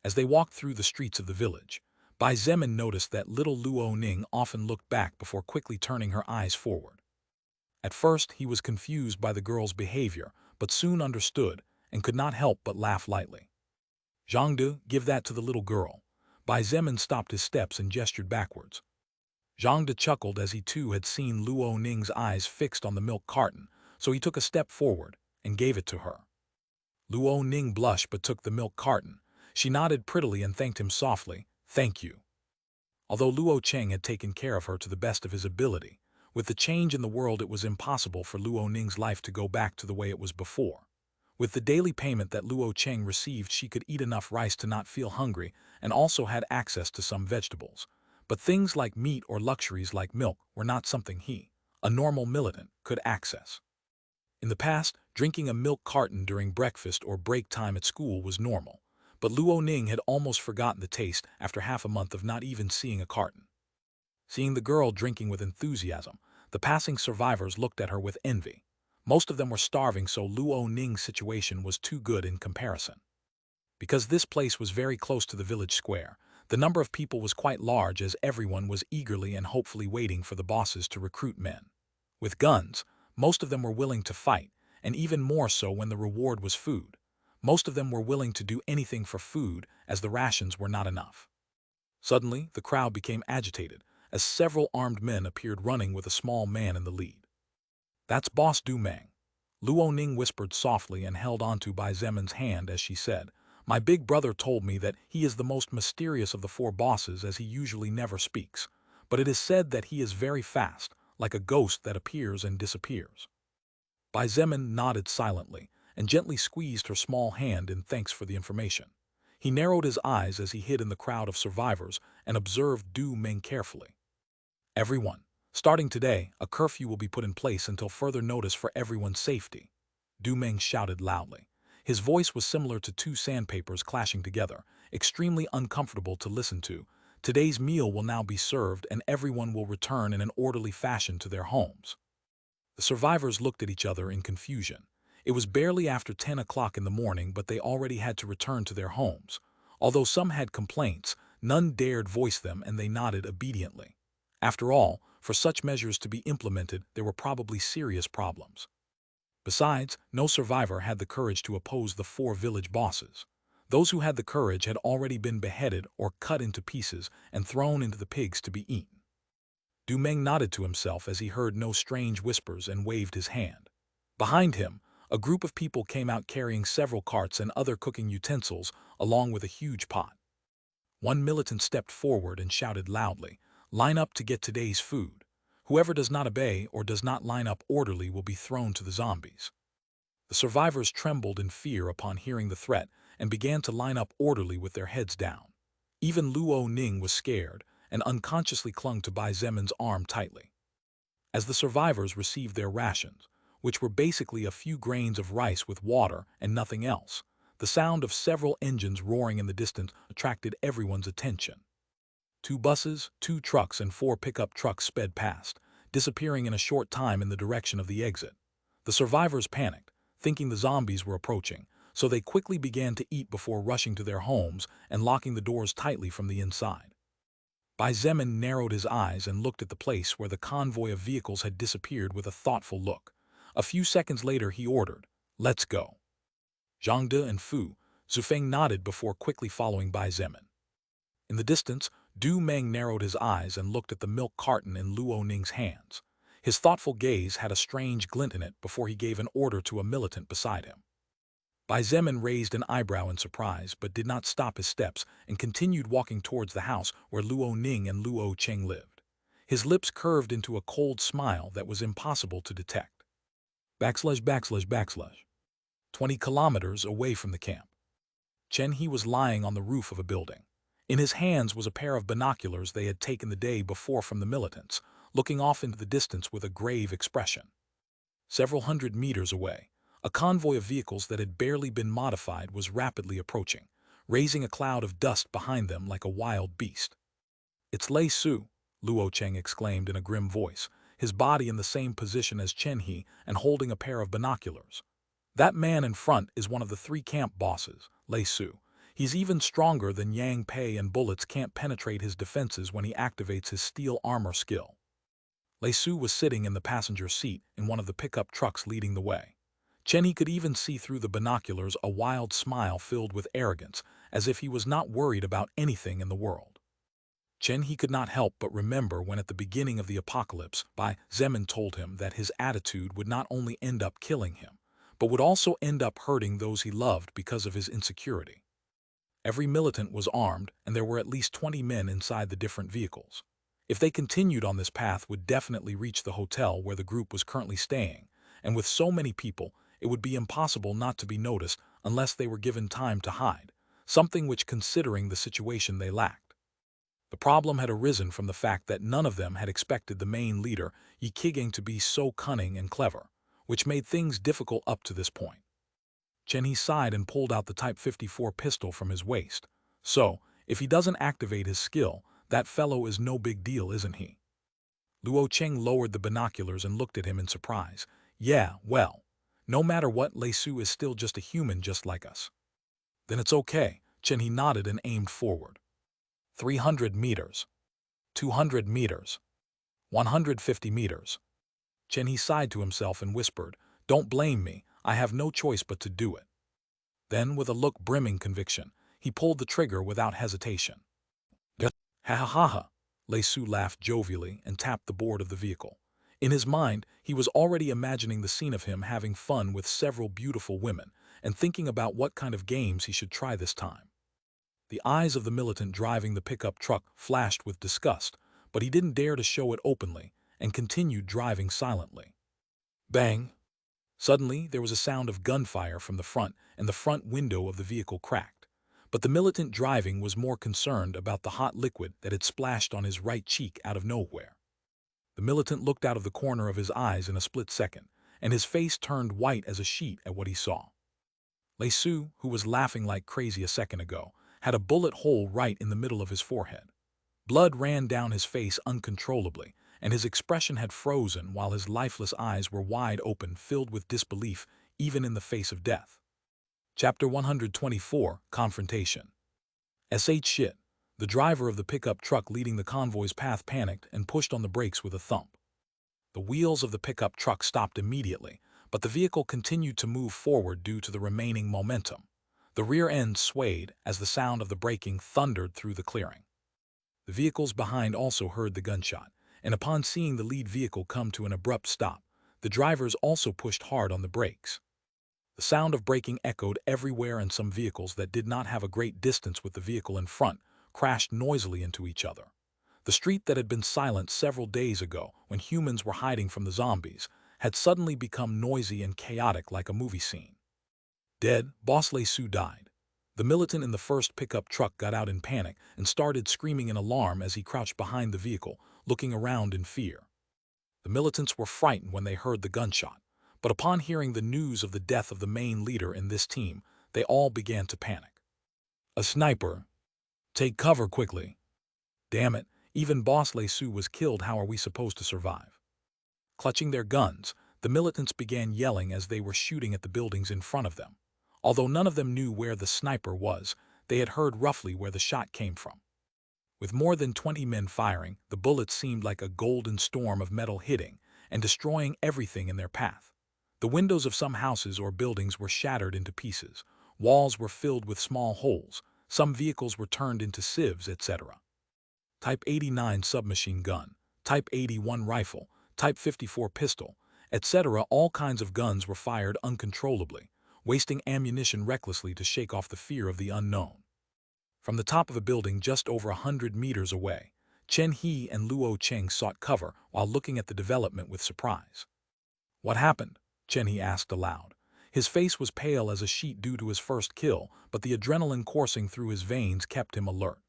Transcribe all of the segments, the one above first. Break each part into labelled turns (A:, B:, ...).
A: As they walked through the streets of the village, Bai Zemin noticed that little Luo Ning often looked back before quickly turning her eyes forward. At first, he was confused by the girl's behavior, but soon understood and could not help but laugh lightly. Zhangde, give that to the little girl. Bai Zemin stopped his steps and gestured backwards. Zhangde chuckled as he too had seen Luo Ning's eyes fixed on the milk carton, so he took a step forward and gave it to her. Luo Ning blushed but took the milk carton. She nodded prettily and thanked him softly, "Thank you." Although Luo Cheng had taken care of her to the best of his ability, with the change in the world it was impossible for Luo Ning's life to go back to the way it was before. With the daily payment that Luo Cheng received, she could eat enough rice to not feel hungry and also had access to some vegetables. But things like meat or luxuries like milk were not something he, a normal militant, could access. In the past, drinking a milk carton during breakfast or break time at school was normal, but Luo Ning had almost forgotten the taste after half a month of not even seeing a carton. Seeing the girl drinking with enthusiasm, the passing survivors looked at her with envy. Most of them were starving, so Luo Ning's situation was too good in comparison. Because this place was very close to the village square, the number of people was quite large as everyone was eagerly and hopefully waiting for the bosses to recruit men. With guns, most of them were willing to fight, and even more so when the reward was food. Most of them were willing to do anything for food as the rations were not enough. Suddenly, the crowd became agitated as several armed men appeared running with a small man in the lead. "That's Boss Du Meng," Luo Ning whispered softly and held onto Bai Zemin's hand as she said, "My big brother told me that he is the most mysterious of the four bosses as he usually never speaks, but it is said that he is very fast, like a ghost that appears and disappears." Bai Zemin nodded silently and gently squeezed her small hand in thanks for the information. He narrowed his eyes as he hid in the crowd of survivors and observed Du Meng carefully. "Everyone, starting today, a curfew will be put in place until further notice for everyone's safety," Du Meng shouted loudly. His voice was similar to two sandpapers clashing together, extremely uncomfortable to listen to. "Today's meal will now be served and everyone will return in an orderly fashion to their homes." The survivors looked at each other in confusion. It was barely after 10 o'clock in the morning, but they already had to return to their homes. Although some had complaints, none dared voice them and they nodded obediently. After all, for such measures to be implemented, there were probably serious problems. Besides, no survivor had the courage to oppose the four village bosses. Those who had the courage had already been beheaded or cut into pieces and thrown into the pigs to be eaten. Du Meng nodded to himself as he heard no strange whispers and waved his hand. Behind him, a group of people came out carrying several carts and other cooking utensils, along with a huge pot. One militant stepped forward and shouted loudly, "Line up to get today's food. Whoever does not obey or does not line up orderly will be thrown to the zombies." The survivors trembled in fear upon hearing the threat and began to line up orderly with their heads down. Even Luo Ning was scared and unconsciously clung to Bai Zemin's arm tightly. As the survivors received their rations, which were basically a few grains of rice with water and nothing else, the sound of several engines roaring in the distance attracted everyone's attention. 2 buses, 2 trucks, and 4 pickup trucks sped past, disappearing in a short time in the direction of the exit. The survivors panicked, thinking the zombies were approaching, so they quickly began to eat before rushing to their homes and locking the doors tightly from the inside. Bai Zemin narrowed his eyes and looked at the place where the convoy of vehicles had disappeared with a thoughtful look. A few seconds later he ordered, "Let's go." Zhangde and Fu Zufeng nodded before quickly following Bai Zemin. In the distance, Du Meng narrowed his eyes and looked at the milk carton in Luo Ning's hands. His thoughtful gaze had a strange glint in it before he gave an order to a militant beside him. Bai Zemin raised an eyebrow in surprise but did not stop his steps and continued walking towards the house where Luo Ning and Luo Cheng lived. His lips curved into a cold smile that was impossible to detect. /////. 20 kilometers away from the camp. Chen He was lying on the roof of a building. In his hands was a pair of binoculars they had taken the day before from the militants, looking off into the distance with a grave expression. Several hundred meters away, a convoy of vehicles that had barely been modified was rapidly approaching, raising a cloud of dust behind them like a wild beast. "It's Lei Su," Luo Cheng exclaimed in a grim voice, his body in the same position as Chen He and holding a pair of binoculars. "That man in front is one of the 3 camp bosses, Lei Su. He's even stronger than Yang Pei, and bullets can't penetrate his defenses when he activates his steel armor skill. Lei Su was sitting in the passenger seat in one of the pickup trucks leading the way. He could even see through the binoculars a wild smile filled with arrogance, as if he was not worried about anything in the world. He could not help but remember when at the beginning of the apocalypse, Bai Zemin told him that his attitude would not only end up killing him, but would also end up hurting those he loved because of his insecurity. Every militant was armed, and there were at least 20 men inside the different vehicles. If they continued on this path, would definitely reach the hotel where the group was currently staying, and with so many people, it would be impossible not to be noticed unless they were given time to hide, something which, considering the situation, they lacked. The problem had arisen from the fact that none of them had expected the main leader, Yi Qigang, to be so cunning and clever, which made things difficult up to this point. He sighed and pulled out the Type 54 pistol from his waist. So, if he doesn't activate his skill, that fellow is no big deal, isn't he? Luo Cheng lowered the binoculars and looked at him in surprise. Yeah, well, no matter what, Lei Su is still just a human just like us. Then it's okay. He nodded and aimed forward. 300 meters. 200 meters. 150 meters. He sighed to himself and whispered, "Don't blame me, I have no choice but to do it." Then, with a look brimming conviction, he pulled the trigger without hesitation. Ha ha ha ha! Lei Su laughed jovially and tapped the board of the vehicle. In his mind, he was already imagining the scene of him having fun with several beautiful women and thinking about what kind of games he should try this time. The eyes of the militant driving the pickup truck flashed with disgust, but he didn't dare to show it openly and continued driving silently. Bang! Suddenly, there was a sound of gunfire from the front, and the front window of the vehicle cracked. But the militant driving was more concerned about the hot liquid that had splashed on his right cheek out of nowhere. The militant looked out of the corner of his eyes in a split second, and his face turned white as a sheet at what he saw. Lei Su, who was laughing like crazy a second ago, had a bullet hole right in the middle of his forehead. Blood ran down his face uncontrollably, and his expression had frozen while his lifeless eyes were wide open, filled with disbelief, even in the face of death. Chapter 124, Confrontation. Shit. The driver of the pickup truck leading the convoy's path panicked and pushed on the brakes with a thump. The wheels of the pickup truck stopped immediately, but the vehicle continued to move forward due to the remaining momentum. The rear end swayed as the sound of the braking thundered through the clearing. The vehicles behind also heard the gunshot, and upon seeing the lead vehicle come to an abrupt stop, the drivers also pushed hard on the brakes. The sound of braking echoed everywhere, and some vehicles that did not have a great distance with the vehicle in front crashed noisily into each other. The street that had been silent several days ago when humans were hiding from the zombies had suddenly become noisy and chaotic like a movie scene. Dead, Boss Lei Su died. The militant in the first pickup truck got out in panic and started screaming in alarm as he crouched behind the vehicle, looking around in fear. The militants were frightened when they heard the gunshot, but upon hearing the news of the death of the main leader in this team, they all began to panic. A sniper! Take cover quickly! Damn it, even Boss Lei Su was killed. How are we supposed to survive? Clutching their guns, the militants began yelling as they were shooting at the buildings in front of them. Although none of them knew where the sniper was, they had heard roughly where the shot came from. With more than 20 men firing, the bullets seemed like a golden storm of metal hitting and destroying everything in their path. The windows of some houses or buildings were shattered into pieces, walls were filled with small holes, some vehicles were turned into sieves, etc. Type 89 submachine gun, Type 81 rifle, Type 54 pistol, etc. All kinds of guns were fired uncontrollably, wasting ammunition recklessly to shake off the fear of the unknown. From the top of a building just over 100 meters away, Chen He and Luo Cheng sought cover while looking at the development with surprise. What happened? Chen He asked aloud. His face was pale as a sheet due to his first kill, but the adrenaline coursing through his veins kept him alert.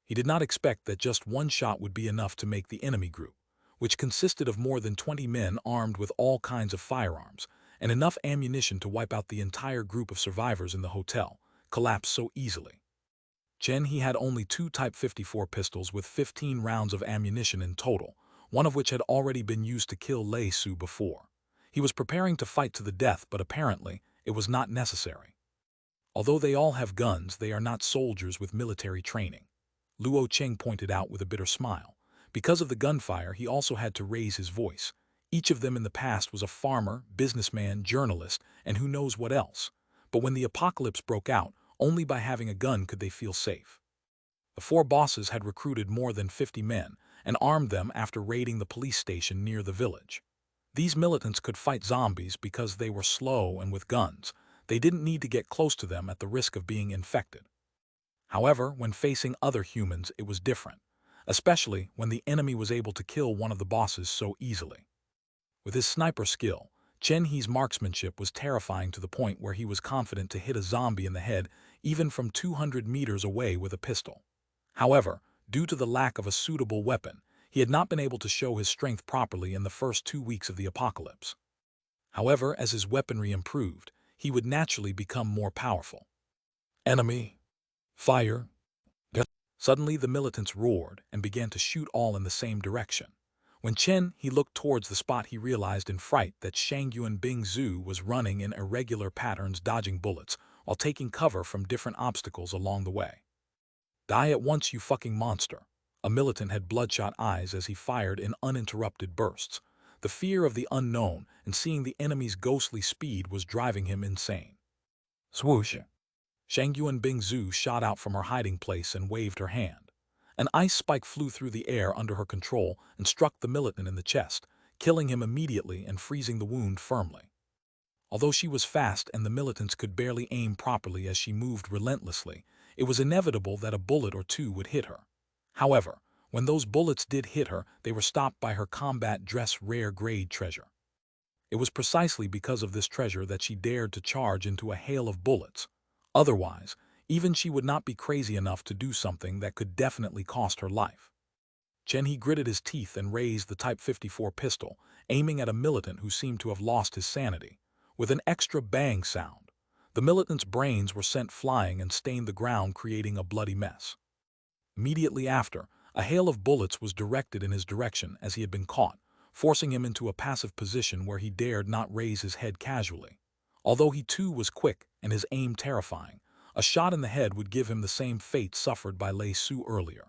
A: He did not expect that just one shot would be enough to make the enemy group, which consisted of more than 20 men armed with all kinds of firearms, and enough ammunition to wipe out the entire group of survivors in the hotel, collapse so easily. He had only 2 Type 54 pistols with 15 rounds of ammunition in total, one of which had already been used to kill Lei Su before. He was preparing to fight to the death, but apparently it was not necessary. Although they all have guns, they are not soldiers with military training, Luo Cheng pointed out with a bitter smile. Because of the gunfire, he also had to raise his voice. Each of them in the past was a farmer, businessman, journalist, and who knows what else. But when the apocalypse broke out, only by having a gun could they feel safe. The four bosses had recruited more than 50 men and armed them after raiding the police station near the village. These militants could fight zombies because they were slow and with guns. They didn't need to get close to them at the risk of being infected. However, when facing other humans, it was different, especially when the enemy was able to kill one of the bosses so easily. With his sniper skill, Chen He's marksmanship was terrifying to the point where he was confident to hit a zombie in the head even from 200 meters away with a pistol. However, due to the lack of a suitable weapon, he had not been able to show his strength properly in the first 2 weeks of the apocalypse. However, as his weaponry improved, he would naturally become more powerful. Enemy! Fire! Suddenly the militants roared and began to shoot all in the same direction. When Chen He looked towards the spot, he realized in fright that Shangyuan Bingzu was running in irregular patterns, dodging bullets while taking cover from different obstacles along the way. Die at once, you fucking monster! A militant had bloodshot eyes as he fired in uninterrupted bursts. The fear of the unknown and seeing the enemy's ghostly speed was driving him insane. Swoosh! Shangyuan Bingzu shot out from her hiding place and waved her hand. An ice spike flew through the air under her control and struck the militant in the chest, killing him immediately and freezing the wound firmly. Although she was fast and the militants could barely aim properly as she moved relentlessly, it was inevitable that a bullet or two would hit her. However, when those bullets did hit her, they were stopped by her combat dress rare grade treasure. It was precisely because of this treasure that she dared to charge into a hail of bullets. Otherwise, even she would not be crazy enough to do something that could definitely cost her life. Chen He gritted his teeth and raised the Type 54 pistol, aiming at a militant who seemed to have lost his sanity. With an extra bang sound, the militant's brains were sent flying and stained the ground, creating a bloody mess. Immediately after, a hail of bullets was directed in his direction as he had been caught, forcing him into a passive position where he dared not raise his head casually. Although he too was quick and his aim terrifying, a shot in the head would give him the same fate suffered by Lei Su earlier.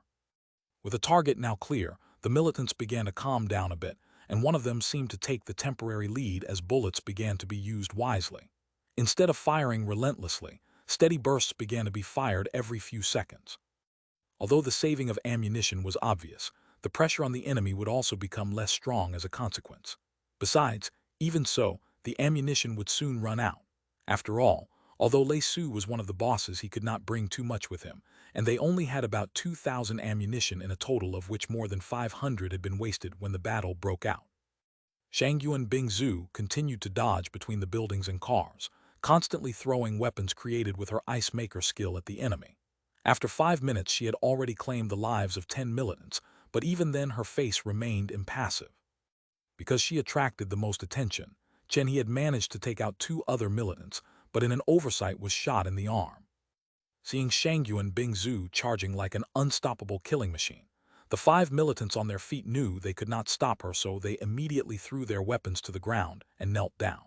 A: With the target now clear, the militants began to calm down a bit, and one of them seemed to take the temporary lead as bullets began to be used wisely. Instead of firing relentlessly, steady bursts began to be fired every few seconds. Although the saving of ammunition was obvious, the pressure on the enemy would also become less strong as a consequence. Besides, even so, the ammunition would soon run out. After all, although Lei Su was one of the bosses, he could not bring too much with him, and they only had about 2,000 ammunition in a total, of which more than 500 had been wasted when the battle broke out. Shangyuan Bingzu continued to dodge between the buildings and cars, constantly throwing weapons created with her ice maker skill at the enemy. After 5 minutes, she had already claimed the lives of 10 militants, but even then her face remained impassive. Because she attracted the most attention, Chen He had managed to take out 2 other militants, but in an oversight was shot in the arm. Seeing Shangyuan Bingzu charging like an unstoppable killing machine, the 5 militants on their feet knew they could not stop her, so they immediately threw their weapons to the ground and knelt down.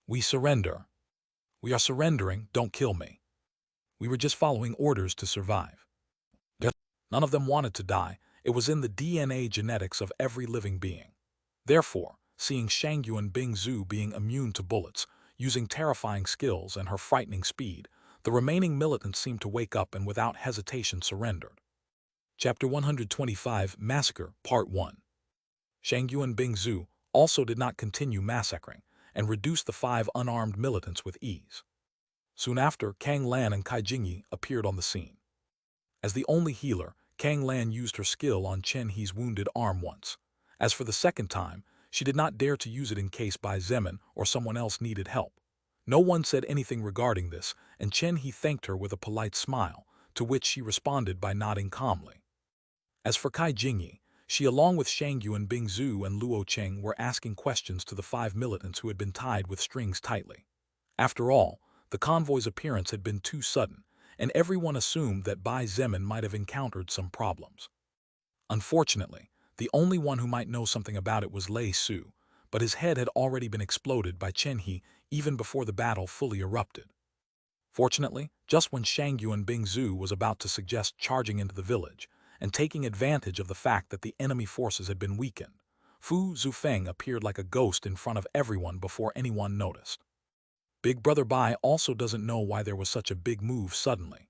A: We surrender. We are surrendering, don't kill me. We were just following orders to survive. None of them wanted to die. It was in the DNA genetics of every living being. Therefore, seeing Shangyuan Bingzu being immune to bullets, using terrifying skills and her frightening speed, the remaining militants seemed to wake up and without hesitation surrendered. Chapter 125, Massacre, Part 1. Shangyuan Bingzu also did not continue massacring and reduced the 5 unarmed militants with ease. Soon after, Kang Lan and Kai Jingyi appeared on the scene. As the only healer, Kang Lan used her skill on Chen He's wounded arm once. As for the second time, she did not dare to use it in case Bai Zemin or someone else needed help. No one said anything regarding this, and Chen He thanked her with a polite smile, to which she responded by nodding calmly. As for Kai Jingyi, she along with Shangyuan Bingzu and Luo Cheng were asking questions to the 5 militants who had been tied with strings tightly. After all, the convoy's appearance had been too sudden, and everyone assumed that Bai Zemin might have encountered some problems. Unfortunately, the only one who might know something about it was Lei Su, but his head had already been exploded by Chen He even before the battle fully erupted. Fortunately, just when Shang Yuan Bingzu was about to suggest charging into the village, and taking advantage of the fact that the enemy forces had been weakened, Fu Zufeng appeared like a ghost in front of everyone before anyone noticed. Big Brother Bai also doesn't know why there was such a big move suddenly.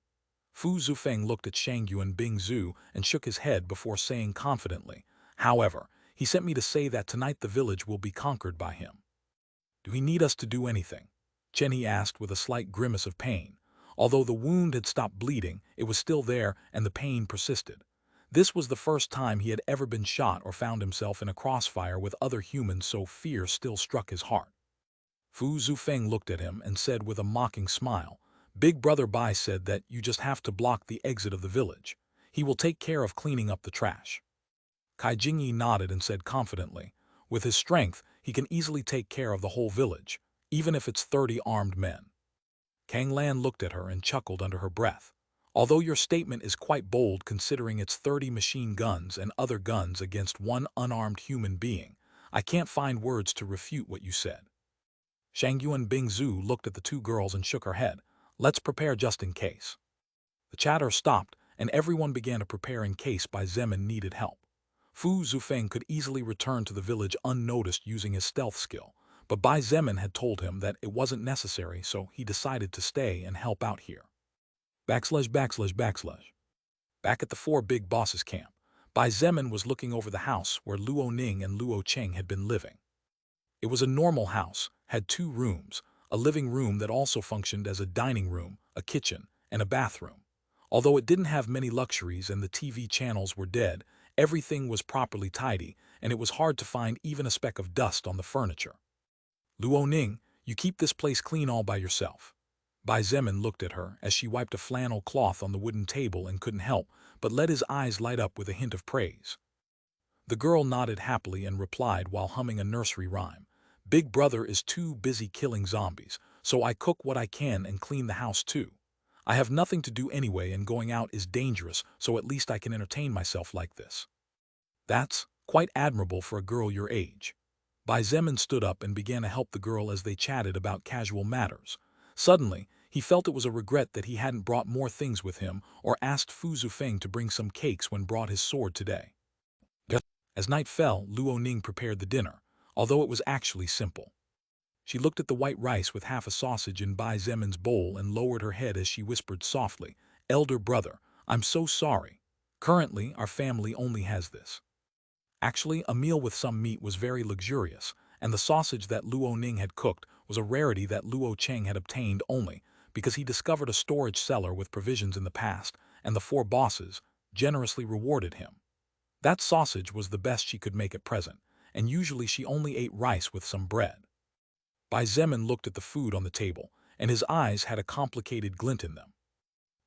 A: Fu Zufeng looked at Shang Yuan Bingzu and shook his head before saying confidently, "However, he sent me to say that tonight the village will be conquered by him." "Do he need us to do anything?" Chen He asked with a slight grimace of pain. Although the wound had stopped bleeding, it was still there and the pain persisted. This was the first time he had ever been shot or found himself in a crossfire with other humans, so fear still struck his heart. Fu Zufeng looked at him and said with a mocking smile, "Big Brother Bai said that you just have to block the exit of the village. He will take care of cleaning up the trash." Kai Jingyi nodded and said confidently, "With his strength, he can easily take care of the whole village, even if it's 30 armed men." Kang Lan looked at her and chuckled under her breath. "Although your statement is quite bold considering it's 30 machine guns and other guns against one unarmed human being, I can't find words to refute what you said." Shang Yuan Bingzu looked at the two girls and shook her head. "Let's prepare just in case." The chatter stopped, and everyone began to prepare in case Bai Zemin needed help. Fu Zufeng could easily return to the village unnoticed using his stealth skill, but Bai Zemin had told him that it wasn't necessary, so he decided to stay and help out here. ////. Back at the four big bosses' camp, Bai Zemin was looking over the house where Luo Ning and Luo Cheng had been living. It was a normal house, had 2 rooms, a living room that also functioned as a dining room, a kitchen, and a bathroom. Although it didn't have many luxuries and the TV channels were dead, everything was properly tidy, and it was hard to find even a speck of dust on the furniture. "Luo Ning, you keep this place clean all by yourself." Bai Zemin looked at her as she wiped a flannel cloth on the wooden table and couldn't help but let his eyes light up with a hint of praise. The girl nodded happily and replied while humming a nursery rhyme, "Big Brother is too busy killing zombies, so I cook what I can and clean the house too. I have nothing to do anyway and going out is dangerous, so at least I can entertain myself like this." "That's quite admirable for a girl your age." Bai Zemin stood up and began to help the girl as they chatted about casual matters. Suddenly, he felt it was a regret that he hadn't brought more things with him or asked Fu Zufeng to bring some cakes when brought his sword today. As night fell, Luo Ning prepared the dinner, although it was actually simple. She looked at the white rice with half a sausage in Bai Zemin's bowl and lowered her head as she whispered softly, "Elder brother, I'm so sorry. Currently, our family only has this." Actually, a meal with some meat was very luxurious, and the sausage that Luo Ning had cooked was a rarity that Luo Cheng had obtained only because he discovered a storage cellar with provisions in the past, and the 4 bosses generously rewarded him. That sausage was the best she could make at present, and usually she only ate rice with some bread. Bai Zemin looked at the food on the table, and his eyes had a complicated glint in them.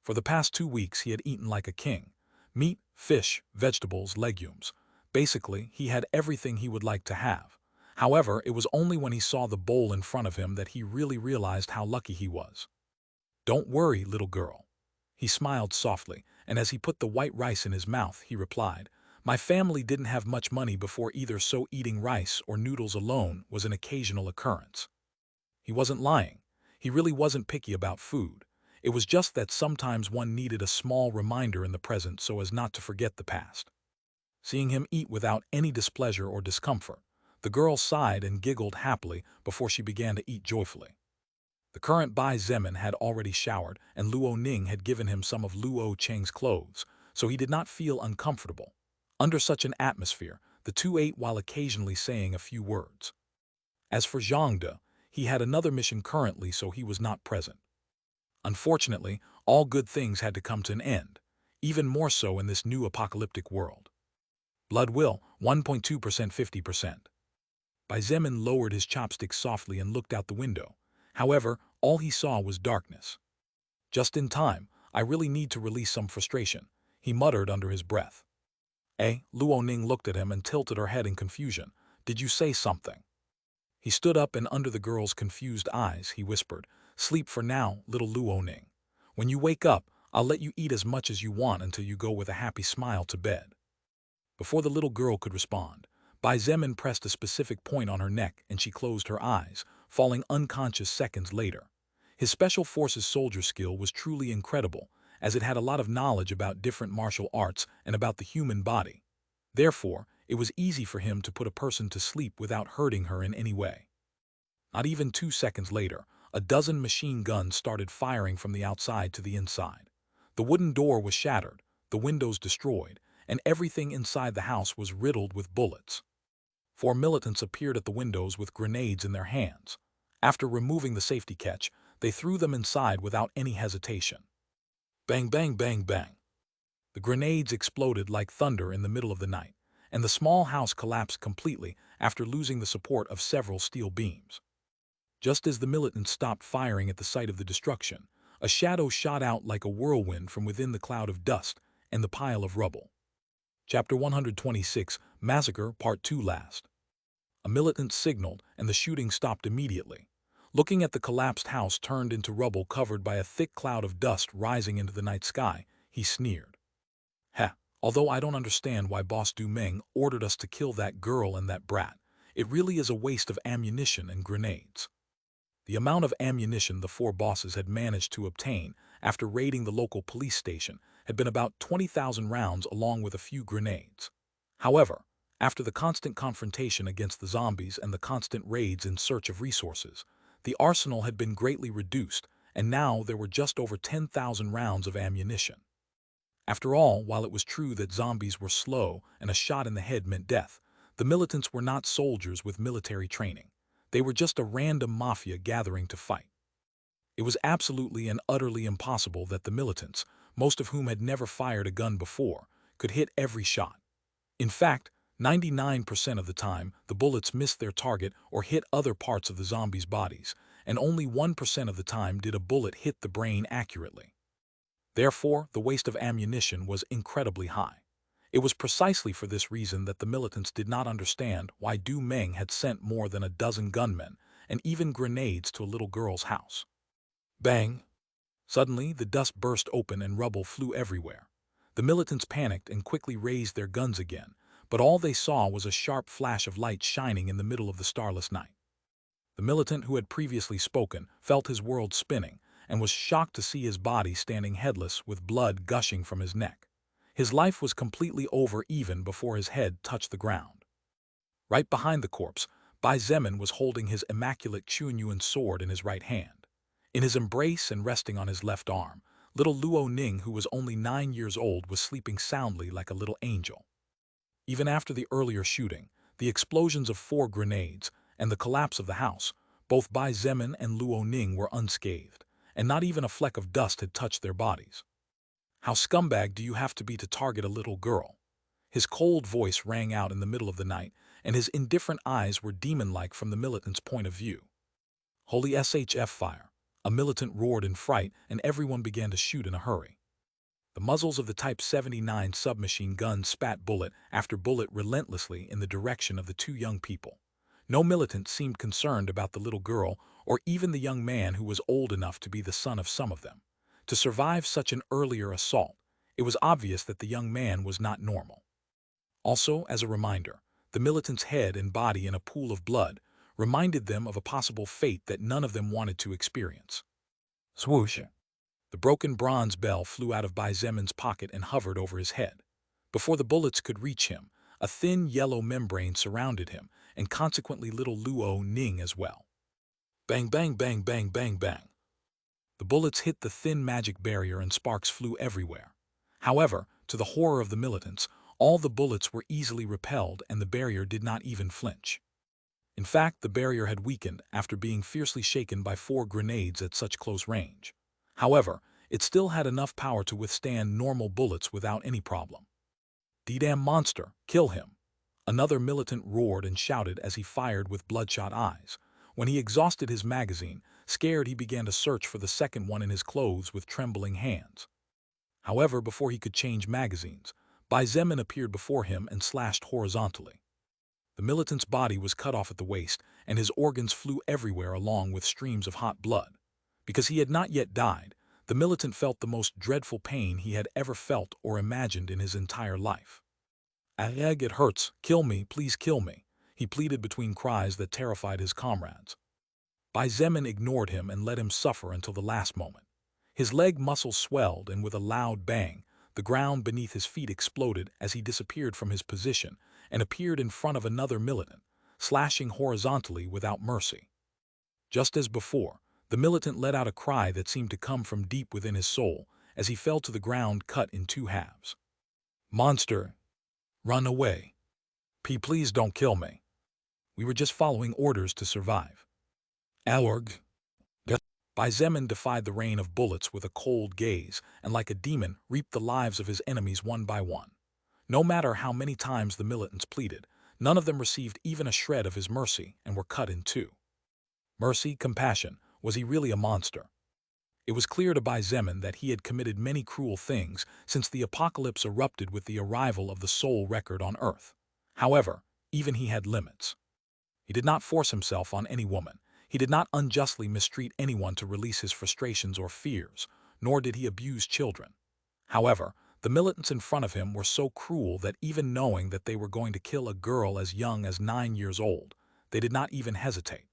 A: For the past 2 weeks he had eaten like a king. Meat, fish, vegetables, legumes. Basically, he had everything he would like to have. However, it was only when he saw the bowl in front of him that he really realized how lucky he was. "Don't worry, little girl." He smiled softly, and as he put the white rice in his mouth, he replied, "My family didn't have much money before either, so eating rice or noodles alone was an occasional occurrence." He wasn't lying. He really wasn't picky about food. It was just that sometimes one needed a small reminder in the present so as not to forget the past. Seeing him eat without any displeasure or discomfort, the girl sighed and giggled happily before she began to eat joyfully. The current Bai Zemin had already showered, and Luo Ning had given him some of Luo Cheng's clothes, so he did not feel uncomfortable. Under such an atmosphere, the two ate while occasionally saying a few words. As for Zhang De, he had another mission currently, so he was not present. Unfortunately, all good things had to come to an end, even more so in this new apocalyptic world. Blood will, 1.2% 50%. Bai Zemin lowered his chopsticks softly and looked out the window. However, all he saw was darkness. "Just in time, I really need to release some frustration," he muttered under his breath. Luo Ning looked at him and tilted her head in confusion. "Did you say something?" He stood up and under the girl's confused eyes, he whispered, "Sleep for now, little Luo Ning. When you wake up, I'll let you eat as much as you want until you go with a happy smile to bed." Before the little girl could respond, Bai Zemin pressed a specific point on her neck and she closed her eyes, falling unconscious seconds later. His special forces soldier skill was truly incredible, as it had a lot of knowledge about different martial arts and about the human body. Therefore, it was easy for him to put a person to sleep without hurting her in any way. Not even 2 seconds later, a dozen machine guns started firing from the outside to the inside. The wooden door was shattered, the windows destroyed, and everything inside the house was riddled with bullets. 4 militants appeared at the windows with grenades in their hands. After removing the safety catch, they threw them inside without any hesitation. Bang, bang, bang, bang. The grenades exploded like thunder in the middle of the night, and the small house collapsed completely after losing the support of several steel beams. Just as the militants stopped firing at the sight of the destruction, a shadow shot out like a whirlwind from within the cloud of dust and the pile of rubble. Chapter 126, Massacre, Part 2 last. A militant signaled, and the shooting stopped immediately. Looking at the collapsed house turned into rubble covered by a thick cloud of dust rising into the night sky, he sneered. Heh, although I don't understand why Boss Du Meng ordered us to kill that girl and that brat, it really is a waste of ammunition and grenades. The amount of ammunition the 4 bosses had managed to obtain after raiding the local police station had been about 20,000 rounds along with a few grenades. However, after the constant confrontation against the zombies and the constant raids in search of resources, the arsenal had been greatly reduced, and now there were just over 10,000 rounds of ammunition. After all, while it was true that zombies were slow and a shot in the head meant death, the militants were not soldiers with military training. They were just a random mafia gathering to fight. It was absolutely and utterly impossible that the militants, most of whom had never fired a gun before, could hit every shot. In fact, 99% of the time, the bullets missed their target or hit other parts of the zombies' bodies, and only 1% of the time did a bullet hit the brain accurately. Therefore, the waste of ammunition was incredibly high. It was precisely for this reason that the militants did not understand why Du Meng had sent more than a dozen gunmen and even grenades to a little girl's house. Bang! Suddenly, the dust burst open and rubble flew everywhere. The militants panicked and quickly raised their guns again, but all they saw was a sharp flash of light shining in the middle of the starless night. The militant who had previously spoken felt his world spinning and was shocked to see his body standing headless with blood gushing from his neck. His life was completely over even before his head touched the ground. Right behind the corpse, Bai Zemin was holding his immaculate Chunyuan sword in his right hand. In his embrace and resting on his left arm, little Luo Ning, who was only 9 years old, was sleeping soundly like a little angel. Even after the earlier shooting, the explosions of 4 grenades, and the collapse of the house, both Bai Zemin and Luo Ning were unscathed, and not even a fleck of dust had touched their bodies. How scumbag do you have to be to target a little girl? His cold voice rang out in the middle of the night, and his indifferent eyes were demon-like from the militant's point of view. Holy SHF fire! A militant roared in fright, and everyone began to shoot in a hurry. The muzzles of the Type 79 submachine guns spat bullet after bullet relentlessly in the direction of the 2 young people. No militant seemed concerned about the little girl or even the young man who was old enough to be the son of some of them. To survive such an earlier assault, it was obvious that the young man was not normal. Also, as a reminder, the militant's head and body in a pool of blood reminded them of a possible fate that none of them wanted to experience. Swoosh! The broken bronze bell flew out of Bai Zemin's pocket and hovered over his head. Before the bullets could reach him, a thin yellow membrane surrounded him, and consequently little Luo Ning as well. Bang, bang, bang, bang, bang, bang. The bullets hit the thin magic barrier and sparks flew everywhere. However, to the horror of the militants, all the bullets were easily repelled and the barrier did not even flinch. In fact, the barrier had weakened after being fiercely shaken by 4 grenades at such close range. However, it still had enough power to withstand normal bullets without any problem. "D-damn monster, kill him!" Another militant roared and shouted as he fired with bloodshot eyes. When he exhausted his magazine, scared he began to search for the second one in his clothes with trembling hands. However, before he could change magazines, Bai Zemin appeared before him and slashed horizontally. The militant's body was cut off at the waist, and his organs flew everywhere along with streams of hot blood. Because he had not yet died, the militant felt the most dreadful pain he had ever felt or imagined in his entire life. "Ag, it hurts, kill me, please kill me," he pleaded between cries that terrified his comrades. Bai Zemin ignored him and let him suffer until the last moment. His leg muscles swelled, and with a loud bang, the ground beneath his feet exploded as he disappeared from his position and appeared in front of another militant, slashing horizontally without mercy. Just as before, the militant let out a cry that seemed to come from deep within his soul as he fell to the ground cut in two halves. "Monster! Run away! Please don't kill me. We were just following orders to survive." "Alorg." Bai Zemin defied the rain of bullets with a cold gaze and like a demon reaped the lives of his enemies one by one. No matter how many times the militants pleaded, none of them received even a shred of his mercy and were cut in two. Mercy, compassion, was he really a monster? It was clear to Bai Zemin that he had committed many cruel things since the apocalypse erupted with the arrival of the soul record on Earth. However, even he had limits. He did not force himself on any woman. He did not unjustly mistreat anyone to release his frustrations or fears, nor did he abuse children. However, the militants in front of him were so cruel that even knowing that they were going to kill a girl as young as 9 years old, they did not even hesitate.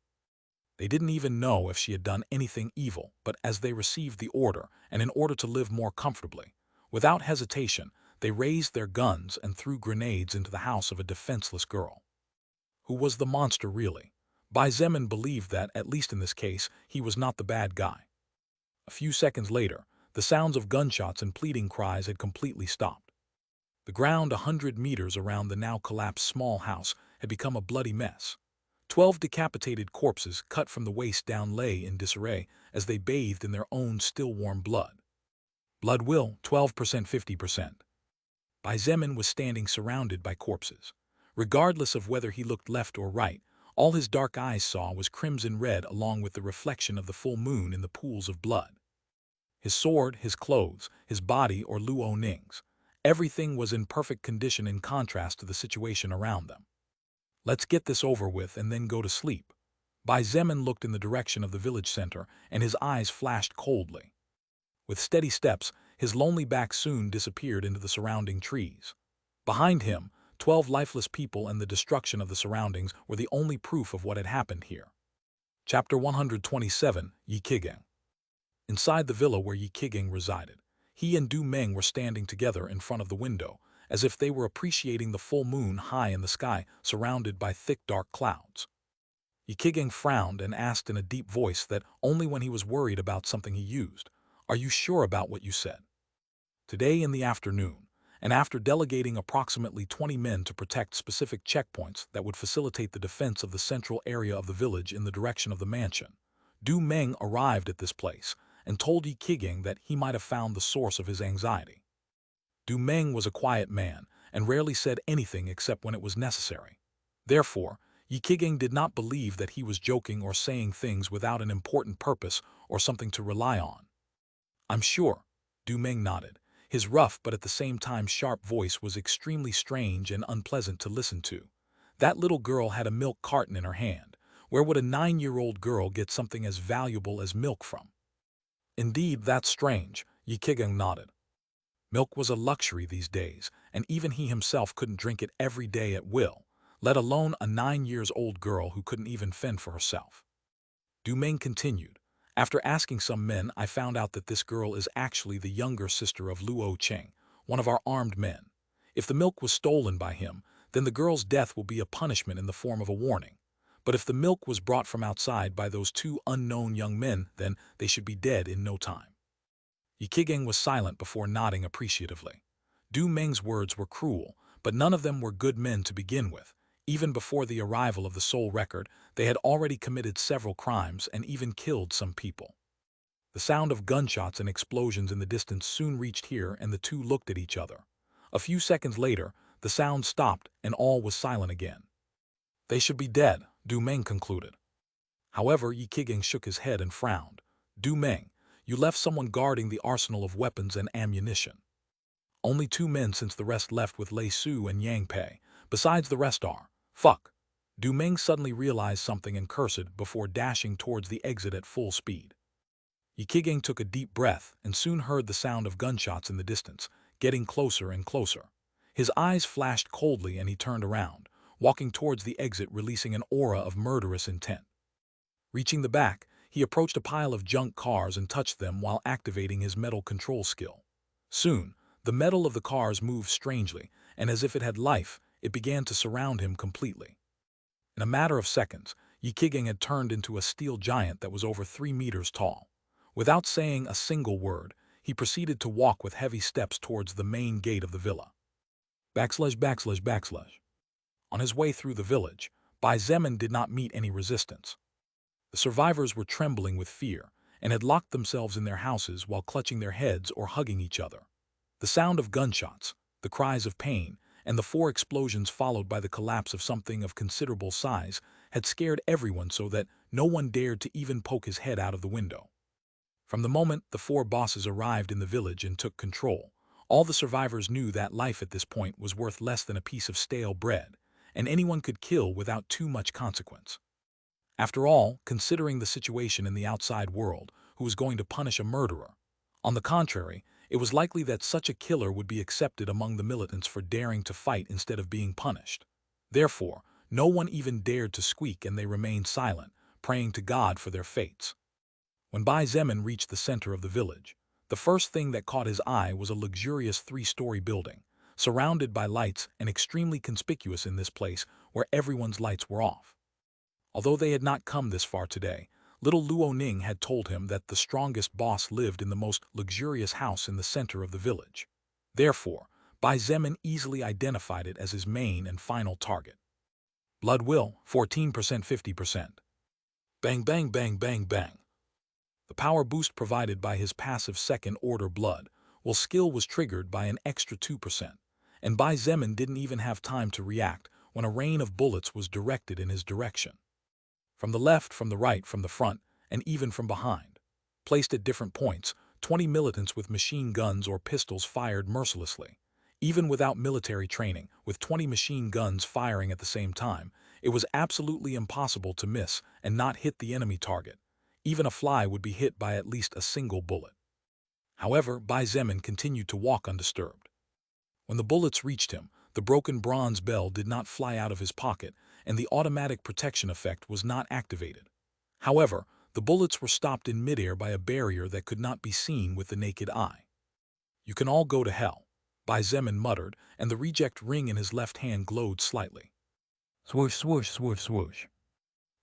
A: They didn't even know if she had done anything evil, but as they received the order, and in order to live more comfortably, without hesitation, they raised their guns and threw grenades into the house of a defenseless girl. Who was the monster really? Bai Zemin believed that, at least in this case, he was not the bad guy. A few seconds later, the sounds of gunshots and pleading cries had completely stopped. The ground 100 meters around the now collapsed small house had become a bloody mess. 12 decapitated corpses cut from the waist down lay in disarray as they bathed in their own still-warm blood. Blood will, 12%, 50%. Bai Zemin was standing surrounded by corpses. Regardless of whether he looked left or right, all his dark eyes saw was crimson red along with the reflection of the full moon in the pools of blood. His sword, his clothes, his body or Luo Ning's. Everything was in perfect condition in contrast to the situation around them. "Let's get this over with and then go to sleep." Bai Zemin looked in the direction of the village center and his eyes flashed coldly. With steady steps, his lonely back soon disappeared into the surrounding trees. Behind him, 12 lifeless people and the destruction of the surroundings were the only proof of what had happened here. Chapter 127, Yi Qigang. Inside the villa where Yi Qigang resided, he and Du Meng were standing together in front of the window, as if they were appreciating the full moon high in the sky, surrounded by thick dark clouds. Yi Qigang frowned and asked in a deep voice that only when he was worried about something he used, "Are you sure about what you said?" Today in the afternoon, and after delegating approximately 20 men to protect specific checkpoints that would facilitate the defense of the central area of the village in the direction of the mansion, Du Meng arrived at this place and told Yi Qigang that he might have found the source of his anxiety. Du Meng was a quiet man and rarely said anything except when it was necessary. Therefore, Yi Qigang did not believe that he was joking or saying things without an important purpose or something to rely on. "I'm sure," Du Meng nodded. His rough but at the same time sharp voice was extremely strange and unpleasant to listen to. That little girl had a milk carton in her hand. Where would a 9-year-old girl get something as valuable as milk from? "Indeed, that's strange," Yi Qigang nodded. Milk was a luxury these days, and even he himself couldn't drink it every day at will, let alone a 9-year-old girl who couldn't even fend for herself. Du Meng continued, "After asking some men, I found out that this girl is actually the younger sister of Luo Cheng, one of our armed men. If the milk was stolen by him, then the girl's death will be a punishment in the form of a warning. But if the milk was brought from outside by those 2 unknown young men, then they should be dead in no time." Yi Qigang was silent before nodding appreciatively. Du Meng's words were cruel, but none of them were good men to begin with. Even before the arrival of the soul record, they had already committed several crimes and even killed some people. The sound of gunshots and explosions in the distance soon reached here, and the two looked at each other. A few seconds later, the sound stopped and all was silent again. "They should be dead," Du Meng concluded. However, Yi Qigang shook his head and frowned. "Du Meng, you left someone guarding the arsenal of weapons and ammunition." "Only 2 men since the rest left with Lei Su and Yang Pei. Besides, the rest are. Fuck." Du Meng suddenly realized something and cursed before dashing towards the exit at full speed. Yi Qigang took a deep breath and soon heard the sound of gunshots in the distance, getting closer and closer. His eyes flashed coldly and he turned around, walking towards the exit, releasing an aura of murderous intent. Reaching the back, he approached a pile of junk cars and touched them while activating his metal control skill. Soon, the metal of the cars moved strangely, and as if it had life, it began to surround him completely. In a matter of seconds, Yikigang had turned into a steel giant that was over 3 meters tall. Without saying a single word, he proceeded to walk with heavy steps towards the main gate of the villa. /////. On his way through the village, Bai Zemin did not meet any resistance. The survivors were trembling with fear and had locked themselves in their houses while clutching their heads or hugging each other. The sound of gunshots, the cries of pain, and the 4 explosions followed by the collapse of something of considerable size had scared everyone so that no one dared to even poke his head out of the window. From the moment the 4 bosses arrived in the village and took control, all the survivors knew that life at this point was worth less than a piece of stale bread, and anyone could kill without too much consequence. After all, considering the situation in the outside world, who was going to punish a murderer? On the contrary, it was likely that such a killer would be accepted among the militants for daring to fight instead of being punished. Therefore, no one even dared to squeak and they remained silent, praying to God for their fates. When Bai Zemin reached the center of the village, the first thing that caught his eye was a luxurious 3-story building, surrounded by lights and extremely conspicuous in this place where everyone's lights were off. Although they had not come this far today, little Luo Ning had told him that the strongest boss lived in the most luxurious house in the center of the village. Therefore, Bai Zemin easily identified it as his main and final target. Blood will, 14% 50%. Bang bang bang bang bang. The power boost provided by his passive second-order blood will skill was triggered by an extra 2%, and Bai Zemin didn't even have time to react when a rain of bullets was directed in his direction. From the left, from the right, from the front, and even from behind. Placed at different points, 20 militants with machine guns or pistols fired mercilessly. Even without military training, with 20 machine guns firing at the same time, it was absolutely impossible to miss and not hit the enemy target. Even a fly would be hit by at least a single bullet. However, Bai Zemin continued to walk undisturbed. When the bullets reached him, the broken bronze bell did not fly out of his pocket, and the automatic protection effect was not activated. However, the bullets were stopped in midair by a barrier that could not be seen with the naked eye. "You can all go to hell," Bai Zemin muttered, and the reject ring in his left hand glowed slightly. Swoosh, swoosh, swoosh, swoosh.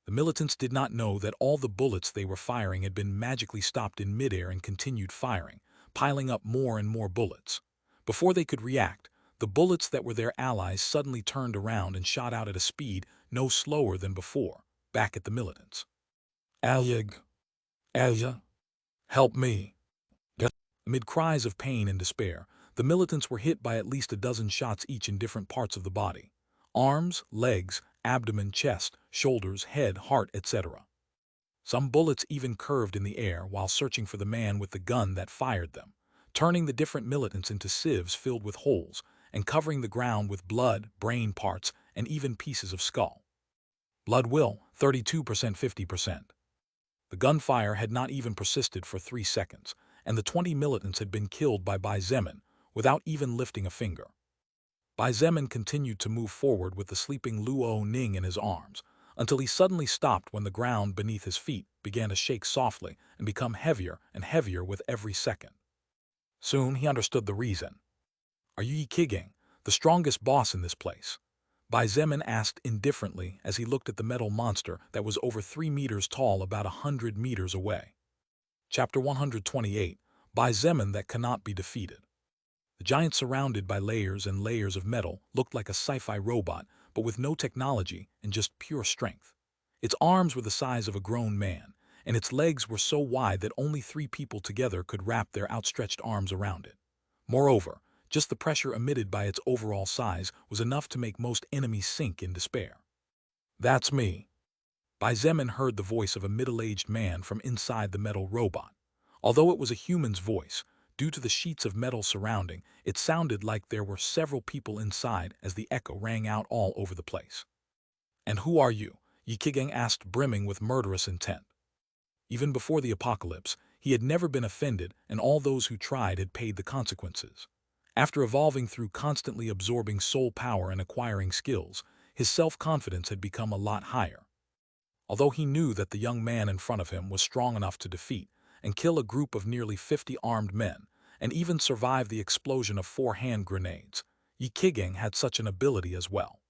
A: The militants did not know that all the bullets they were firing had been magically stopped in midair and continued firing, piling up more and more bullets. Before they could react, the bullets that were their allies suddenly turned around and shot out at a speed no slower than before, back at the militants. "Alyag! Alya! Help me!" Amid cries of pain and despair, the militants were hit by at least a dozen shots each in different parts of the body. Arms, legs, abdomen, chest, shoulders, head, heart, etc. Some bullets even curved in the air while searching for the man with the gun that fired them, turning the different militants into sieves filled with holes and covering the ground with blood, brain parts, and even pieces of skull. Blood will, 32% 50%. The gunfire had not even persisted for 3 seconds, and the 20 militants had been killed by Bai Zemin without even lifting a finger. Bai Zemin continued to move forward with the sleeping Luo Ning in his arms, until he suddenly stopped when the ground beneath his feet began to shake softly and become heavier and heavier with every second. Soon he understood the reason. "Are you Yikigang, the strongest boss in this place?" Bai Zemin asked indifferently as he looked at the metal monster that was over 3 meters tall about 100 meters away. Chapter 128, Bai Zemin that cannot be defeated. The giant, surrounded by layers and layers of metal, looked like a sci-fi robot, but with no technology and just pure strength. Its arms were the size of a grown man, and its legs were so wide that only 3 people together could wrap their outstretched arms around it. Moreover, just the pressure emitted by its overall size was enough to make most enemies sink in despair. "That's me." Bai Zemin heard the voice of a middle-aged man from inside the metal robot. Although it was a human's voice, due to the sheets of metal surrounding, it sounded like there were several people inside as the echo rang out all over the place. "And who are you?" Yikigang asked, brimming with murderous intent. Even before the apocalypse, he had never been offended, and all those who tried had paid the consequences. After evolving through constantly absorbing soul power and acquiring skills, his self-confidence had become a lot higher. Although he knew that the young man in front of him was strong enough to defeat and kill a group of nearly 50 armed men, and even survive the explosion of 4 hand grenades, Yi Qigang had such an ability as well.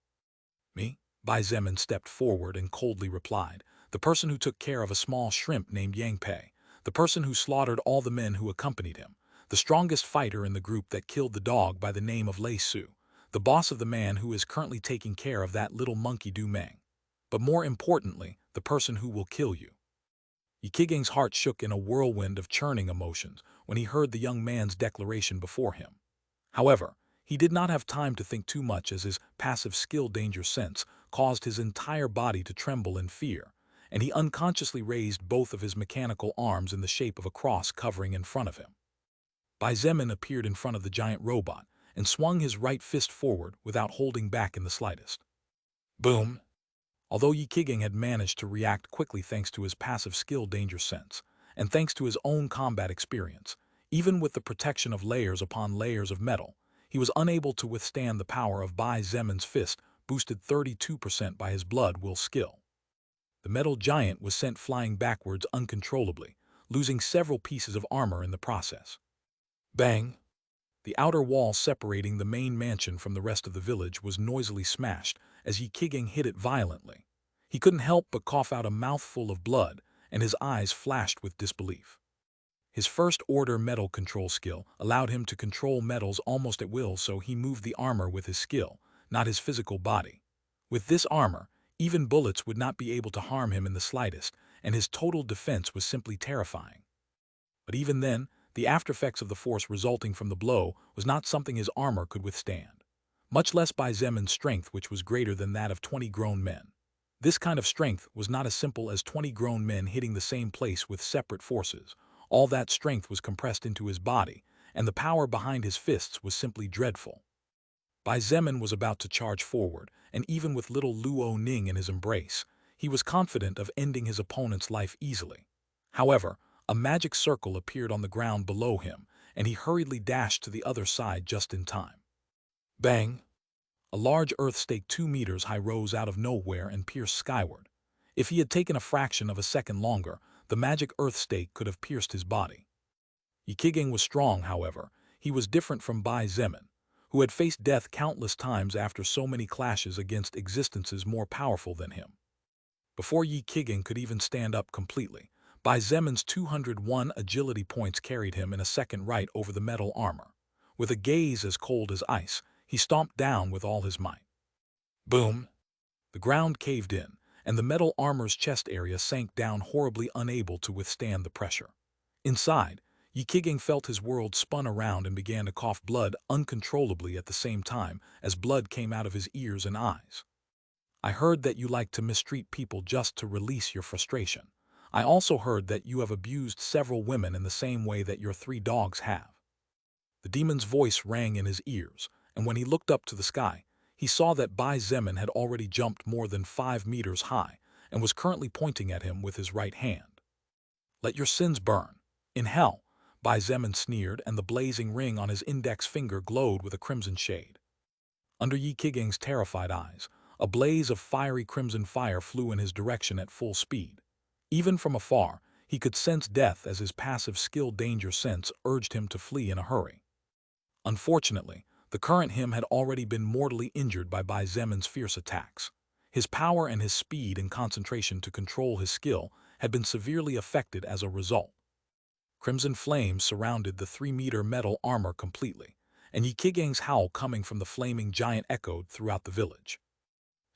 A: Me? Bai Zemin stepped forward and coldly replied, the person who took care of a small shrimp named Yang Pei, the person who slaughtered all the men who accompanied him, the strongest fighter in the group that killed the dog by the name of Lei Su, the boss of the man who is currently taking care of that little monkey Du Meng. But more importantly, the person who will kill you. Yi Qigang's heart shook in a whirlwind of churning emotions when he heard the young man's declaration before him. However, he did not have time to think too much as his passive skill danger sense caused his entire body to tremble in fear, and he unconsciously raised both of his mechanical arms in the shape of a cross covering in front of him. Bai Zemin appeared in front of the giant robot and swung his right fist forward without holding back in the slightest. Boom! Although Yi Qigang had managed to react quickly thanks to his passive skill danger sense, and thanks to his own combat experience, even with the protection of layers upon layers of metal, he was unable to withstand the power of Bai Zemin's fist, boosted 32% by his blood will skill. The metal giant was sent flying backwards uncontrollably, losing several pieces of armor in the process. Bang! The outer wall separating the main mansion from the rest of the village was noisily smashed as Yi Qigang hit it violently. He couldn't help but cough out a mouthful of blood, and his eyes flashed with disbelief. His first-order metal control skill allowed him to control metals almost at will, so he moved the armor with his skill, not his physical body. With this armor, even bullets would not be able to harm him in the slightest, and his total defense was simply terrifying. But even then, the aftereffects of the force resulting from the blow was not something his armor could withstand. Much less Bai Zemin's strength, which was greater than that of 20 grown men. This kind of strength was not as simple as 20 grown men hitting the same place with separate forces. All that strength was compressed into his body, and the power behind his fists was simply dreadful. Bai Zemin was about to charge forward, and even with little Luo Ning in his embrace, he was confident of ending his opponent's life easily. However, a magic circle appeared on the ground below him, and he hurriedly dashed to the other side just in time. Bang! A large earth stake 2 meters high rose out of nowhere and pierced skyward. If he had taken a fraction of a second longer, the magic earth stake could have pierced his body. Yi Qigang was strong, however. He was different from Bai Zemin, who had faced death countless times after so many clashes against existences more powerful than him. Before Yi Qigang could even stand up completely, Bai Zemin's 201 agility points carried him in a second right over the metal armor. With a gaze as cold as ice, he stomped down with all his might. Boom! The ground caved in, and the metal armor's chest area sank down horribly, unable to withstand the pressure. Inside, Yi Qigang felt his world spun around and began to cough blood uncontrollably at the same time as blood came out of his ears and eyes. I heard that you like to mistreat people just to release your frustration. I also heard that you have abused several women in the same way that your 3 dogs have. The demon's voice rang in his ears, and when he looked up to the sky, he saw that Bai Zemin had already jumped more than 5 meters high and was currently pointing at him with his right hand. Let your sins burn. In hell, Bai Zemin sneered, and the blazing ring on his index finger glowed with a crimson shade. Under Yi Qigang's terrified eyes, a blaze of fiery crimson fire flew in his direction at full speed. Even from afar, he could sense death as his passive skill danger sense urged him to flee in a hurry. Unfortunately, the current him had already been mortally injured by Bai Zemin's fierce attacks. His power and his speed and concentration to control his skill had been severely affected as a result. Crimson flames surrounded the 3-meter metal armor completely, and Yi Qigang's howl coming from the flaming giant echoed throughout the village.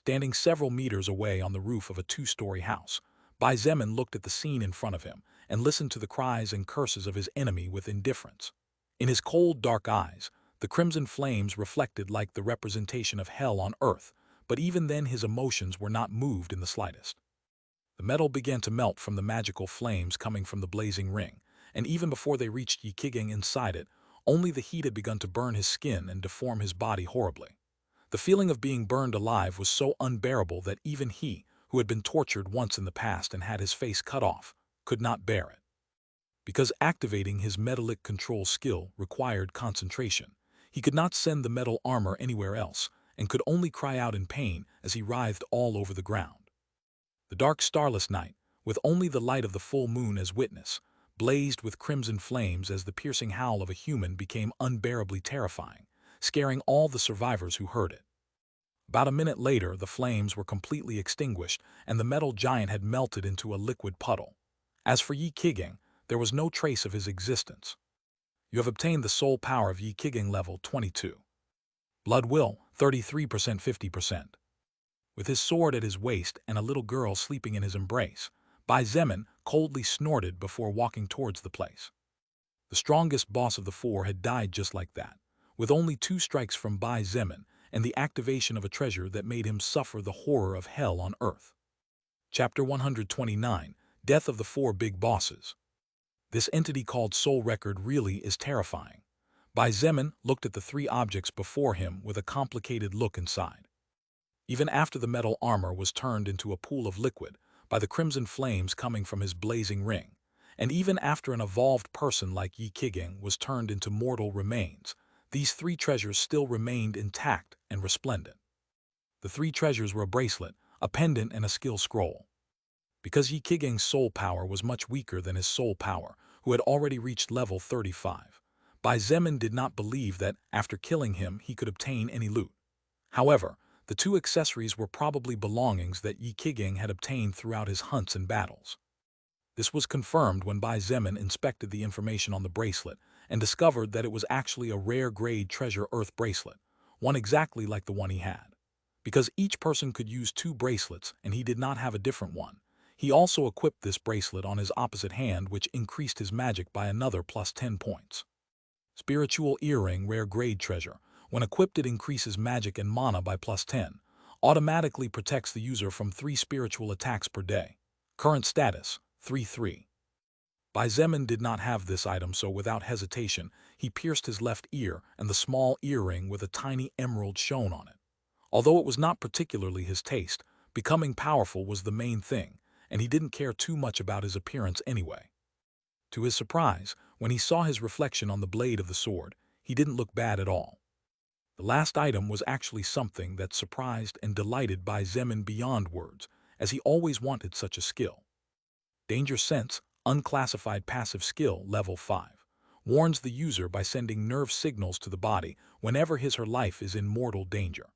A: Standing several meters away on the roof of a 2-story house, Bai Zemin looked at the scene in front of him and listened to the cries and curses of his enemy with indifference. In his cold, dark eyes, the crimson flames reflected like the representation of hell on earth, but even then his emotions were not moved in the slightest. The metal began to melt from the magical flames coming from the blazing ring, and even before they reached Yi Qigang inside it, only the heat had begun to burn his skin and deform his body horribly. The feeling of being burned alive was so unbearable that even he, who had been tortured once in the past and had his face cut off, could not bear it. Because activating his metallic control skill required concentration, he could not send the metal armor anywhere else and could only cry out in pain as he writhed all over the ground. The dark starless night, with only the light of the full moon as witness, blazed with crimson flames as the piercing howl of a human became unbearably terrifying, scaring all the survivors who heard it. About a minute later, the flames were completely extinguished and the metal giant had melted into a liquid puddle. As for Yi Qigang, there was no trace of his existence. You have obtained the soul power of Yi Qigang level 22. Blood will, 33% 50%. With his sword at his waist and a little girl sleeping in his embrace, Bai Zemin coldly snorted before walking towards the place. The strongest boss of the four had died just like that, with only 2 strikes from Bai Zemin and the activation of a treasure that made him suffer the horror of hell on earth. Chapter 129, Death of the 4 Big Bosses. This entity called Soul Record really is terrifying. Bai Zemin looked at the 3 objects before him with a complicated look inside. Even after the metal armor was turned into a pool of liquid by the crimson flames coming from his blazing ring, and even after an evolved person like Yi Qigang was turned into mortal remains, these 3 treasures still remained intact and resplendent. The 3 treasures were a bracelet, a pendant, and a skill scroll. Because Yi Qigang's soul power was much weaker than his soul power, who had already reached level 35, Bai Zemin did not believe that, after killing him, he could obtain any loot. However, the 2 accessories were probably belongings that Yi Qigang had obtained throughout his hunts and battles. This was confirmed when Bai Zemin inspected the information on the bracelet and discovered that it was actually a rare-grade treasure earth bracelet, one exactly like the one he had. Because each person could use 2 bracelets and he did not have a different one, he also equipped this bracelet on his opposite hand, which increased his magic by another plus 10 points. Spiritual Earring Rare-grade treasure. When equipped, it increases magic and mana by plus 10, automatically protects the user from 3 spiritual attacks per day. Current status, 3-3. Bai Zemin did not have this item, so without hesitation, he pierced his left ear and the small earring with a tiny emerald shone on it. Although it was not particularly his taste, becoming powerful was the main thing, and he didn't care too much about his appearance anyway. To his surprise, when he saw his reflection on the blade of the sword, he didn't look bad at all. The last item was actually something that surprised and delighted Bai Zemin beyond words, as he always wanted such a skill. Danger Sense, unclassified passive skill, level 5, warns the user by sending nerve signals to the body whenever his/her life is in mortal danger.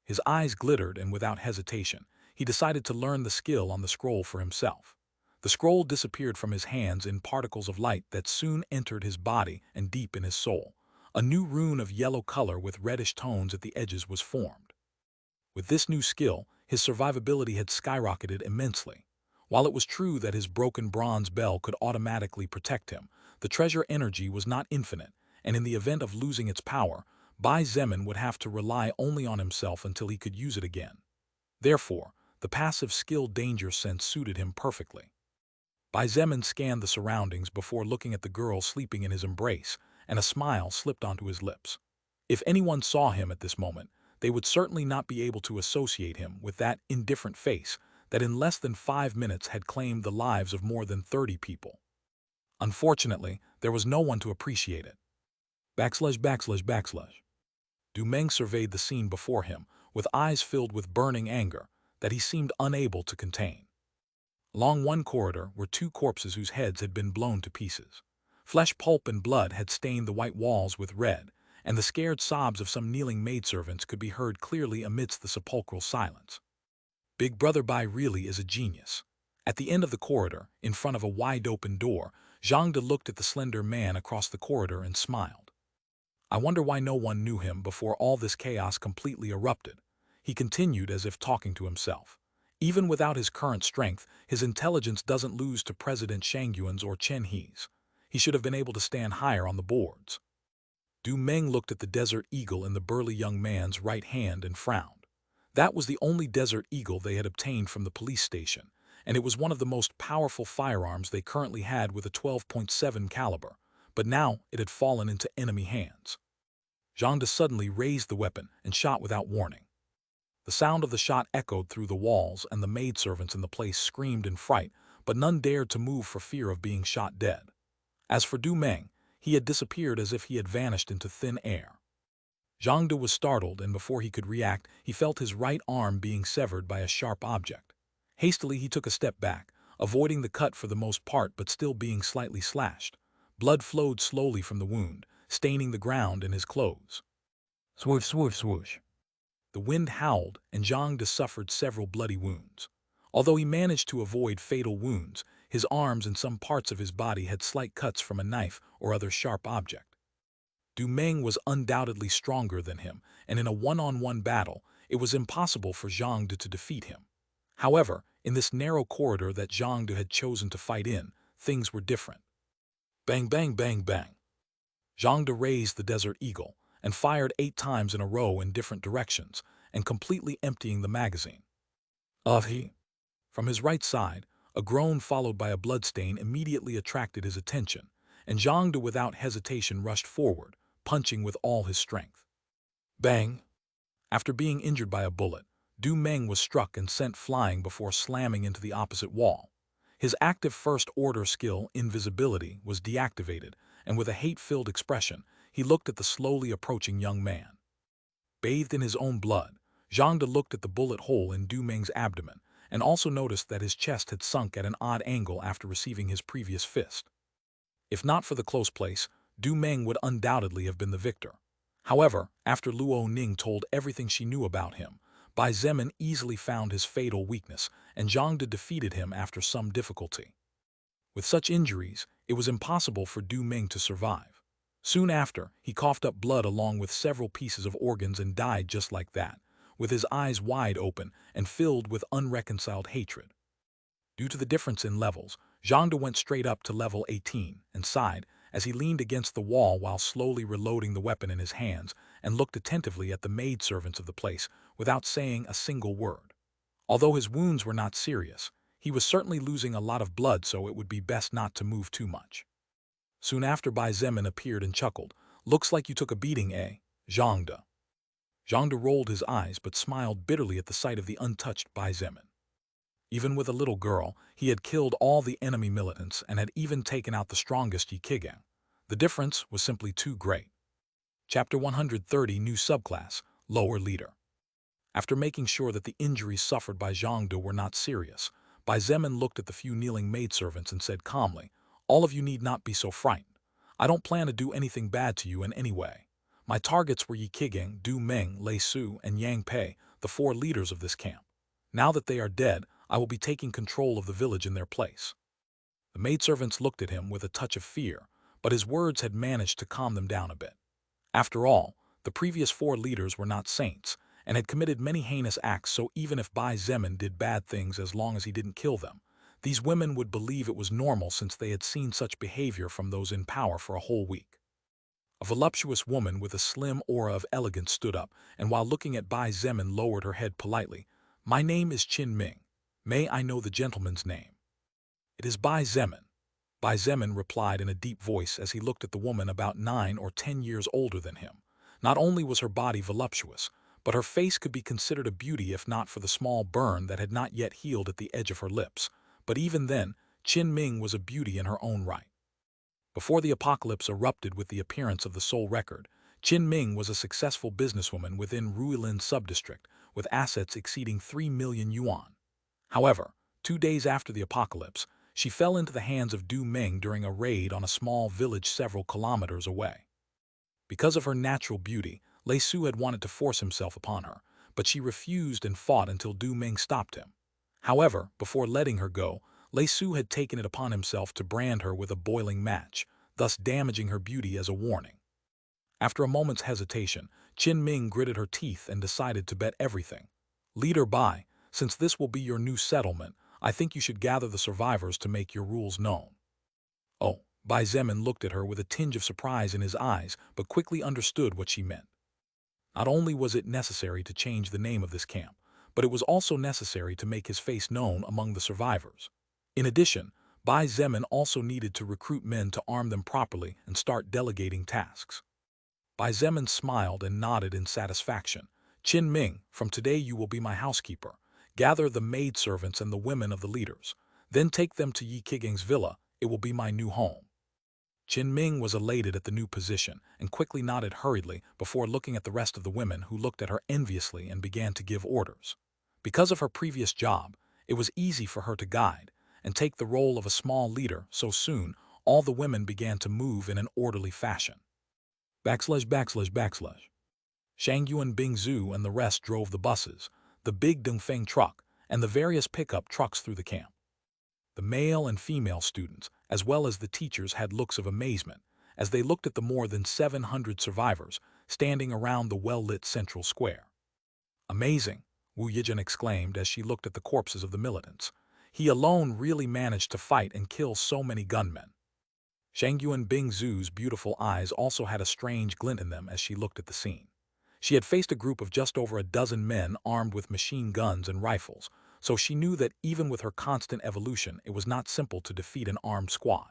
A: His eyes glittered, and without hesitation, he decided to learn the skill on the scroll for himself. The scroll disappeared from his hands in particles of light that soon entered his body and deep in his soul. A new rune of yellow color with reddish tones at the edges was formed. With this new skill, his survivability had skyrocketed immensely. While it was true that his broken bronze bell could automatically protect him, the treasure energy was not infinite, and in the event of losing its power, Bai Zemin would have to rely only on himself until he could use it again. Therefore, the passive skill Danger Sense suited him perfectly. Bai Zemin scanned the surroundings before looking at the girl sleeping in his embrace, and a smile slipped onto his lips. If anyone saw him at this moment, they would certainly not be able to associate him with that indifferent face that in less than 5 minutes had claimed the lives of more than 30 people. Unfortunately, there was no one to appreciate it. ////. Du Meng surveyed the scene before him with eyes filled with burning anger that he seemed unable to contain. Along one corridor were 2 corpses whose heads had been blown to pieces. Flesh, pulp, and blood had stained the white walls with red, and the scared sobs of some kneeling maidservants could be heard clearly amidst the sepulchral silence. Big Brother Bai really is a genius. At the end of the corridor, in front of a wide-open door, Jade looked at the slender man across the corridor and smiled. I wonder why no one knew him before all this chaos completely erupted, he continued as if talking to himself. Even without his current strength, his intelligence doesn't lose to President Shangyuan's or Chen He's. He should have been able to stand higher on the boards. Du Meng looked at the Desert Eagle in the burly young man's right hand and frowned. That was the only Desert Eagle they had obtained from the police station, and it was one of the most powerful firearms they currently had with a 12.7 caliber, but now it had fallen into enemy hands. Jade suddenly raised the weapon and shot without warning. The sound of the shot echoed through the walls, and the maidservants in the place screamed in fright, but none dared to move for fear of being shot dead. As for Du Meng, he had disappeared as if he had vanished into thin air. Jade was startled, and before he could react, he felt his right arm being severed by a sharp object. Hastily he took a step back, avoiding the cut for the most part but still being slightly slashed. Blood flowed slowly from the wound, staining the ground and his clothes. Swoosh, swoosh, swoosh. The wind howled, and Jade suffered several bloody wounds. Although he managed to avoid fatal wounds, his arms and some parts of his body had slight cuts from a knife or other sharp object. Du Meng was undoubtedly stronger than him, and in a one-on-one battle, it was impossible for Jade to defeat him. However, in this narrow corridor that Jade had chosen to fight in, things were different. Bang, bang, bang, bang. Jade raised the Desert Eagle and fired 8 times in a row in different directions, and completely emptying the magazine. He. From his right side, a groan followed by a bloodstain immediately attracted his attention, and Jade without hesitation rushed forward, punching with all his strength. Bang! After being injured by a bullet, Du Meng was struck and sent flying before slamming into the opposite wall. His active first-order skill, invisibility, was deactivated, and with a hate-filled expression, he looked at the slowly approaching young man. Bathed in his own blood, Jade looked at the bullet hole in Du Meng's abdomen, and also noticed that his chest had sunk at an odd angle after receiving his previous fist. If not for the close place, Du Meng would undoubtedly have been the victor. However, after Luo Ning told everything she knew about him, Bai Zemin easily found his fatal weakness, and Jade defeated him after some difficulty. With such injuries, it was impossible for Du Meng to survive. Soon after, he coughed up blood along with several pieces of organs and died just like that, with his eyes wide open and filled with unreconciled hatred. Due to the difference in levels, Jade went straight up to level 18 and sighed as he leaned against the wall while slowly reloading the weapon in his hands and looked attentively at the maidservants of the place without saying a single word. Although his wounds were not serious, he was certainly losing a lot of blood, so it would be best not to move too much. Soon after, Bai Zemin appeared and chuckled. "Looks like you took a beating, eh, Jade?" Jade rolled his eyes but smiled bitterly at the sight of the untouched Bai Zemin. Even with a little girl, he had killed all the enemy militants and had even taken out the strongest Yikigang. The difference was simply too great. Chapter 130, New Subclass, Lower Leader. After making sure that the injuries suffered by Jade were not serious, Bai Zemin looked at the few kneeling maidservants and said calmly, "All of you need not be so frightened. I don't plan to do anything bad to you in any way. My targets were Yikigang, Du Meng, Lei Su, and Yang Pei, the 4 leaders of this camp. Now that they are dead, I will be taking control of the village in their place." The maidservants looked at him with a touch of fear, but his words had managed to calm them down a bit. After all, the previous 4 leaders were not saints, and had committed many heinous acts, so even if Bai Zemin did bad things as long as he didn't kill them, these women would believe it was normal since they had seen such behavior from those in power for a whole week. A voluptuous woman with a slim aura of elegance stood up, and while looking at Bai Zemin lowered her head politely. "My name is Qin Ming. May I know the gentleman's name?" "It is Bai Zemin," Bai Zemin replied in a deep voice as he looked at the woman about 9 or 10 years older than him. Not only was her body voluptuous, but her face could be considered a beauty if not for the small burn that had not yet healed at the edge of her lips. But even then, Qin Ming was a beauty in her own right. Before the apocalypse erupted with the appearance of the Soul Record, Qin Ming was a successful businesswoman within Ruilin Subdistrict with assets exceeding 3 million yuan. However, 2 days after the apocalypse, she fell into the hands of Du Meng during a raid on a small village several kilometers away. Because of her natural beauty, Lei Su had wanted to force himself upon her, but she refused and fought until Du Meng stopped him. However, before letting her go, Lei Su had taken it upon himself to brand her with a boiling match, thus damaging her beauty as a warning. After a moment's hesitation, Qin Ming gritted her teeth and decided to bet everything. "Leader Bai, since this will be your new settlement, I think you should gather the survivors to make your rules known." "Oh," Bai Zemin looked at her with a tinge of surprise in his eyes, but quickly understood what she meant. Not only was it necessary to change the name of this camp, but it was also necessary to make his face known among the survivors. In addition, Bai Zemin also needed to recruit men to arm them properly and start delegating tasks. Bai Zemin smiled and nodded in satisfaction. "Qin Ming, from today you will be my housekeeper. Gather the maidservants and the women of the leaders. Then take them to Yi Qigang's villa. It will be my new home." Qin Ming was elated at the new position and quickly nodded hurriedly before looking at the rest of the women, who looked at her enviously and began to give orders. Because of her previous job, it was easy for her to guide and take the role of a small leader, so soon all the women began to move in an orderly fashion. Backslash backslash backslash. Shang Yuan Bingzhu and the rest drove the buses, the big Dongfeng truck, and the various pickup trucks through the camp. The male and female students, as well as the teachers, had looks of amazement as they looked at the more than 700 survivors standing around the well-lit central square. Amazing, Wu Yijin exclaimed as she looked at the corpses of the militants. He alone really managed to fight and kill so many gunmen. Shang Yuan Bingzhu's beautiful eyes also had a strange glint in them as she looked at the scene. She had faced a group of just over a dozen men armed with machine guns and rifles, so she knew that even with her constant evolution, it was not simple to defeat an armed squad.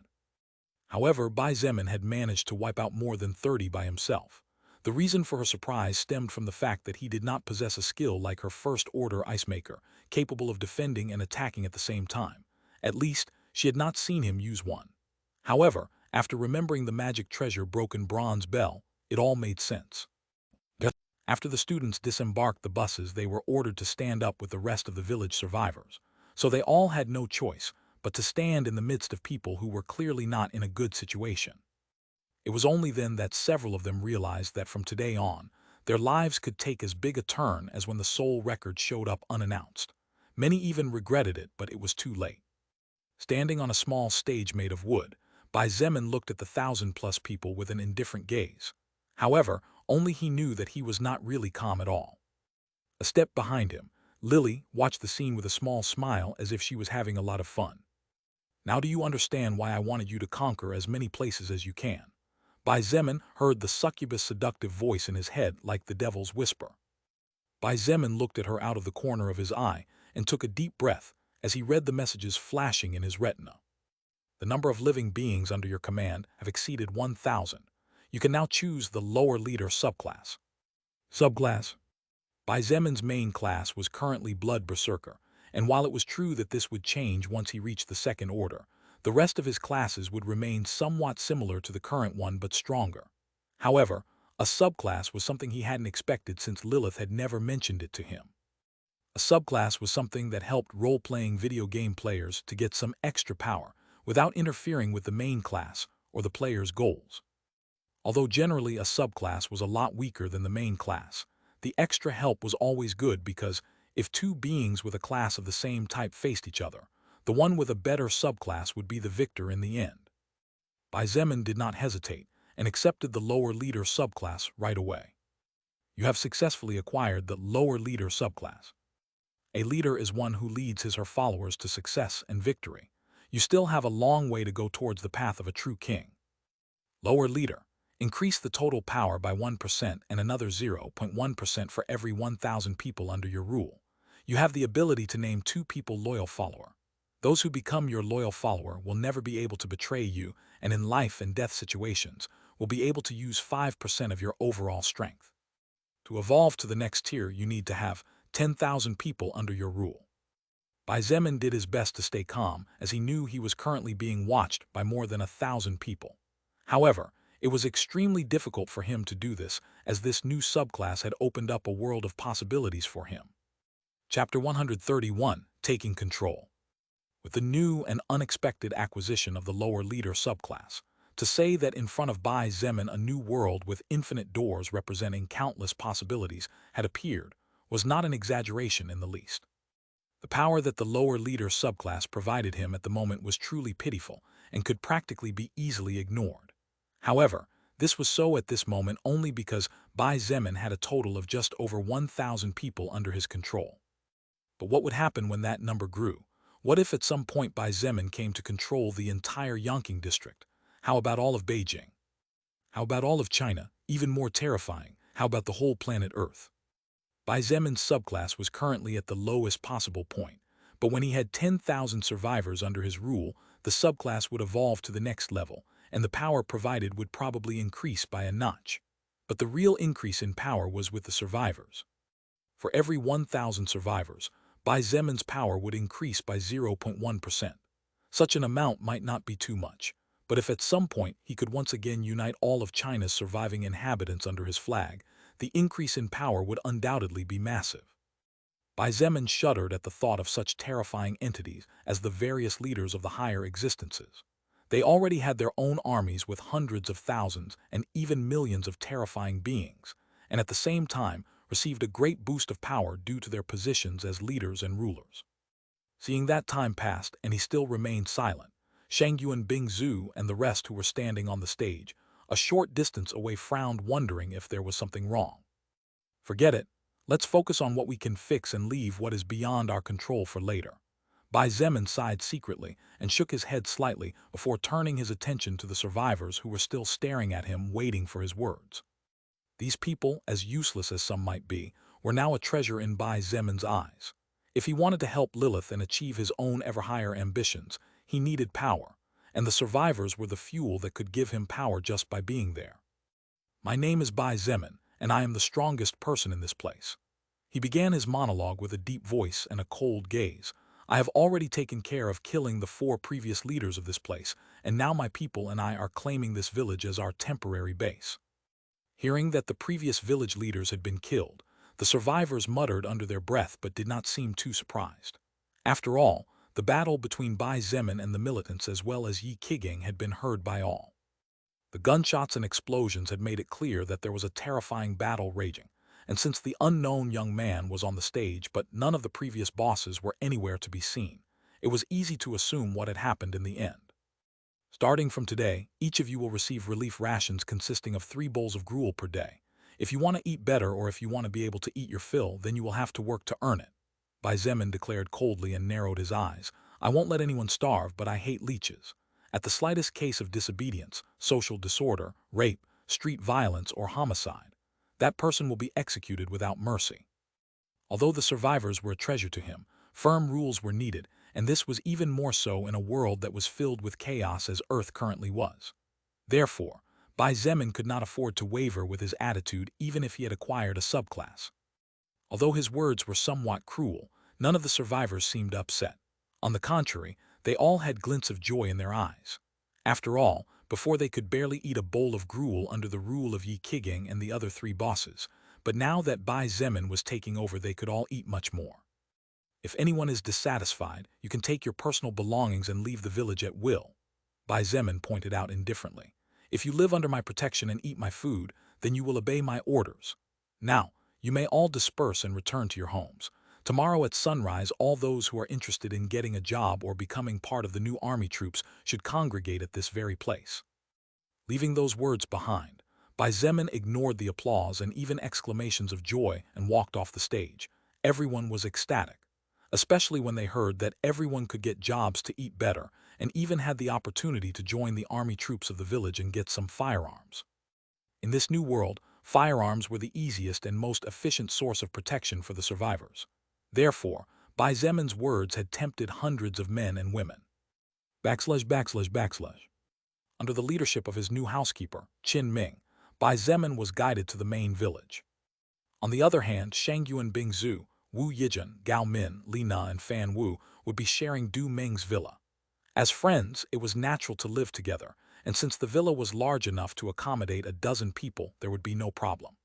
A: However, Bai Zemin had managed to wipe out more than 30 by himself. The reason for her surprise stemmed from the fact that he did not possess a skill like her first-order ice maker, capable of defending and attacking at the same time. At least, she had not seen him use one. However, after remembering the magic treasure broken bronze bell, it all made sense. After the students disembarked the buses, they were ordered to stand up with the rest of the village survivors. So they all had no choice but to stand in the midst of people who were clearly not in a good situation. It was only then that several of them realized that from today on, their lives could take as big a turn as when the soul record showed up unannounced. Many even regretted it, but it was too late. Standing on a small stage made of wood, Bai Zemin looked at the 1,000+ people with an indifferent gaze. However, only he knew that he was not really calm at all. A step behind him, Lily watched the scene with a small smile as if she was having a lot of fun. Now do you understand why I wanted you to conquer as many places as you can? Bai Zemin heard the succubus' seductive voice in his head like the devil's whisper. Bai Zemin looked at her out of the corner of his eye and took a deep breath as he read the messages flashing in his retina. The number of living beings under your command have exceeded 1,000. You can now choose the lower leader subclass. Subclass. Bai Zemin's main class was currently Blood Berserker, and while it was true that this would change once he reached the second order, the rest of his classes would remain somewhat similar to the current one but stronger. However, a subclass was something he hadn't expected since Lilith had never mentioned it to him. A subclass was something that helped role-playing video game players to get some extra power without interfering with the main class or the player's goals. Although generally a subclass was a lot weaker than the main class, the extra help was always good because if two beings with a class of the same type faced each other, the one with a better subclass would be the victor in the end. Bai Zemin did not hesitate and accepted the lower leader subclass right away. You have successfully acquired the lower leader subclass. A leader is one who leads his or her followers to success and victory. You still have a long way to go towards the path of a true king. Lower leader. Increase the total power by 1% and another 0.1% for every 1,000 people under your rule. You have the ability to name 2 people loyal follower. Those who become your loyal follower will never be able to betray you, and in life and death situations will be able to use 5% of your overall strength. To evolve to the next tier, you need to have 10,000 people under your rule. Bai Zemin did his best to stay calm as he knew he was currently being watched by more than 1,000 people. However, it was extremely difficult for him to do this as this new subclass had opened up a world of possibilities for him. Chapter 131, Taking Control. With the new and unexpected acquisition of the lower leader subclass, to say that in front of Bai Zemin a new world with infinite doors representing countless possibilities had appeared was not an exaggeration in the least. The power that the lower leader subclass provided him at the moment was truly pitiful and could practically be easily ignored. However, this was so at this moment only because Bai Zemin had a total of just over 1,000 people under his control. But what would happen when that number grew? What if at some point Bai Zemin came to control the entire Yongqing district? How about all of Beijing? How about all of China? Even more terrifying, how about the whole planet Earth? Bai Zemin's subclass was currently at the lowest possible point, but when he had 10,000 survivors under his rule, the subclass would evolve to the next level, and the power provided would probably increase by a notch. But the real increase in power was with the survivors. For every 1,000 survivors, Bai Zemin's power would increase by 0.1%. Such an amount might not be too much, but if at some point he could once again unite all of China's surviving inhabitants under his flag, the increase in power would undoubtedly be massive. Bai Zemin shuddered at the thought of such terrifying entities as the various leaders of the higher existences. They already had their own armies with hundreds of thousands and even millions of terrifying beings, and at the same time received a great boost of power due to their positions as leaders and rulers. Seeing that time passed and he still remained silent, Shangyu and Bing Zhu and the rest who were standing on the stage, a short distance away, frowned, wondering if there was something wrong. Forget it. Let's focus on what we can fix and leave what is beyond our control for later. Bai Zemin sighed secretly and shook his head slightly before turning his attention to the survivors who were still staring at him, waiting for his words. These people, as useless as some might be, were now a treasure in Bai Zemin's eyes. If he wanted to help Lilith and achieve his own ever higher ambitions, he needed power, and the survivors were the fuel that could give him power just by being there. My name is Bai Zemin, and I am the strongest person in this place. He began his monologue with a deep voice and a cold gaze. I have already taken care of killing the 4 previous leaders of this place, and now my people and I are claiming this village as our temporary base. Hearing that the previous village leaders had been killed, the survivors muttered under their breath but did not seem too surprised. After all, the battle between Bai Zemin and the militants as well as Yi Qigang had been heard by all. The gunshots and explosions had made it clear that there was a terrifying battle raging, and since the unknown young man was on the stage but none of the previous bosses were anywhere to be seen, it was easy to assume what had happened in the end. Starting from today, each of you will receive relief rations consisting of 3 bowls of gruel per day. If you want to eat better or if you want to be able to eat your fill, then you will have to work to earn it. Bai Zemin declared coldly and narrowed his eyes. I won't let anyone starve, but I hate leeches. At the slightest case of disobedience, social disorder, rape, street violence, or homicide, that person will be executed without mercy. Although the survivors were a treasure to him, firm rules were needed, and this was even more so in a world that was filled with chaos as Earth currently was. Therefore, Bai Zemin could not afford to waver with his attitude even if he had acquired a subclass. Although his words were somewhat cruel, none of the survivors seemed upset. On the contrary, they all had glints of joy in their eyes. After all, before they could barely eat a bowl of gruel under the rule of Yi Qigang and the other 3 bosses, but now that Bai Zemin was taking over they could all eat much more. If anyone is dissatisfied, you can take your personal belongings and leave the village at will, Bai Zemin pointed out indifferently. If you live under my protection and eat my food, then you will obey my orders. Now, you may all disperse and return to your homes. Tomorrow at sunrise, all those who are interested in getting a job or becoming part of the new army troops should congregate at this very place. Leaving those words behind, Bai Zemin ignored the applause and even exclamations of joy and walked off the stage. Everyone was ecstatic, especially when they heard that everyone could get jobs to eat better and even had the opportunity to join the army troops of the village and get some firearms. In this new world, firearms were the easiest and most efficient source of protection for the survivors. Therefore, Bai Zemin's words had tempted hundreds of men and women. /////. Under the leadership of his new housekeeper, Qin Ming, Bai Zemin was guided to the main village. On the other hand, Shangyu and Bing Zhu, Wu Yijun, Gao Min, Li Na, and Fan Wu would be sharing Du Ming's villa. As friends, it was natural to live together, and since the villa was large enough to accommodate a dozen people, there would be no problem.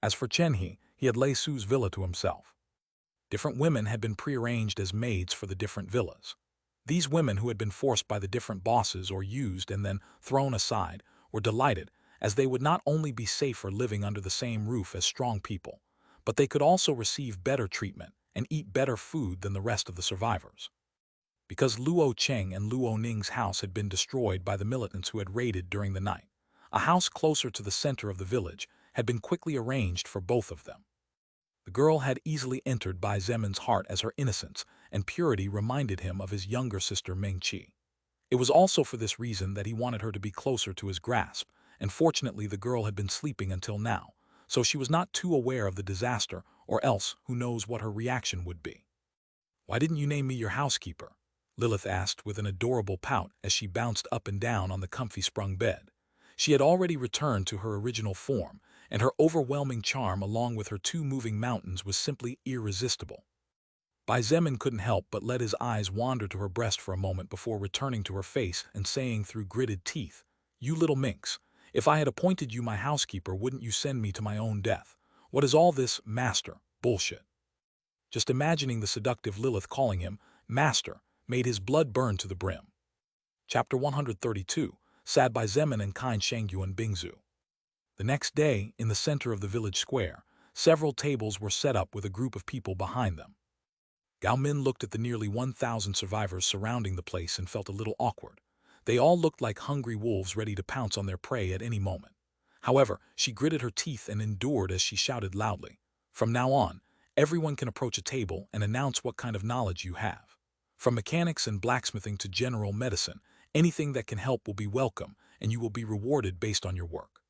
A: As for Chen he had Lei Su's villa to himself. Different women had been prearranged as maids for the different villas. These women, who had been forced by the different bosses or used and then thrown aside, were delighted, as they would not only be safer living under the same roof as strong people, but they could also receive better treatment and eat better food than the rest of the survivors. Because Luo Cheng and Luo Ning's house had been destroyed by the militants who had raided during the night, a house closer to the center of the village had been quickly arranged for both of them. The girl had easily entered Bai Zemin's heart as her innocence and purity reminded him of his younger sister Ming Qi. It was also for this reason that he wanted her to be closer to his grasp, and fortunately the girl had been sleeping until now, so she was not too aware of the disaster, or else who knows what her reaction would be. "Why didn't you name me your housekeeper?" Lilith asked with an adorable pout as she bounced up and down on the comfy sprung bed. She had already returned to her original form, and her overwhelming charm along with her 2 moving mountains was simply irresistible. Bai Zemin couldn't help but let his eyes wander to her breast for a moment before returning to her face and saying through gritted teeth, "You little minx, if I had appointed you my housekeeper, wouldn't you send me to my own death? What is all this, master, bullshit?" Just imagining the seductive Lilith calling him Master made his blood burn to the brim. Chapter 132, Sad Bai Zemin and Kind Shangyuan Bingzu. The next day, in the center of the village square, several tables were set up with a group of people behind them. Gao Min looked at the nearly 1,000 survivors surrounding the place and felt a little awkward. They all looked like hungry wolves ready to pounce on their prey at any moment. However, she gritted her teeth and endured as she shouted loudly, "From now on, everyone can approach a table and announce what kind of knowledge you have. From mechanics and blacksmithing to general medicine, anything that can help will be welcome, and you will be rewarded based on your work."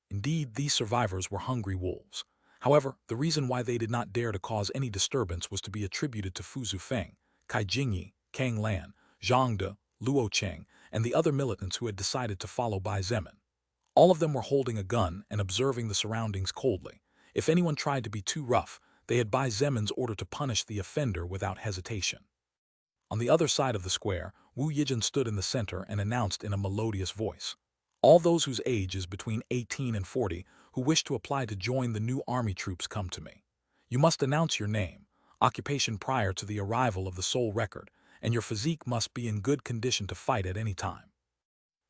A: Indeed, these survivors were hungry wolves. However, the reason why they did not dare to cause any disturbance was to be attributed to Fu Zufeng, Kai Jingyi, Kang Lan, Zhang De, Luo Cheng, and the other militants who had decided to follow Bai Zemin. All of them were holding a gun and observing the surroundings coldly. If anyone tried to be too rough, they had Bai Zemin's order to punish the offender without hesitation. On the other side of the square, Wu Yijin stood in the center and announced in a melodious voice, "All those whose age is between 18 and 40 who wish to apply to join the new army troops come to me. You must announce your name, occupation prior to the arrival of the soul record, and your physique must be in good condition to fight at any time."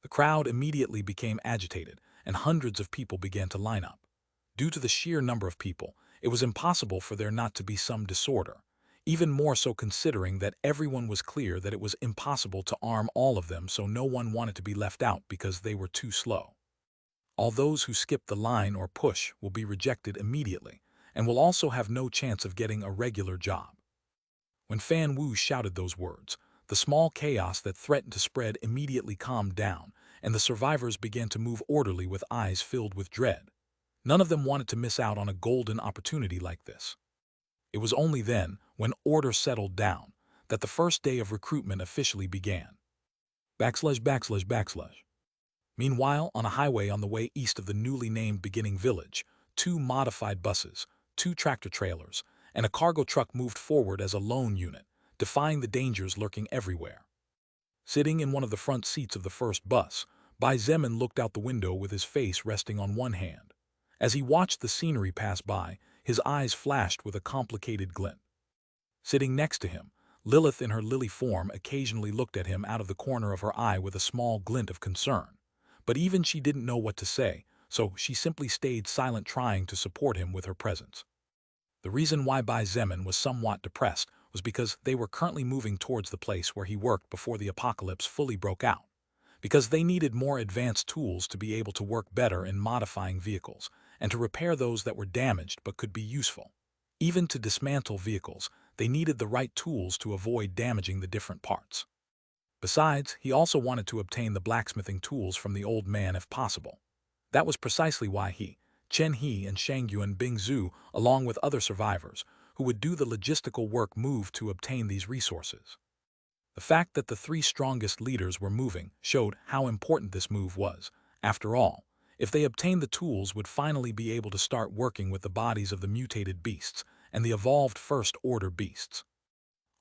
A: The crowd immediately became agitated, and hundreds of people began to line up. Due to the sheer number of people, it was impossible for there not to be some disorder, even more so considering that everyone was clear that it was impossible to arm all of them, so no one wanted to be left out because they were too slow. All those who skip the line or push will be rejected immediately, and will also have no chance of getting a regular job. When Fan Wu shouted those words, the small chaos that threatened to spread immediately calmed down, and the survivors began to move orderly with eyes filled with dread. None of them wanted to miss out on a golden opportunity like this. It was only then, when order settled down, that the first day of recruitment officially began. /////. Meanwhile, on a highway on the way east of the newly named beginning village, 2 modified buses, 2 tractor-trailers, and a cargo truck moved forward as a lone unit, defying the dangers lurking everywhere. Sitting in one of the front seats of the first bus, Bai Zemin looked out the window with his face resting on one hand. As he watched the scenery pass by, his eyes flashed with a complicated glint. Sitting next to him, Lilith in her lily form occasionally looked at him out of the corner of her eye with a small glint of concern. But even she didn't know what to say, so she simply stayed silent, trying to support him with her presence. The reason why Bai Zemin was somewhat depressed was because they were currently moving towards the place where he worked before the apocalypse fully broke out. Because they needed more advanced tools to be able to work better in modifying vehicles, and to repair those that were damaged but could be useful. Even to dismantle vehicles, they needed the right tools to avoid damaging the different parts. Besides, he also wanted to obtain the blacksmithing tools from the old man if possible. That was precisely why he, Chen He and Shangyuan Bingzu, along with other survivors, who would do the logistical work, moved to obtain these resources. The fact that the 3 strongest leaders were moving showed how important this move was. After all, if they obtained the tools, would finally be able to start working with the bodies of the mutated beasts and the evolved first-order beasts.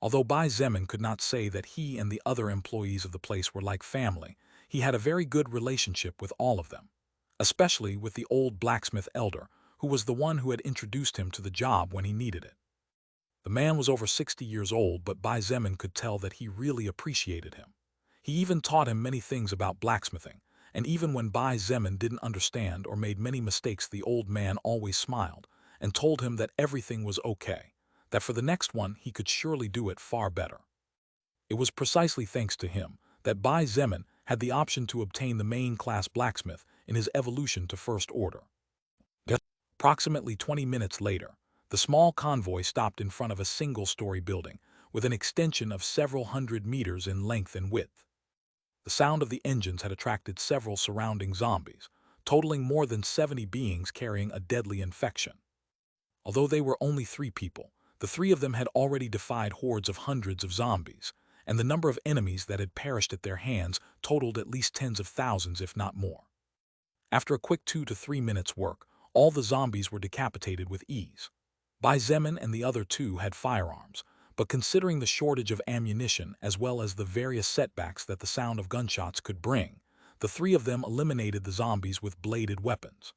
A: Although Bai Zemin could not say that he and the other employees of the place were like family, he had a very good relationship with all of them, especially with the old blacksmith elder, who was the one who had introduced him to the job when he needed it. The man was over 60 years old, but Bai Zemin could tell that he really appreciated him. He even taught him many things about blacksmithing, and even when Bai Zemin didn't understand or made many mistakes, the old man always smiled and told him that everything was okay, that for the next one he could surely do it far better. It was precisely thanks to him that Bai Zemin had the option to obtain the main-class blacksmith in his evolution to First Order. Approximately 20 minutes later, the small convoy stopped in front of a single-story building with an extension of several hundred meters in length and width. The sound of the engines had attracted several surrounding zombies, totaling more than 70 beings carrying a deadly infection. Although they were only 3 people, the 3 of them had already defied hordes of hundreds of zombies, and the number of enemies that had perished at their hands totaled at least tens of thousands, if not more. After a quick 2 to 3 minutes work, all the zombies were decapitated with ease. Bai Zemin and the other 2 had firearms, but considering the shortage of ammunition as well as the various setbacks that the sound of gunshots could bring, the 3 of them eliminated the zombies with bladed weapons.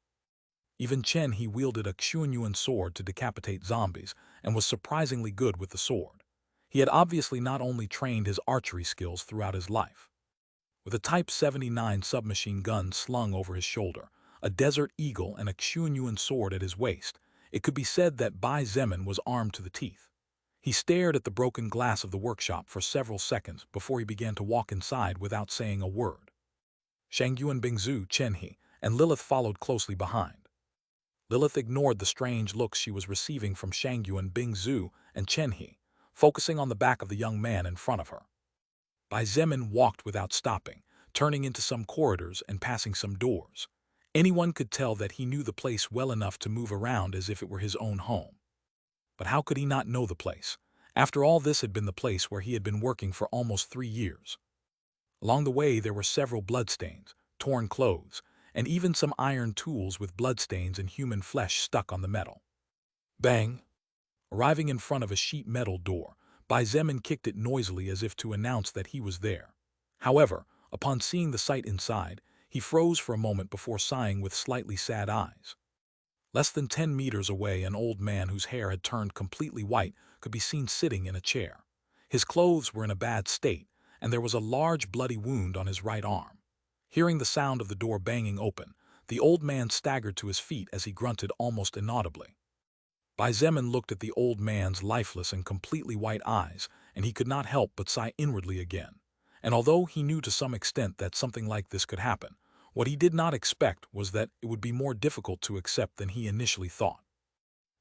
A: Even Chen He wielded a Xuanyuan sword to decapitate zombies and was surprisingly good with the sword. He had obviously not only trained his archery skills throughout his life. With a Type 79 submachine gun slung over his shoulder, a Desert Eagle and a Xuanyuan sword at his waist, it could be said that Bai Zemin was armed to the teeth. He stared at the broken glass of the workshop for several seconds before he began to walk inside without saying a word. Shangyuan Bingzu, Chen He, and Lilith followed closely behind. Lilith ignored the strange looks she was receiving from Shangyuan Bingzu and Chen He, focusing on the back of the young man in front of her. Bai Zemin walked without stopping, turning into some corridors and passing some doors. Anyone could tell that he knew the place well enough to move around as if it were his own home. But how could he not know the place? After all, this had been the place where he had been working for almost 3 years. Along the way there were several bloodstains, torn clothes, and even some iron tools with bloodstains and human flesh stuck on the metal. Bang! Arriving in front of a sheet metal door, Bai Zemin kicked it noisily as if to announce that he was there. However, upon seeing the sight inside, he froze for a moment before sighing with slightly sad eyes. Less than 10 meters away, an old man whose hair had turned completely white could be seen sitting in a chair. His clothes were in a bad state, and there was a large bloody wound on his right arm. Hearing the sound of the door banging open, the old man staggered to his feet as he grunted almost inaudibly. Bai Zemin looked at the old man's lifeless and completely white eyes, and he could not help but sigh inwardly again. And although he knew to some extent that something like this could happen, what he did not expect was that it would be more difficult to accept than he initially thought.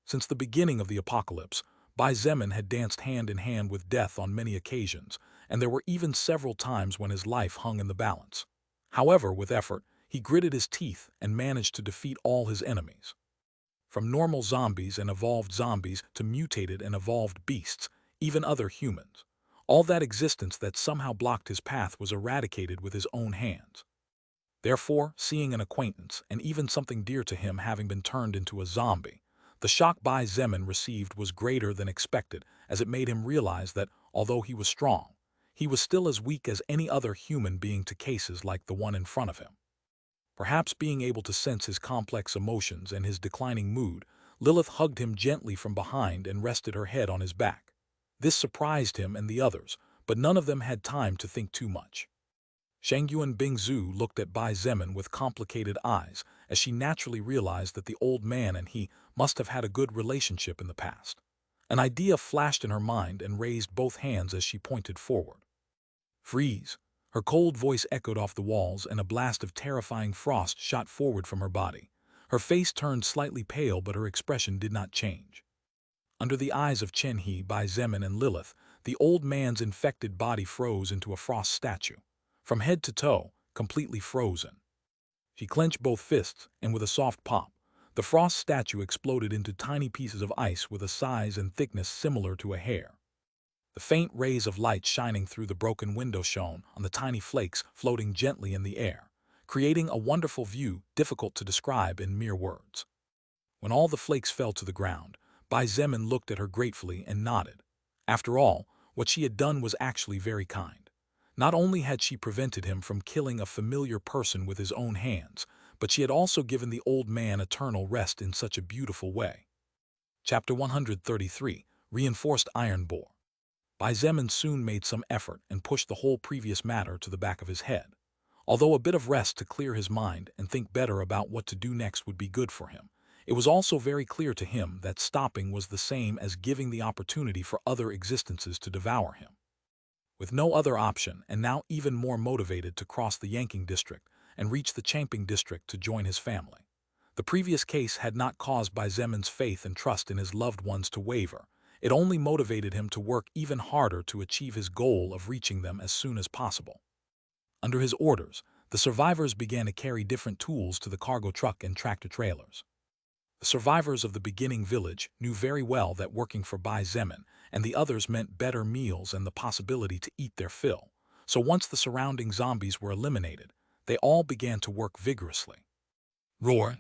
A: Since the beginning of the apocalypse, Bai Zemin had danced hand in hand with death on many occasions, and there were even several times when his life hung in the balance. However, with effort, he gritted his teeth and managed to defeat all his enemies. From normal zombies and evolved zombies to mutated and evolved beasts, even other humans. All that existence that somehow blocked his path was eradicated with his own hands. Therefore, seeing an acquaintance and even something dear to him having been turned into a zombie, the shock Bai Zemin received was greater than expected, as it made him realize that, although he was strong, he was still as weak as any other human being to cases like the one in front of him. Perhaps being able to sense his complex emotions and his declining mood, Lilith hugged him gently from behind and rested her head on his back. This surprised him and the others, but none of them had time to think too much. Shangyuan Bingzu looked at Bai Zemin with complicated eyes, as she naturally realized that the old man and he must have had a good relationship in the past. An idea flashed in her mind and raised both hands as she pointed forward. Freeze! Her cold voice echoed off the walls, and a blast of terrifying frost shot forward from her body. Her face turned slightly pale, but her expression did not change. Under the eyes of Chen He, Bai Zemin, and Lilith, the old man's infected body froze into a frost statue. From head to toe, completely frozen. She clenched both fists, and with a soft pop, the frost statue exploded into tiny pieces of ice with a size and thickness similar to a hair. The faint rays of light shining through the broken window shone on the tiny flakes floating gently in the air, creating a wonderful view difficult to describe in mere words. When all the flakes fell to the ground, Bai Zemin looked at her gratefully and nodded. After all, what she had done was actually very kind. Not only had she prevented him from killing a familiar person with his own hands, but she had also given the old man eternal rest in such a beautiful way. Chapter 133, Reinforced Iron Bore. Bai Zemin soon made some effort and pushed the whole previous matter to the back of his head. Although a bit of rest to clear his mind and think better about what to do next would be good for him, it was also very clear to him that stopping was the same as giving the opportunity for other existences to devour him. With no other option, and now even more motivated to cross the Yanking district and reach the Champing district to join his family. The previous case had not caused Bai Zemin's faith and trust in his loved ones to waver. It only motivated him to work even harder to achieve his goal of reaching them as soon as possible. Under his orders, the survivors began to carry different tools to the cargo truck and tractor trailers. The survivors of the beginning village knew very well that working for Bai Zemin and the others meant better meals and the possibility to eat their fill, so once the surrounding zombies were eliminated, they all began to work vigorously. Roar!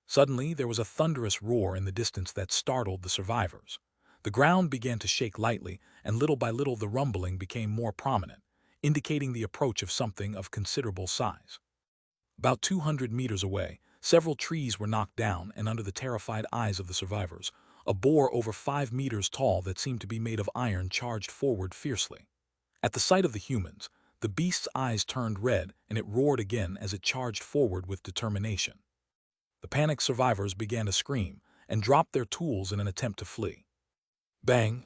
A: Suddenly, there was a thunderous roar in the distance that startled the survivors. The ground began to shake lightly, and little by little the rumbling became more prominent, indicating the approach of something of considerable size. About 200 meters away, Several trees were knocked down, and under the terrified eyes of the survivors, a boar over 5 meters tall that seemed to be made of iron charged forward fiercely. At the sight of the humans, the beast's eyes turned red and it roared again as it charged forward with determination. The panicked survivors began to scream and dropped their tools in an attempt to flee. Bang!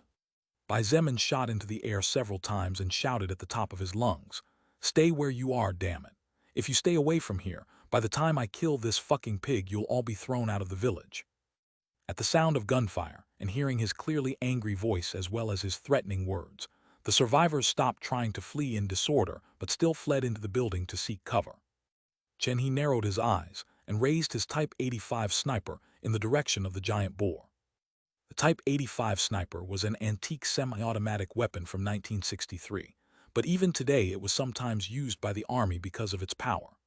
A: Bai Zemin shot into the air several times and shouted at the top of his lungs, "Stay where you are, damn it. If you stay away from here, by the time I kill this fucking pig, you'll all be thrown out of the village." At the sound of gunfire, and hearing his clearly angry voice as well as his threatening words, the survivors stopped trying to flee in disorder but still fled into the building to seek cover. He narrowed his eyes and raised his Type 85 sniper in the direction of the giant boar. The Type 85 sniper was an antique semi-automatic weapon from 1963, but even today it was sometimes used by the army because of its power.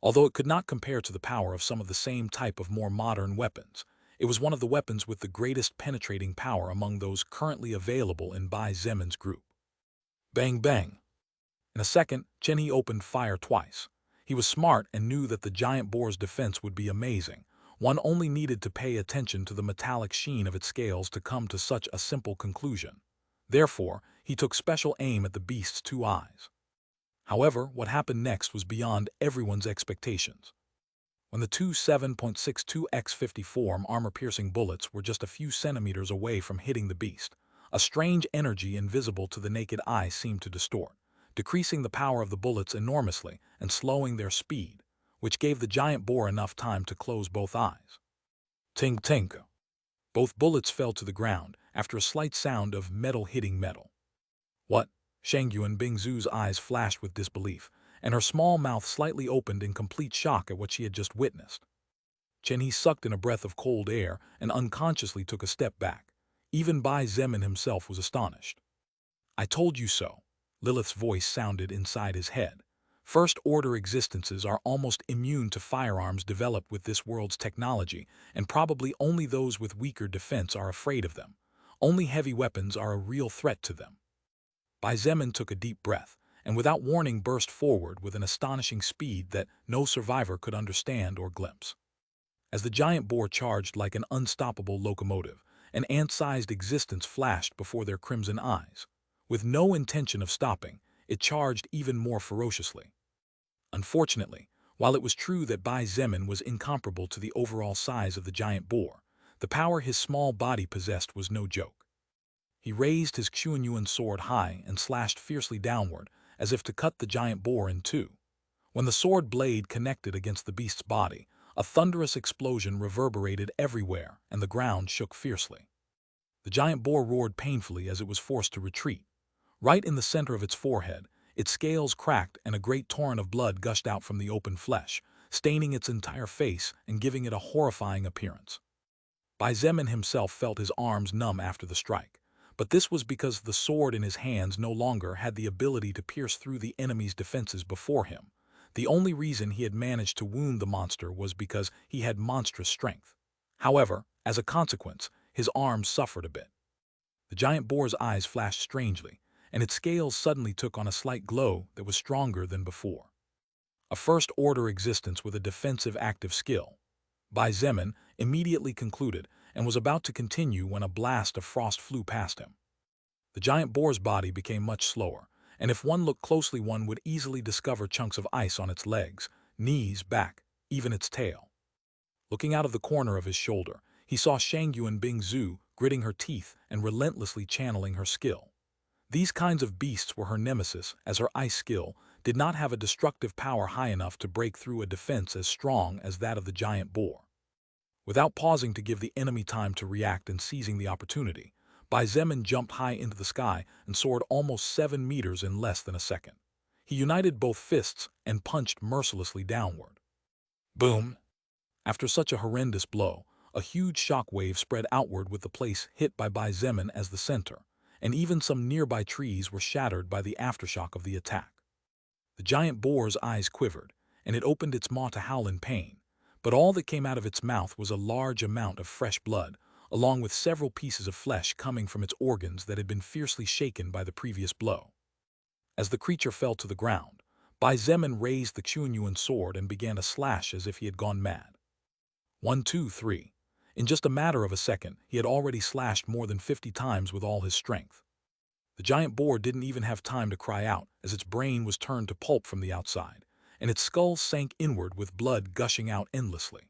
A: Although it could not compare to the power of some of the same type of more modern weapons, it was one of the weapons with the greatest penetrating power among those currently available in Bai Zemin's group. Bang bang! In a second, He opened fire twice. He was smart and knew that the giant boar's defense would be amazing. One only needed to pay attention to the metallic sheen of its scales to come to such a simple conclusion. Therefore, he took special aim at the beast's 2 eyes. However, what happened next was beyond everyone's expectations. When the two 7.62x54 armor-piercing bullets were just a few centimeters away from hitting the beast, a strange energy invisible to the naked eye seemed to distort, decreasing the power of the bullets enormously and slowing their speed, which gave the giant boar enough time to close both eyes. Tink tink. Both bullets fell to the ground after a slight sound of metal hitting metal. What? Shangyuan Bingzu's eyes flashed with disbelief, and her small mouth slightly opened in complete shock at what she had just witnessed. He sucked in a breath of cold air and unconsciously took a step back. Even Bai Zemin himself was astonished. "I told you so," Lilith's voice sounded inside his head. "First-order existences are almost immune to firearms developed with this world's technology, and probably only those with weaker defense are afraid of them. Only heavy weapons are a real threat to them." Bai Zemin took a deep breath, and without warning burst forward with an astonishing speed that no survivor could understand or glimpse. As the giant boar charged like an unstoppable locomotive, an ant-sized existence flashed before their crimson eyes. With no intention of stopping, it charged even more ferociously. Unfortunately, while it was true that Bai Zemin was incomparable to the overall size of the giant boar, the power his small body possessed was no joke. He raised his Xuanyuan sword high and slashed fiercely downward, as if to cut the giant boar in two. When the sword blade connected against the beast's body, a thunderous explosion reverberated everywhere and the ground shook fiercely. The giant boar roared painfully as it was forced to retreat. Right in the center of its forehead, its scales cracked and a great torrent of blood gushed out from the open flesh, staining its entire face and giving it a horrifying appearance. Bai Zemin himself felt his arms numb after the strike, but this was because the sword in his hands no longer had the ability to pierce through the enemy's defenses before him. The only reason he had managed to wound the monster was because he had monstrous strength. However, as a consequence, his arms suffered a bit. The giant boar's eyes flashed strangely, and its scales suddenly took on a slight glow that was stronger than before. A first-order existence with a defensive active skill, Bai Zemin immediately concluded, and was about to continue when a blast of frost flew past him. The giant boar's body became much slower, and if one looked closely one would easily discover chunks of ice on its legs, knees, back, even its tail. Looking out of the corner of his shoulder, he saw Shangyuan Bingzu gritting her teeth and relentlessly channeling her skill. These kinds of beasts were her nemesis, as her ice skill did not have a destructive power high enough to break through a defense as strong as that of the giant boar. Without pausing to give the enemy time to react and seizing the opportunity, Bai Zemin jumped high into the sky and soared almost 7 meters in less than a second. He united both fists and punched mercilessly downward. Boom! After such a horrendous blow, a huge shock wave spread outward with the place hit by Bai Zemin as the center, and even some nearby trees were shattered by the aftershock of the attack. The giant boar's eyes quivered, and it opened its maw to howl in pain, but all that came out of its mouth was a large amount of fresh blood, along with several pieces of flesh coming from its organs that had been fiercely shaken by the previous blow. As the creature fell to the ground, Bai Zemin raised the Xuanyuan sword and began to slash as if he had gone mad. 1, 2, 3. In just a matter of a second, he had already slashed more than 50 times with all his strength. The giant boar didn't even have time to cry out, as its brain was turned to pulp from the outside, and its skull sank inward with blood gushing out endlessly.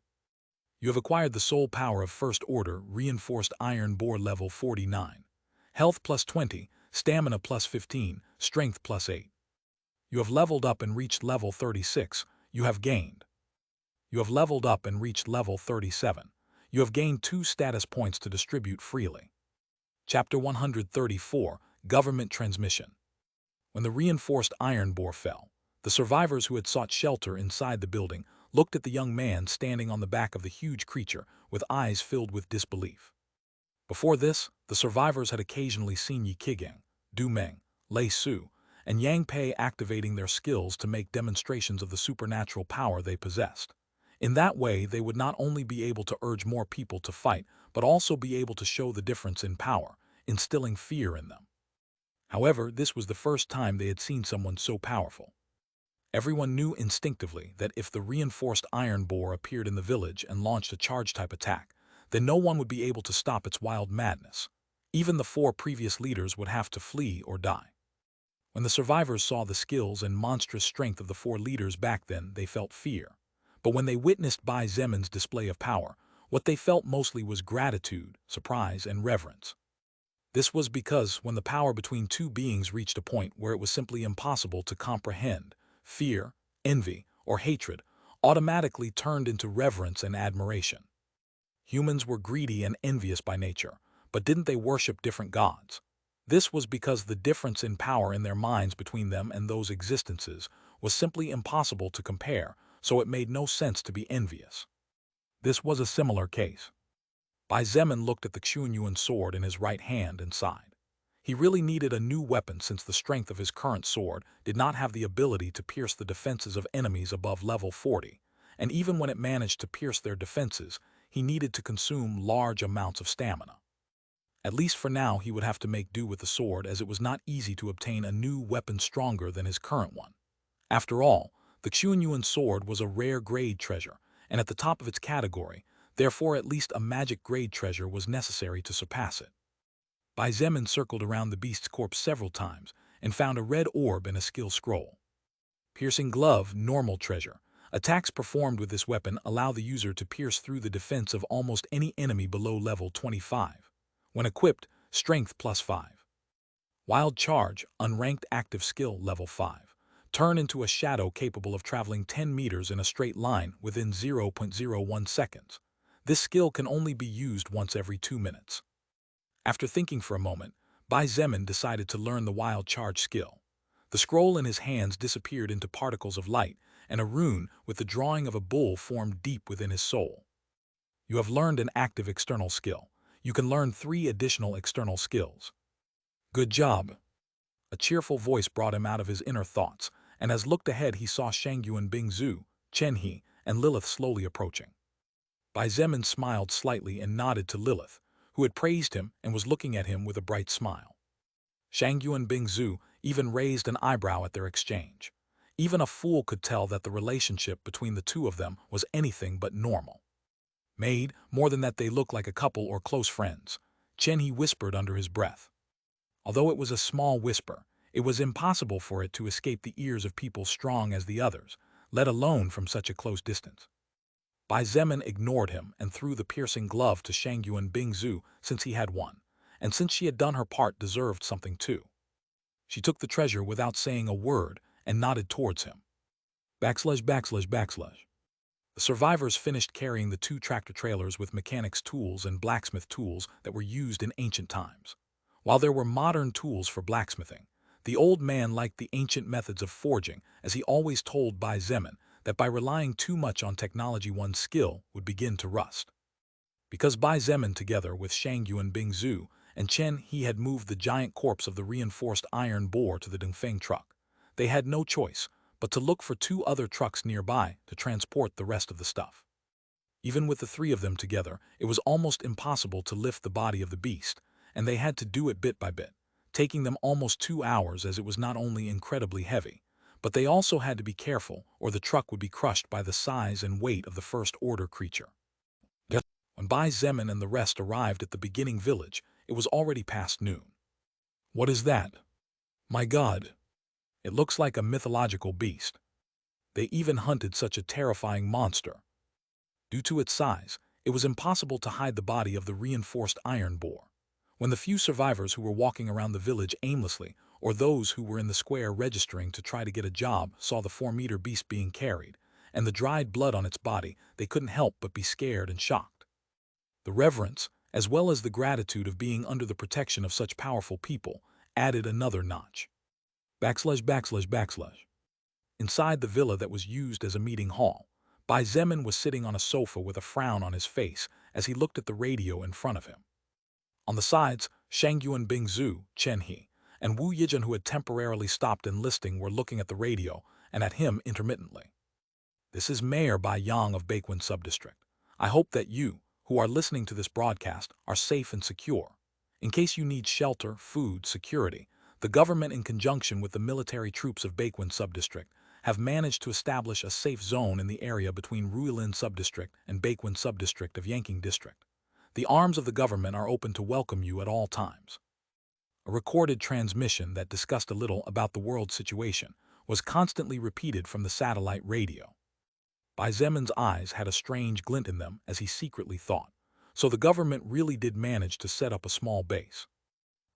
A: You have acquired the soul power of First Order, Reinforced Iron Boar level 49. Health plus 20, Stamina plus 15, Strength plus 8. You have leveled up and reached level 36. You have gained. You have leveled up and reached level 37. You have gained 2 status points to distribute freely. Chapter 134, Government Transmission. When the reinforced iron boar fell, the survivors who had sought shelter inside the building looked at the young man standing on the back of the huge creature with eyes filled with disbelief. Before this, the survivors had occasionally seen Yi Qigang, Du Meng, Lei Su, and Yang Pei activating their skills to make demonstrations of the supernatural power they possessed. In that way, they would not only be able to urge more people to fight, but also be able to show the difference in power, instilling fear in them. However, this was the first time they had seen someone so powerful. Everyone knew instinctively that if the reinforced iron boar appeared in the village and launched a charge-type attack, then no one would be able to stop its wild madness. Even the 4 previous leaders would have to flee or die. When the survivors saw the skills and monstrous strength of the 4 leaders back then, they felt fear. But when they witnessed Bai Zemin's display of power, what they felt mostly was gratitude, surprise, and reverence. This was because when the power between 2 beings reached a point where it was simply impossible to comprehend, fear, envy, or hatred automatically turned into reverence and admiration. Humans were greedy and envious by nature, but didn't they worship different gods? This was because the difference in power in their minds between them and those existences was simply impossible to compare, so it made no sense to be envious. This was a similar case. Bai Zemin looked at the Xuanyuan sword in his right hand and sighed. He really needed a new weapon since the strength of his current sword did not have the ability to pierce the defenses of enemies above level 40, and even when it managed to pierce their defenses, he needed to consume large amounts of stamina. At least for now, he would have to make do with the sword, as it was not easy to obtain a new weapon stronger than his current one. After all, the Xuanyuan sword was a rare grade treasure, and at the top of its category, therefore at least a magic grade treasure was necessary to surpass it. Bai Zemin circled around the beast's corpse several times and found a red orb and a skill scroll. Piercing glove, normal treasure. Attacks performed with this weapon allow the user to pierce through the defense of almost any enemy below level 25. When equipped, strength plus 5. Wild charge, unranked active skill level 5. Turn into a shadow capable of traveling 10 meters in a straight line within 0.01 seconds. This skill can only be used once every 2 minutes. After thinking for a moment, Bai Zemin decided to learn the wild charge skill. The scroll in his hands disappeared into particles of light, and a rune with the drawing of a bull formed deep within his soul. You have learned an active external skill. You can learn 3 additional external skills. Good job. A cheerful voice brought him out of his inner thoughts, and as looked ahead he saw Shangyuan Bingzhu, Chen He, and Lilith slowly approaching. Bai Zemin smiled slightly and nodded to Lilith, who had praised him and was looking at him with a bright smile. Shangyuan Bingzhu even raised an eyebrow at their exchange. Even a fool could tell that the relationship between the 2 of them was anything but normal. Made, more than that they look like a couple or close friends, Chen He whispered under his breath. Although it was a small whisper, it was impossible for it to escape the ears of people strong as the others, let alone from such a close distance. Bai Zemin ignored him and threw the piercing glove to Shangyuan Bingzhu since he had one, and since she had done her part deserved something too. She took the treasure without saying a word and nodded towards him. Backslash, backslash, backslash. The survivors finished carrying the 2 tractor-trailers with mechanics' tools and blacksmith tools that were used in ancient times. While there were modern tools for blacksmithing, the old man liked the ancient methods of forging, as he always told Bai Zemin that by relying too much on technology one's skill would begin to rust. Because Bai Zemin, together with Shangyuan Bingzhu and Chen He, had moved the giant corpse of the reinforced iron boar to the Dongfeng truck, they had no choice but to look for 2 other trucks nearby to transport the rest of the stuff. Even with the 3 of them together, it was almost impossible to lift the body of the beast, and they had to do it bit by bit, taking them almost 2 hours, as it was not only incredibly heavy, but they also had to be careful or the truck would be crushed by the size and weight of the First Order creature. When Bai Zemin and the rest arrived at the beginning village, it was already past noon. What is that? My God! It looks like a mythological beast. They even hunted such a terrifying monster. Due to its size, it was impossible to hide the body of the reinforced iron boar. When the few survivors who were walking around the village aimlessly, or those who were in the square registering to try to get a job, saw the 4-meter beast being carried, and the dried blood on its body, they couldn't help but be scared and shocked. The reverence, as well as the gratitude of being under the protection of such powerful people, added another notch. ////. Inside the villa that was used as a meeting hall, Bai Zemin was sitting on a sofa with a frown on his face as he looked at the radio in front of him. On the sides, Shangyuan Bingzu, Chen He, and Wu Yijun, who had temporarily stopped enlisting, were looking at the radio and at him intermittently. This is Mayor Bai Yang of Baekwon Subdistrict. I hope that you, who are listening to this broadcast, are safe and secure. In case you need shelter, food, security, the government, in conjunction with the military troops of Baekwon Subdistrict, have managed to establish a safe zone in the area between Ruilin Subdistrict and Baekwon Subdistrict of Yanking District. The arms of the government are open to welcome you at all times. A recorded transmission that discussed a little about the world situation was constantly repeated from the satellite radio. Bai Zemin's eyes had a strange glint in them as he secretly thought, so the government really did manage to set up a small base.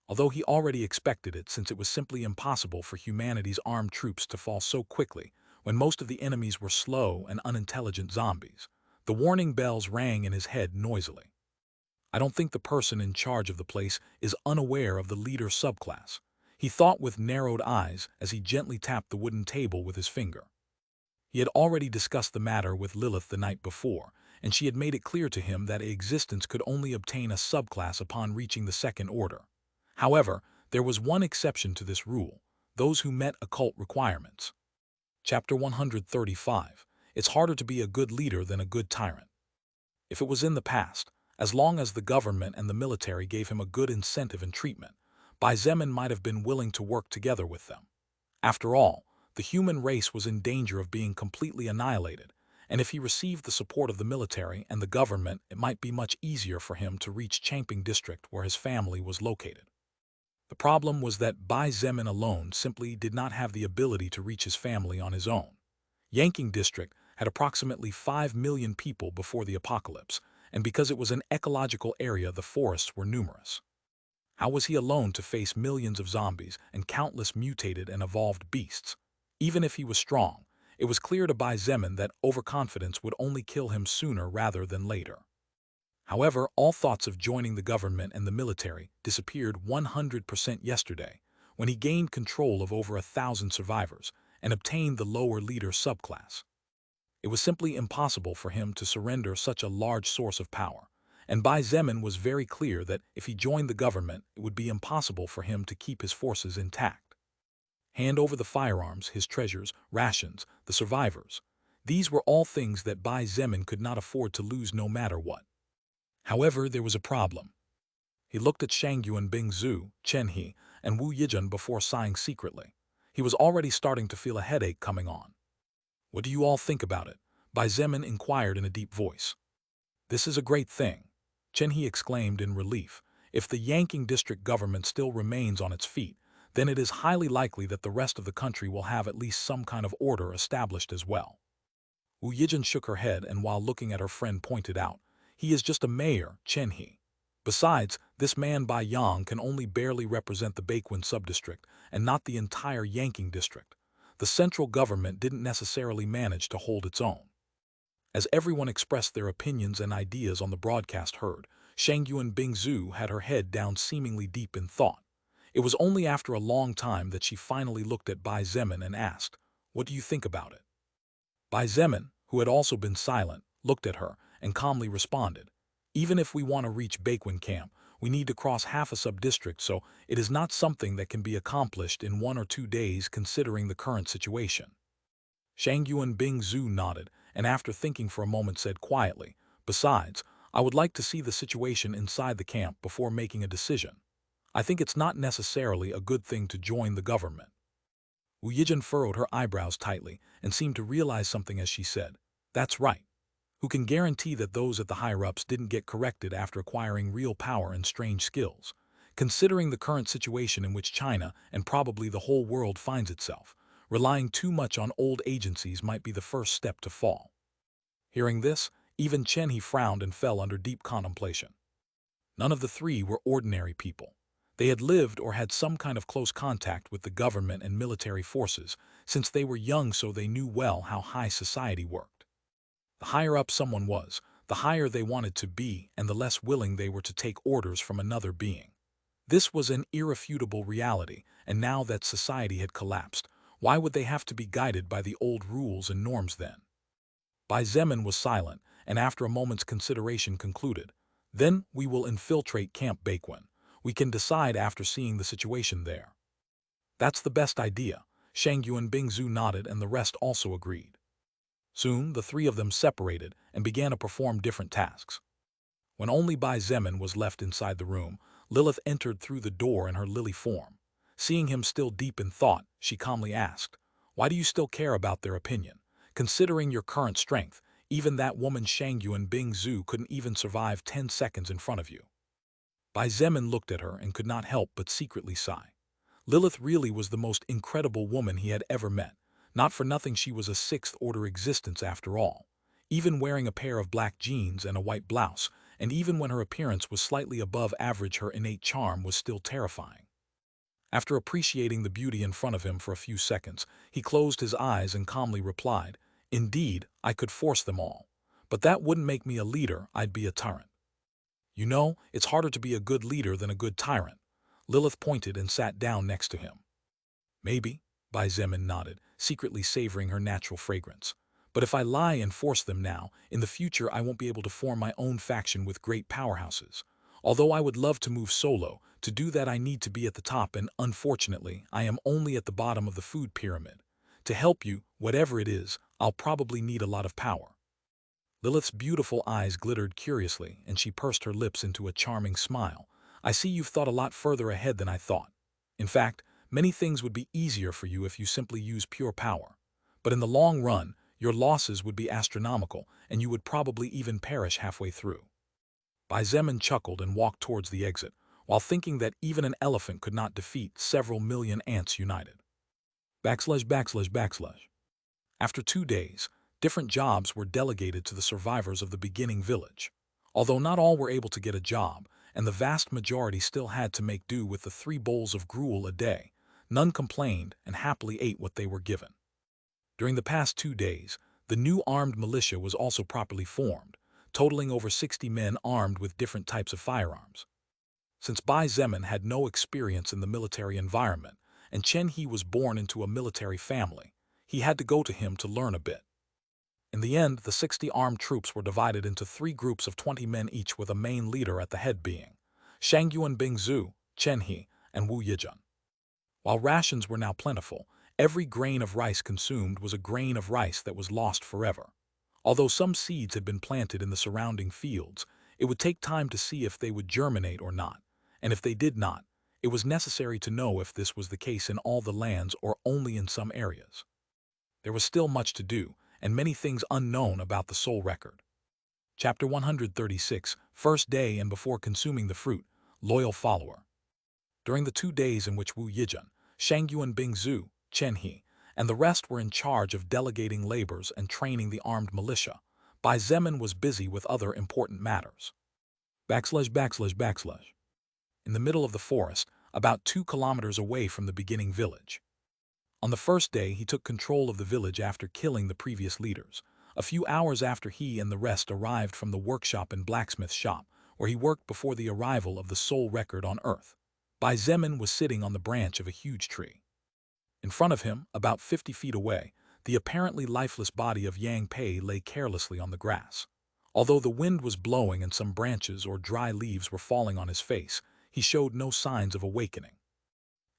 A: Although he already expected it, since it was simply impossible for humanity's armed troops to fall so quickly when most of the enemies were slow and unintelligent zombies, the warning bells rang in his head noisily. I don't think the person in charge of the place is unaware of the leader subclass, he thought with narrowed eyes as he gently tapped the wooden table with his finger. He had already discussed the matter with Lilith the night before, and she had made it clear to him that existence could only obtain a subclass upon reaching the second order. However, there was one exception to this rule: those who met occult requirements. Chapter 135. It's harder to be a good leader than a good tyrant. If it was in the past, as long as the government and the military gave him a good incentive and treatment, Bai Zemin might have been willing to work together with them. After all, the human race was in danger of being completely annihilated, and if he received the support of the military and the government, it might be much easier for him to reach Changping District, where his family was located. The problem was that Bai Zemin alone simply did not have the ability to reach his family on his own. Yanking District had approximately 5 million people before the apocalypse, and because it was an ecological area, the forests were numerous. How was he alone to face millions of zombies and countless mutated and evolved beasts? Even if he was strong, it was clear to Bai Zemin that overconfidence would only kill him sooner rather than later. However, all thoughts of joining the government and the military disappeared 100% yesterday, when he gained control of over 1,000 survivors and obtained the lower leader subclass. It was simply impossible for him to surrender such a large source of power, and Bai Zemin was very clear that if he joined the government, it would be impossible for him to keep his forces intact. Hand over the firearms, his treasures, rations, the survivors. These were all things that Bai Zemin could not afford to lose no matter what. However, there was a problem. He looked at Shangyuan Bingzu, Chen He, and Wu Yijun before sighing secretly. He was already starting to feel a headache coming on. What do you all think about it? Bai Zemin inquired in a deep voice. This is a great thing, Chen He exclaimed in relief. If the Yanking District government still remains on its feet, then it is highly likely that the rest of the country will have at least some kind of order established as well. Wu Yijun shook her head and, while looking at her friend, pointed out, he is just a mayor, Chen He. Besides, this man Bai Yang can only barely represent the Baekwon Subdistrict and not the entire Yanking District. The central government didn't necessarily manage to hold its own. As everyone expressed their opinions and ideas on the broadcast heard, Shangyuan Bingzu had her head down, seemingly deep in thought. It was only after a long time that she finally looked at Bai Zemin and asked, "What do you think about it?" Bai Zemin, who had also been silent, looked at her and calmly responded, "Even if we want to reach Baekwon Camp, we need to cross half a sub-district, so it is not something that can be accomplished in 1 or 2 days considering the current situation." Shangyuan Bingzu nodded, and after thinking for a moment said quietly, "Besides, I would like to see the situation inside the camp before making a decision. I think it's not necessarily a good thing to join the government." Wu Yijun furrowed her eyebrows tightly and seemed to realize something as she said, "That's right. Who can guarantee that those at the higher-ups didn't get corrected after acquiring real power and strange skills? Considering the current situation in which China, and probably the whole world, finds itself, relying too much on old agencies might be the first step to fall. Hearing this, even Chen He frowned and fell under deep contemplation. None of the three were ordinary people. They had lived or had some kind of close contact with the government and military forces since they were young, so they knew well how high society worked. The higher up someone was, the higher they wanted to be and the less willing they were to take orders from another being. This was an irrefutable reality, and now that society had collapsed, why would they have to be guided by the old rules and norms then? Bai Zemin was silent, and after a moment's consideration concluded, "Then we will infiltrate Camp Baekwon. We can decide after seeing the situation there." "That's the best idea." Shangyu and Bingzu nodded and the rest also agreed. Soon the three of them separated and began to perform different tasks. When only Bai Zemin was left inside the room, Lilith entered through the door in her lily form. Seeing him still deep in thought, she calmly asked, "Why do you still care about their opinion? Considering your current strength, even that woman Shangyu and Bingzu couldn't even survive 10 seconds in front of you." Bai Zemin looked at her and could not help but secretly sigh. Lilith really was the most incredible woman he had ever met. Not for nothing she was a sixth-order existence after all. Even wearing a pair of black jeans and a white blouse, and even when her appearance was slightly above average, her innate charm was still terrifying. After appreciating the beauty in front of him for a few seconds, he closed his eyes and calmly replied, "Indeed, I could force them all. But that wouldn't make me a leader, I'd be a tyrant." "You know, it's harder to be a good leader than a good tyrant." Lilith pointed and sat down next to him. "Maybe," Bai Zemin nodded, secretly savoring her natural fragrance. "But if I lie and force them now, in the future I won't be able to form my own faction with great powerhouses. Although I would love to move solo, to do that I need to be at the top, and unfortunately I am only at the bottom of the food pyramid. To help you, whatever it is, I'll probably need a lot of power." Lilith's beautiful eyes glittered curiously, and she pursed her lips into a charming smile. "I see you've thought a lot further ahead than I thought. In fact, many things would be easier for you if you simply use pure power. But in the long run, your losses would be astronomical, and you would probably even perish halfway through." Bai Zemin chuckled and walked towards the exit, while thinking that even an elephant could not defeat several million ants united. ////. After 2 days, different jobs were delegated to the survivors of the beginning village. Although not all were able to get a job, and the vast majority still had to make do with the 3 bowls of gruel a day, none complained and happily ate what they were given. During the past 2 days, the new armed militia was also properly formed, totaling over 60 men armed with different types of firearms. Since Bai Zemin had no experience in the military environment, and Chen He was born into a military family, he had to go to him to learn a bit. In the end, the 60 armed troops were divided into 3 groups of 20 men each, with a main leader at the head being Shangyu and Bingzu, Chen He, and Wu Yijun. While rations were now plentiful, every grain of rice consumed was a grain of rice that was lost forever. Although some seeds had been planted in the surrounding fields, it would take time to see if they would germinate or not, and if they did not, it was necessary to know if this was the case in all the lands or only in some areas. There was still much to do, and many things unknown about the soul record. Chapter 136, First Day and Before Consuming the Fruit, Loyal Follower. During the 2 days in which Wu Yijun, Shangyu and Bingzu, Chen He, and the rest were in charge of delegating labors and training the armed militia, Bai Zemin was busy with other important matters. ///. In the middle of the forest, about 2 kilometers away from the beginning village. On the first day, he took control of the village after killing the previous leaders. A few hours after he and the rest arrived from the workshop and blacksmith shop, where he worked before the arrival of the soul record on Earth, Bai Zemin was sitting on the branch of a huge tree. In front of him, about 50 feet away, the apparently lifeless body of Yang Pei lay carelessly on the grass. Although the wind was blowing and some branches or dry leaves were falling on his face, he showed no signs of awakening.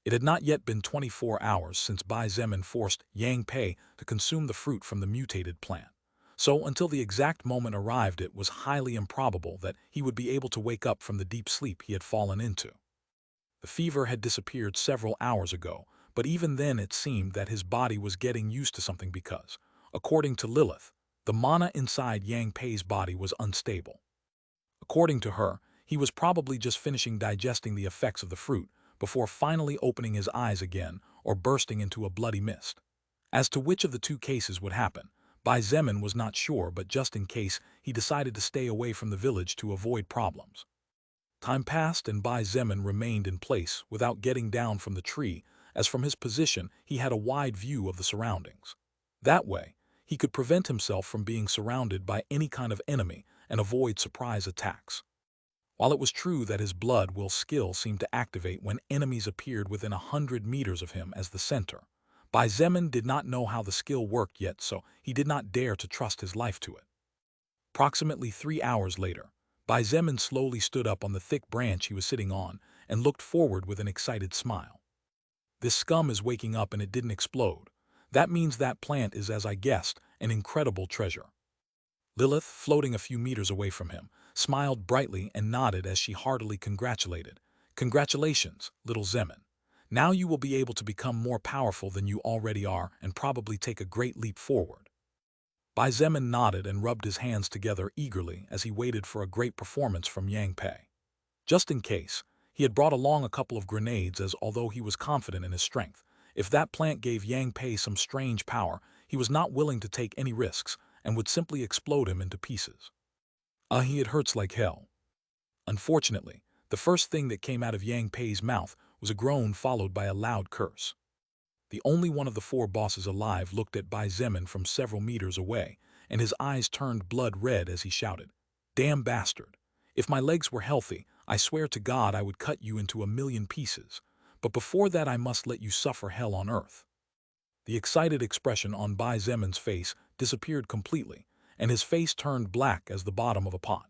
A: It had not yet been 24 hours since Bai Zemin forced Yang Pei to consume the fruit from the mutated plant. So until the exact moment arrived, it was highly improbable that he would be able to wake up from the deep sleep he had fallen into. The fever had disappeared several hours ago, but even then it seemed that his body was getting used to something because, according to Lilith, The mana inside Yang Pei's body was unstable. According to her, he was probably just finishing digesting the effects of the fruit before finally opening his eyes again or bursting into a bloody mist. As to which of the two cases would happen, Bai Zemin was not sure, but just in case, he decided to stay away from the village to avoid problems. Time passed and Bai Zemin remained in place without getting down from the tree, as from his position he had a wide view of the surroundings. That way, he could prevent himself from being surrounded by any kind of enemy and avoid surprise attacks. While it was true that his blood will skill seemed to activate when enemies appeared within 100 meters of him as the center, Bai Zemin did not know how the skill worked yet, so he did not dare to trust his life to it. Approximately 3 hours later, Bai Zemin slowly stood up on the thick branch he was sitting on and looked forward with an excited smile. This scum is waking up and it didn't explode. That means that plant is, as I guessed, an incredible treasure. Lilith, floating a few meters away from him, smiled brightly and nodded as she heartily congratulated. Congratulations, little Zemin. Now you will be able to become more powerful than you already are and probably take a great leap forward. Bai Zemin nodded and rubbed his hands together eagerly as he waited for a great performance from Yang Pei. Just in case, he had brought along a couple of grenades, as although he was confident in his strength, if that plant gave Yang Pei some strange power, he was not willing to take any risks and would simply explode him into pieces. It hurts like hell. Unfortunately, the first thing that came out of Yang Pei's mouth was a groan followed by a loud curse. The only one of the four bosses alive looked at Bai Zemin from several meters away, and his eyes turned blood red as he shouted, "Damn bastard! If my legs were healthy, I swear to God I would cut you into 1,000,000 pieces. But before that I must let you suffer hell on earth." The excited expression on Bai Zemin's face disappeared completely, and his face turned black as the bottom of a pot.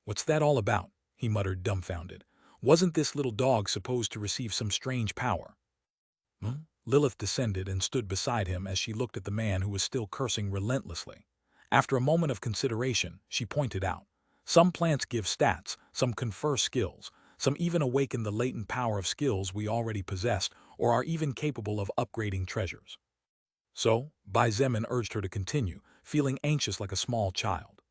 A: "What's that all about?" he muttered, dumbfounded. "Wasn't this little dog supposed to receive some strange power?" Lilith descended and stood beside him as she looked at the man who was still cursing relentlessly. After a moment of consideration, she pointed out, "Some plants give stats, some confer skills, some even awaken the latent power of skills we already possessed or are even capable of upgrading treasures." So, Bai Zemin urged her to continue, feeling anxious like a small child.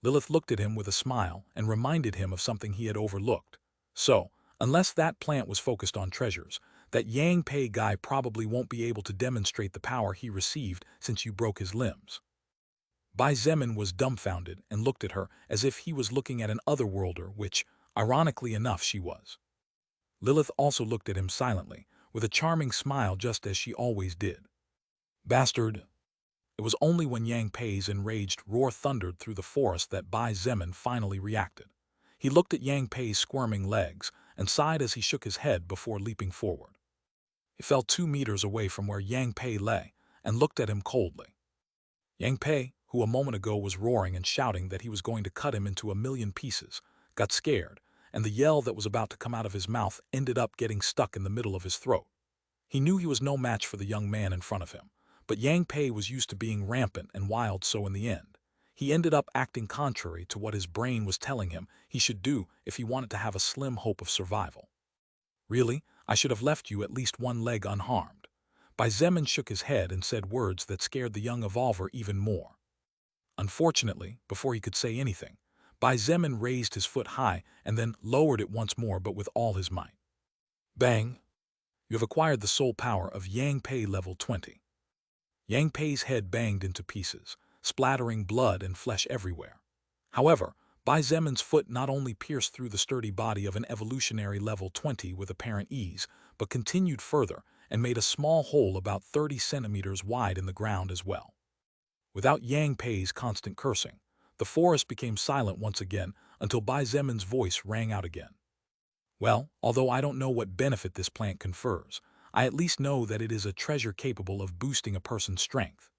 A: Lilith looked at him with a smile and reminded him of something he had overlooked. "So, unless that plant was focused on treasures, that Yang Pei guy probably won't be able to demonstrate the power he received since you broke his limbs." Bai Zemin was dumbfounded and looked at her as if he was looking at an otherworlder, which, ironically enough, she was. Lilith also looked at him silently, with a charming smile just as she always did. "Bastard!" It was only when Yang Pei's enraged roar thundered through the forest that Bai Zemin finally reacted. He looked at Yang Pei's squirming legs and sighed as he shook his head before leaping forward. He fell 2 meters away from where Yang Pei lay and looked at him coldly. Yang Pei, who a moment ago was roaring and shouting that he was going to cut him into 1,000,000 pieces, got scared, and the yell that was about to come out of his mouth ended up getting stuck in the middle of his throat. He knew he was no match for the young man in front of him, but Yang Pei was used to being rampant and wild, so in the end, he ended up acting contrary to what his brain was telling him he should do if he wanted to have a slim hope of survival. "Really, I should have left you at least one leg unharmed." Bai Zemin shook his head and said words that scared the young evolver even more. Unfortunately, before he could say anything, Bai Zemin raised his foot high and then lowered it once more, but with all his might. Bang! You have acquired the soul power of Yang Pei level 20. Yang Pei's head banged into pieces, splattering blood and flesh everywhere. However, Bai Zemin's foot not only pierced through the sturdy body of an evolutionary level 20 with apparent ease, but continued further and made a small hole about 30 centimeters wide in the ground as well. Without Yang Pei's constant cursing, the forest became silent once again until Bai Zemin's voice rang out again. "Well, although I don't know what benefit this plant confers, I at least know that it is a treasure capable of boosting a person's strength."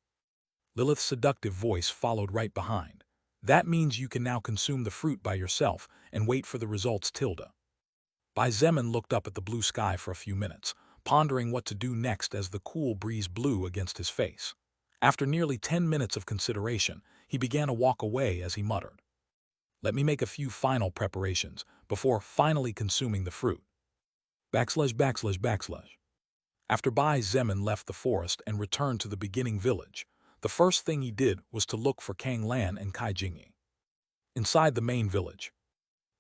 A: Lilith's seductive voice followed right behind. "That means you can now consume the fruit by yourself and wait for the results, Tilda." Bai Zemin looked up at the blue sky for a few minutes, pondering what to do next as the cool breeze blew against his face. After nearly 10 minutes of consideration, he began to walk away as he muttered, "Let me make a few final preparations before finally consuming the fruit." ////. After Bai Zemin left the forest and returned to the beginning village, The first thing he did was to look for Kang Lan and Kai Jingyi. Inside the main village,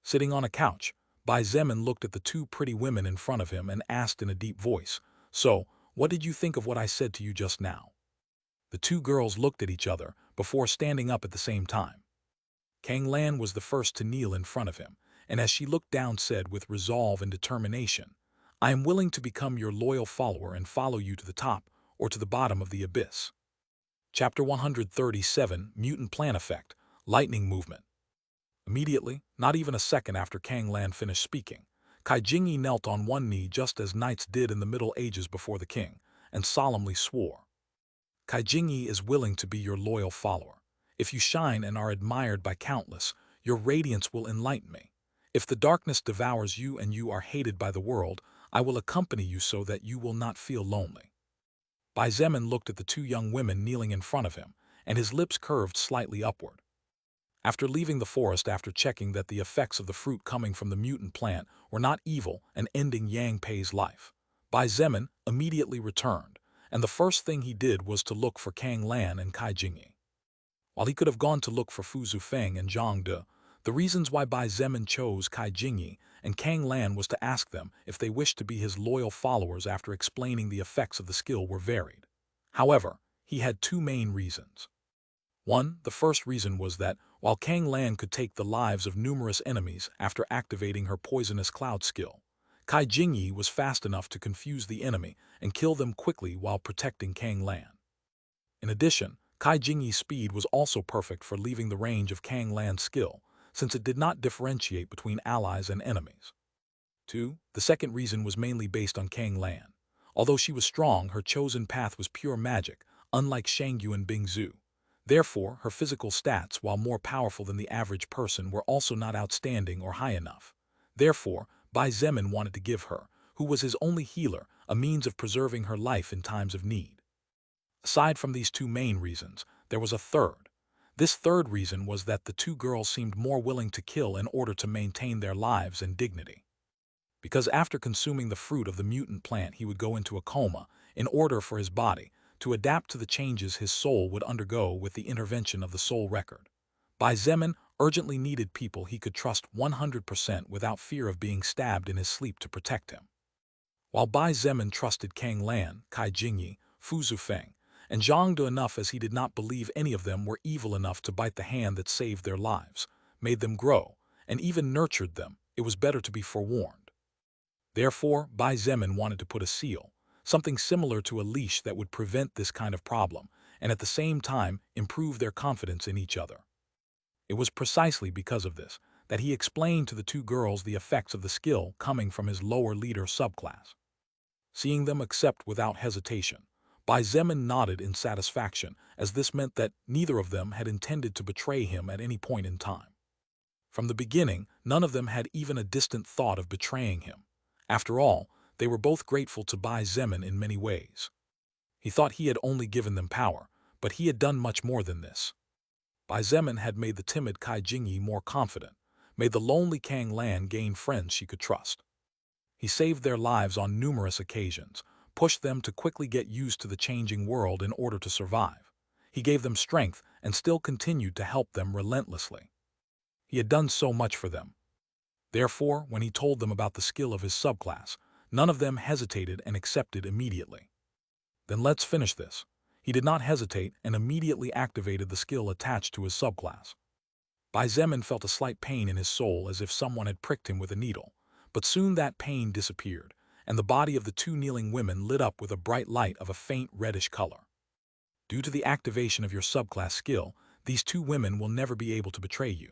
A: sitting on a couch, Bai Zemin looked at the two pretty women in front of him and asked in a deep voice, "So, what did you think of what I said to you just now?" The two girls looked at each other before standing up at the same time. Kang Lan was the first to kneel in front of him, and as she looked down said with resolve and determination, "I am willing to become your loyal follower and follow you to the top or to the bottom of the abyss." Chapter 137, Mutant Plant Effect, Lightning Movement. Immediately, not even a second after Kang Lan finished speaking, Kai Jingyi knelt on one knee just as knights did in the Middle Ages before the king, and solemnly swore, "Kai Jingyi is willing to be your loyal follower. If you shine and are admired by countless, your radiance will enlighten me. If the darkness devours you and you are hated by the world, I will accompany you so that you will not feel lonely." Bai Zemin looked at the two young women kneeling in front of him, and his lips curved slightly upward. After leaving the forest after checking that the effects of the fruit coming from the mutant plant were not evil and ending Yang Pei's life, Bai Zemin immediately returned, and the first thing he did was to look for Kang Lan and Kai Jingyi. While he could have gone to look for Fu Zufeng and Zhang De, the reasons why Bai Zemin chose Kai Jingyi and Kang Lan was to ask them if they wished to be his loyal followers after explaining the effects of the skill were varied. However, he had two main reasons. One, the first reason was that, while Kang Lan could take the lives of numerous enemies after activating her poisonous cloud skill, Kai Jingyi was fast enough to confuse the enemy and kill them quickly while protecting Kang Lan. In addition, Kai Jingyi's speed was also perfect for leaving the range of Kang Lan's skill, since it did not differentiate between allies and enemies. 2. The second reason was mainly based on Kang Lan. Although she was strong, her chosen path was pure magic, unlike Shangyu and Bingzhu. Therefore, her physical stats, while more powerful than the average person, were also not outstanding or high enough. Therefore, Bai Zemin wanted to give her, who was his only healer, a means of preserving her life in times of need. Aside from these two main reasons, there was a third. This third reason was that the two girls seemed more willing to kill in order to maintain their lives and dignity. Because after consuming the fruit of the mutant plant he would go into a coma in order for his body to adapt to the changes his soul would undergo with the intervention of the soul record. Bai Zemin urgently needed people he could trust 100% without fear of being stabbed in his sleep to protect him. While Bai Zemin trusted Kang Lan, Kai Jingyi, Fu Zufeng, and Zhang De enough as he did not believe any of them were evil enough to bite the hand that saved their lives, made them grow, and even nurtured them, it was better to be forewarned. Therefore, Bai Zemin wanted to put a seal, something similar to a leash that would prevent this kind of problem, and at the same time improve their confidence in each other. It was precisely because of this that he explained to the two girls the effects of the skill coming from his lower leader subclass. Seeing them accept without hesitation, Bai Zemin nodded in satisfaction, as this meant that neither of them had intended to betray him at any point in time. From the beginning, none of them had even a distant thought of betraying him. After all, they were both grateful to Bai Zemin in many ways. He thought he had only given them power, but he had done much more than this. Bai Zemin had made the timid Kai Jingyi more confident, made the lonely Kang Lan gain friends she could trust. He saved their lives on numerous occasions, pushed them to quickly get used to the changing world in order to survive. He gave them strength and still continued to help them relentlessly. He had done so much for them. Therefore, when he told them about the skill of his subclass, none of them hesitated and accepted immediately. Then let's finish this. He did not hesitate and immediately activated the skill attached to his subclass. Bai Zemin felt a slight pain in his soul as if someone had pricked him with a needle, but soon that pain disappeared, and the body of the two kneeling women lit up with a bright light of a faint reddish color. Due to the activation of your subclass skill, these two women will never be able to betray you.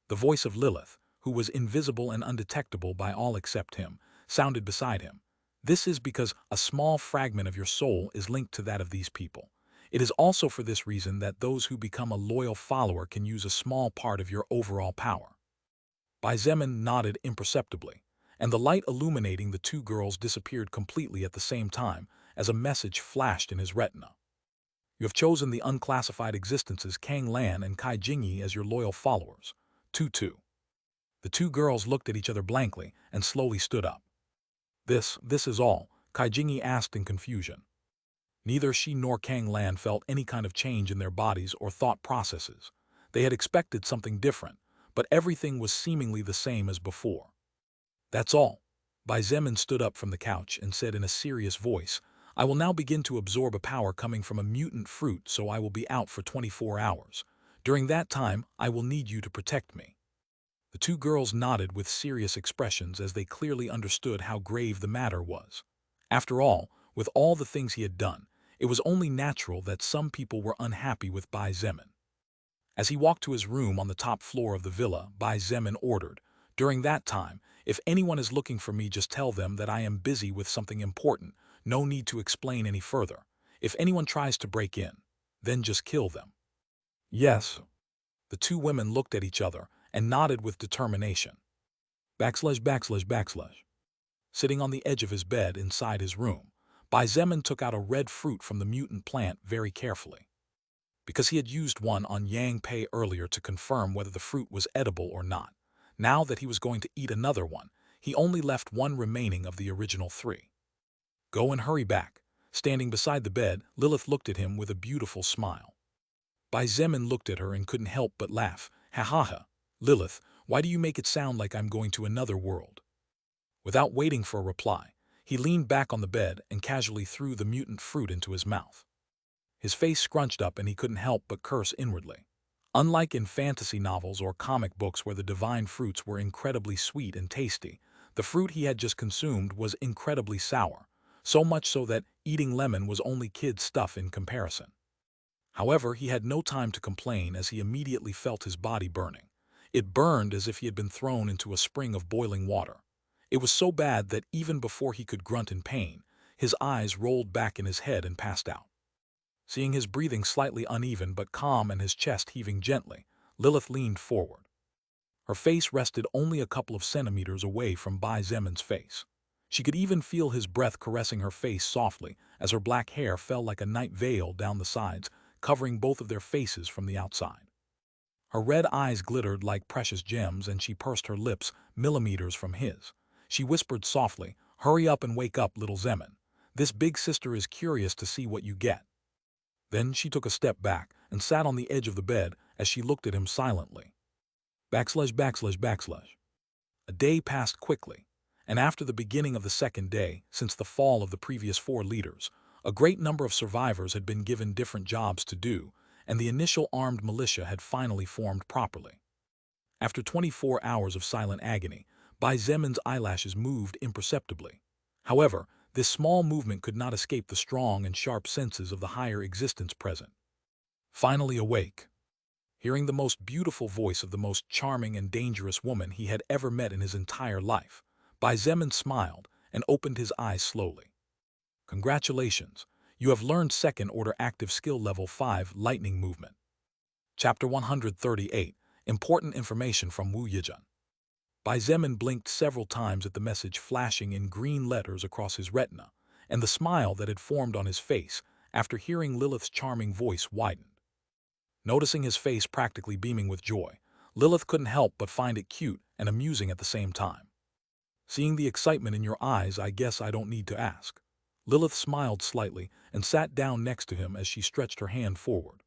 A: The voice of Lilith, who was invisible and undetectable by all except him, sounded beside him. This is because a small fragment of your soul is linked to that of these people. It is also for this reason that those who become a loyal follower can use a small part of your overall power. Bai Zemin nodded imperceptibly, and the light illuminating the two girls disappeared completely at the same time as a message flashed in his retina. You have chosen the unclassified existences Kang Lan and Kai Jingyi as your loyal followers. 2-2. The two girls looked at each other blankly and slowly stood up. This is all, Kai Jingyi asked in confusion. Neither she nor Kang Lan felt any kind of change in their bodies or thought processes. They had expected something different, but everything was seemingly the same as before. That's all. Bai Zemin stood up from the couch and said in a serious voice, I will now begin to absorb a power coming from a mutant fruit, so I will be out for 24 hours. During that time, I will need you to protect me. The two girls nodded with serious expressions as they clearly understood how grave the matter was. After all, with all the things he had done, it was only natural that some people were unhappy with Bai Zemin. As he walked to his room on the top floor of the villa, Bai Zemin ordered, during that time, if anyone is looking for me, just tell them that I am busy with something important, no need to explain any further. If anyone tries to break in, then just kill them. Yes. The two women looked at each other and nodded with determination. /////. Sitting on the edge of his bed inside his room, Bai Zemin took out a red fruit from the mutant plant very carefully. Because he had used one on Yang Pei earlier to confirm whether the fruit was edible or not, now that he was going to eat another one, he only left one remaining of the original three. Go and hurry back. Standing beside the bed, Lilith looked at him with a beautiful smile. Bai Zemin looked at her and couldn't help but laugh. Ha ha ha. Lilith, why do you make it sound like I'm going to another world? Without waiting for a reply, he leaned back on the bed and casually threw the mutant fruit into his mouth. His face scrunched up and he couldn't help but curse inwardly. Unlike in fantasy novels or comic books where the divine fruits were incredibly sweet and tasty, the fruit he had just consumed was incredibly sour, so much so that eating lemon was only kid stuff in comparison. However, he had no time to complain as he immediately felt his body burning. It burned as if he had been thrown into a spring of boiling water. It was so bad that even before he could grunt in pain, his eyes rolled back in his head and passed out. Seeing his breathing slightly uneven but calm and his chest heaving gently, Lilith leaned forward. Her face rested only a couple of centimeters away from Bai Zemin's face. She could even feel his breath caressing her face softly as her black hair fell like a night veil down the sides, covering both of their faces from the outside. Her red eyes glittered like precious gems and she pursed her lips millimeters from his. She whispered softly, hurry up and wake up, little Zemin. This big sister is curious to see what you get. Then she took a step back and sat on the edge of the bed as she looked at him silently. ////. A day passed quickly, and after the beginning of the second day, since the fall of the previous 4 leaders, a great number of survivors had been given different jobs to do, and the initial armed militia had finally formed properly. After 24 hours of silent agony, Bai Zemin's eyelashes moved imperceptibly. However, this small movement could not escape the strong and sharp senses of the higher existence present. Finally awake. Hearing the most beautiful voice of the most charming and dangerous woman he had ever met in his entire life, Bai Zemin smiled and opened his eyes slowly. Congratulations, you have learned second order active skill level 5 lightning movement. Chapter 138, Important Information from Wu Yijun. Bai Zemin blinked several times at the message flashing in green letters across his retina, and the smile that had formed on his face after hearing Lilith's charming voice widened. Noticing his face practically beaming with joy, Lilith couldn't help but find it cute and amusing at the same time. Seeing the excitement in your eyes, I guess I don't need to ask. Lilith smiled slightly and sat down next to him as she stretched her hand forward.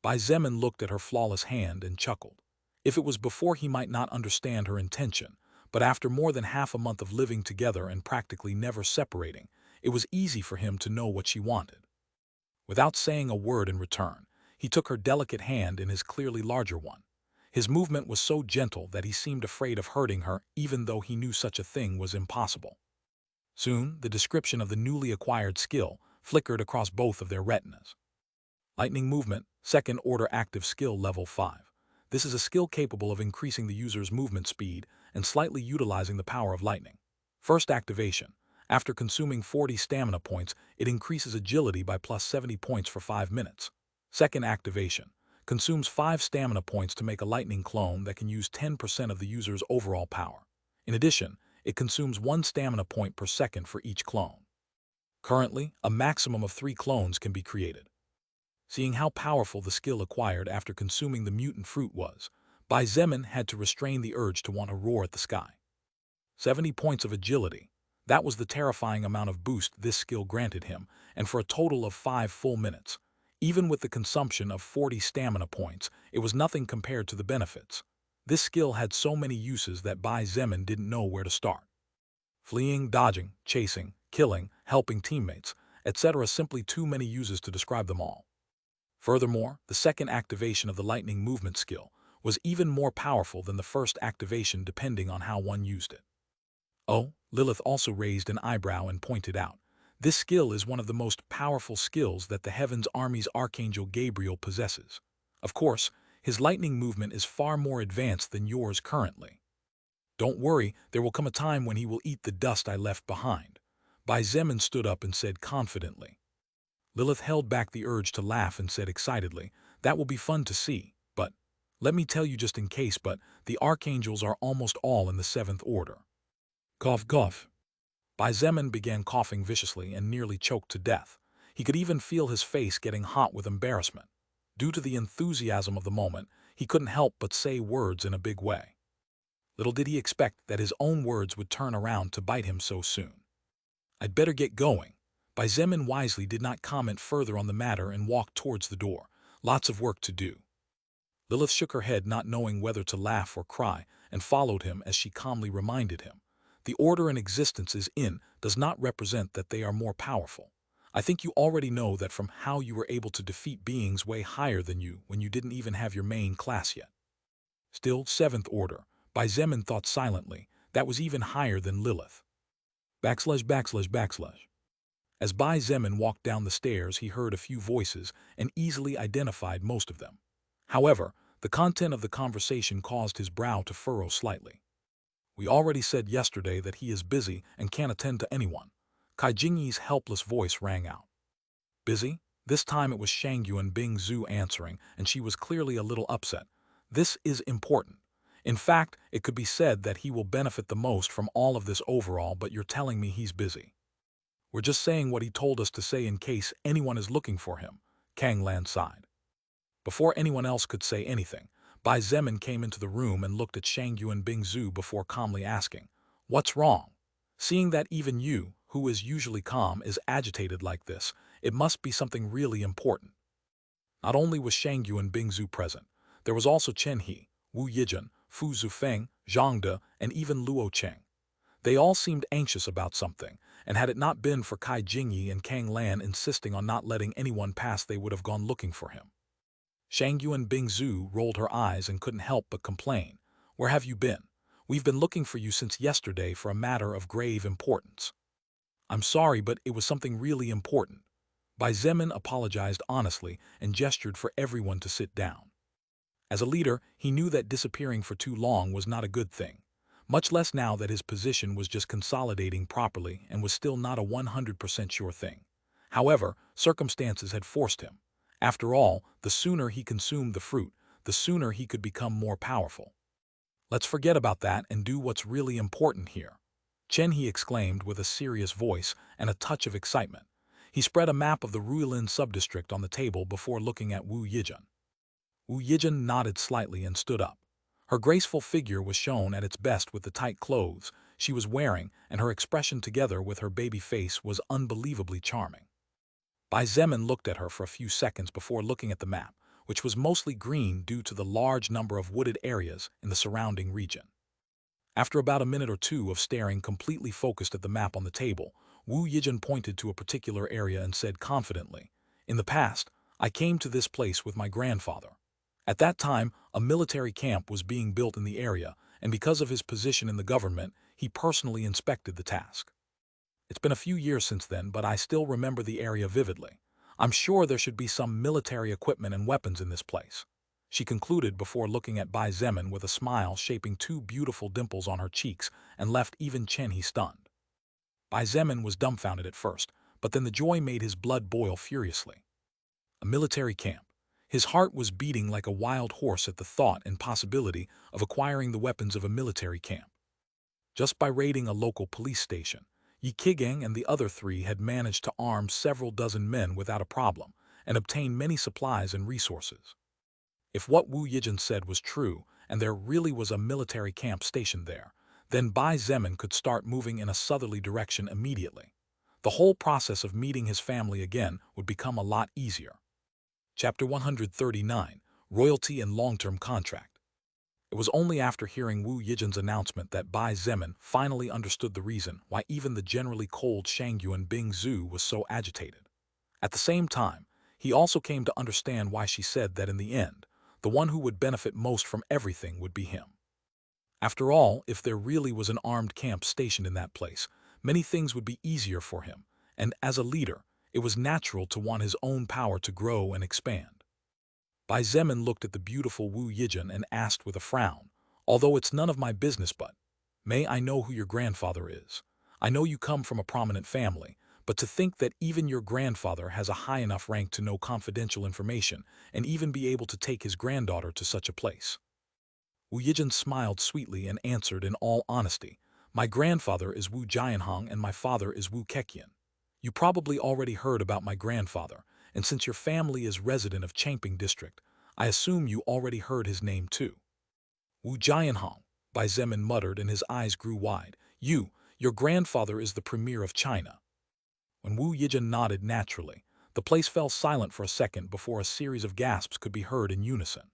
A: Bai Zemin looked at her flawless hand and chuckled. If it was before, he might not understand her intention, but after more than half a month of living together and practically never separating, it was easy for him to know what she wanted. Without saying a word in return, he took her delicate hand in his clearly larger one. His movement was so gentle that he seemed afraid of hurting her, even though he knew such a thing was impossible. Soon, the description of the newly acquired skill flickered across both of their retinas. Lightning movement, second order active skill level 5. This is a skill capable of increasing the user's movement speed and slightly utilizing the power of lightning. First activation. After consuming 40 stamina points, it increases agility by plus 70 points for 5 minutes. Second activation. Consumes 5 stamina points to make a lightning clone that can use 10% of the user's overall power. In addition, it consumes 1 stamina point per second for each clone. Currently, a maximum of 3 clones can be created. Seeing how powerful the skill acquired after consuming the mutant fruit was, Bai Zemin had to restrain the urge to want to roar at the sky. 70 points of agility. That was the terrifying amount of boost this skill granted him, and for a total of 5 full minutes. Even with the consumption of 40 stamina points, it was nothing compared to the benefits. This skill had so many uses that Bai Zemin didn't know where to start. Fleeing, dodging, chasing, killing, helping teammates, etc. Simply too many uses to describe them all. Furthermore, the second activation of the lightning movement skill was even more powerful than the first activation depending on how one used it. Oh, Lilith also raised an eyebrow and pointed out, this skill is one of the most powerful skills that the Heaven's Army's Archangel Gabriel possesses. Of course, his lightning movement is far more advanced than yours currently. Don't worry, there will come a time when he will eat the dust I left behind. Bai Zemin stood up and said confidently. Lilith held back the urge to laugh and said excitedly, that will be fun to see, but, let me tell you just in case, but the archangels are almost all in the 7th order. Cough, cough. Bai Zemin began coughing viciously and nearly choked to death. He could even feel his face getting hot with embarrassment. Due to the enthusiasm of the moment, he couldn't help but say words in a big way. Little did he expect that his own words would turn around to bite him so soon. I'd better get going. Bai Zemin wisely did not comment further on the matter and walked towards the door. Lots of work to do. Lilith shook her head, not knowing whether to laugh or cry, and followed him as she calmly reminded him. The order an existence is in does not represent that they are more powerful. I think you already know that from how you were able to defeat beings way higher than you when you didn't even have your main class yet. Still, 7th order, Bai Zemin thought silently, that was even higher than Lilith. Backslash, backslash, backslash. As Bai Zemin walked down the stairs, he heard a few voices and easily identified most of them. However, the content of the conversation caused his brow to furrow slightly. We already said yesterday that he is busy and can't attend to anyone. Kai Jingyi's helpless voice rang out. Busy? This time it was Shangyuan Bingzu answering, and she was clearly a little upset. This is important. In fact, it could be said that he will benefit the most from all of this overall, but you're telling me he's busy. We're just saying what he told us to say in case anyone is looking for him, Kang Lan sighed. Before anyone else could say anything, Bai Zemin came into the room and looked at Shangyuan Bingzu before calmly asking, what's wrong? Seeing that even you, who is usually calm, is agitated like this, it must be something really important. Not only was Shangyuan Bingzu present, there was also Chen He, Wu Yijun, Fu Zufeng, Zhang De, and even Luo Cheng. They all seemed anxious about something, and had it not been for Kai Jingyi and Kang Lan insisting on not letting anyone pass, they would have gone looking for him. Shangyuan Bingzu rolled her eyes and couldn't help but complain. Where have you been? We've been looking for you since yesterday for a matter of grave importance. I'm sorry, but it was something really important. Bai Zemin apologized honestly and gestured for everyone to sit down. As a leader, he knew that disappearing for too long was not a good thing, much less now that his position was just consolidating properly and was still not a 100% sure thing. However, circumstances had forced him. After all, the sooner he consumed the fruit, the sooner he could become more powerful. Let's forget about that and do what's really important here. Chen He exclaimed with a serious voice and a touch of excitement. He spread a map of the Ruilin subdistrict on the table before looking at Wu Yijun. Wu Yijun nodded slightly and stood up. Her graceful figure was shown at its best with the tight clothes she was wearing, and her expression together with her baby face was unbelievably charming. Bai Zemin looked at her for a few seconds before looking at the map, which was mostly green due to the large number of wooded areas in the surrounding region. After about a minute or two of staring completely focused at the map on the table, Wu Yijun pointed to a particular area and said confidently, in the past, I came to this place with my grandfather. At that time, a military camp was being built in the area, and because of his position in the government, he personally inspected the task. It's been a few years since then, but I still remember the area vividly. I'm sure there should be some military equipment and weapons in this place. She concluded before looking at Bai Zemin with a smile shaping two beautiful dimples on her cheeks and left even Chen He stunned. Bai Zemin was dumbfounded at first, but then the joy made his blood boil furiously. A military camp. His heart was beating like a wild horse at the thought and possibility of acquiring the weapons of a military camp. Just by raiding a local police station, Yi Qigang and the other three had managed to arm several dozen men without a problem and obtain many supplies and resources. If what Wu Yijun said was true, and there really was a military camp stationed there, then Bai Zemin could start moving in a southerly direction immediately. The whole process of meeting his family again would become a lot easier. Chapter 139, Royalty and Long-Term Contract. It was only after hearing Wu Yijin's announcement that Bai Zemin finally understood the reason why even the generally cold Shangyuan Bingzu was so agitated. At the same time, he also came to understand why she said that in the end, the one who would benefit most from everything would be him. After all, if there really was an armed camp stationed in that place, many things would be easier for him, and as a leader, it was natural to want his own power to grow and expand. Bai Zemin looked at the beautiful Wu Yijin and asked with a frown, "Although it's none of my business, but may I know who your grandfather is? I know you come from a prominent family, but to think that even your grandfather has a high enough rank to know confidential information and even be able to take his granddaughter to such a place." Wu Yijin smiled sweetly and answered in all honesty, "My grandfather is Wu Jianhong and my father is Wu Keqian. You probably already heard about my grandfather, and since your family is resident of Changping District, I assume you already heard his name too." "Wu Jianhong," Bai Zemin muttered and his eyes grew wide. Your grandfather is the premier of China." When Wu Yijin nodded naturally, the place fell silent for a second before a series of gasps could be heard in unison.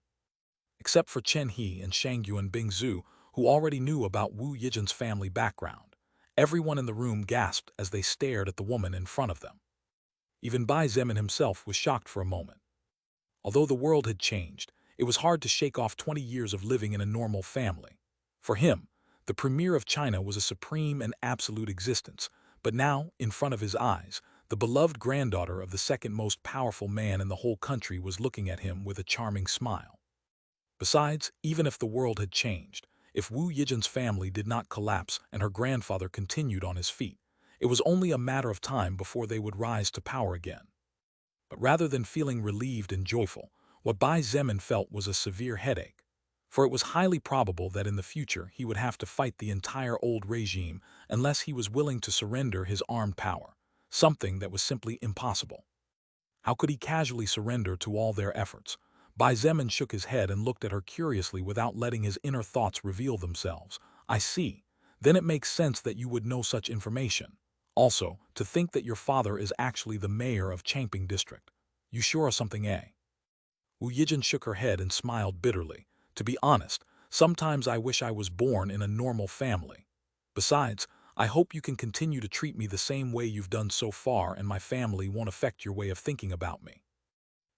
A: Except for Chen He and Shangyuan Bingzu, who already knew about Wu Yijin's family background, everyone in the room gasped as they stared at the woman in front of them. Even Bai Zemin himself was shocked for a moment. Although the world had changed, it was hard to shake off 20 years of living in a normal family. For him, the premier of China was a supreme and absolute existence, but now, in front of his eyes, the beloved granddaughter of the second most powerful man in the whole country was looking at him with a charming smile. Besides, even if the world had changed, if Wu Yijin's family did not collapse and her grandfather continued on his feet, it was only a matter of time before they would rise to power again. But rather than feeling relieved and joyful, what Bai Zemin felt was a severe headache, for it was highly probable that in the future he would have to fight the entire old regime unless he was willing to surrender his armed power, something that was simply impossible. How could he casually surrender to all their efforts? Bai Zemin shook his head and looked at her curiously without letting his inner thoughts reveal themselves. "I see. Then it makes sense that you would know such information. Also, to think that your father is actually the mayor of Changping District. You sure are something, eh?" Wu Yijin shook her head and smiled bitterly. "To be honest, sometimes I wish I was born in a normal family. Besides, I hope you can continue to treat me the same way you've done so far and my family won't affect your way of thinking about me."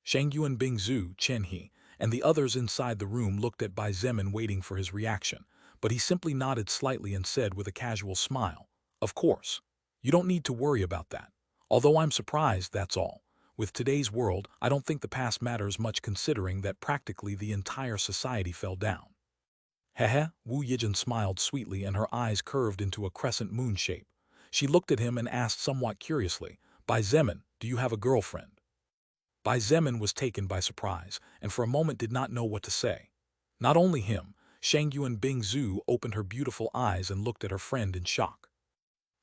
A: Shangyuan Bingzu, Chen He, and the others inside the room looked at Bai Zemin waiting for his reaction, but he simply nodded slightly and said with a casual smile, "Of course. You don't need to worry about that. Although I'm surprised, that's all. With today's world, I don't think the past matters much considering that practically the entire society fell down." "Heh." Wu Yijin smiled sweetly and her eyes curved into a crescent moon shape. She looked at him and asked somewhat curiously, "Bai Zemin, do you have a girlfriend?" Bai Zemin was taken by surprise, and for a moment did not know what to say. Not only him, Shangyuan Bingzu opened her beautiful eyes and looked at her friend in shock.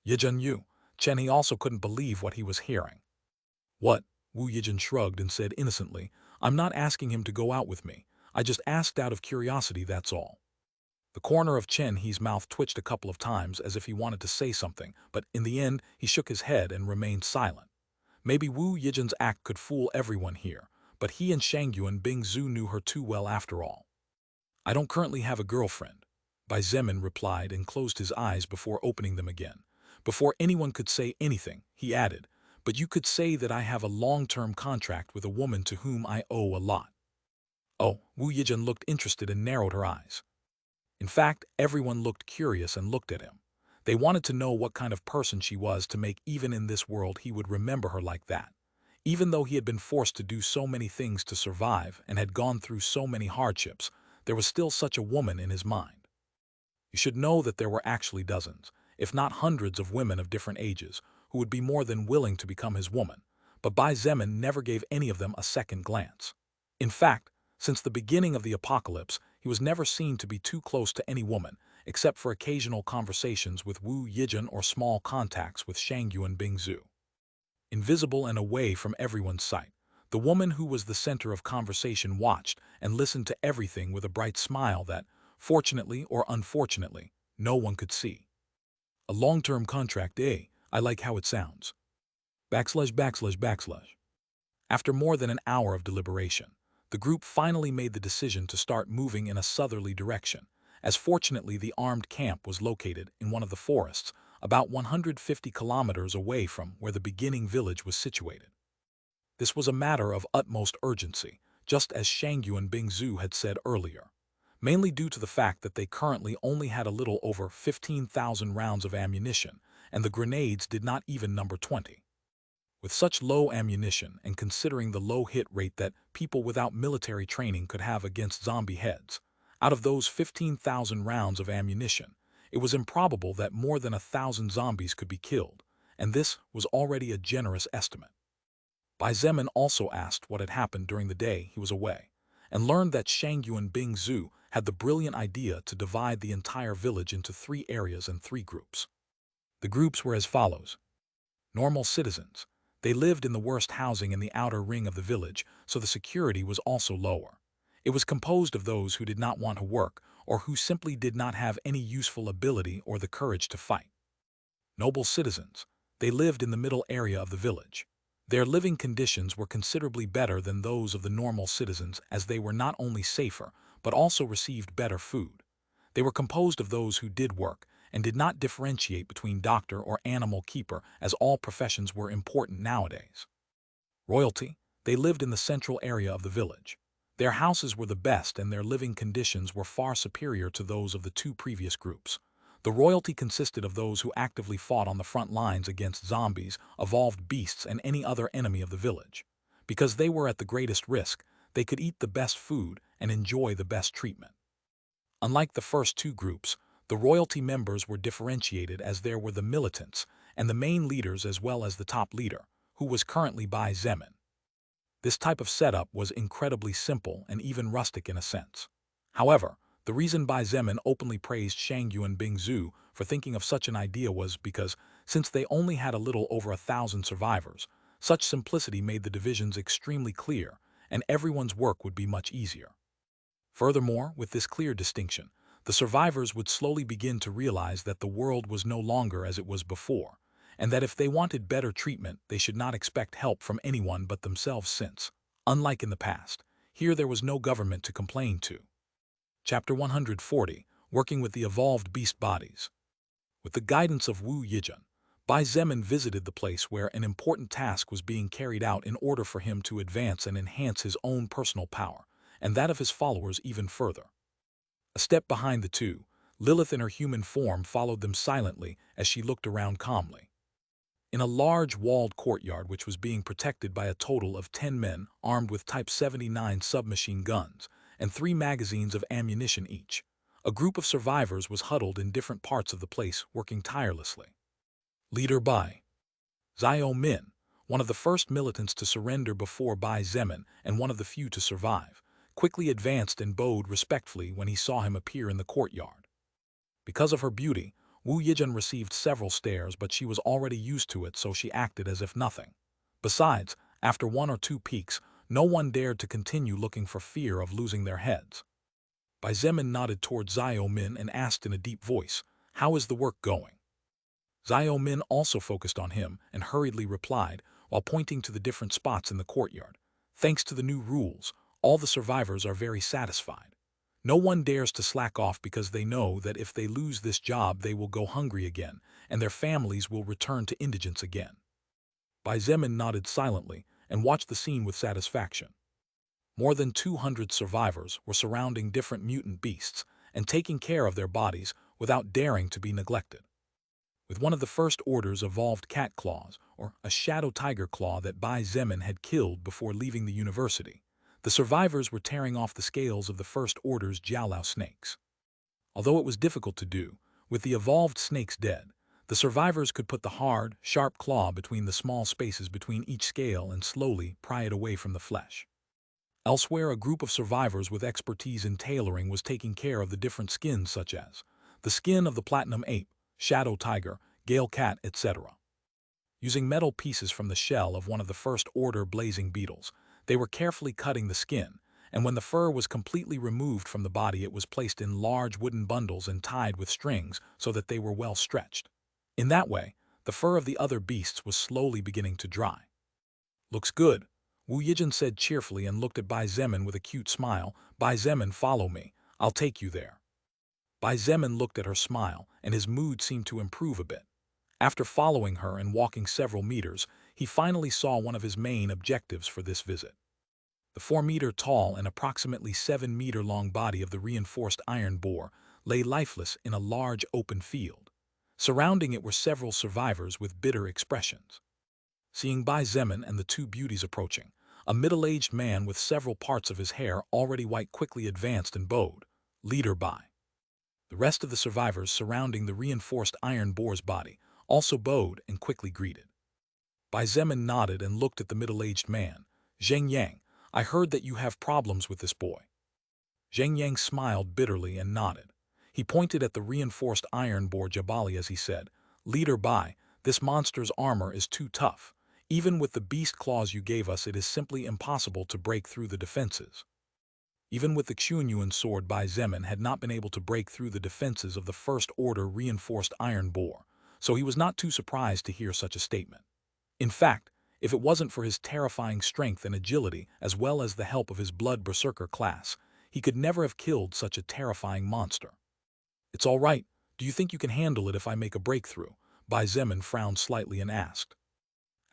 A: "Yijin Yu." Chen He also couldn't believe what he was hearing. "What?" Wu Yijin shrugged and said innocently, "I'm not asking him to go out with me. I just asked out of curiosity, that's all." The corner of Chen He's mouth twitched a couple of times as if he wanted to say something, but in the end he shook his head and remained silent. Maybe Wu Yijin's act could fool everyone here, but he and Shangyuan Bingzu knew her too well after all. "I don't currently have a girlfriend," Bai Zemin replied and closed his eyes before opening them again. Before anyone could say anything, he added, "But you could say that I have a long-term contract with a woman to whom I owe a lot." "Oh," Wu Yijin looked interested and narrowed her eyes. In fact, everyone looked curious and looked at him. They wanted to know what kind of person she was to make even in this world he would remember her like that. Even though he had been forced to do so many things to survive and had gone through so many hardships, there was still such a woman in his mind. You should know that there were actually dozens, if not hundreds of women of different ages, who would be more than willing to become his woman, but Bai Zemin never gave any of them a second glance. In fact, since the beginning of the apocalypse, he was never seen to be too close to any woman, except for occasional conversations with Wu Yijin or small contacts with Shangyuan Bingzu. Invisible and away from everyone's sight, the woman who was the center of conversation watched and listened to everything with a bright smile that, fortunately or unfortunately, no one could see. A long-term contract, eh? I like how it sounds. /////. After more than an hour of deliberation, the group finally made the decision to start moving in a southerly direction, as fortunately the armed camp was located in one of the forests about 150 kilometers away from where the beginning village was situated. This was a matter of utmost urgency, just as Shangyuan Bingzu had said earlier, mainly due to the fact that they currently only had a little over 15,000 rounds of ammunition, and the grenades did not even number 20. With such low ammunition and considering the low hit rate that people without military training could have against zombie heads, out of those 15,000 rounds of ammunition, it was improbable that more than 1,000 zombies could be killed, and this was already a generous estimate. Bai Zemin also asked what had happened during the day he was away, and learned that Shangyuan Bingzu had the brilliant idea to divide the entire village into 3 areas and 3 groups. The groups were as follows. Normal citizens. They lived in the worst housing in the outer ring of the village, so the security was also lower. It was composed of those who did not want to work or who simply did not have any useful ability or the courage to fight. Noble citizens. They lived in the middle area of the village. Their living conditions were considerably better than those of the normal citizens, as they were not only safer, but also received better food. They were composed of those who did work and did not differentiate between doctor or animal keeper, as all professions were important nowadays. Royalty. They lived in the central area of the village. Their houses were the best and their living conditions were far superior to those of the 2 previous groups. The royalty consisted of those who actively fought on the front lines against zombies, evolved beasts, and any other enemy of the village. Because they were at the greatest risk, they could eat the best food and enjoy the best treatment. Unlike the first 2 groups, the royalty members were differentiated, as there were the militants and the main leaders as well as the top leader, who was currently Bai Zemin. This type of setup was incredibly simple and even rustic in a sense. However, the reason Bai Zemin openly praised Shangyuan Bingzu for thinking of such an idea was because, since they only had a little over 1,000 survivors, such simplicity made the divisions extremely clear, and everyone's work would be much easier. Furthermore, with this clear distinction, the survivors would slowly begin to realize that the world was no longer as it was before, and that if they wanted better treatment, they should not expect help from anyone but themselves since, unlike in the past, here there was no government to complain to. Chapter 140, Working with the Evolved Beast Bodies. With the guidance of Wu Yijun, Bai Zemin visited the place where an important task was being carried out in order for him to advance and enhance his own personal power, and that of his followers even further. A step behind the 2, Lilith in her human form followed them silently as she looked around calmly. In a large walled courtyard which was being protected by a total of 10 men armed with Type 79 submachine guns and 3 magazines of ammunition each, a group of survivors was huddled in different parts of the place working tirelessly. Leader Bai Zemin, one of the first militants to surrender before Bai Zemin and one of the few to survive, quickly advanced and bowed respectfully when he saw him appear in the courtyard. Because of her beauty, Wu Yijun received several stares, but she was already used to it, so she acted as if nothing. Besides, after 1 or 2 peeks, no one dared to continue looking for fear of losing their heads. Bai Zemin nodded toward Zemin and asked in a deep voice, "How is the work going?" Zemin also focused on him and hurriedly replied, while pointing to the different spots in the courtyard, "Thanks to the new rules, all the survivors are very satisfied. No one dares to slack off because they know that if they lose this job they will go hungry again, and their families will return to indigence again." Bai Zemin nodded silently and watched the scene with satisfaction. More than 200 survivors were surrounding different mutant beasts and taking care of their bodies without daring to be neglected. With one of the first order's evolved cat claws, or a shadow tiger claw that Bai Zemin had killed before leaving the university, the survivors were tearing off the scales of the first order's jiaolao snakes. Although it was difficult to do, with the evolved snakes dead, the survivors could put the hard, sharp claw between the small spaces between each scale and slowly pry it away from the flesh. Elsewhere, a group of survivors with expertise in tailoring was taking care of the different skins, such as the skin of the platinum ape, shadow tiger, gale cat, etc. Using metal pieces from the shell of one of the first order blazing beetles, they were carefully cutting the skin, and when the fur was completely removed from the body it was placed in large wooden bundles and tied with strings so that they were well stretched. In that way, the fur of the other beasts was slowly beginning to dry. "Looks good," Wu Yijin said cheerfully and looked at Bai Zemin with a cute smile. "Bai Zemin, follow me. I'll take you there." Bai Zemin looked at her smile, and his mood seemed to improve a bit. After following her and walking several meters, he finally saw one of his main objectives for this visit. The 4-meter-tall and approximately 7-meter-long body of the reinforced iron boar lay lifeless in a large open field. Surrounding it were several survivors with bitter expressions. Seeing Bai Zemin and the two beauties approaching, a middle-aged man with several parts of his hair already white quickly advanced and bowed. "Leader Bai." The rest of the survivors surrounding the reinforced iron boar's body also bowed and quickly greeted. Bai Zemin nodded and looked at the middle-aged man. "Zheng Yang, I heard that you have problems with this boy." Zheng Yang smiled bitterly and nodded. He pointed at the reinforced iron boar Jabali as he said, "Leader Bai, this monster's armor is too tough. Even with the beast claws you gave us, it is simply impossible to break through the defenses." Even with the Xuanyuan sword, Bai Zemin had not been able to break through the defenses of the first-order reinforced iron boar, so he was not too surprised to hear such a statement. In fact, if it wasn't for his terrifying strength and agility as well as the help of his blood berserker class, he could never have killed such a terrifying monster. "It's all right. Do you think you can handle it if I make a breakthrough?" Bai Zemin frowned slightly and asked.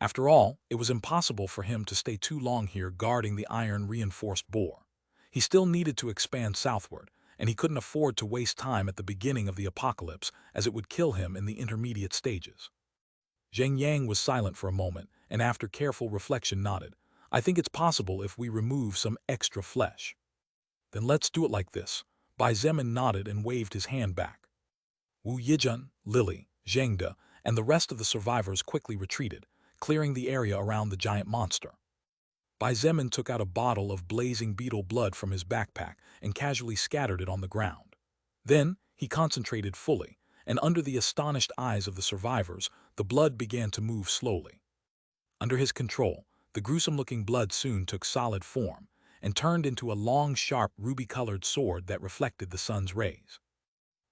A: After all, it was impossible for him to stay too long here guarding the iron-reinforced boar. He still needed to expand southward, and he couldn't afford to waste time at the beginning of the apocalypse, as it would kill him in the intermediate stages. Zheng Yang was silent for a moment, and after careful reflection nodded. "I think it's possible if we remove some extra flesh." "Then let's do it like this." Bai Zemin nodded and waved his hand back. Wu Yijun, Lily, Zhengde, and the rest of the survivors quickly retreated, clearing the area around the giant monster. Bai Zemin took out a bottle of blazing beetle blood from his backpack and casually scattered it on the ground. Then, he concentrated fully, and under the astonished eyes of the survivors, the blood began to move slowly. Under his control, the gruesome-looking blood soon took solid form and turned into a long, sharp, ruby-colored sword that reflected the sun's rays.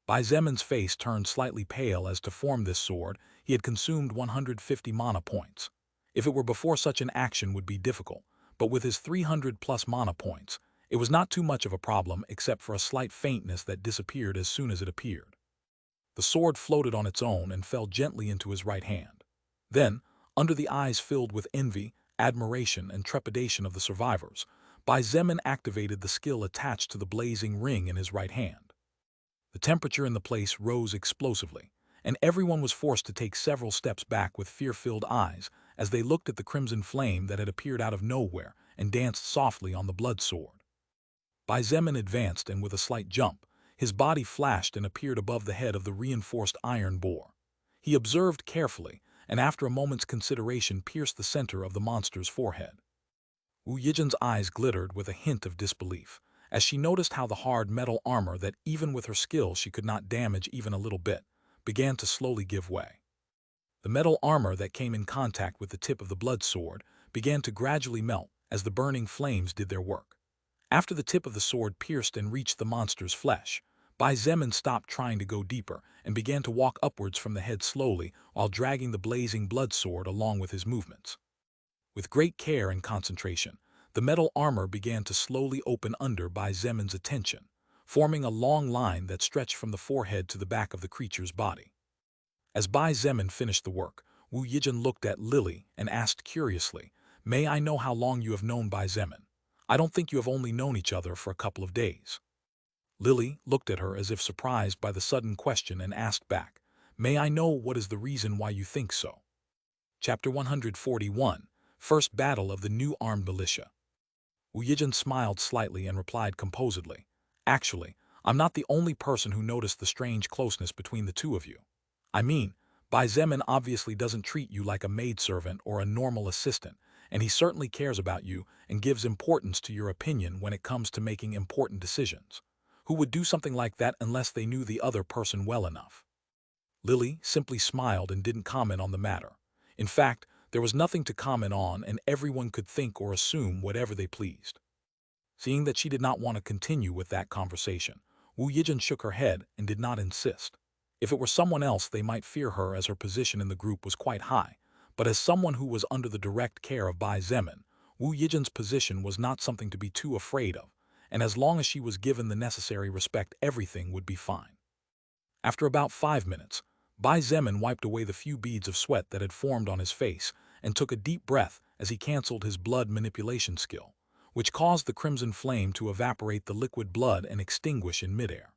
A: Bai Zemin's face turned slightly pale as to form this sword. He had consumed 150 mana points. If it were before, such an action would be difficult, but with his 300-plus mana points, it was not too much of a problem except for a slight faintness that disappeared as soon as it appeared. The sword floated on its own and fell gently into his right hand. Then, under the eyes filled with envy, admiration, and trepidation of the survivors, Bai Zemin activated the skill attached to the blazing ring in his right hand. The temperature in the place rose explosively, and everyone was forced to take several steps back with fear-filled eyes as they looked at the crimson flame that had appeared out of nowhere and danced softly on the blood sword. Bai Zemin advanced, and with a slight jump, his body flashed and appeared above the head of the reinforced iron boar. He observed carefully, and after a moment's consideration pierced the center of the monster's forehead. Wu Yijin's eyes glittered with a hint of disbelief, as she noticed how the hard metal armor that even with her skill she could not damage even a little bit, began to slowly give way. The metal armor that came in contact with the tip of the blood sword began to gradually melt as the burning flames did their work. After the tip of the sword pierced and reached the monster's flesh, Bai Zemin stopped trying to go deeper and began to walk upwards from the head slowly while dragging the blazing blood sword along with his movements. With great care and concentration, the metal armor began to slowly open under Bai Zemin's attention, forming a long line that stretched from the forehead to the back of the creature's body. As Bai Zemin finished the work, Wu Yijin looked at Lily and asked curiously, "May I know how long you have known Bai Zemin? I don't think you have only known each other for a couple of days." Lily looked at her as if surprised by the sudden question and asked back, "May I know what is the reason why you think so?" Chapter 141, First Battle of the New Armed Militia. Wu Yijin smiled slightly and replied composedly, "Actually, I'm not the only person who noticed the strange closeness between the two of you. I mean, Bai Zemin obviously doesn't treat you like a maidservant or a normal assistant, and he certainly cares about you and gives importance to your opinion when it comes to making important decisions. Who would do something like that unless they knew the other person well enough?" Lily simply smiled and didn't comment on the matter. In fact, there was nothing to comment on, and everyone could think or assume whatever they pleased. Seeing that she did not want to continue with that conversation, Wu Yijin shook her head and did not insist. If it were someone else, they might fear her as her position in the group was quite high, but as someone who was under the direct care of Bai Zemin, Wu Yijin's position was not something to be too afraid of, and as long as she was given the necessary respect, everything would be fine. After about 5 minutes, Bai Zemin wiped away the few beads of sweat that had formed on his face and took a deep breath as he canceled his blood manipulation skill, which caused the crimson flame to evaporate the liquid blood and extinguish in midair.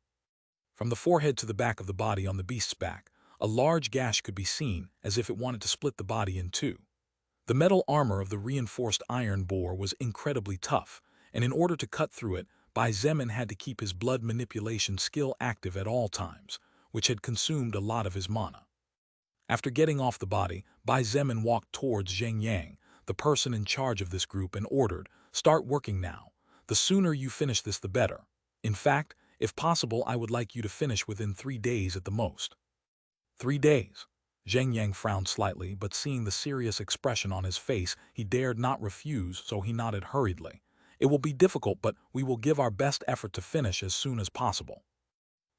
A: From the forehead to the back of the body on the beast's back, a large gash could be seen as if it wanted to split the body in two. The metal armor of the reinforced iron boar was incredibly tough, and in order to cut through it, Bai Zemin had to keep his blood manipulation skill active at all times, which had consumed a lot of his mana. After getting off the body, Bai Zemin walked towards Zheng Yang, the person in charge of this group, and ordered, "Start working now. The sooner you finish this, the better. In fact, if possible, I would like you to finish within 3 days at the most." 3 days? Zheng Yang frowned slightly, but seeing the serious expression on his face, he dared not refuse, so he nodded hurriedly. "It will be difficult, but we will give our best effort to finish as soon as possible."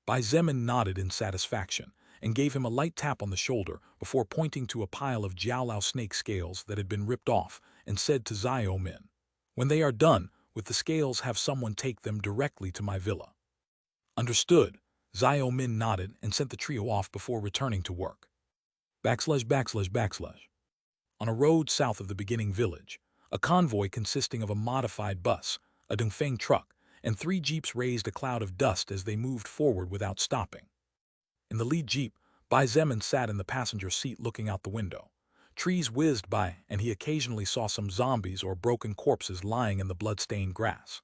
A: Bai Zemin nodded in satisfaction and gave him a light tap on the shoulder before pointing to a pile of Jiaolao snake scales that had been ripped off and said to Zio Min, "When they are done with the scales, have someone take them directly to my villa." "Understood." Zio Min nodded and sent the trio off before returning to work. /////. On a road south of the beginning village, a convoy consisting of a modified bus, a Dongfeng truck, and 3 jeeps raised a cloud of dust as they moved forward without stopping. In the lead jeep, Bai Zemin sat in the passenger seat looking out the window. Trees whizzed by, and he occasionally saw some zombies or broken corpses lying in the blood-stained grass.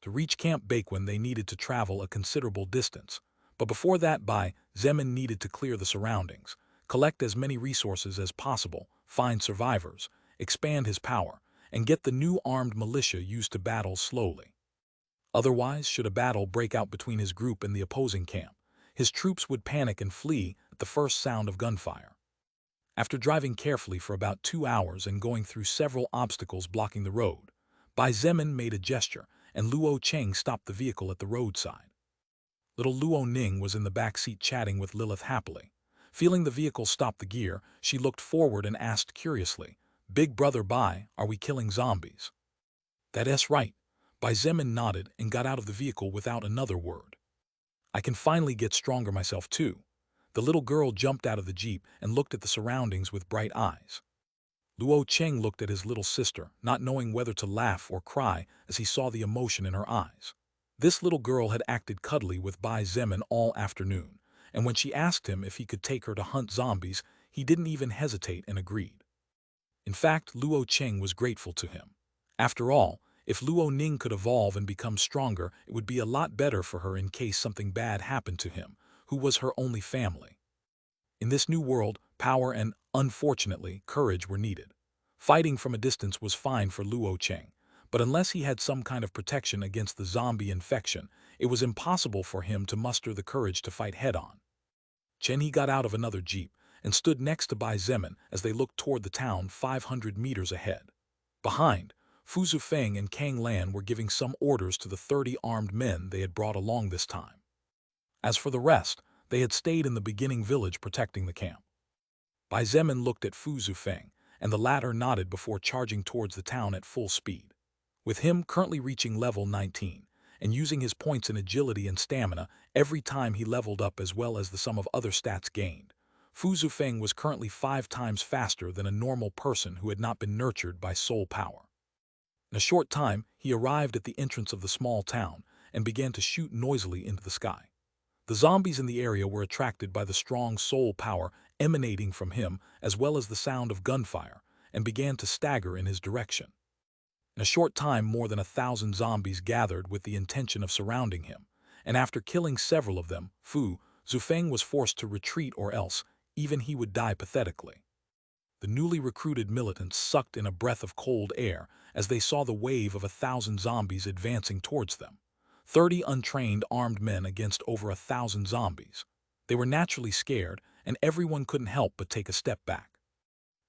A: To reach Camp Baquin, they needed to travel a considerable distance, but before that, Bai Zemin needed to clear the surroundings, collect as many resources as possible, find survivors, expand his power, and get the new armed militia used to battle slowly. Otherwise, should a battle break out between his group and the opposing camp, his troops would panic and flee at the first sound of gunfire. After driving carefully for about 2 hours and going through several obstacles blocking the road, Bai Zemin made a gesture, and Luo Cheng stopped the vehicle at the roadside. Little Luo Ning was in the back seat chatting with Lilith happily. Feeling the vehicle stop the gear, she looked forward and asked curiously, "Big brother Bai, are we killing zombies?" "That's right." Bai Zemin nodded and got out of the vehicle without another word. "I can finally get stronger myself too." The little girl jumped out of the jeep and looked at the surroundings with bright eyes. Luo Cheng looked at his little sister, not knowing whether to laugh or cry as he saw the emotion in her eyes. This little girl had acted cuddly with Bai Zemin all afternoon, and when she asked him if he could take her to hunt zombies, he didn't even hesitate and agreed. In fact, Luo Cheng was grateful to him. After all, if Luo Ning could evolve and become stronger, it would be a lot better for her in case something bad happened to him, who was her only family. In this new world, power and, unfortunately, courage were needed. Fighting from a distance was fine for Luo Cheng, but unless he had some kind of protection against the zombie infection, it was impossible for him to muster the courage to fight head-on. He got out of another jeep and stood next to Bai Zemin as they looked toward the town 500 meters ahead. Behind, Fu Zufeng and Kang Lan were giving some orders to the 30 armed men they had brought along this time. As for the rest, they had stayed in the beginning village protecting the camp. Bai Zemin looked at Fu Zufeng, and the latter nodded before charging towards the town at full speed. With him currently reaching level 19, and using his points in agility and stamina every time he leveled up as well as the sum of other stats gained, Fu Zufeng was currently 5 times faster than a normal person who had not been nurtured by soul power. In a short time, he arrived at the entrance of the small town and began to shoot noisily into the sky. The zombies in the area were attracted by the strong soul power emanating from him as well as the sound of gunfire, and began to stagger in his direction. In a short time, more than 1,000 zombies gathered with the intention of surrounding him, and after killing several of them, Fu Zufeng was forced to retreat, or else even he would die pathetically. The newly recruited militants sucked in a breath of cold air as they saw the wave of 1,000 zombies advancing towards them. 30 untrained armed men against over 1,000 zombies. They were naturally scared, and everyone couldn't help but take a step back.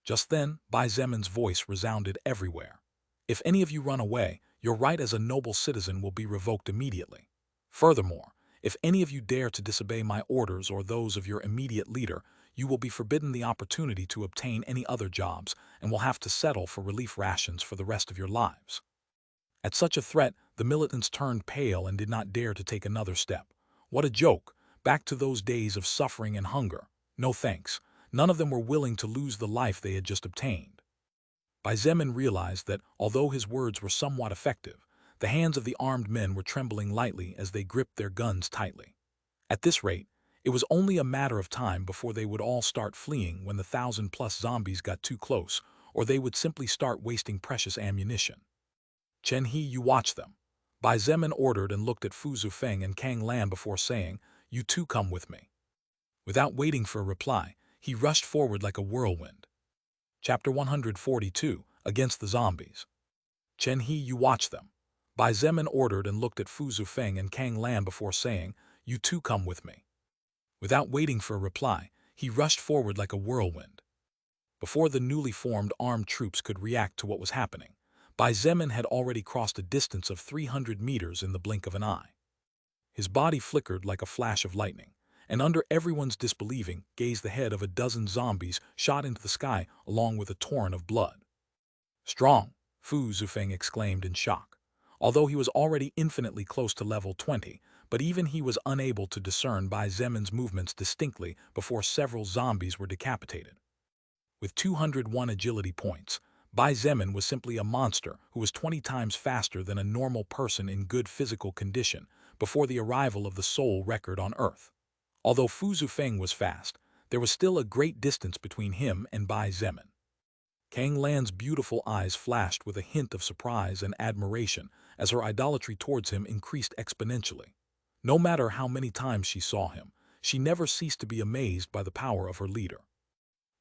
A: Just then, Bai Zemin's voice resounded everywhere. "If any of you run away, Your right as a noble citizen will be revoked immediately. Furthermore, if any of you dare to disobey my orders or those of your immediate leader, you will be forbidden the opportunity to obtain any other jobs and will have to settle for relief rations for the rest of your lives. At such a threat, the militants turned pale and did not dare to take another step. What a joke! Back to those days of suffering and hunger. No thanks. None of them were willing to lose the life they had just obtained. Bai Zemin realized that, although his words were somewhat effective, the hands of the armed men were trembling lightly as they gripped their guns tightly. At this rate, it was only a matter of time before they would all start fleeing when the 1,000+ zombies got too close, or they would simply start wasting precious ammunition. Chen He, you watch them. Bai Zemin ordered and looked at Fu Zufeng and Kang Lan before saying, you two come with me. Without waiting for a reply, he rushed forward like a whirlwind. Chapter 142, Against the Zombies. Chen He, you watch them. Bai Zemin ordered and looked at Fu Zufeng and Kang Lan before saying, you two come with me. Without waiting for a reply, he rushed forward like a whirlwind. Before the newly formed armed troops could react to what was happening, Bai Zemin had already crossed a distance of 300 meters in the blink of an eye. His body flickered like a flash of lightning, and under everyone's disbelieving gaze the head of a dozen zombies shot into the sky along with a torrent of blood. Strong, Fu Zufeng exclaimed in shock. Although he was already infinitely close to level 20, but even he was unable to discern Bai Zemin's movements distinctly before several zombies were decapitated. With 201 agility points, Bai Zemin was simply a monster who was 20 times faster than a normal person in good physical condition before the arrival of the soul record on Earth. Although Fu Zufeng was fast, there was still a great distance between him and Bai Zemin. Kang Lan's beautiful eyes flashed with a hint of surprise and admiration as her idolatry towards him increased exponentially. No matter how many times she saw him, she never ceased to be amazed by the power of her leader.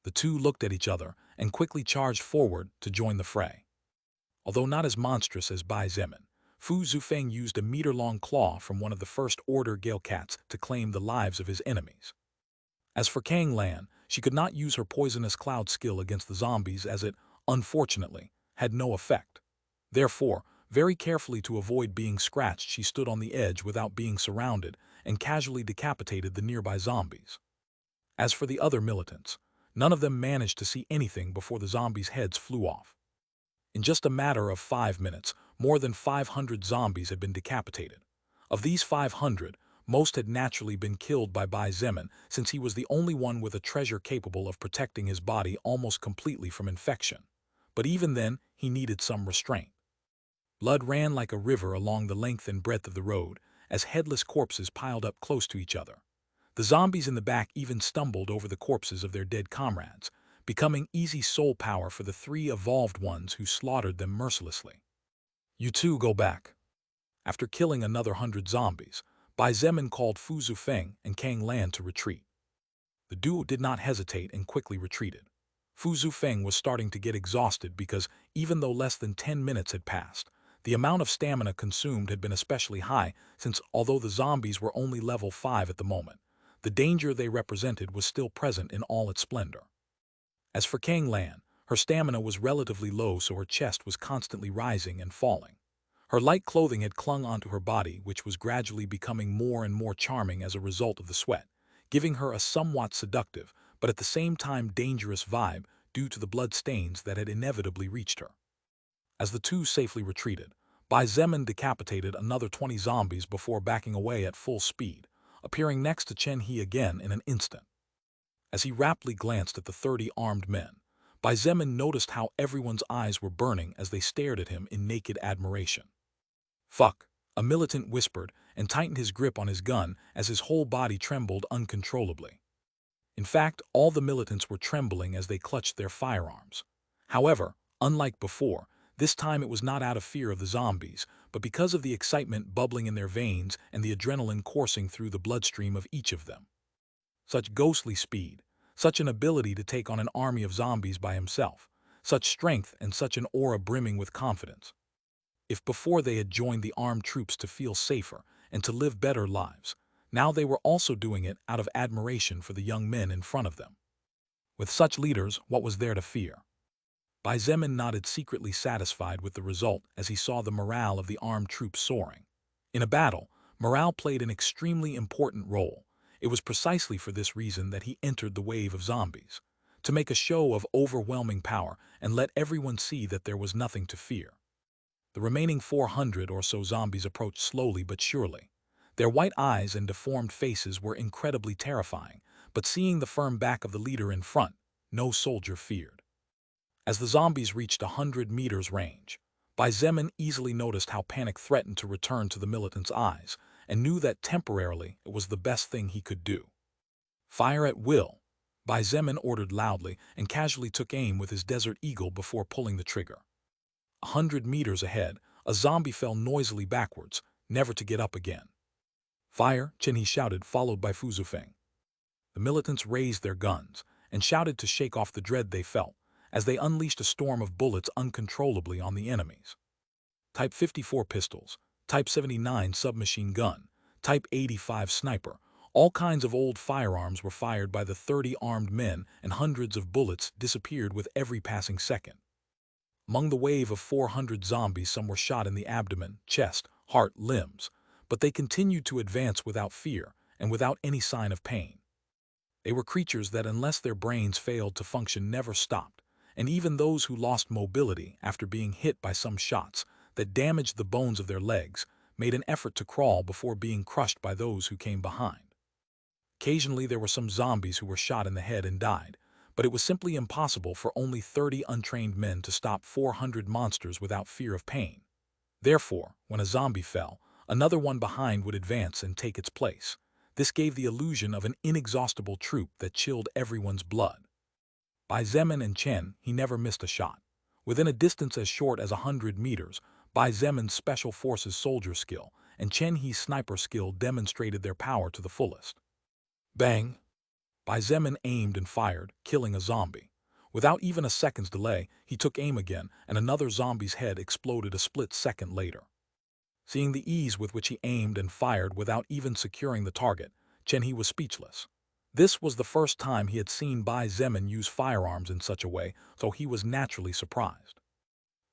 A: The two looked at each other and quickly charged forward to join the fray. Although not as monstrous as Bai Zemin, Fu Zufeng used a meter-long claw from one of the First Order Gale Cats to claim the lives of his enemies. As for Kang Lan, she could not use her poisonous cloud skill against the zombies as it, unfortunately, had no effect. Therefore, very carefully to avoid being scratched, she stood on the edge without being surrounded and casually decapitated the nearby zombies. As for the other militants, none of them managed to see anything before the zombies' heads flew off. In just a matter of 5 minutes, more than 500 zombies had been decapitated. Of these 500, most had naturally been killed by Bai Zemin, since he was the only one with a treasure capable of protecting his body almost completely from infection. But even then, he needed some restraint. Blood ran like a river along the length and breadth of the road, as headless corpses piled up close to each other. The zombies in the back even stumbled over the corpses of their dead comrades, becoming easy soul power for the 3 evolved ones who slaughtered them mercilessly. You two go back. After killing another 100 zombies, Bai Zemin called Fu Zufeng and Kang Lan to retreat. The duo did not hesitate and quickly retreated. Fu Zufeng was starting to get exhausted because, even though less than 10 minutes had passed, the amount of stamina consumed had been especially high since, although the zombies were only level 5 at the moment, the danger they represented was still present in all its splendor. As for Kang Lan, her stamina was relatively low, so her chest was constantly rising and falling. Her light clothing had clung onto her body, which was gradually becoming more and more charming as a result of the sweat, giving her a somewhat seductive, but at the same time dangerous vibe due to the blood stains that had inevitably reached her. As the two safely retreated, Bai Zemin decapitated another 20 zombies before backing away at full speed, appearing next to Chen He again in an instant. As he rapidly glanced at the 30 armed men, Bai Zemin noticed how everyone's eyes were burning as they stared at him in naked admiration. Fuck, a militant whispered and tightened his grip on his gun as his whole body trembled uncontrollably. In fact, all the militants were trembling as they clutched their firearms. However, unlike before, this time it was not out of fear of the zombies, but because of the excitement bubbling in their veins and the adrenaline coursing through the bloodstream of each of them. Such ghostly speed, such an ability to take on an army of zombies by himself, such strength and such an aura brimming with confidence. If before they had joined the armed troops to feel safer and to live better lives, now they were also doing it out of admiration for the young men in front of them. With such leaders, what was there to fear? Bai Zemin nodded, secretly satisfied with the result as he saw the morale of the armed troops soaring. In a battle, morale played an extremely important role. It was precisely for this reason that he entered the wave of zombies, to make a show of overwhelming power and let everyone see that there was nothing to fear. The remaining 400 or so zombies approached slowly but surely. Their white eyes and deformed faces were incredibly terrifying, but seeing the firm back of the leader in front, no soldier feared. As the zombies reached 100 meters range, Bai Zemin easily noticed how panic threatened to return to the militant's eyes and knew that temporarily it was the best thing he could do. Fire at will, Bai Zemin ordered loudly and casually took aim with his Desert Eagle before pulling the trigger. 100 meters ahead, a zombie fell noisily backwards, never to get up again. Fire, Chen He shouted, followed by Fu Zufeng. The militants raised their guns and shouted to shake off the dread they felt, as they unleashed a storm of bullets uncontrollably on the enemies. Type 54 pistols, Type 79 submachine gun, Type 85 sniper, all kinds of old firearms were fired by the 30 armed men, and hundreds of bullets disappeared with every passing second. Among the wave of 400 zombies, some were shot in the abdomen, chest, heart, limbs, but they continued to advance without fear and without any sign of pain. They were creatures that, unless their brains failed to function, never stopped, and even those who lost mobility after being hit by some shots that damaged the bones of their legs made an effort to crawl before being crushed by those who came behind. Occasionally there were some zombies who were shot in the head and died, but it was simply impossible for only 30 untrained men to stop 400 monsters without fear of pain. Therefore, when a zombie fell, another one behind would advance and take its place. This gave the illusion of an inexhaustible troop that chilled everyone's blood. Bai Zemin and Chen He never missed a shot. Within a distance as short as 100 meters, Bai Zemin's Special Forces soldier skill and Chen He's sniper skill demonstrated their power to the fullest. Bang! Bai Zemin aimed and fired, killing a zombie. Without even a second's delay, he took aim again, and another zombie's head exploded a split second later. Seeing the ease with which he aimed and fired without even securing the target, Chen He was speechless. This was the first time he had seen Bai Zemin use firearms in such a way, so he was naturally surprised.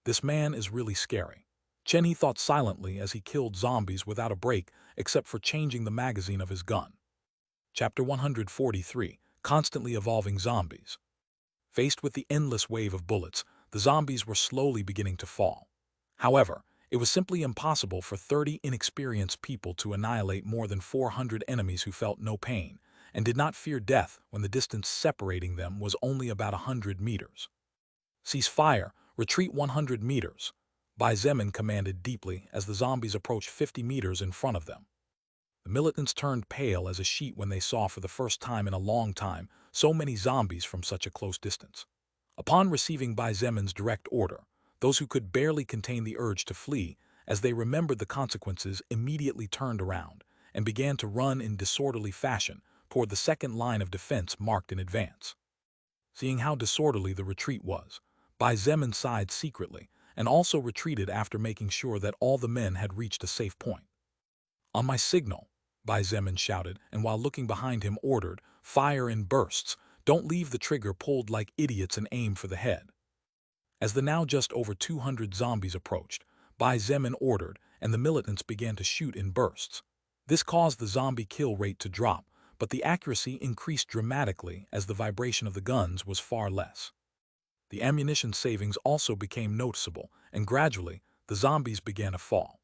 A: This man is really scary. Chen He thought silently as he killed zombies without a break except for changing the magazine of his gun. Chapter 143, Constantly Evolving Zombies. Faced with the endless wave of bullets, the zombies were slowly beginning to fall. However, it was simply impossible for 30 inexperienced people to annihilate more than 400 enemies who felt no pain and did not fear death when the distance separating them was only about 100 meters. Cease fire, retreat 100 meters, Bai Zemin commanded deeply as the zombies approached 50 meters in front of them. The militants turned pale as a sheet when they saw for the first time in a long time so many zombies from such a close distance. Upon receiving Bai Zemin's direct order, those who could barely contain the urge to flee, as they remembered the consequences, immediately turned around and began to run in disorderly fashion toward the second line of defense marked in advance. Seeing how disorderly the retreat was, Bai Zemin sighed secretly and also retreated after making sure that all the men had reached a safe point. On my signal, Bai Zemin shouted, and while looking behind him ordered, fire in bursts, don't leave the trigger pulled like idiots and aim for the head. As the now just over 200 zombies approached, Bai Zemin ordered, and the militants began to shoot in bursts. This caused the zombie kill rate to drop, but the accuracy increased dramatically as the vibration of the guns was far less. The ammunition savings also became noticeable, and gradually, the zombies began to fall.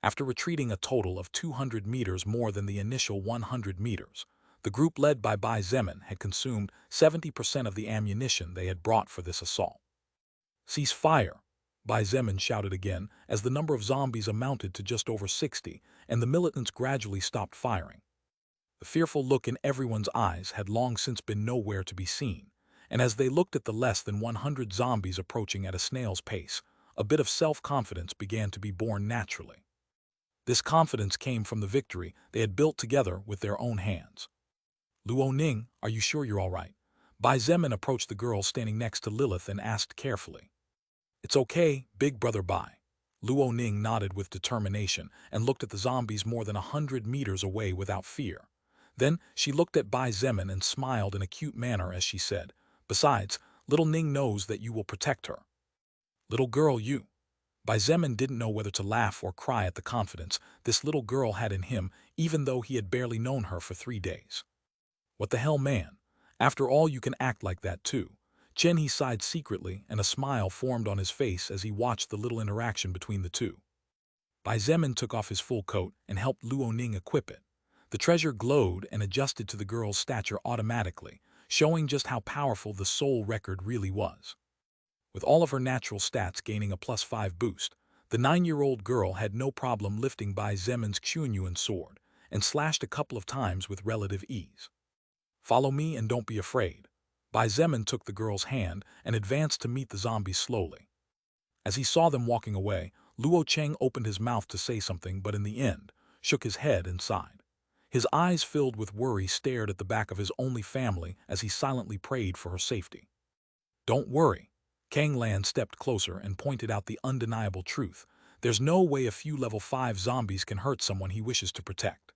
A: After retreating a total of 200 meters more than the initial 100 meters, the group led by Bai Zemin had consumed 70% of the ammunition they had brought for this assault. Cease fire, Bai Zemin shouted again as the number of zombies amounted to just over 60, and the militants gradually stopped firing. The fearful look in everyone's eyes had long since been nowhere to be seen, and as they looked at the less than 100 zombies approaching at a snail's pace, a bit of self-confidence began to be born naturally. This confidence came from the victory they had built together with their own hands. Luo Ning, are you sure you're all right? Bai Zemin approached the girl standing next to Lilith and asked carefully. It's okay, big brother Bai. Luo Ning nodded with determination and looked at the zombies more than 100 meters away without fear. Then she looked at Bai Zemin and smiled in a cute manner as she said, besides, Little Ning knows that you will protect her. Little girl, you. Bai Zemin didn't know whether to laugh or cry at the confidence this little girl had in him, even though he had barely known her for 3 days. What the hell, man? After all, you can act like that too. Chen, he sighed secretly, and a smile formed on his face as he watched the little interaction between the two. Bai Zemin took off his full coat and helped Luo Ning equip it. The treasure glowed and adjusted to the girl's stature automatically, showing just how powerful the soul record really was. With all of her natural stats gaining a +5 boost, the 9-year-old girl had no problem lifting Bai Zemin's Xuanyuan sword and slashed a couple of times with relative ease. Follow me and don't be afraid. Bai Zemin took the girl's hand and advanced to meet the zombies slowly. As he saw them walking away, Luo Cheng opened his mouth to say something, but in the end, shook his head and sighed. His eyes filled with worry stared at the back of his only family as he silently prayed for her safety. Don't worry. Kang Lan stepped closer and pointed out the undeniable truth. There's no way a few level 5 zombies can hurt someone he wishes to protect.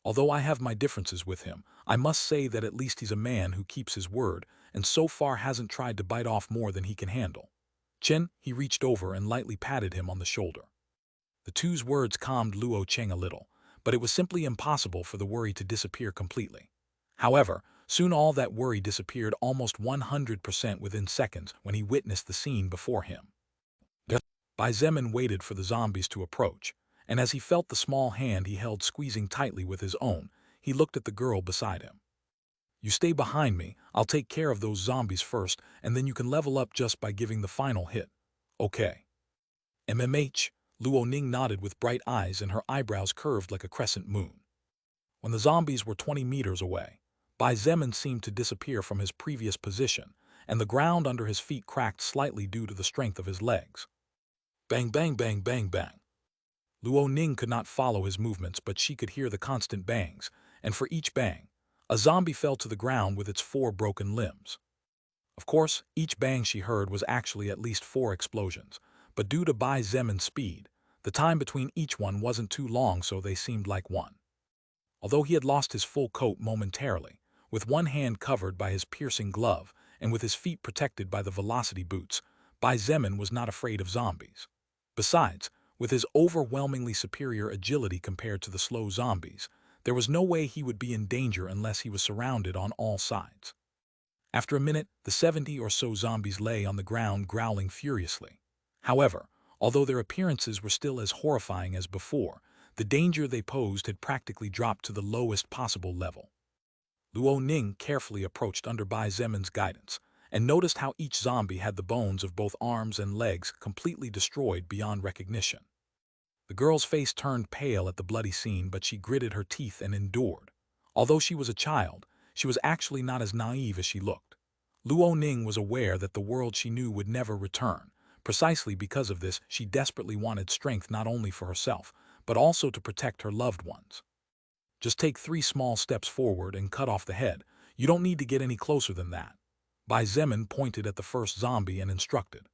A: Although I have my differences with him, I must say that at least he's a man who keeps his word and so far hasn't tried to bite off more than he can handle. Chen, he reached over and lightly patted him on the shoulder. The two's words calmed Luo Cheng a little, but it was simply impossible for the worry to disappear completely. However, soon all that worry disappeared almost 100% within seconds when he witnessed the scene before him. Bai Zemin waited for the zombies to approach, and as he felt the small hand he held squeezing tightly with his own, he looked at the girl beside him. You stay behind me, I'll take care of those zombies first, and then you can level up just by giving the final hit. Okay. MMH, Luo Ning nodded with bright eyes and her eyebrows curved like a crescent moon. When the zombies were 20 meters away, Bai Zemin seemed to disappear from his previous position, and the ground under his feet cracked slightly due to the strength of his legs. Bang, bang, bang, bang, bang. Luo Ning could not follow his movements, but she could hear the constant bangs, and for each bang, a zombie fell to the ground with its 4 broken limbs. Of course, each bang she heard was actually at least 4 explosions, but due to Bai Zemin's speed, the time between each one wasn't too long, so they seemed like one. Although he had lost his full coat momentarily, with one hand covered by his piercing glove and with his feet protected by the velocity boots, Bai Zemin was not afraid of zombies. Besides, with his overwhelmingly superior agility compared to the slow zombies, there was no way he would be in danger unless he was surrounded on all sides. After a minute, the 70 or so zombies lay on the ground growling furiously. However, although their appearances were still as horrifying as before, the danger they posed had practically dropped to the lowest possible level. Luo Ning carefully approached under Bai Zemin's guidance and noticed how each zombie had the bones of both arms and legs completely destroyed beyond recognition. The girl's face turned pale at the bloody scene, but she gritted her teeth and endured. Although she was a child, she was actually not as naive as she looked. Luo Ning was aware that the world she knew would never return. Precisely because of this, she desperately wanted strength not only for herself, but also to protect her loved ones. Just take 3 small steps forward and cut off the head. You don't need to get any closer than that. Bai Zemin pointed at the first zombie and instructed.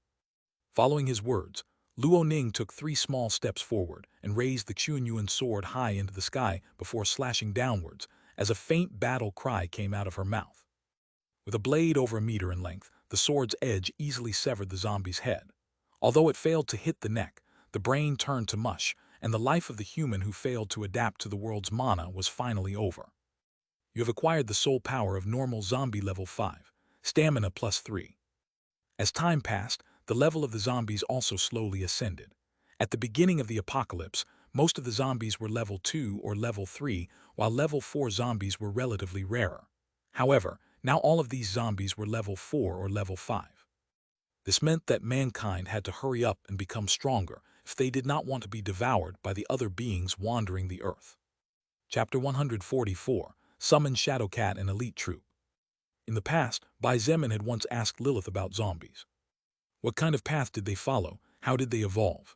A: Following his words, Luo Ning took 3 small steps forward and raised the Xuanyuan sword high into the sky before slashing downwards as a faint battle cry came out of her mouth. With a blade over a meter in length, the sword's edge easily severed the zombie's head. Although it failed to hit the neck, the brain turned to mush, and the life of the human who failed to adapt to the world's mana was finally over. You have acquired the soul power of normal zombie level 5, stamina +3. As time passed, the level of the zombies also slowly ascended. At the beginning of the apocalypse, most of the zombies were level 2 or level 3, while level 4 zombies were relatively rarer. However, now all of these zombies were level 4 or level 5. This meant that mankind had to hurry up and become stronger if they did not want to be devoured by the other beings wandering the earth. Chapter 144, Summon Shadowcat and Elite Troop. In the past, Bai Zemin had once asked Lilith about zombies. What kind of path did they follow? How did they evolve?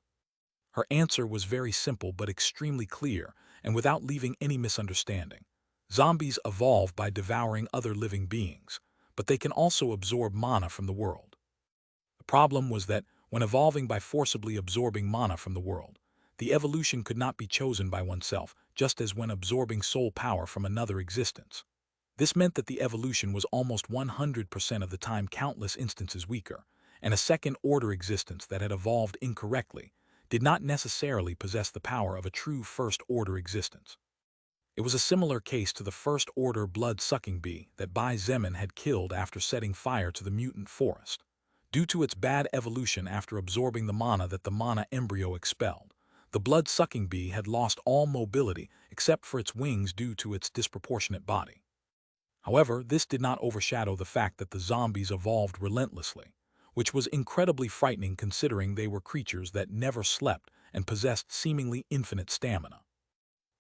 A: Her answer was very simple but extremely clear, and without leaving any misunderstanding. Zombies evolve by devouring other living beings, but they can also absorb mana from the world. The problem was that, when evolving by forcibly absorbing mana from the world, the evolution could not be chosen by oneself, just as when absorbing soul power from another existence. This meant that the evolution was almost 100% of the time countless instances weaker, and a second-order existence that had evolved incorrectly did not necessarily possess the power of a true first-order existence. It was a similar case to the first-order blood-sucking bee that Bai Zemin had killed after setting fire to the mutant forest. Due to its bad evolution after absorbing the mana that the mana embryo expelled, the blood-sucking bee had lost all mobility except for its wings due to its disproportionate body. However, this did not overshadow the fact that the zombies evolved relentlessly, which was incredibly frightening considering they were creatures that never slept and possessed seemingly infinite stamina.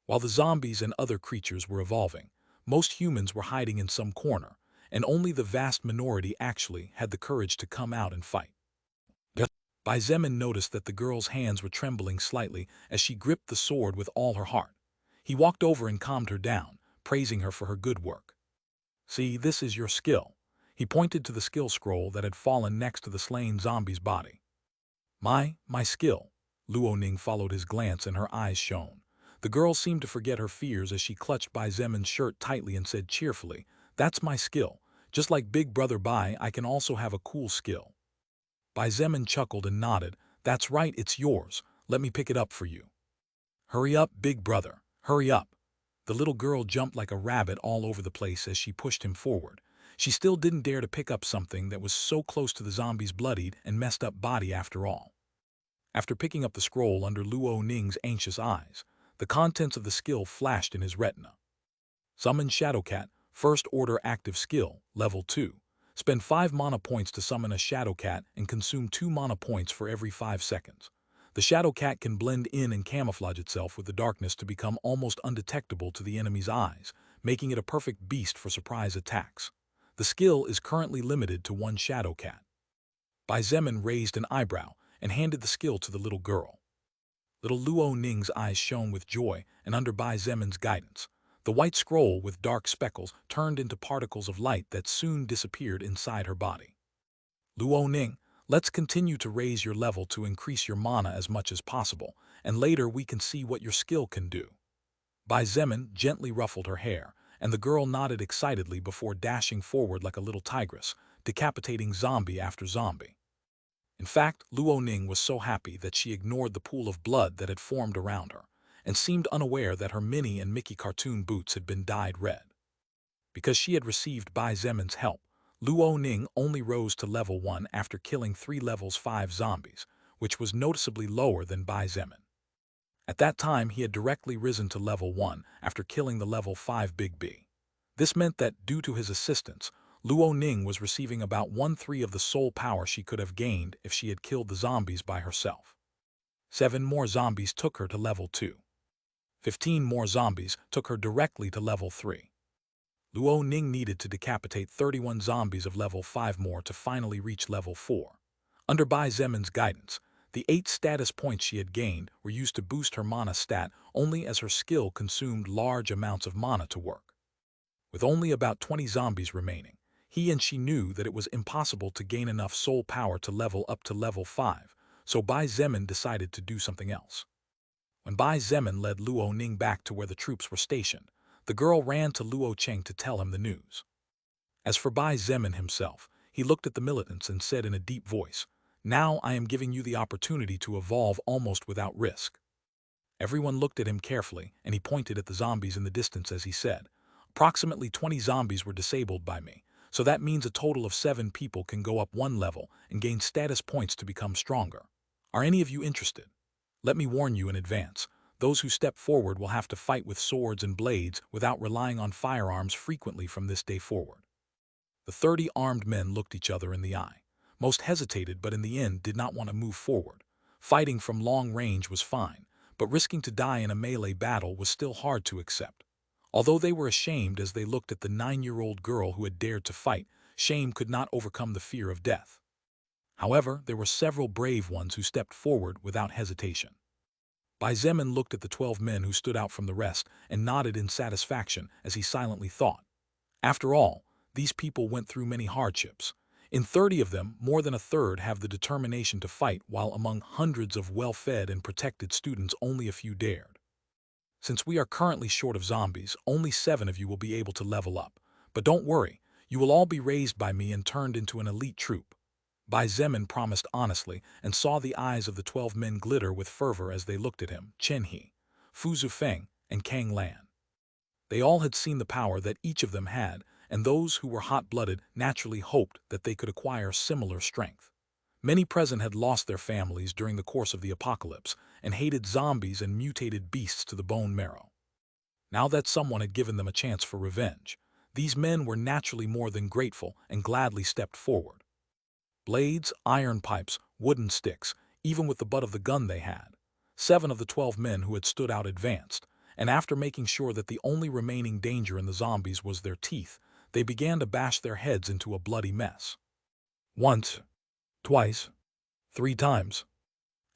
A: While the zombies and other creatures were evolving, most humans were hiding in some corner, and only the vast minority actually had the courage to come out and fight. Bai Zemin noticed that the girl's hands were trembling slightly as she gripped the sword with all her heart. He walked over and calmed her down, praising her for her good work. "See, this is your skill." He pointed to the skill scroll that had fallen next to the slain zombie's body. My skill." Luoning followed his glance and her eyes shone. The girl seemed to forget her fears as she clutched Bai Zemin's shirt tightly and said cheerfully, "That's my skill. Just like Big Brother Bai, I can also have a cool skill." Bai Zemin chuckled and nodded. "That's right, it's yours. Let me pick it up for you." "Hurry up, Big Brother. Hurry up." The little girl jumped like a rabbit all over the place as she pushed him forward. She still didn't dare to pick up something that was so close to the zombie's bloodied and messed up body after all. After picking up the scroll under Luo Ning's anxious eyes, the contents of the skill flashed in his retina. Summon Shadowcat, First Order Active Skill, Level 2. Spend 5 mana points to summon a Shadowcat and consume 2 mana points for every 5 seconds. The Shadowcat can blend in and camouflage itself with the darkness to become almost undetectable to the enemy's eyes, making it a perfect beast for surprise attacks. The skill is currently limited to 1 Shadowcat. Bai Zemin raised an eyebrow and handed the skill to the little girl. Little Luo Ning's eyes shone with joy, and under Bai Zemin's guidance, the white scroll with dark speckles turned into particles of light that soon disappeared inside her body. "Luo Ning, let's continue to raise your level to increase your mana as much as possible, and later we can see what your skill can do." Bai Zemin gently ruffled her hair, and the girl nodded excitedly before dashing forward like a little tigress, decapitating zombie after zombie. In fact, Luo Ning was so happy that she ignored the pool of blood that had formed around her, and seemed unaware that her Minnie and Mickey cartoon boots had been dyed red. Because she had received Bai Zemin's help, Luo Ning only rose to level 1 after killing 3 levels 5 zombies, which was noticeably lower than Bai Zemin. At that time, he had directly risen to level 1 after killing the level 5 Big B. This meant that, due to his assistance, Luo Ning was receiving about 1/3 of the soul power she could have gained if she had killed the zombies by herself. 7 more zombies took her to level 2. 15 more zombies took her directly to level 3. Luo Ning needed to decapitate 31 zombies of level 5 more to finally reach level 4. Under Bai Zemin's guidance, the 8 status points she had gained were used to boost her mana stat only as her skill consumed large amounts of mana to work. With only about 20 zombies remaining, he and she knew that it was impossible to gain enough soul power to level up to level 5, so Bai Zemin decided to do something else. When Bai Zemin led Luo Ning back to where the troops were stationed, the girl ran to Luo Cheng to tell him the news. As for Bai Zemin himself, he looked at the militants and said in a deep voice, "Now I am giving you the opportunity to evolve almost without risk." Everyone looked at him carefully, and he pointed at the zombies in the distance as he said, "Approximately 20 zombies were disabled by me, so that means a total of 7 people can go up 1 level and gain status points to become stronger. Are any of you interested? Let me warn you in advance, those who step forward will have to fight with swords and blades without relying on firearms frequently from this day forward." The 30 armed men looked each other in the eye. Most hesitated but in the end did not want to move forward. Fighting from long range was fine, but risking to die in a melee battle was still hard to accept. Although they were ashamed as they looked at the 9-year-old girl who had dared to fight, shame could not overcome the fear of death. However, there were several brave ones who stepped forward without hesitation. Bai Zemin looked at the 12 men who stood out from the rest and nodded in satisfaction as he silently thought. After all, these people went through many hardships. In 30 of them, more than a third have the determination to fight, while among hundreds of well-fed and protected students only a few dared. Since we are currently short of zombies, only 7 of you will be able to level up, But don't worry, you will all be raised by me and turned into an elite troop. Bai Zemin promised honestly and saw the eyes of the 12 men glitter with fervor as they looked at him, Chen He, Fu Zufeng, and Kang Lan. They all had seen the power that each of them had, and those who were hot-blooded naturally hoped that they could acquire similar strength. Many present had lost their families during the course of the apocalypse and hated zombies and mutated beasts to the bone marrow. Now that someone had given them a chance for revenge, these men were naturally more than grateful and gladly stepped forward. Blades, iron pipes, wooden sticks, even with the butt of the gun they had. 7 of the 12 men who had stood out advanced, and after making sure that the only remaining danger in the zombies was their teeth, they began to bash their heads into a bloody mess. Once, twice, 3 times.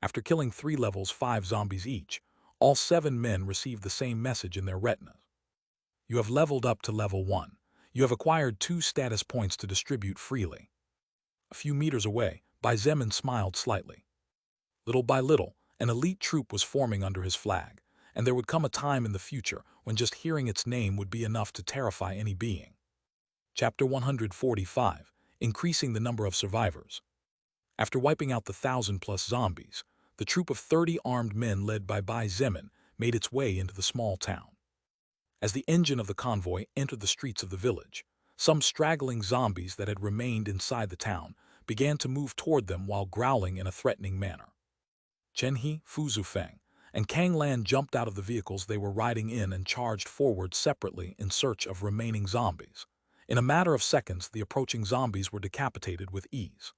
A: After killing 3 levels 5 zombies each, all 7 men received the same message in their retinas. You have leveled up to level 1. You have acquired 2 status points to distribute freely. A few meters away, Bai Zemin smiled slightly. Little by little, an elite troop was forming under his flag, and there would come a time in the future when just hearing its name would be enough to terrify any being. Chapter 145, Increasing the Number of Survivors. After wiping out the 1,000-plus zombies, the troop of 30 armed men led by Bai Zemin made its way into the small town. As the engine of the convoy entered the streets of the village, some straggling zombies that had remained inside the town began to move toward them while growling in a threatening manner. Chen He, Fu Zufeng, and Kang Lan jumped out of the vehicles they were riding in and charged forward separately in search of remaining zombies. In a matter of seconds, the approaching zombies were decapitated with ease.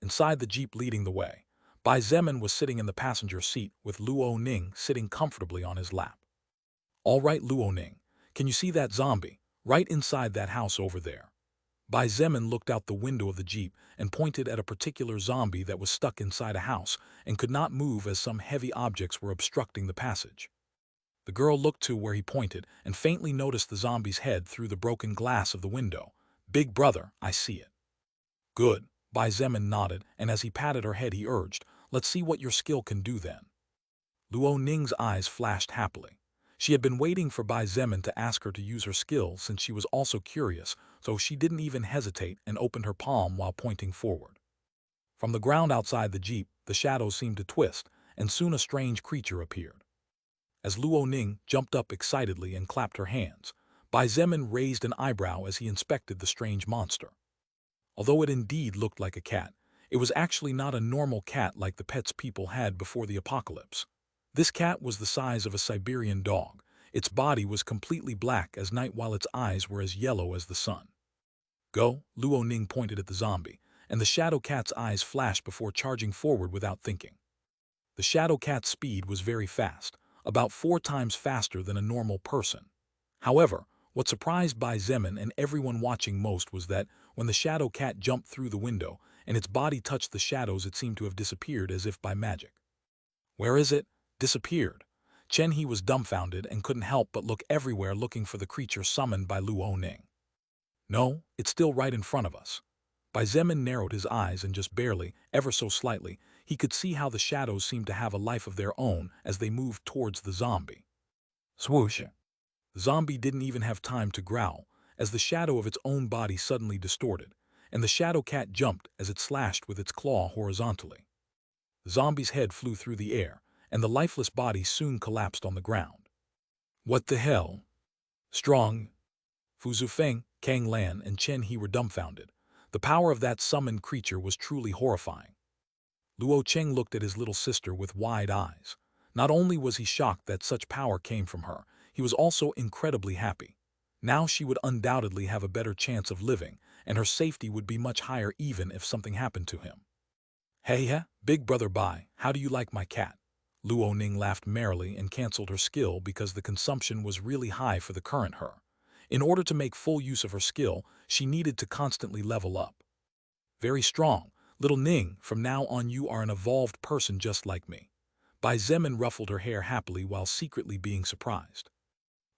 A: Inside the jeep leading the way, Bai Zemin was sitting in the passenger seat with Luo Ning sitting comfortably on his lap. All right, Luo Ning, can you see that zombie, right inside that house over there? Bai Zemin looked out the window of the jeep and pointed at a particular zombie that was stuck inside a house and could not move as some heavy objects were obstructing the passage. The girl looked to where he pointed and faintly noticed the zombie's head through the broken glass of the window. Big brother, I see it. Good. Bai Zemin nodded, and as he patted her head he urged, let's see what your skill can do then. Luo Ning's eyes flashed happily. She had been waiting for Bai Zemin to ask her to use her skill since she was also curious, so she didn't even hesitate and opened her palm while pointing forward. From the ground outside the jeep, the shadows seemed to twist, and soon a strange creature appeared. As Luo Ning jumped up excitedly and clapped her hands, Bai Zemin raised an eyebrow as he inspected the strange monster. Although it indeed looked like a cat, it was actually not a normal cat like the pets people had before the apocalypse. This cat was the size of a Siberian dog. Its body was completely black as night while its eyes were as yellow as the sun. Go, Luo Ning pointed at the zombie, and the shadow cat's eyes flashed before charging forward without thinking. The shadow cat's speed was very fast, about 4 times faster than a normal person. However, what surprised Bai Zemin and everyone watching most was that, when the shadow cat jumped through the window and its body touched the shadows, it seemed to have disappeared as if by magic. Where is it? Disappeared. Chen He was dumbfounded and couldn't help but look everywhere looking for the creature summoned by Luo Ning. No, it's still right in front of us. Bai Zemin narrowed his eyes and just barely, ever so slightly, he could see how the shadows seemed to have a life of their own as they moved towards the zombie. Swoosh! The zombie didn't even have time to growl, as the shadow of its own body suddenly distorted, and the shadow cat jumped as it slashed with its claw horizontally. The zombie's head flew through the air, and the lifeless body soon collapsed on the ground. What the hell? Strong. Fu Zufeng, Kang Lan, and Chen He were dumbfounded. The power of that summoned creature was truly horrifying. Luo Cheng looked at his little sister with wide eyes. Not only was he shocked that such power came from her, he was also incredibly happy. Now she would undoubtedly have a better chance of living, and her safety would be much higher even if something happened to him. Hey, big brother Bai, how do you like my cat? Luo Ning laughed merrily and canceled her skill because the consumption was really high for the current her. In order to make full use of her skill, she needed to constantly level up. Very strong. Little Ning, from now on you are an evolved person just like me. Bai Zemin ruffled her hair happily while secretly being surprised.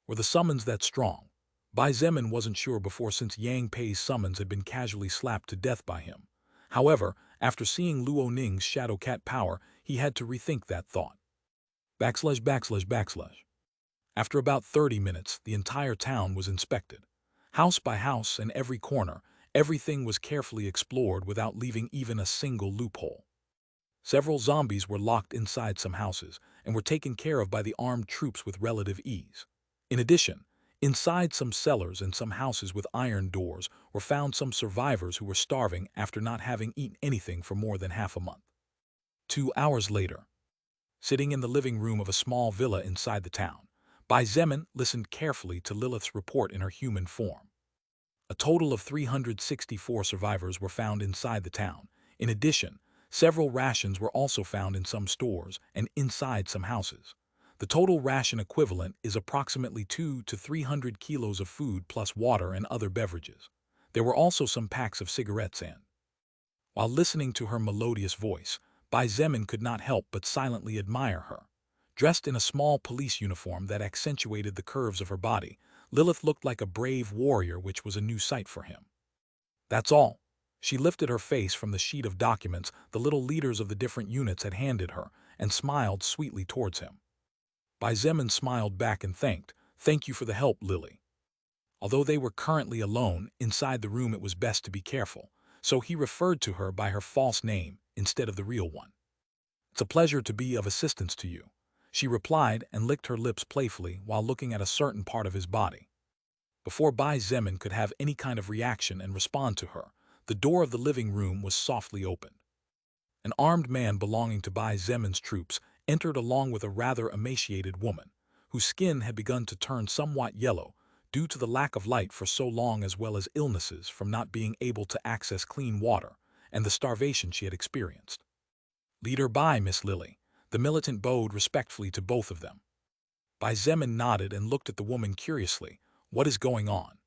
A: Were the summons that strong? Bai Zemin wasn't sure before since Yang Pei's summons had been casually slapped to death by him. However, after seeing Luo Ning's shadow cat power, he had to rethink that thought. /////. After about 30 minutes, the entire town was inspected. House by house and every corner, everything was carefully explored without leaving even a single loophole. Several zombies were locked inside some houses and were taken care of by the armed troops with relative ease. In addition, inside some cellars and some houses with iron doors were found some survivors who were starving after not having eaten anything for more than half a month. 2 hours later, sitting in the living room of a small villa inside the town, Bai Zemin listened carefully to Lilith's report in her human form. A total of 364 survivors were found inside the town. In addition, several rations were also found in some stores and inside some houses. The total ration equivalent is approximately 2 to 300 kilos of food plus water and other beverages. There were also some packs of cigarettes and, while listening to her melodious voice, Bai Zemin could not help but silently admire her. Dressed in a small police uniform that accentuated the curves of her body, Lilith looked like a brave warrior, which was a new sight for him. That's all. She lifted her face from the sheet of documents the little leaders of the different units had handed her and smiled sweetly towards him. Bai Zemin smiled back and "Thank you for the help, Lily." Although they were currently alone inside the room, it was best to be careful, so he referred to her by her false name instead of the real one. "It's a pleasure to be of assistance to you," she replied and licked her lips playfully while looking at a certain part of his body. Before Bai Zemin could have any kind of reaction and respond to her, the door of the living room was softly opened. An armed man belonging to Bai Zemin's troops entered along with a rather emaciated woman, whose skin had begun to turn somewhat yellow due to the lack of light for so long, as well as illnesses from not being able to access clean water and the starvation she had experienced. "Leader Bai, Miss Lily," the militant bowed respectfully to both of them. Bai Zemin nodded and looked at the woman curiously. "What is going on?"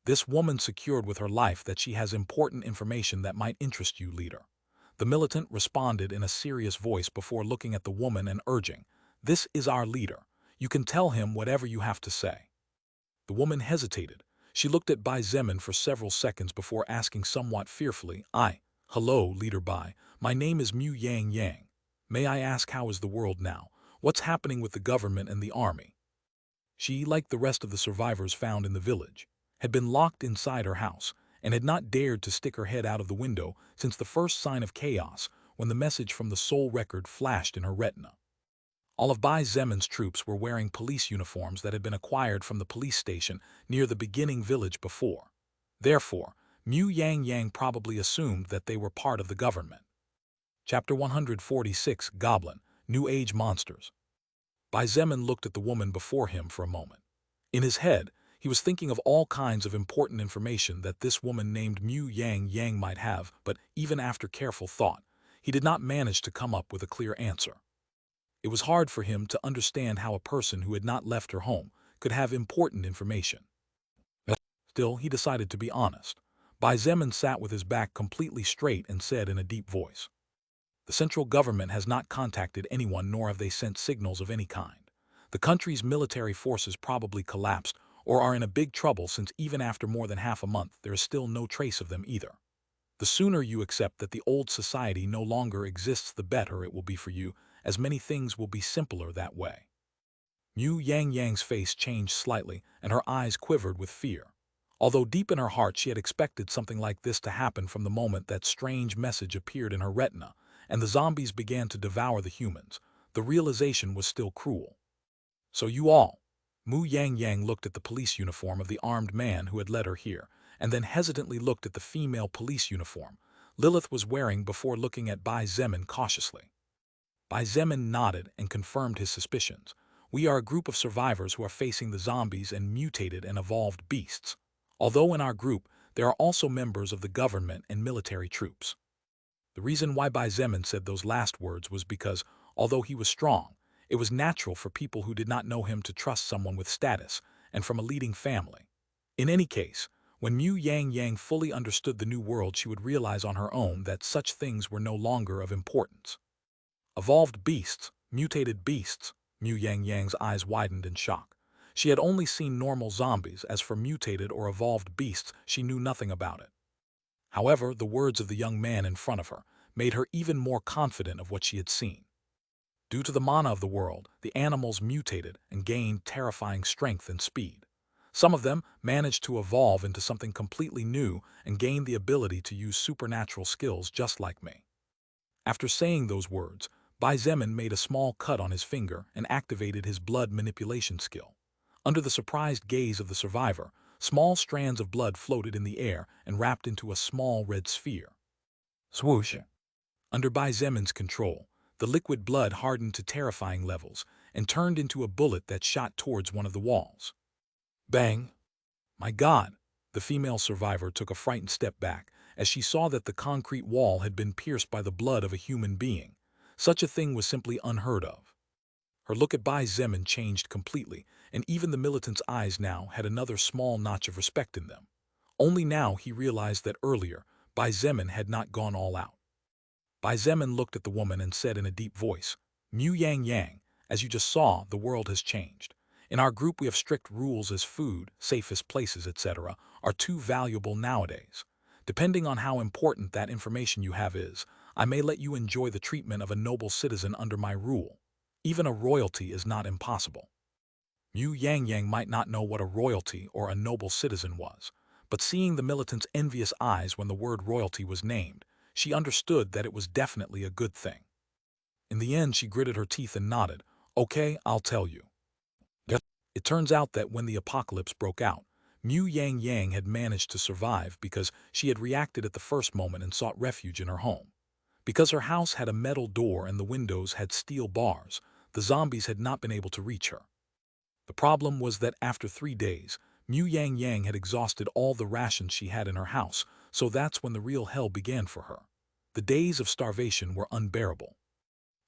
A: "This woman secured with her life that she has important information that might interest you, leader," the militant responded in a serious voice before looking at the woman and urging, "This is our leader. You can tell him whatever you have to say." The woman hesitated. She looked at Bai Zemin for several seconds before asking somewhat fearfully, "Hello, Leader Bai. My name is Mu Yang Yang. May I ask, how is the world now? What's happening with the government and the army?" She, like the rest of the survivors found in the village, had been locked inside her house and had not dared to stick her head out of the window since the first sign of chaos when the message from the soul record flashed in her retina. All of Bai Zemin's troops were wearing police uniforms that had been acquired from the police station near the beginning village before. Therefore, Mu Yang Yang probably assumed that they were part of the government. Chapter 146, Goblin, New Age Monsters. Bai Zemin looked at the woman before him for a moment. In his head, he was thinking of all kinds of important information that this woman named Mu Yang Yang might have, but even after careful thought, he did not manage to come up with a clear answer. It was hard for him to understand how a person who had not left her home could have important information. Still, he decided to be honest. Bai Zemin sat with his back completely straight and said in a deep voice, "The central government has not contacted anyone, nor have they sent signals of any kind. The country's military forces probably collapsed or are in a big trouble, since even after more than half a month there is still no trace of them either. The sooner you accept that the old society no longer exists, the better it will be for you, as many things will be simpler that way." Mu Yang Yang's face changed slightly and her eyes quivered with fear. Although deep in her heart she had expected something like this to happen from the moment that strange message appeared in her retina and the zombies began to devour the humans, the realization was still cruel. "So you all..." Mu Yang Yang looked at the police uniform of the armed man who had led her here, and then hesitantly looked at the female police uniform Lilith was wearing before looking at Bai Zemin cautiously. Bai Zemin nodded and confirmed his suspicions. "We are a group of survivors who are facing the zombies and mutated and evolved beasts. Although in our group, there are also members of the government and military troops." The reason why Bai Zemin said those last words was because, although he was strong, it was natural for people who did not know him to trust someone with status and from a leading family. In any case, when Mu Yang Yang fully understood the new world, she would realize on her own that such things were no longer of importance. Evolved beasts, mutated beasts, Mu Yang Yang's eyes widened in shock. She had only seen normal zombies. As for mutated or evolved beasts, she knew nothing about it. However, the words of the young man in front of her made her even more confident of what she had seen. Due to the mana of the world, the animals mutated and gained terrifying strength and speed. Some of them managed to evolve into something completely new and gain the ability to use supernatural skills just like me. After saying those words, Bai Zemin made a small cut on his finger and activated his blood manipulation skill. Under the surprised gaze of the survivor, small strands of blood floated in the air and wrapped into a small red sphere. Swoosh! Under Bai Zemin's control, the liquid blood hardened to terrifying levels and turned into a bullet that shot towards one of the walls. Bang! My God! The female survivor took a frightened step back as she saw that the concrete wall had been pierced by the blood of a human being. Such a thing was simply unheard of. Her look at Bai Zemin changed completely, and even the militant's eyes now had another small notch of respect in them. Only now he realized that earlier, Bai Zemin had not gone all out. Bai Zemin looked at the woman and said in a deep voice, "Mu Yang Yang, as you just saw, the world has changed. In our group we have strict rules as food, safest places, etc. are too valuable nowadays. Depending on how important that information you have is, I may let you enjoy the treatment of a noble citizen under my rule. Even a royalty is not impossible." Mu Yang Yang might not know what a royalty or a noble citizen was, but seeing the militant's envious eyes when the word royalty was named, she understood that it was definitely a good thing. In the end, she gritted her teeth and nodded. "Okay, I'll tell you." It turns out that when the apocalypse broke out, Mu Yang Yang had managed to survive because she had reacted at the first moment and sought refuge in her home. Because her house had a metal door and the windows had steel bars, the zombies had not been able to reach her. The problem was that after 3 days, Mu Yang Yang had exhausted all the rations she had in her house, so that's when the real hell began for her. The days of starvation were unbearable.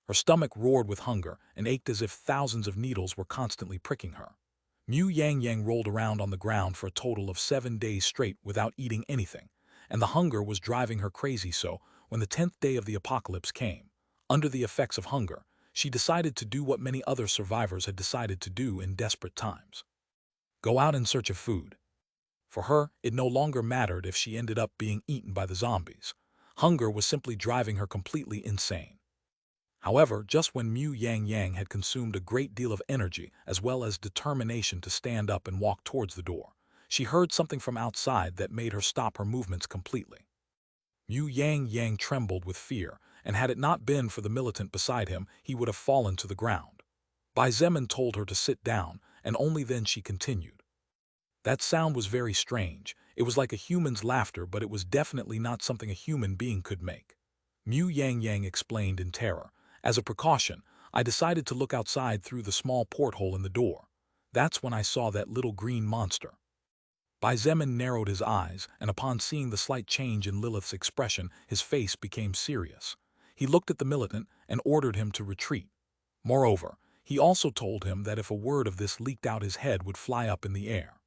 A: Her stomach roared with hunger and ached as if thousands of needles were constantly pricking her. Mu Yang Yang rolled around on the ground for a total of 7 days straight without eating anything, and the hunger was driving her crazy. So, when the 10th day of the apocalypse came, under the effects of hunger, she decided to do what many other survivors had decided to do in desperate times: go out in search of food. For her, it no longer mattered if she ended up being eaten by the zombies. Hunger was simply driving her completely insane. However, just when Mu Yang Yang had consumed a great deal of energy as well as determination to stand up and walk towards the door, she heard something from outside that made her stop her movements completely. Mu Yang Yang trembled with fear, and had it not been for the militant beside him, he would have fallen to the ground. Bai Zemin told her to sit down, and only then she continued. That sound was very strange. It was like a human's laughter, but it was definitely not something a human being could make. Mu Yang Yang explained in terror. As a precaution, I decided to look outside through the small porthole in the door. That's when I saw that little green monster. Bai Zemin narrowed his eyes, and upon seeing the slight change in Lilith's expression, his face became serious. He looked at the militant and ordered him to retreat. Moreover, he also told him that if a word of this leaked out, his head would fly up in the air.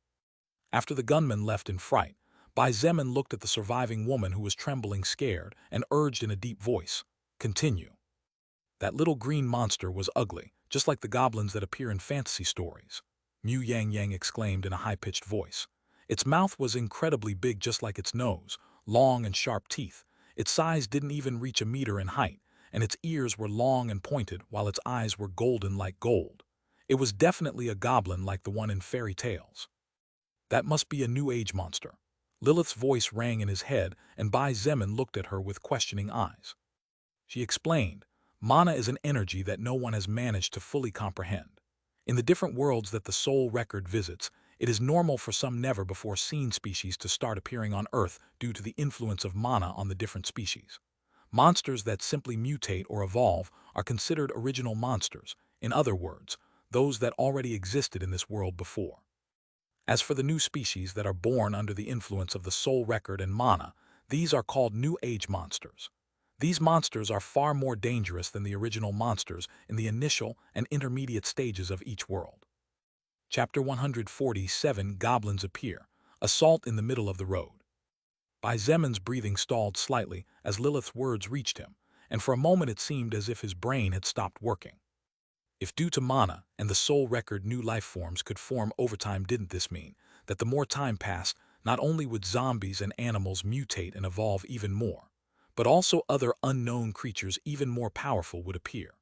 A: After the gunman left in fright, Bai Zemin looked at the surviving woman who was trembling scared and urged in a deep voice, "Continue." That little green monster was ugly, just like the goblins that appear in fantasy stories. Mu Yang Yang exclaimed in a high-pitched voice. Its mouth was incredibly big, just like its nose, long and sharp teeth. Its size didn't even reach a meter in height, and its ears were long and pointed while its eyes were golden like gold. It was definitely a goblin like the one in fairy tales. That must be a New Age monster. Lilith's voice rang in his head, and Bai Zemin looked at her with questioning eyes. She explained, "Mana is an energy that no one has managed to fully comprehend. In the different worlds that the soul record visits, it is normal for some never-before-seen species to start appearing on Earth due to the influence of mana on the different species. Monsters that simply mutate or evolve are considered original monsters, in other words, those that already existed in this world before. As for the new species that are born under the influence of the soul record and mana, these are called New Age monsters. These monsters are far more dangerous than the original monsters in the initial and intermediate stages of each world." Chapter 147: Goblins Appear. Assault in the Middle of the Road. Bai Zemin's breathing stalled slightly as Lilith's words reached him, and for a moment it seemed as if his brain had stopped working. If due to mana and the soul record new life forms could form over time, didn't this mean that the more time passed, not only would zombies and animals mutate and evolve even more, but also other unknown creatures even more powerful would appear?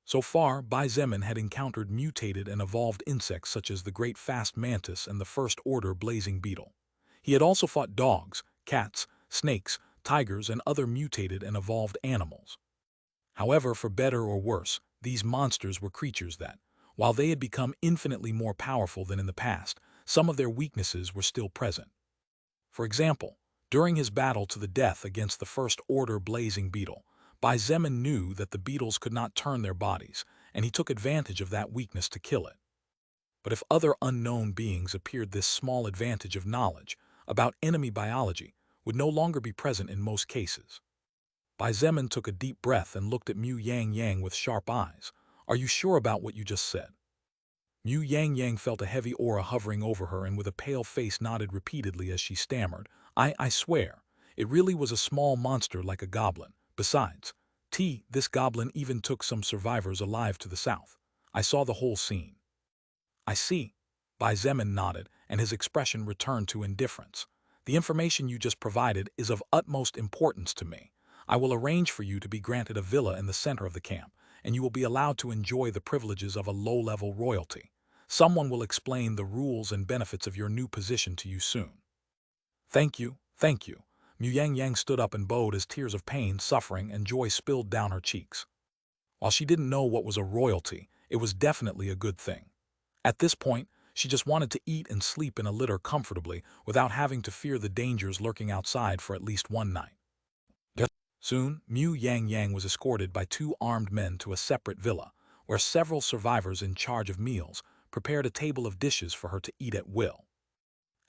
A: So far, Bai Zemin had encountered mutated and evolved insects such as the great fast mantis and the first-order blazing beetle. He had also fought dogs, cats, snakes, tigers, and other mutated and evolved animals. However, for better or worse, these monsters were creatures that, while they had become infinitely more powerful than in the past, some of their weaknesses were still present. For example, during his battle to the death against the first-order blazing beetle, Bai Zemin knew that the beetles could not turn their bodies, and he took advantage of that weakness to kill it. But if other unknown beings appeared, this small advantage of knowledge about enemy biology would no longer be present in most cases. Bai Zemin took a deep breath and looked at Mu Yang Yang with sharp eyes. "Are you sure about what you just said?" Mu Yang Yang felt a heavy aura hovering over her and with a pale face nodded repeatedly as she stammered, I swear, it really was a small monster like a goblin. Besides, this goblin even took some survivors alive to the south. I saw the whole scene." "I see." Bai Zemin nodded, and his expression returned to indifference. "The information you just provided is of utmost importance to me. I will arrange for you to be granted a villa in the center of the camp, and you will be allowed to enjoy the privileges of a low-level royalty. Someone will explain the rules and benefits of your new position to you soon." Thank you, thank you." Mu Yang Yang stood up and bowed as tears of pain, suffering, and joy spilled down her cheeks. While she didn't know what was a royalty, it was definitely a good thing. At this point, she just wanted to eat and sleep in a litter comfortably without having to fear the dangers lurking outside for at least one night. Soon, Mu Yang Yang was escorted by two armed men to a separate villa, where several survivors in charge of meals prepared a table of dishes for her to eat at will.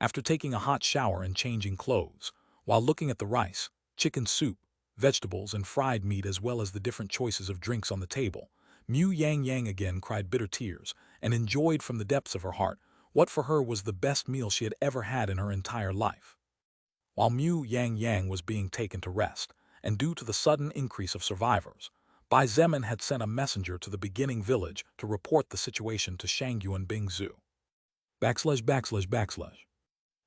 A: After taking a hot shower and changing clothes, while looking at the rice, chicken soup, vegetables, and fried meat as well as the different choices of drinks on the table, Mu Yang Yang again cried bitter tears and enjoyed from the depths of her heart what for her was the best meal she had ever had in her entire life. While Mu Yang Yang was being taken to rest, and due to the sudden increase of survivors, Bai Zemin had sent a messenger to the beginning village to report the situation to Shangyuan Bingzu. //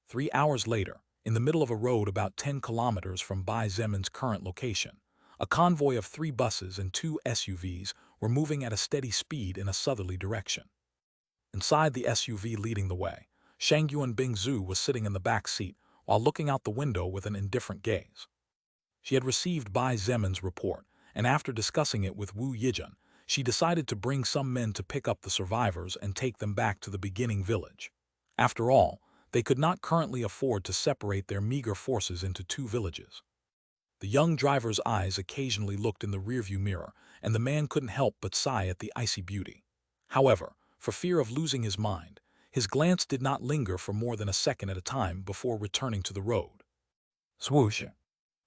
A: 3 hours later, in the middle of a road about 10 kilometers from Bai Zemin's current location, a convoy of 3 buses and 2 SUVs were moving at a steady speed in a southerly direction. Inside the SUV leading the way, Shangyuan Bingzu was sitting in the back seat while looking out the window with an indifferent gaze. She had received Bai Zemin's report, and after discussing it with Wu Yijun, she decided to bring some men to pick up the survivors and take them back to the beginning village. After all, they could not currently afford to separate their meager forces into 2 villages. The young driver's eyes occasionally looked in the rearview mirror, and the man couldn't help but sigh at the icy beauty. However, for fear of losing his mind, his glance did not linger for more than a second at a time before returning to the road. Swoosh!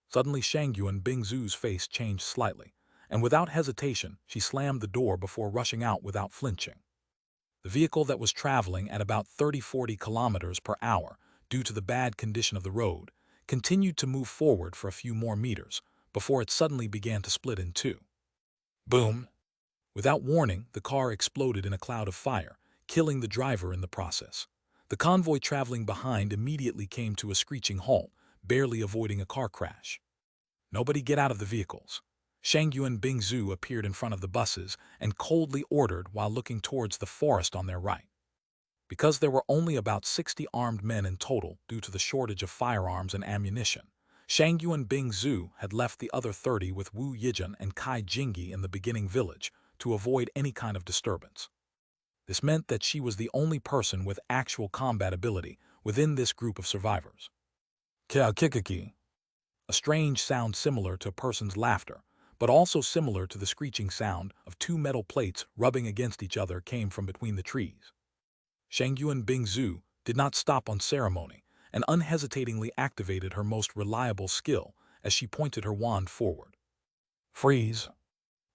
A: Suddenly Shangyuan Bingzu's face changed slightly, and without hesitation she slammed the door before rushing out without flinching. The vehicle that was traveling at about 30–40 kilometers per hour due to the bad condition of the road continued to move forward for a few more meters before it suddenly began to split in 2. Boom! Without warning, the car exploded in a cloud of fire, killing the driver in the process. The convoy traveling behind immediately came to a screeching halt, barely avoiding a car crash. "Nobody get out of the vehicles." Shangyuan Bingzu appeared in front of the buses and coldly ordered while looking towards the forest on their right. Because there were only about 60 armed men in total due to the shortage of firearms and ammunition, Shangyuan Bingzu had left the other 30 with Wu Yijun and Kai Jingyi in the beginning village to avoid any kind of disturbance. This meant that she was the only person with actual combat ability within this group of survivors. Kikiki. A strange sound similar to a person's laughter, but also similar to the screeching sound of 2 metal plates rubbing against each other came from between the trees. Shangyuan Bingzu did not stop on ceremony and unhesitatingly activated her most reliable skill as she pointed her wand forward. Freeze!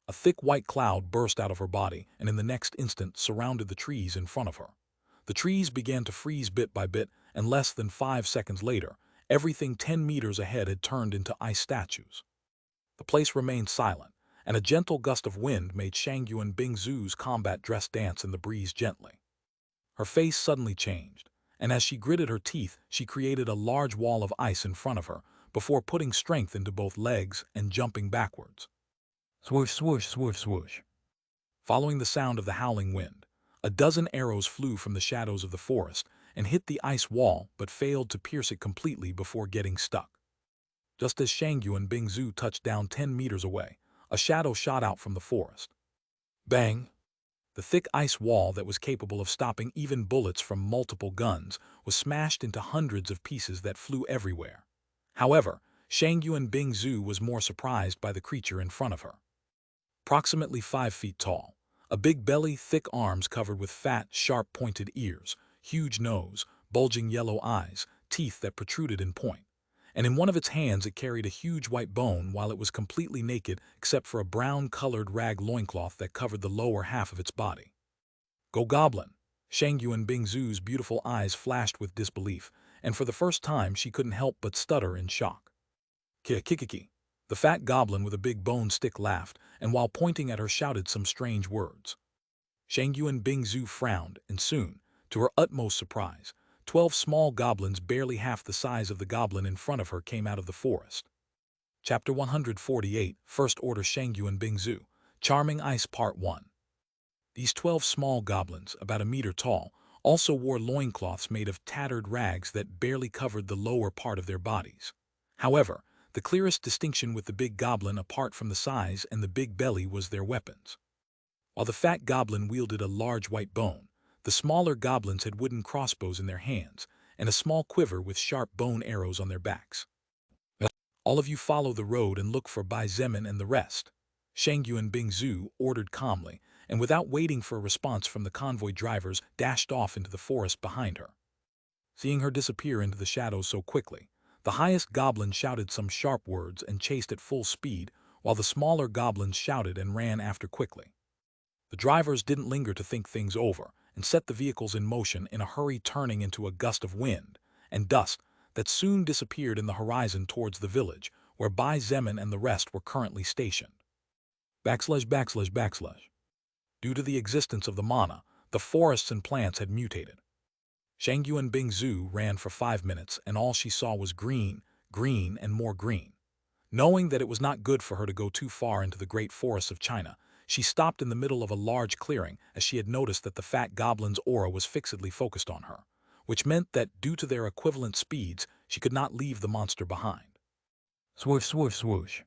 A: A thick white cloud burst out of her body and in the next instant surrounded the trees in front of her. The trees began to freeze bit by bit, and less than 5 seconds later, everything 10 meters ahead had turned into ice statues. The place remained silent, and a gentle gust of wind made Shangyuan Bingzu's combat dress dance in the breeze gently. Her face suddenly changed, and as she gritted her teeth, she created a large wall of ice in front of her before putting strength into both legs and jumping backwards. Swoosh, swoosh, swoosh, swoosh. Following the sound of the howling wind, a dozen arrows flew from the shadows of the forest and hit the ice wall but failed to pierce it completely before getting stuck. Just as Shangyu and Bingzu touched down 10 meters away, a shadow shot out from the forest. Bang! The thick ice wall that was capable of stopping even bullets from multiple guns was smashed into hundreds of pieces that flew everywhere. However, Shangyu and Bingzu was more surprised by the creature in front of her. Approximately 5 feet tall, a big belly, thick arms covered with fat, sharp-pointed ears, huge nose, bulging yellow eyes, teeth that protruded in point. And in one of its hands it carried a huge white bone while it was completely naked except for a brown-colored rag loincloth that covered the lower half of its body. Go Goblin! Shangyu and Bingzu's beautiful eyes flashed with disbelief, and for the first time she couldn't help but stutter in shock. Kikikiki! The fat goblin with a big bone stick laughed, and while pointing at her shouted some strange words. Shangyu and Bingzu frowned, and soon, to her utmost surprise, 12 small goblins barely half the size of the goblin in front of her came out of the forest. Chapter 148, First Order Shangyu and Bingzu, Charming Ice Part 1. These 12 small goblins, about a meter tall, also wore loincloths made of tattered rags that barely covered the lower part of their bodies. However, the clearest distinction with the big goblin apart from the size and the big belly was their weapons. While the fat goblin wielded a large white bone, the smaller goblins had wooden crossbows in their hands and a small quiver with sharp bone arrows on their backs. All of you follow the road and look for Bai Zemin and the rest, Shangyu and Bingzu ordered calmly, and without waiting for a response from the convoy drivers dashed off into the forest behind her. Seeing her disappear into the shadows so quickly, the highest goblin shouted some sharp words and chased at full speed, while the smaller goblins shouted and ran after quickly. The drivers didn't linger to think things over and set the vehicles in motion in a hurry, turning into a gust of wind and dust that soon disappeared in the horizon towards the village where Bai Zemin and the rest were currently stationed. ////. Due to the existence of the mana, the forests and plants had mutated. Shangyu and Bingzu ran for 5 minutes and all she saw was green, green, and more green. Knowing that it was not good for her to go too far into the great forests of China, she stopped in the middle of a large clearing as she had noticed that the fat goblin's aura was fixedly focused on her, which meant that due to their equivalent speeds, she could not leave the monster behind. Swoosh, swoosh, swoosh.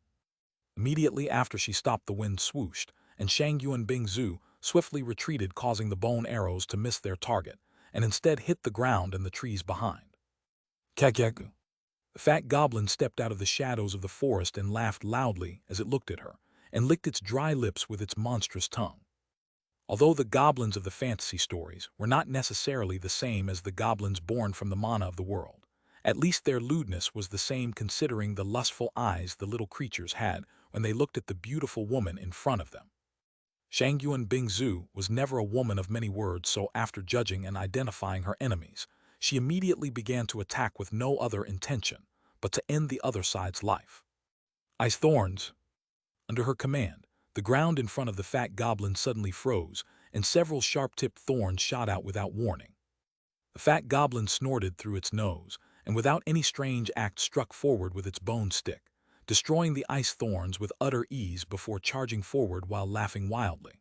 A: Immediately after she stopped, the wind swooshed, and Shangyu and Bingzu swiftly retreated, causing the bone arrows to miss their target, and instead hit the ground and the trees behind. Kakyaku. The fat goblin stepped out of the shadows of the forest and laughed loudly as it looked at her, and licked its dry lips with its monstrous tongue. Although the goblins of the fantasy stories were not necessarily the same as the goblins born from the mana of the world, at least their lewdness was the same, considering the lustful eyes the little creatures had when they looked at the beautiful woman in front of them. Shangyu and Bingzu was never a woman of many words, so after judging and identifying her enemies, she immediately began to attack with no other intention but to end the other side's life. Ice thorns. Under her command, the ground in front of the fat goblin suddenly froze, and several sharp-tipped thorns shot out without warning. The fat goblin snorted through its nose, and without any strange act struck forward with its bone stick, destroying the ice thorns with utter ease before charging forward while laughing wildly.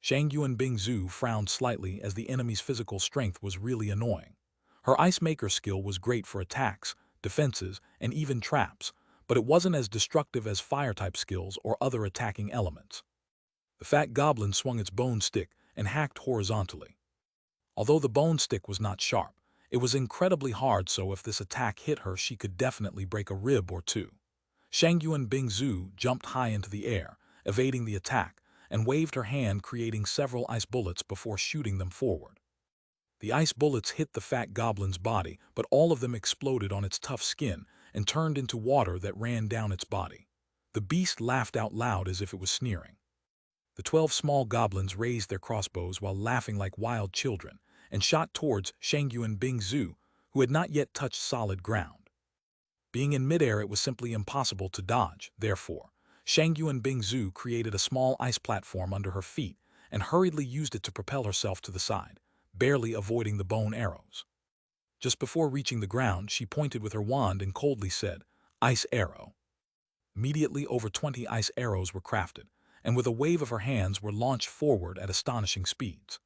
A: Shangyu and Bingzu frowned slightly as the enemy's physical strength was really annoying. Her ice maker skill was great for attacks, defenses, and even traps, but it wasn't as destructive as fire-type skills or other attacking elements. The fat goblin swung its bone stick and hacked horizontally. Although the bone stick was not sharp, it was incredibly hard, so if this attack hit her she could definitely break a rib or two. Shangyu and Bingzu jumped high into the air, evading the attack, and waved her hand, creating several ice bullets before shooting them forward. The ice bullets hit the fat goblin's body, but all of them exploded on its tough skin and turned into water that ran down its body. The beast laughed out loud as if it was sneering. The 12 small goblins raised their crossbows while laughing like wild children and shot towards Shangyu and Bingzu, who had not yet touched solid ground. Being in midair, it was simply impossible to dodge. Therefore, Shangyu and Bingzu created a small ice platform under her feet and hurriedly used it to propel herself to the side, barely avoiding the bone arrows. Just before reaching the ground, she pointed with her wand and coldly said, "Ice arrow." Immediately over 20 ice arrows were crafted, and with a wave of her hands were launched forward at astonishing speeds.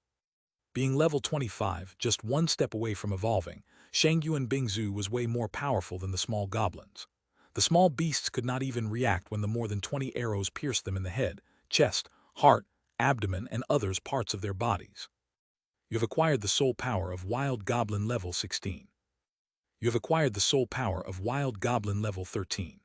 A: Being level 25, just one step away from evolving, Shangyuan Bingzu was way more powerful than the small goblins. The small beasts could not even react when the more than 20 arrows pierced them in the head, chest, heart, abdomen, and others parts of their bodies. You have acquired the soul power of Wild Goblin level 16. You have acquired the soul power of Wild Goblin level 13.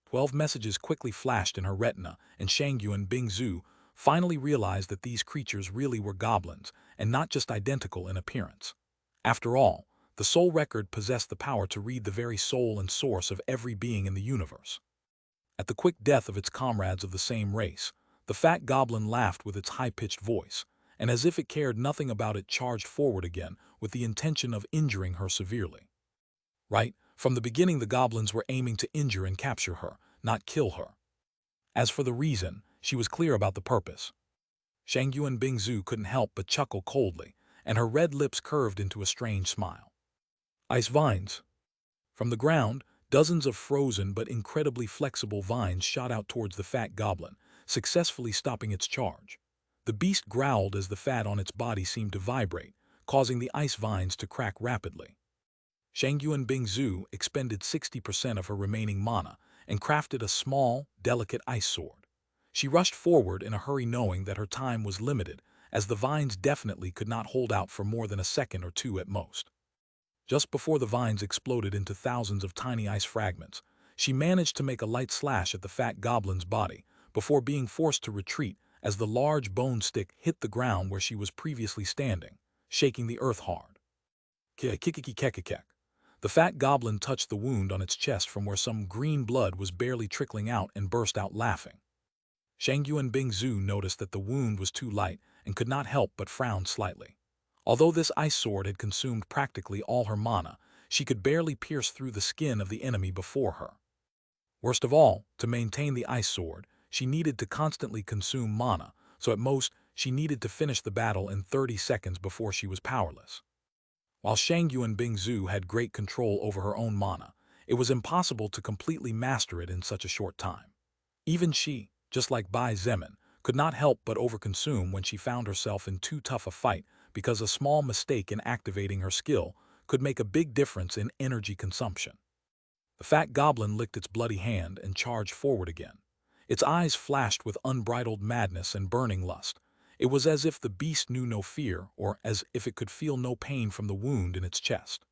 A: 12 messages quickly flashed in her retina, and Shangyuan Bingzu finally realized that these creatures really were goblins, and not just identical in appearance. After all, the soul record possessed the power to read the very soul and source of every being in the universe. At the quick death of its comrades of the same race, the fat goblin laughed with its high-pitched voice, and as if it cared nothing about it charged forward again with the intention of injuring her severely. Right, from the beginning the goblins were aiming to injure and capture her, not kill her. As for the reason, she was clear about the purpose. Shangyuan Bingzu couldn't help but chuckle coldly, and her red lips curved into a strange smile. Ice vines. From the ground, dozens of frozen but incredibly flexible vines shot out towards the fat goblin, successfully stopping its charge. The beast growled as the fat on its body seemed to vibrate, causing the ice vines to crack rapidly. Shangyuan Bingzu expended 60% of her remaining mana and crafted a small, delicate ice sword. She rushed forward in a hurry knowing that her time was limited, as the vines definitely could not hold out for more than a second or two at most. Just before the vines exploded into thousands of tiny ice fragments, she managed to make a light slash at the fat goblin's body before being forced to retreat as the large bone stick hit the ground where she was previously standing, shaking the earth hard. Kekekekekekek. The fat goblin touched the wound on its chest from where some green blood was barely trickling out and burst out laughing. Shangyuan Bingzu noticed that the wound was too light and could not help but frown slightly. Although this ice sword had consumed practically all her mana, she could barely pierce through the skin of the enemy before her. Worst of all, to maintain the ice sword, she needed to constantly consume mana, so at most, she needed to finish the battle in 30 seconds before she was powerless. While Shangyuan Bingzu had great control over her own mana, it was impossible to completely master it in such a short time. Even she, just like Bai Zemin, could not help but overconsume when she found herself in too tough a fight because a small mistake in activating her skill could make a big difference in energy consumption. The fat goblin licked its bloody hand and charged forward again. Its eyes flashed with unbridled madness and burning lust. It was as if the beast knew no fear, or as if it could feel no pain from the wound in its chest.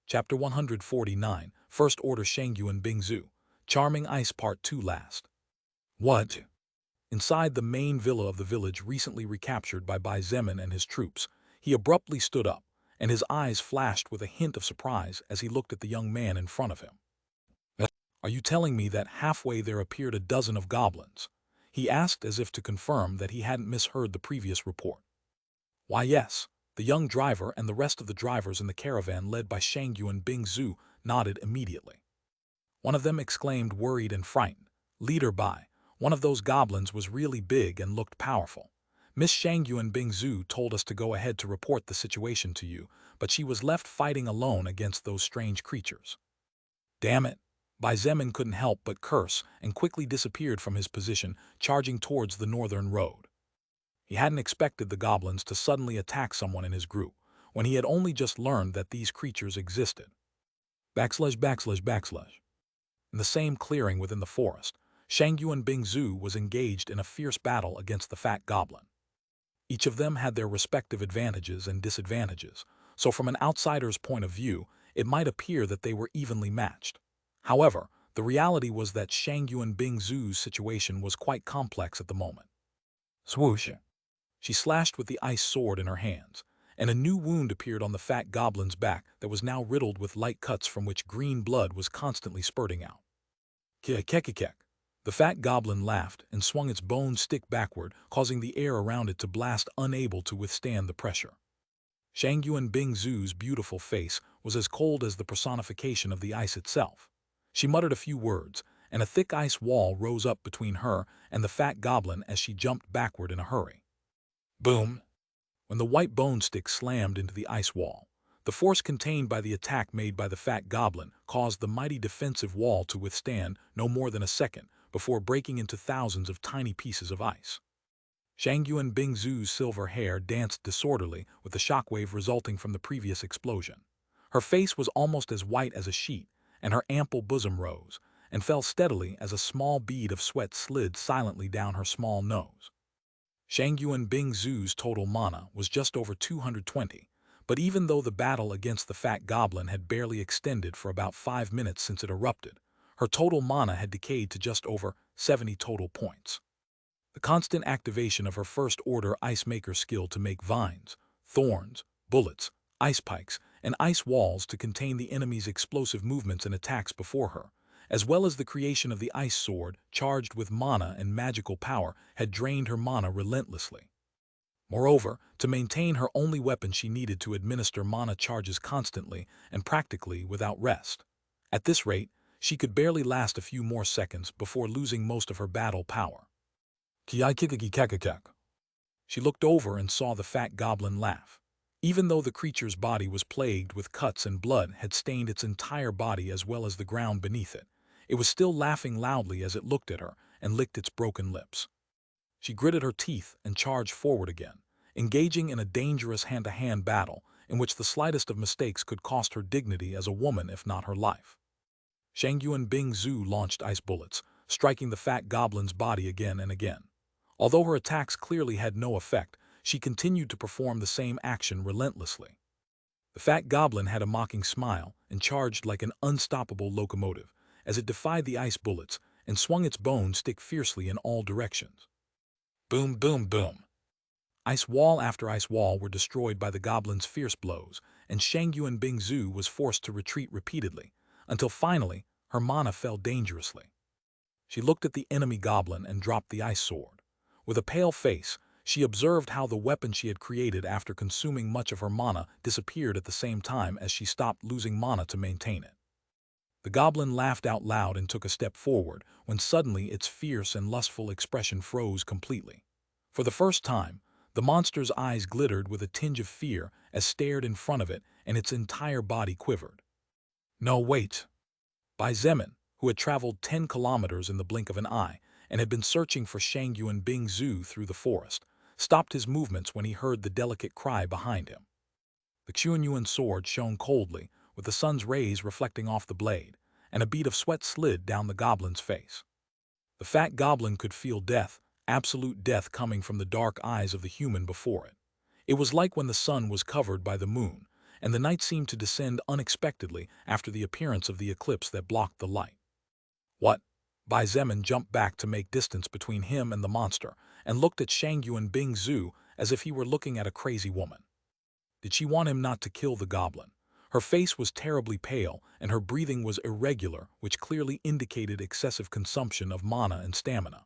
A: Chapter 149, First Order Shangyuan Bingzu, Charming Ice Part 2 Last. What? Inside the main villa of the village recently recaptured by Bai Zemin and his troops, he abruptly stood up, and his eyes flashed with a hint of surprise as he looked at the young man in front of him. Are you telling me that halfway there appeared a dozen of goblins? He asked as if to confirm that he hadn't misheard the previous report. Why yes, the young driver and the rest of the drivers in the caravan led by Shangyuan Bingzu nodded immediately. One of them exclaimed worried and frightened, "Leader Bai, one of those goblins was really big and looked powerful. Miss Shangyuan Bingzu told us to go ahead to report the situation to you, but she was left fighting alone against those strange creatures." Damn it! Bai Zemin couldn't help but curse and quickly disappeared from his position, charging towards the northern road. He hadn't expected the goblins to suddenly attack someone in his group, when he had only just learned that these creatures existed. //. In the same clearing within the forest, Shangyuan Bingzu was engaged in a fierce battle against the fat goblin. Each of them had their respective advantages and disadvantages, so from an outsider's point of view, it might appear that they were evenly matched. However, the reality was that Shangyuan Bingzu's situation was quite complex at the moment. Swoosh! She slashed with the ice sword in her hands, and a new wound appeared on the fat goblin's back that was now riddled with light cuts from which green blood was constantly spurting out. Kekekekek. The fat goblin laughed and swung its bone stick backward, causing the air around it to blast, unable to withstand the pressure. Shangyuan Bingzu's beautiful face was as cold as the personification of the ice itself. She muttered a few words, and a thick ice wall rose up between her and the fat goblin as she jumped backward in a hurry. Boom! When the white bone stick slammed into the ice wall, the force contained by the attack made by the fat goblin caused the mighty defensive wall to withstand no more than a second before breaking into thousands of tiny pieces of ice. Shangyuan Bingzu's silver hair danced disorderly with the shockwave resulting from the previous explosion. Her face was almost as white as a sheet, and her ample bosom rose and fell steadily as a small bead of sweat slid silently down her small nose. Shangyuan Bingzu's total mana was just over 220, but even though the battle against the fat goblin had barely extended for about 5 minutes since it erupted, her total mana had decayed to just over 70 total points. The constant activation of her first-order ice maker skill to make vines, thorns, bullets, ice pikes, and ice walls to contain the enemy's explosive movements and attacks before her, as well as the creation of the ice sword charged with mana and magical power, had drained her mana relentlessly. Moreover, to maintain her only weapon she needed to administer mana charges constantly and practically without rest. At this rate, she could barely last a few more seconds before losing most of her battle power. She looked over and saw the fat goblin laugh. Even though the creature's body was plagued with cuts and blood had stained its entire body as well as the ground beneath it, it was still laughing loudly as it looked at her and licked its broken lips. She gritted her teeth and charged forward again, engaging in a dangerous hand-to-hand battle in which the slightest of mistakes could cost her dignity as a woman if not her life. Shangyuan Bingzu launched ice bullets, striking the fat goblin's body again and again. Although her attacks clearly had no effect, she continued to perform the same action relentlessly. The fat goblin had a mocking smile and charged like an unstoppable locomotive as it defied the ice bullets and swung its bone stick fiercely in all directions. Boom, boom, boom. Ice wall after ice wall were destroyed by the goblin's fierce blows, and Shangyuan Bingzu was forced to retreat repeatedly, until finally her mana fell dangerously. She looked at the enemy goblin and dropped the ice sword. With a pale face, she observed how the weapon she had created after consuming much of her mana disappeared at the same time as she stopped losing mana to maintain it. The goblin laughed out loud and took a step forward, when suddenly its fierce and lustful expression froze completely. For the first time, the monster's eyes glittered with a tinge of fear as stared in front of it, and its entire body quivered. No, wait. Bai Zemin, who had traveled 10 kilometers in the blink of an eye and had been searching for Shangyuan Bingzu through the forest, stopped his movements when he heard the delicate cry behind him. The Qianyuan sword shone coldly, with the sun's rays reflecting off the blade, and a bead of sweat slid down the goblin's face. The fat goblin could feel death, absolute death coming from the dark eyes of the human before it. It was like when the sun was covered by the moon, and the night seemed to descend unexpectedly after the appearance of the eclipse that blocked the light. What? Bai Zemin jumped back to make distance between him and the monster, and looked at Shangyuan Bingzu as if he were looking at a crazy woman. Did she want him not to kill the goblin? Her face was terribly pale, and her breathing was irregular, which clearly indicated excessive consumption of mana and stamina.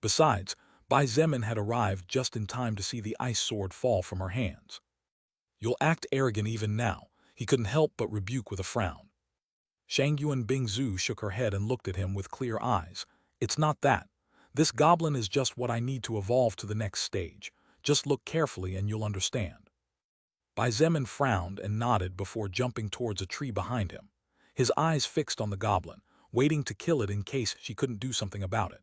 A: Besides, Bai Zemin had arrived just in time to see the ice sword fall from her hands. "You'll act arrogant even now," he couldn't help but rebuke with a frown. Shangyuan Bingzu shook her head and looked at him with clear eyes. "It's not that. This goblin is just what I need to evolve to the next stage. Just look carefully and you'll understand." Bai Zemin frowned and nodded before jumping towards a tree behind him, his eyes fixed on the goblin, waiting to kill it in case she couldn't do something about it.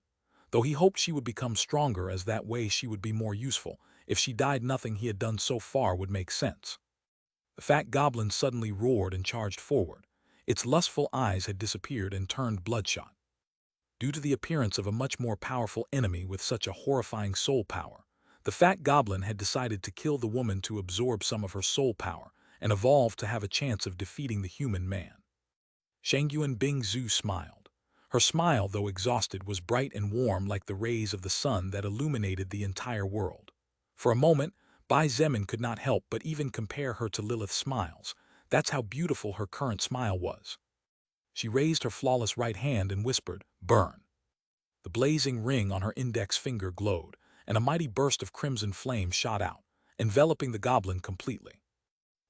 A: Though he hoped she would become stronger, as that way she would be more useful. If she died, nothing he had done so far would make sense. The fat goblin suddenly roared and charged forward. Its lustful eyes had disappeared and turned bloodshot. Due to the appearance of a much more powerful enemy with such a horrifying soul power, the fat goblin had decided to kill the woman to absorb some of her soul power and evolve to have a chance of defeating the human man. Shangyuan Bingzu smiled. Her smile, though exhausted, was bright and warm like the rays of the sun that illuminated the entire world. For a moment, Bai Zemin could not help but even compare her to Lilith's smiles. That's how beautiful her current smile was. She raised her flawless right hand and whispered, "Burn." The blazing ring on her index finger glowed, and a mighty burst of crimson flame shot out, enveloping the goblin completely.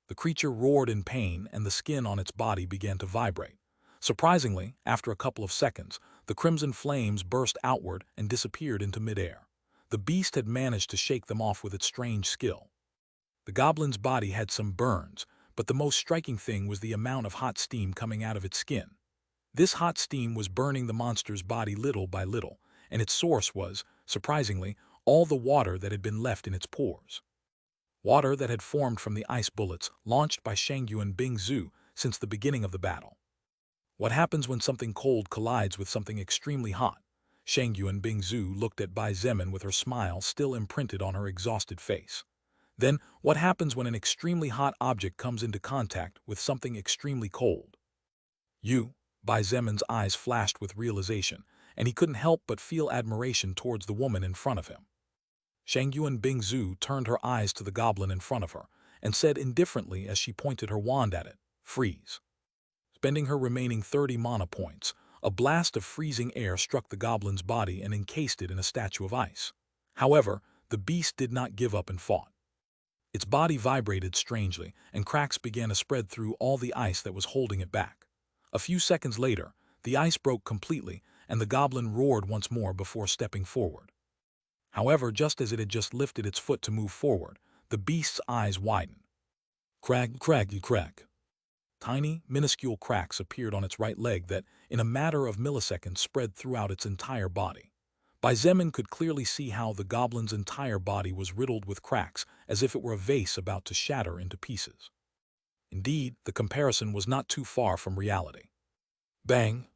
A: The creature roared in pain, and the skin on its body began to vibrate. Surprisingly, after a couple of seconds, the crimson flames burst outward and disappeared into midair. The beast had managed to shake them off with its strange skill. The goblin's body had some burns, but the most striking thing was the amount of hot steam coming out of its skin. This hot steam was burning the monster's body little by little, and its source was, surprisingly, all the water that had been left in its pores. Water that had formed from the ice bullets launched by Shangyuan Bingzu since the beginning of the battle. What happens when something cold collides with something extremely hot? Shangyuan Bingzu looked at Bai Zemin with her smile still imprinted on her exhausted face. Then, what happens when an extremely hot object comes into contact with something extremely cold? Bai Zemin's eyes flashed with realization, and he couldn't help but feel admiration towards the woman in front of him. Shangyuan Bingzu turned her eyes to the goblin in front of her, and said indifferently as she pointed her wand at it, "Freeze." Spending her remaining 30 mana points, a blast of freezing air struck the goblin's body and encased it in a statue of ice. However, the beast did not give up and fought. Its body vibrated strangely, and cracks began to spread through all the ice that was holding it back. A few seconds later, the ice broke completely, and the goblin roared once more before stepping forward. However, just as it had just lifted its foot to move forward, the beast's eyes widened. Crack, crack, crack. Tiny, minuscule cracks appeared on its right leg that, in a matter of milliseconds, spread throughout its entire body. Bai Zemin could clearly see how the goblin's entire body was riddled with cracks, as if it were a vase about to shatter into pieces. Indeed, the comparison was not too far from reality. Bang!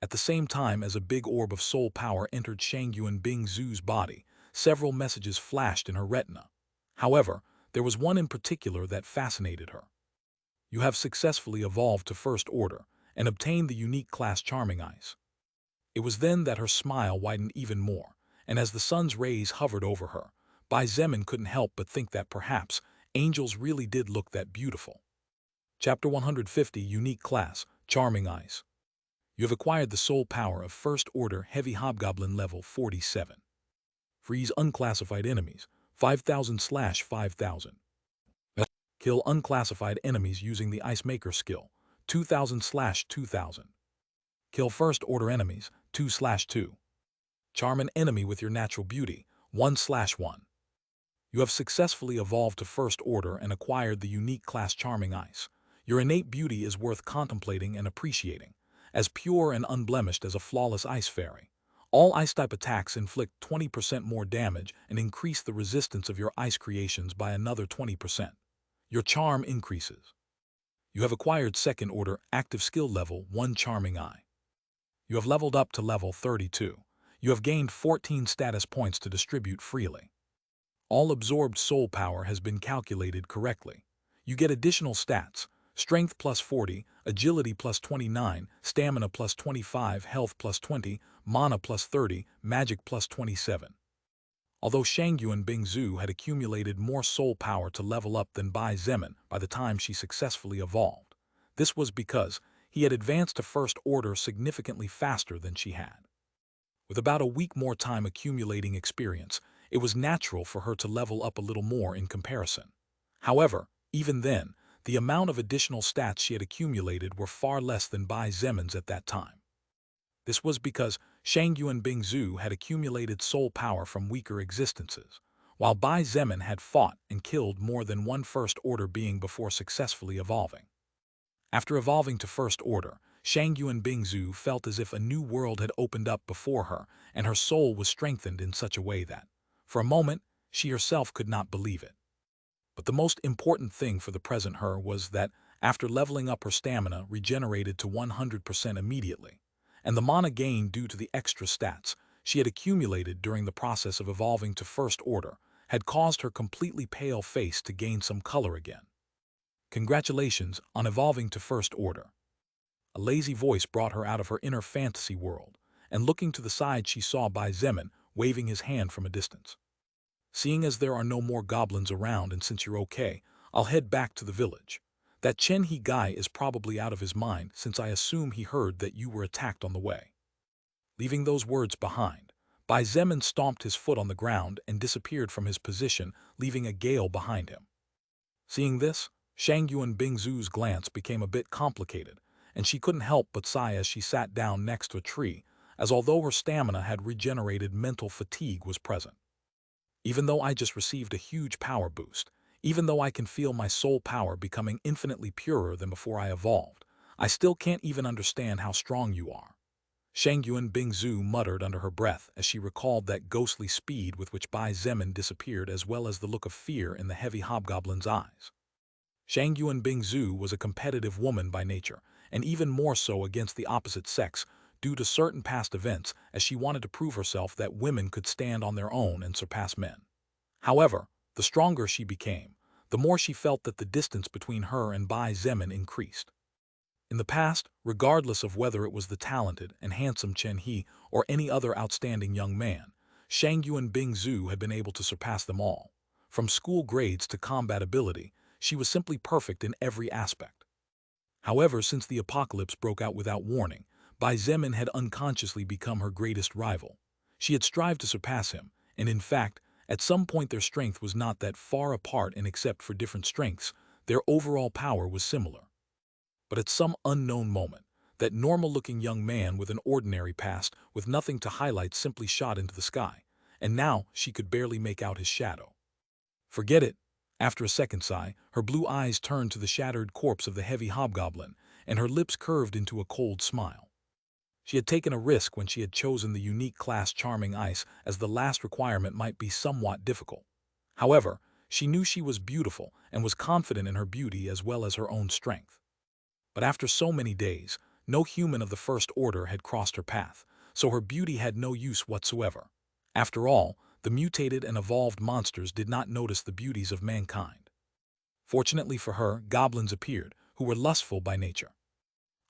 A: At the same time as a big orb of soul power entered Shangyuan Bingzu's body, several messages flashed in her retina. However, there was one in particular that fascinated her. You have successfully evolved to First Order and obtained the unique class Charming Eyes. It was then that her smile widened even more, and as the sun's rays hovered over her, Bai Zemin couldn't help but think that perhaps angels really did look that beautiful. Chapter 150 Unique Class, Charming Eyes. You have acquired the soul power of First Order Heavy Hobgoblin level 47. Freeze unclassified enemies, 5,000/5,000. Kill unclassified enemies using the Ice Maker skill, 2,000/2,000. Kill First Order enemies, 2/2. Charm an enemy with your natural beauty, 1/1. You have successfully evolved to First Order and acquired the unique class Charming Ice. Your innate beauty is worth contemplating and appreciating, as pure and unblemished as a flawless ice fairy. All ice-type attacks inflict 20% more damage and increase the resistance of your ice creations by another 20%. Your charm increases. You have acquired Second Order Active Skill Level 1 Charming Eye. You have leveled up to level 32. You have gained 14 status points to distribute freely. All absorbed soul power has been calculated correctly. You get additional stats: Strength plus 40, Agility plus 29, Stamina plus 25, Health plus 20, Mana plus 30, Magic plus 27. Although Shangyuan Bingzu had accumulated more soul power to level up than Bai Zemin by the time she successfully evolved, this was because he had advanced to First Order significantly faster than she had. With about a week more time accumulating experience, it was natural for her to level up a little more in comparison. However, even then, the amount of additional stats she had accumulated were far less than Bai Zemin's at that time. This was because Shangyuan Bingzu had accumulated soul power from weaker existences, while Bai Zemin had fought and killed more than one First Order being before successfully evolving. After evolving to First Order, Shangyuan Bingzu felt as if a new world had opened up before her, and her soul was strengthened in such a way that, for a moment, she herself could not believe it. But the most important thing for the present her was that, after leveling up, her stamina regenerated to 100% immediately, and the mana gain due to the extra stats she had accumulated during the process of evolving to First Order had caused her completely pale face to gain some color again. Congratulations on evolving to First Order. A lazy voice brought her out of her inner fantasy world, and looking to the side she saw Bai Zemin waving his hand from a distance. Seeing as there are no more goblins around and since you're okay, I'll head back to the village. That Chen He guy is probably out of his mind since I assume he heard that you were attacked on the way. Leaving those words behind, Bai Zemin stomped his foot on the ground and disappeared from his position, leaving a gale behind him. Seeing this, Shangyuan Bingzu's glance became a bit complicated, and she couldn't help but sigh as she sat down next to a tree, as although her stamina had regenerated, mental fatigue was present. Even though I just received a huge power boost, even though I can feel my soul power becoming infinitely purer than before I evolved, I still can't even understand how strong you are. Shangyuan Bingzu muttered under her breath as she recalled that ghostly speed with which Bai Zemin disappeared, as well as the look of fear in the heavy hobgoblin's eyes. Shangyuan Bingzu was a competitive woman by nature, and even more so against the opposite sex, due to certain past events, as she wanted to prove herself that women could stand on their own and surpass men. However, the stronger she became, the more she felt that the distance between her and Bai Zemin increased. In the past, regardless of whether it was the talented and handsome Chen He or any other outstanding young man, Shangyuan Bingzu had been able to surpass them all. From school grades to combat ability, she was simply perfect in every aspect. However, since the apocalypse broke out without warning, Bai Zemin had unconsciously become her greatest rival. She had strived to surpass him, and in fact, at some point their strength was not that far apart, and except for different strengths, their overall power was similar. But at some unknown moment, that normal-looking young man with an ordinary past, with nothing to highlight, simply shot into the sky, and now she could barely make out his shadow. Forget it. After a second sigh, her blue eyes turned to the shattered corpse of the heavy hobgoblin, and her lips curved into a cold smile. She had taken a risk when she had chosen the unique class Charming Ice, as the last requirement might be somewhat difficult. However, she knew she was beautiful and was confident in her beauty as well as her own strength. But after so many days, no human of the First Order had crossed her path, so her beauty had no use whatsoever. After all, the mutated and evolved monsters did not notice the beauties of mankind. Fortunately for her, goblins appeared, who were lustful by nature.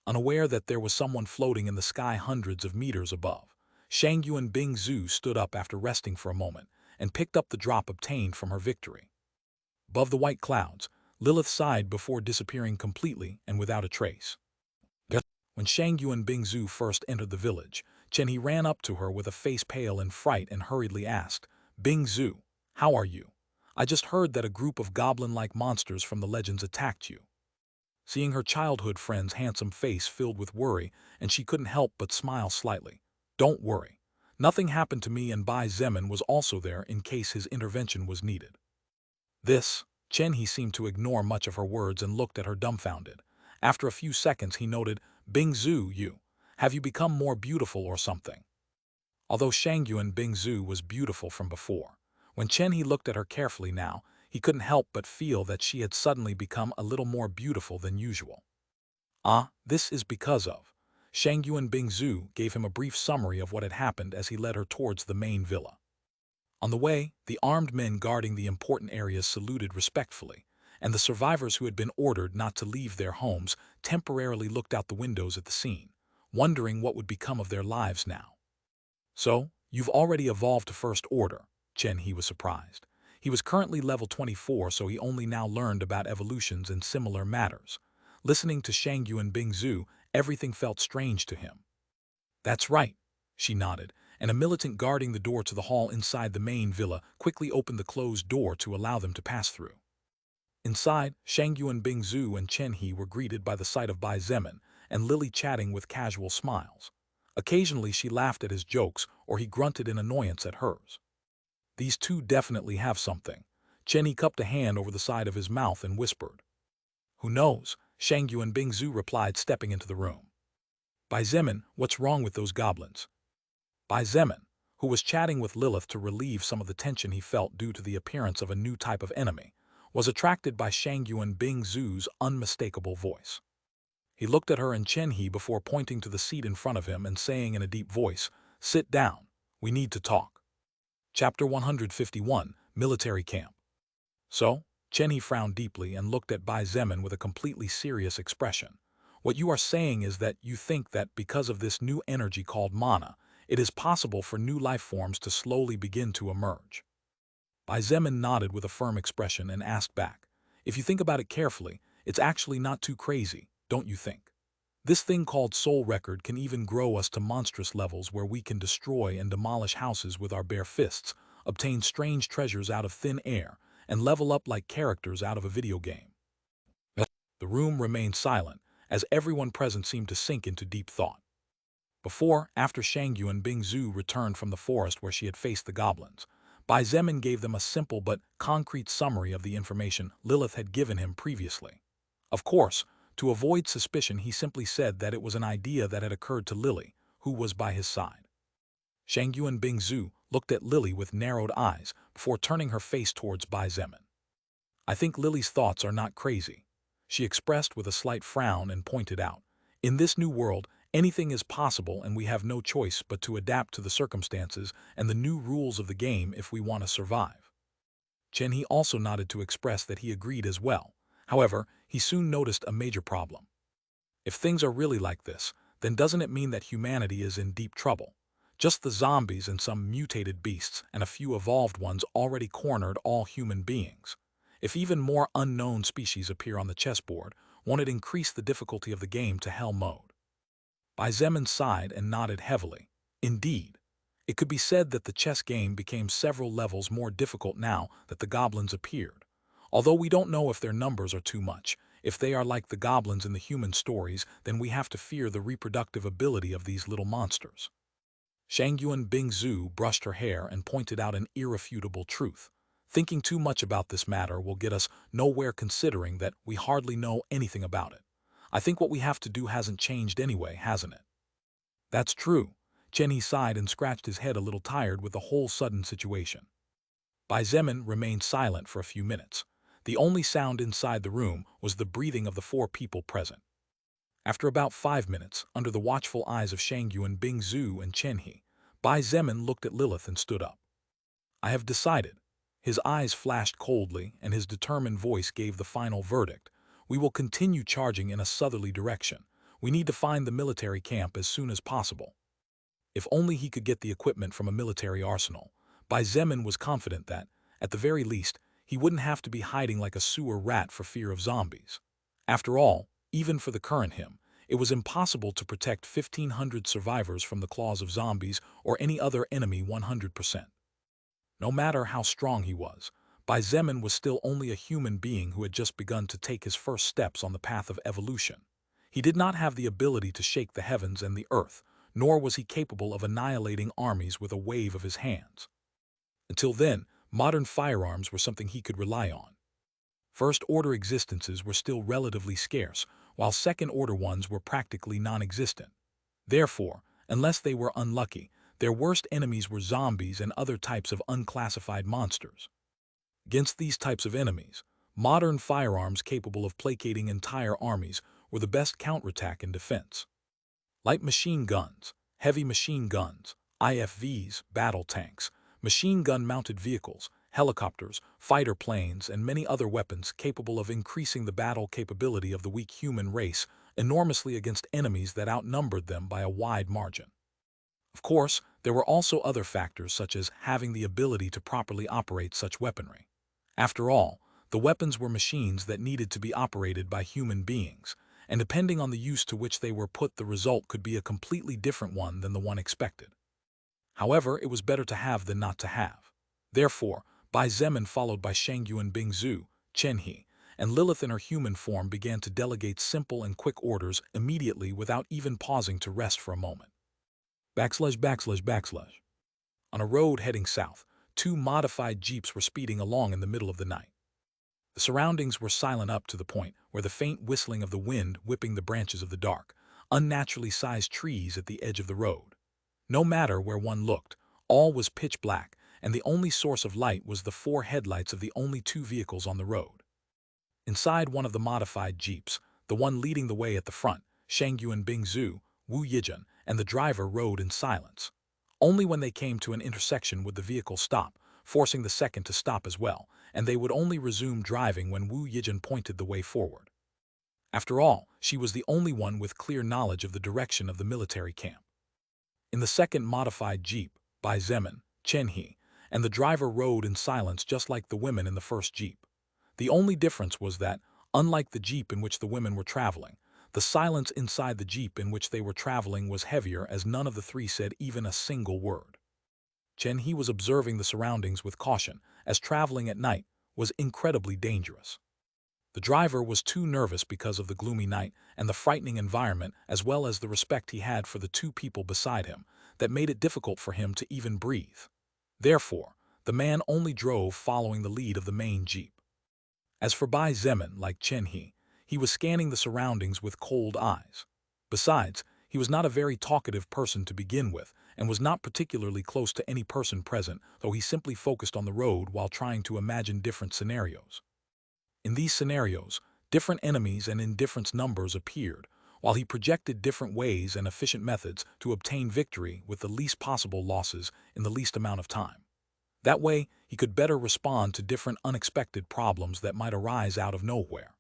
A: Unaware that there was someone floating in the sky hundreds of meters above, Shangyuan Bingzu stood up after resting for a moment and picked up the drop obtained from her victory. Above the white clouds, Lilith sighed before disappearing completely and without a trace. When Shangyuan Bingzu first entered the village, Chen He ran up to her with a face pale in fright and hurriedly asked, "Bingzu, how are you? I just heard that a group of goblin-like monsters from the legends attacked you." Seeing her childhood friend's handsome face filled with worry, and she couldn't help but smile slightly. "Don't worry. Nothing happened to me, and Bai Zemin was also there in case his intervention was needed." Chen He seemed to ignore much of her words and looked at her dumbfounded. After a few seconds he noted, "Bingzu, have you become more beautiful or something?" Although Shangyuan Bingzu was beautiful from before, when Chen He looked at her carefully now, he couldn't help but feel that she had suddenly become a little more beautiful than usual. This is because of... Shangyuan Bingzu gave him a brief summary of what had happened as he led her towards the main villa. On the way, the armed men guarding the important areas saluted respectfully, and the survivors who had been ordered not to leave their homes temporarily looked out the windows at the scene, wondering what would become of their lives now. "So, you've already evolved to First Order," Chen He was surprised. He was currently level 24, so he only now learned about evolutions and similar matters. Listening to Shangyuan Bingzu, everything felt strange to him. "That's right," she nodded, and a militant guarding the door to the hall inside the main villa quickly opened the closed door to allow them to pass through. Inside, Shangyuan Bingzu and Chen He were greeted by the sight of Bai Zemin and Lily chatting with casual smiles. Occasionally she laughed at his jokes or he grunted in annoyance at hers. "These two definitely have something." Chen He cupped a hand over the side of his mouth and whispered. "Who knows?" Shangyuan Bingzu replied, stepping into the room. "Bai Zemin, what's wrong with those goblins?" Bai Zemin, who was chatting with Lilith to relieve some of the tension he felt due to the appearance of a new type of enemy, was attracted by Shangyuan Bingzu's unmistakable voice. He looked at her and Chen He before pointing to the seat in front of him and saying in a deep voice, "Sit down. We need to talk." Chapter 151, Military Camp. "So?" Chen He frowned deeply and looked at Bai Zemin with a completely serious expression. "What you are saying is that you think that because of this new energy called mana, it is possible for new life forms to slowly begin to emerge." Bai Zemin nodded with a firm expression and asked back, "If you think about it carefully, it's actually not too crazy, don't you think? This thing called soul record can even grow us to monstrous levels where we can destroy and demolish houses with our bare fists, obtain strange treasures out of thin air, and level up like characters out of a video game." The room remained silent, as everyone present seemed to sink into deep thought. After Shangyuan Bingzu returned from the forest where she had faced the goblins, Bai Zemin gave them a simple but concrete summary of the information Lilith had given him previously. Of course, To avoid suspicion, he simply said that it was an idea that had occurred to Lily, who was by his side. Shangyuan Bingzu looked at Lily with narrowed eyes before turning her face towards Bai Zemin. I think Lily's thoughts are not crazy, she expressed with a slight frown and pointed out. In this new world, anything is possible and we have no choice but to adapt to the circumstances and the new rules of the game if we want to survive. Chen He also nodded to express that he agreed as well. However, he soon noticed a major problem. If things are really like this, then doesn't it mean that humanity is in deep trouble? Just the zombies and some mutated beasts and a few evolved ones already cornered all human beings. If even more unknown species appear on the chessboard, won't it increase the difficulty of the game to hell mode? Bai Zemin sighed and nodded heavily. Indeed. It could be said that the chess game became several levels more difficult now that the goblins appeared. Although we don't know if their numbers are too much, if they are like the goblins in the human stories, then we have to fear the reproductive ability of these little monsters. Shangyuan Bingzu brushed her hair and pointed out an irrefutable truth. Thinking too much about this matter will get us nowhere considering that we hardly know anything about it. I think what we have to do hasn't changed anyway, hasn't it? That's true. Chen He sighed and scratched his head a little tired with the whole sudden situation. Bai Zemin remained silent for a few minutes. The only sound inside the room was the breathing of the 4 people present. After about 5 minutes, under the watchful eyes of Shangyuan Bingzu and Chen He, Bai Zemin looked at Lilith and stood up. I have decided. His eyes flashed coldly and his determined voice gave the final verdict. We will continue charging in a southerly direction. We need to find the military camp as soon as possible. If only he could get the equipment from a military arsenal. Bai Zemin was confident that, at the very least, he wouldn't have to be hiding like a sewer rat for fear of zombies. After all, even for the current him, it was impossible to protect 1,500 survivors from the claws of zombies or any other enemy 100%. No matter how strong he was, Bai Zemin was still only a human being who had just begun to take his first steps on the path of evolution. He did not have the ability to shake the heavens and the earth, nor was he capable of annihilating armies with a wave of his hands. Until then, modern firearms were something he could rely on. First-order existences were still relatively scarce, while second-order ones were practically non-existent. Therefore, unless they were unlucky, their worst enemies were zombies and other types of unclassified monsters. Against these types of enemies, modern firearms capable of placating entire armies were the best counterattack and defense. Light machine guns, heavy machine guns, IFVs, battle tanks, machine gun-mounted vehicles, helicopters, fighter planes, and many other weapons capable of increasing the battle capability of the weak human race enormously against enemies that outnumbered them by a wide margin. Of course, there were also other factors such as having the ability to properly operate such weaponry. After all, the weapons were machines that needed to be operated by human beings, and depending on the use to which they were put, the result could be a completely different one than the one expected. However, it was better to have than not to have. Therefore, Bai Zemin, followed by Shangyuan Bingzu, Chen He, and Lilith in her human form, began to delegate simple and quick orders immediately without even pausing to rest for a moment. /////. On a road heading south, 2 modified jeeps were speeding along in the middle of the night. The surroundings were silent up to the point where the faint whistling of the wind whipping the branches of the dark, unnaturally sized trees at the edge of the road. No matter where one looked, all was pitch black, and the only source of light was the 4 headlights of the only 2 vehicles on the road. Inside one of the modified jeeps, the one leading the way at the front, Shangyuan Bingzu, Wu Yijun, and the driver rode in silence. Only when they came to an intersection would the vehicle stop, forcing the second to stop as well, and they would only resume driving when Wu Yijun pointed the way forward. After all, she was the only one with clear knowledge of the direction of the military camp. In the second modified jeep, Bai Zemin, Chen He, and the driver rode in silence just like the women in the first jeep. The only difference was that, unlike the jeep in which the women were traveling, the silence inside the jeep in which they were traveling was heavier, as none of the 3 said even a single word. Chen He was observing the surroundings with caution, as traveling at night was incredibly dangerous. The driver was too nervous because of the gloomy night and the frightening environment, as well as the respect he had for the 2 people beside him, that made it difficult for him to even breathe. Therefore, the man only drove following the lead of the main jeep. As for Bai Zemin, like Chen He He was scanning the surroundings with cold eyes. Besides, he was not a very talkative person to begin with, and was not particularly close to any person present, though he simply focused on the road while trying to imagine different scenarios. In these scenarios, different enemies and in different numbers appeared, while he projected different ways and efficient methods to obtain victory with the least possible losses in the least amount of time. That way, he could better respond to different unexpected problems that might arise out of nowhere.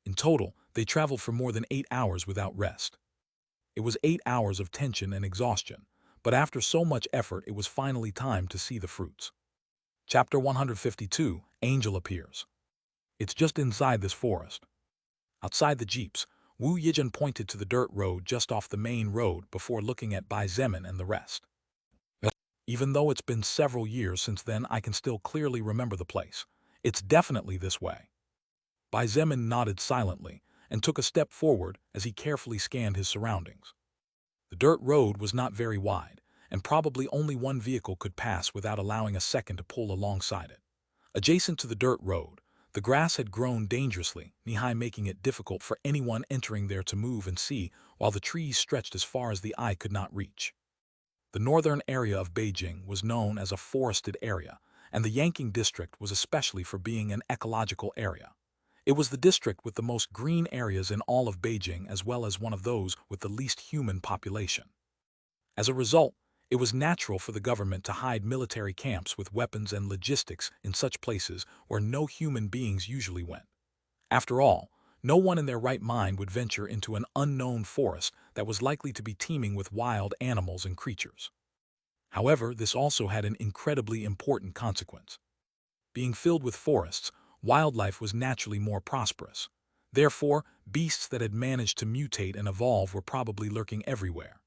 A: In total, they traveled for more than 8 hours without rest. It was 8 hours of tension and exhaustion, but after so much effort it was finally time to see the fruits. Chapter 152, Angel Appears. It's just inside this forest. Outside the jeeps, Wu Yijun pointed to the dirt road just off the main road before looking at Bai Zemin and the rest. Even though it's been several years since then, I can still clearly remember the place. It's definitely this way. Bai Zemin nodded silently and took a step forward as he carefully scanned his surroundings. The dirt road was not very wide, and probably only one vehicle could pass without allowing a second to pull alongside it. Adjacent to the dirt road, the grass had grown dangerously, knee-high, making it difficult for anyone entering there to move and see, while the trees stretched as far as the eye could not reach. The northern area of Beijing was known as a forested area, and the Yanqing district was especially for being an ecological area. It was the district with the most green areas in all of Beijing, as well as one of those with the least human population. As a result, it was natural for the government to hide military camps with weapons and logistics in such places where no human beings usually went. After all, no one in their right mind would venture into an unknown forest that was likely to be teeming with wild animals and creatures. However, this also had an incredibly important consequence. Being filled with forests, wildlife was naturally more prosperous. Therefore, beasts that had managed to mutate and evolve were probably lurking everywhere.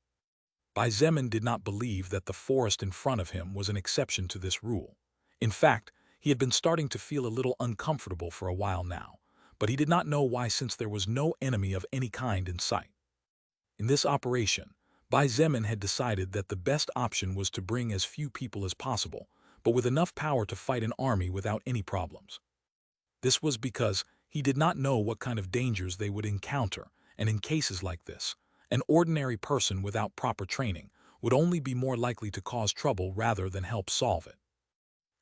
A: Bai Zemin did not believe that the forest in front of him was an exception to this rule. In fact, he had been starting to feel a little uncomfortable for a while now, but he did not know why, since there was no enemy of any kind in sight. In this operation, Bai Zemin had decided that the best option was to bring as few people as possible, but with enough power to fight an army without any problems. This was because he did not know what kind of dangers they would encounter, and in cases like this, an ordinary person without proper training would only be more likely to cause trouble rather than help solve it.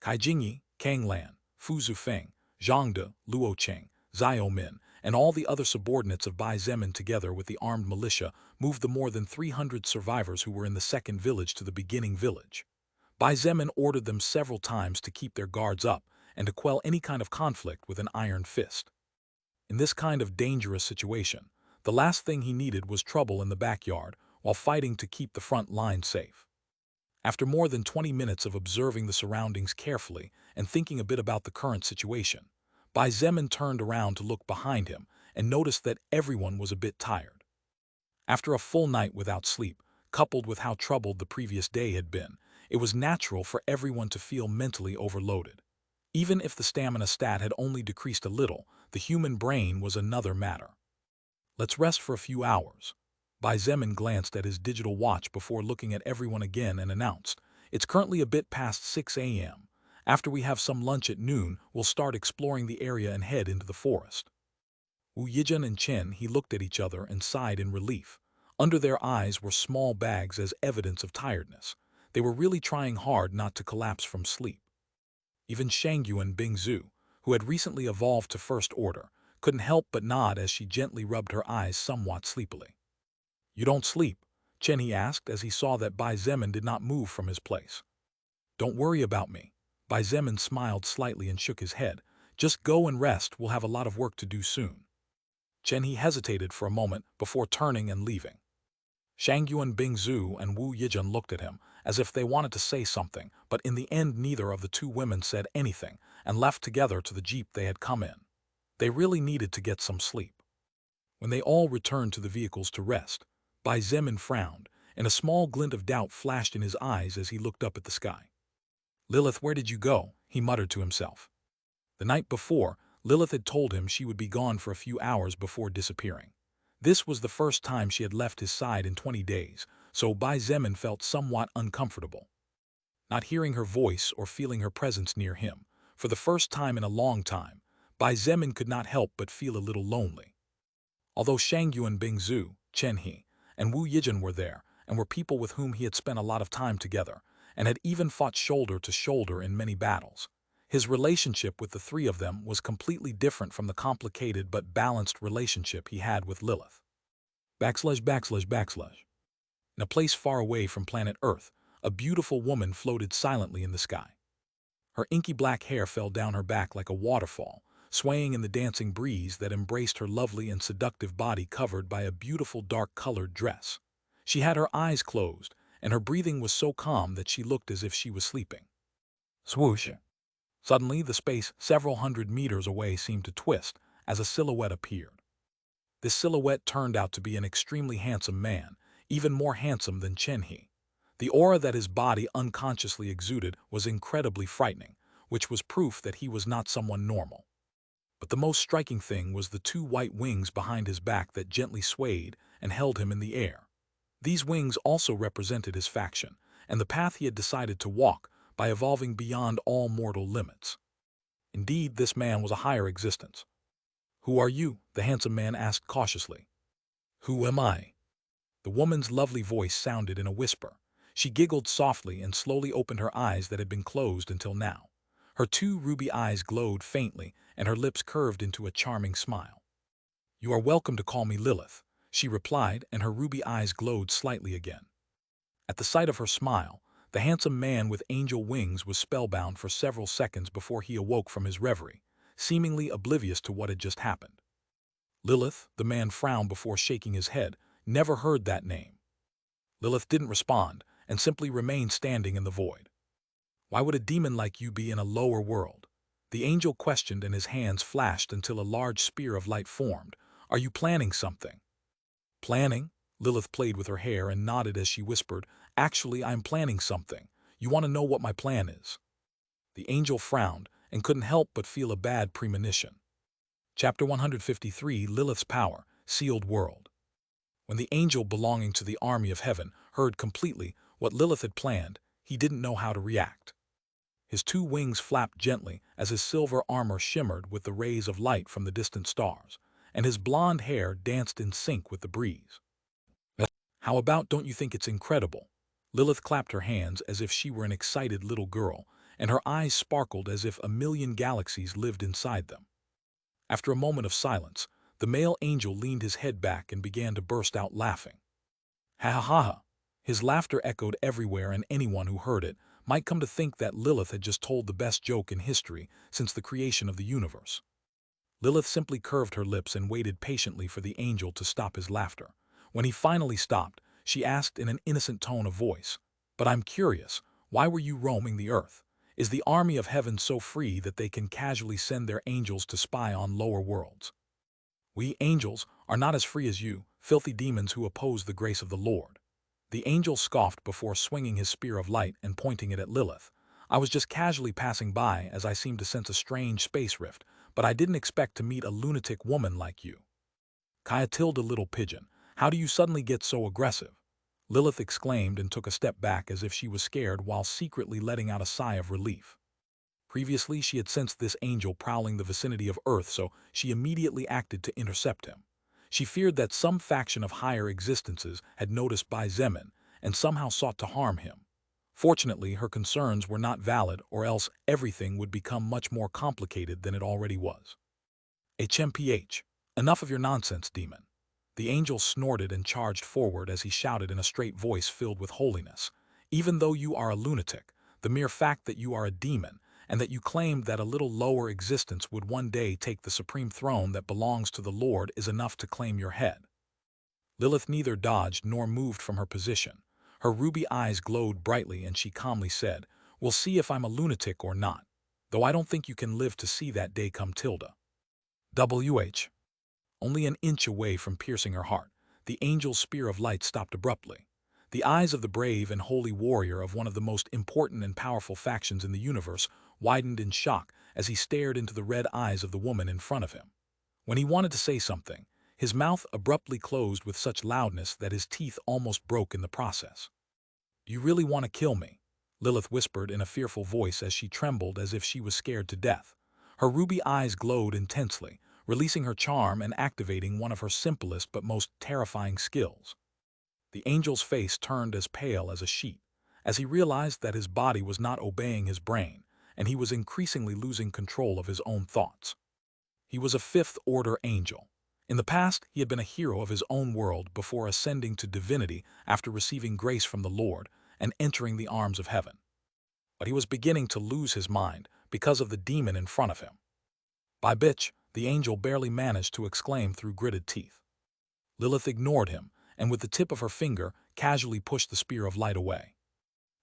A: Kai Jingyi, Kang Lan, Fu Zufeng, Zhang De, Luo Cheng, Xiao Min, and all the other subordinates of Bai Zemin, together with the armed militia, moved the more than 300 survivors who were in the second village to the beginning village. Bai Zemin ordered them several times to keep their guards up and to quell any kind of conflict with an iron fist. In this kind of dangerous situation, the last thing he needed was trouble in the backyard while fighting to keep the front line safe. After more than 20 minutes of observing the surroundings carefully and thinking a bit about the current situation, Bai Zemin turned around to look behind him and noticed that everyone was a bit tired. After a full night without sleep, coupled with how troubled the previous day had been, it was natural for everyone to feel mentally overloaded. Even if the stamina stat had only decreased a little, the human brain was another matter. Let's rest for a few hours. Bai Zemin glanced at his digital watch before looking at everyone again and announced, "It's currently a bit past 6 a.m. After we have some lunch at noon, we'll start exploring the area and head into the forest." Wu Yijun and Chen He looked at each other and sighed in relief. Under their eyes were small bags as evidence of tiredness. They were really trying hard not to collapse from sleep. Even Shangyuan Bingzu, who had recently evolved to First Order, couldn't help but nod as she gently rubbed her eyes somewhat sleepily. "You don't sleep?" Chen He asked as he saw that Bai Zemin did not move from his place. "Don't worry about me." Bai Zemin smiled slightly and shook his head. "Just go and rest, we'll have a lot of work to do soon." Chen He hesitated for a moment before turning and leaving. Shangyuan Bingzu and Wu Yijun looked at him as if they wanted to say something, but in the end neither of the two women said anything and left together to the jeep they had come in. They really needed to get some sleep. When they all returned to the vehicles to rest, Bai Zemin frowned, and a small glint of doubt flashed in his eyes as he looked up at the sky. "Lilith, where did you go?" he muttered to himself. The night before, Lilith had told him she would be gone for a few hours before disappearing. This was the first time she had left his side in 20 days, so Bai Zemin felt somewhat uncomfortable. Not hearing her voice or feeling her presence near him, for the first time in a long time, Bai Zemin could not help but feel a little lonely. Although Shangyuan Bingzu, Chen He, and Wu Yijin were there, and were people with whom he had spent a lot of time together, and had even fought shoulder to shoulder in many battles, his relationship with the three of them was completely different from the complicated but balanced relationship he had with Lilith. /////. In a place far away from planet Earth, a beautiful woman floated silently in the sky. Her inky black hair fell down her back like a waterfall, swaying in the dancing breeze that embraced her lovely and seductive body covered by a beautiful dark-colored dress. She had her eyes closed, and her breathing was so calm that she looked as if she was sleeping. Swoosh! Suddenly, the space several hundred meters away seemed to twist as a silhouette appeared. This silhouette turned out to be an extremely handsome man, even more handsome than Chen He. The aura that his body unconsciously exuded was incredibly frightening, which was proof that he was not someone normal. But the most striking thing was the two white wings behind his back that gently swayed and held him in the air. These wings also represented his faction, and the path he had decided to walk by evolving beyond all mortal limits. Indeed, this man was a higher existence. "Who are you?" the handsome man asked cautiously. "Who am I?" The woman's lovely voice sounded in a whisper. She giggled softly and slowly opened her eyes that had been closed until now. Her two ruby eyes glowed faintly, and her lips curved into a charming smile. "You are welcome to call me Lilith," she replied, and her ruby eyes glowed slightly again. At the sight of her smile, the handsome man with angel wings was spellbound for several seconds before he awoke from his reverie, seemingly oblivious to what had just happened. Lilith, the man frowned before shaking his head, never heard that name. Lilith didn't respond, and simply remained standing in the void. "Why would a demon like you be in a lower world?" The angel questioned, and his hands flashed until a large spear of light formed. "Are you planning something?" "Planning?" Lilith played with her hair and nodded as she whispered, "Actually, I'm planning something. You want to know what my plan is?" The angel frowned and couldn't help but feel a bad premonition. Chapter 153, Lilith's Power, Sealed World. When the angel belonging to the army of heaven heard completely what Lilith had planned, he didn't know how to react. His two wings flapped gently as his silver armor shimmered with the rays of light from the distant stars, and his blonde hair danced in sync with the breeze. "How about, don't you think it's incredible?" Lilith clapped her hands as if she were an excited little girl, and her eyes sparkled as if a million galaxies lived inside them. After a moment of silence, the male angel leaned his head back and began to burst out laughing. Ha ha ha ha! His laughter echoed everywhere, and anyone who heard it might come to think that Lilith had just told the best joke in history since the creation of the universe. Lilith simply curved her lips and waited patiently for the angel to stop his laughter. When he finally stopped, she asked in an innocent tone of voice, "But I'm curious, why were you roaming the earth? Is the army of heaven so free that they can casually send their angels to spy on lower worlds?" "We angels are not as free as you, filthy demons who oppose the grace of the Lord." The angel scoffed before swinging his spear of light and pointing it at Lilith. "I was just casually passing by as I seemed to sense a strange space rift, but I didn't expect to meet a lunatic woman like you." "Kaya tilde little pigeon, how do you suddenly get so aggressive?" Lilith exclaimed and took a step back as if she was scared while secretly letting out a sigh of relief. Previously, she had sensed this angel prowling the vicinity of Earth, so she immediately acted to intercept him. She feared that some faction of higher existences had noticed Bai Zemin and somehow sought to harm him. Fortunately, her concerns were not valid, or else everything would become much more complicated than it already was. "HMPH, enough of your nonsense, demon." The angel snorted and charged forward as he shouted in a straight voice filled with holiness. "Even though you are a lunatic, the mere fact that you are a demon and that you claimed that a little lower existence would one day take the supreme throne that belongs to the Lord is enough to claim your head." Lilith neither dodged nor moved from her position. Her ruby eyes glowed brightly, and she calmly said, "We'll see if I'm a lunatic or not, though I don't think you can live to see that day come tilde." WH. Only an inch away from piercing her heart, the angel's spear of light stopped abruptly. The eyes of the brave and holy warrior of one of the most important and powerful factions in the universe widened in shock as he stared into the red eyes of the woman in front of him. When he wanted to say something, his mouth abruptly closed with such loudness that his teeth almost broke in the process. "Do you really want to kill me?" Lilith whispered in a fearful voice as she trembled as if she was scared to death. Her ruby eyes glowed intensely, releasing her charm and activating one of her simplest but most terrifying skills. The angel's face turned as pale as a sheet, as he realized that his body was not obeying his brain, and he was increasingly losing control of his own thoughts. He was a fifth-order angel. In the past, he had been a hero of his own world before ascending to divinity after receiving grace from the Lord and entering the arms of heaven. But he was beginning to lose his mind because of the demon in front of him. "By bitch," the angel barely managed to exclaim through gritted teeth. Lilith ignored him, and with the tip of her finger casually pushed the spear of light away.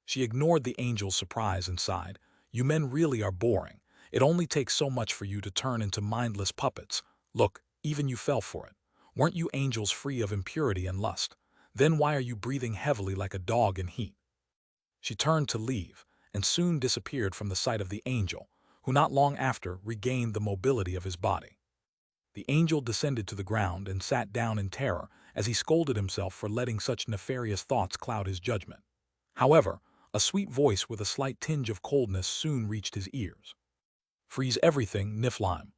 A: She ignored the angel's surprise and sighed, "You men really are boring. It only takes so much for you to turn into mindless puppets. Look, even you fell for it. Weren't you angels free of impurity and lust? Then why are you breathing heavily like a dog in heat?" She turned to leave, and soon disappeared from the sight of the angel, who not long after regained the mobility of his body. The angel descended to the ground and sat down in terror as he scolded himself for letting such nefarious thoughts cloud his judgment. However, a sweet voice with a slight tinge of coldness soon reached his ears. "Freeze everything, Niflheim."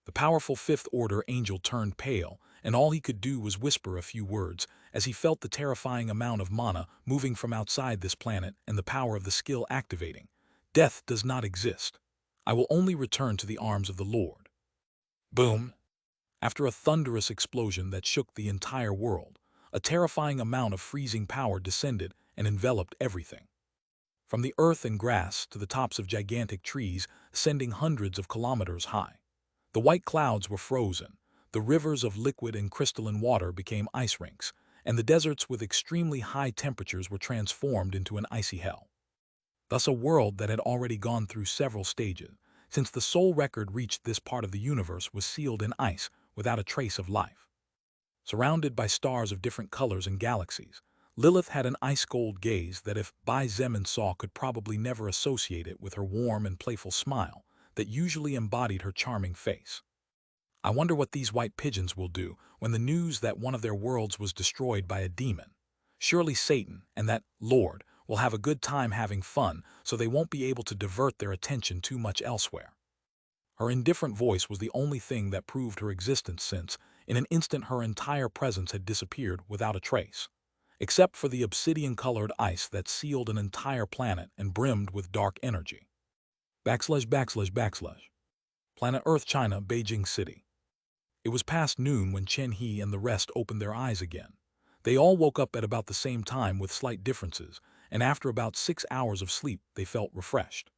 A: The powerful fifth-order angel turned pale, and all he could do was whisper a few words as he felt the terrifying amount of mana moving from outside this planet and the power of the skill activating. "Death does not exist. I will only return to the arms of the Lord." Boom! After a thunderous explosion that shook the entire world, a terrifying amount of freezing power descended and enveloped everything. From the earth and grass to the tops of gigantic trees ascending hundreds of kilometers high. The white clouds were frozen, the rivers of liquid and crystalline water became ice rinks, and the deserts with extremely high temperatures were transformed into an icy hell. Thus a world that had already gone through several stages, since the sole record reached this part of the universe was sealed in ice without a trace of life. Surrounded by stars of different colors and galaxies, Lilith had an ice-cold gaze that if Bai Zemin saw could probably never associate it with her warm and playful smile that usually embodied her charming face. "I wonder what these white pigeons will do when the news that one of their worlds was destroyed by a demon. Surely Satan and that Lord will have a good time having fun, so they won't be able to divert their attention too much elsewhere." Her indifferent voice was the only thing that proved her existence since, in an instant her entire presence had disappeared without a trace, except for the obsidian-colored ice that sealed an entire planet and brimmed with dark energy. ///// Planet Earth, China, Beijing City. It was past noon when Chen He and the rest opened their eyes again. They all woke up at about the same time with slight differences, and after about 6 hours of sleep they felt refreshed.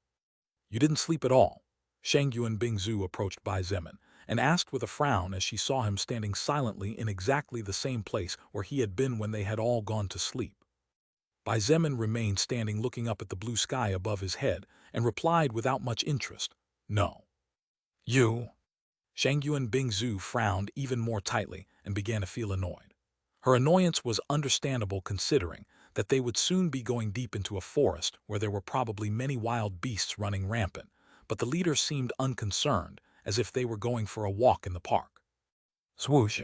A: "You didn't sleep at all?" Shangyuan Bingzu approached Bai Zemin and asked with a frown as she saw him standing silently in exactly the same place where he had been when they had all gone to sleep. Bai Zemin remained standing looking up at the blue sky above his head and replied without much interest, "No." "You?" Shangyuan Bingzu frowned even more tightly and began to feel annoyed. Her annoyance was understandable considering that they would soon be going deep into a forest where there were probably many wild beasts running rampant, but the leader seemed unconcerned, as if they were going for a walk in the park. Swoosh!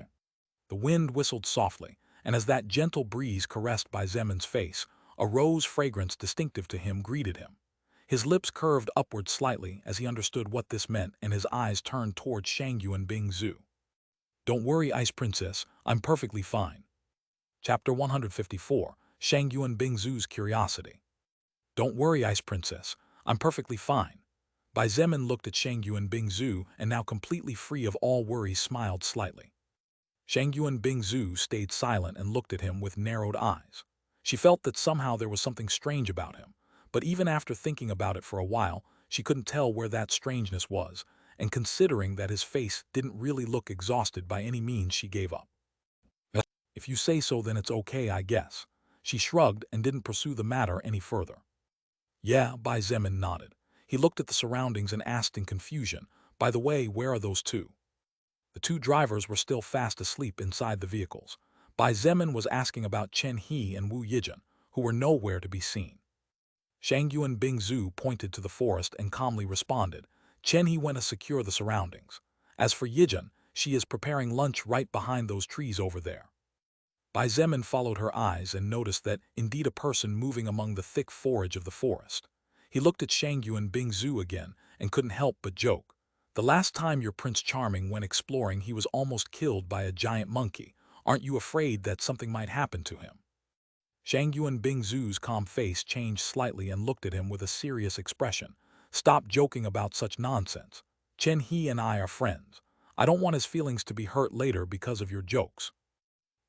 A: The wind whistled softly, and as that gentle breeze caressed Bai Zemin's face, a rose fragrance distinctive to him greeted him. His lips curved upward slightly as he understood what this meant, and his eyes turned toward Shangyuan Bingzu. "Don't worry, Ice Princess, I'm perfectly fine." Chapter 154, Shangyuan Bingzu's Curiosity. "Don't worry, Ice Princess, I'm perfectly fine." Bai Zemin looked at Shangyuan Bingzu and now completely free of all worries smiled slightly. Shangyuan Bingzu stayed silent and looked at him with narrowed eyes. She felt that somehow there was something strange about him, but even after thinking about it for a while, she couldn't tell where that strangeness was, and considering that his face didn't really look exhausted by any means, she gave up. "If you say so, then it's okay, I guess." She shrugged and didn't pursue the matter any further. "Yeah," Bai Zemin nodded. He looked at the surroundings and asked in confusion, "By the way, where are those two?" The two drivers were still fast asleep inside the vehicles. Bai Zemin was asking about Chen He and Wu Yijun, who were nowhere to be seen. Shangyuan Bingzu pointed to the forest and calmly responded, "Chen He went to secure the surroundings. As for Yijun, she is preparing lunch right behind those trees over there." Bai Zemin followed her eyes and noticed that indeed a person moving among the thick foliage of the forest. He looked at Shangyuan Bingzu again and couldn't help but joke, The last time your Prince Charming went exploring he was almost killed by a giant monkey. Aren't you afraid that something might happen to him? Shang Yuan Bingzu's calm face changed slightly and looked at him with a serious expression. Stop joking about such nonsense. Chen He and I are friends. I don't want his feelings to be hurt later because of your jokes.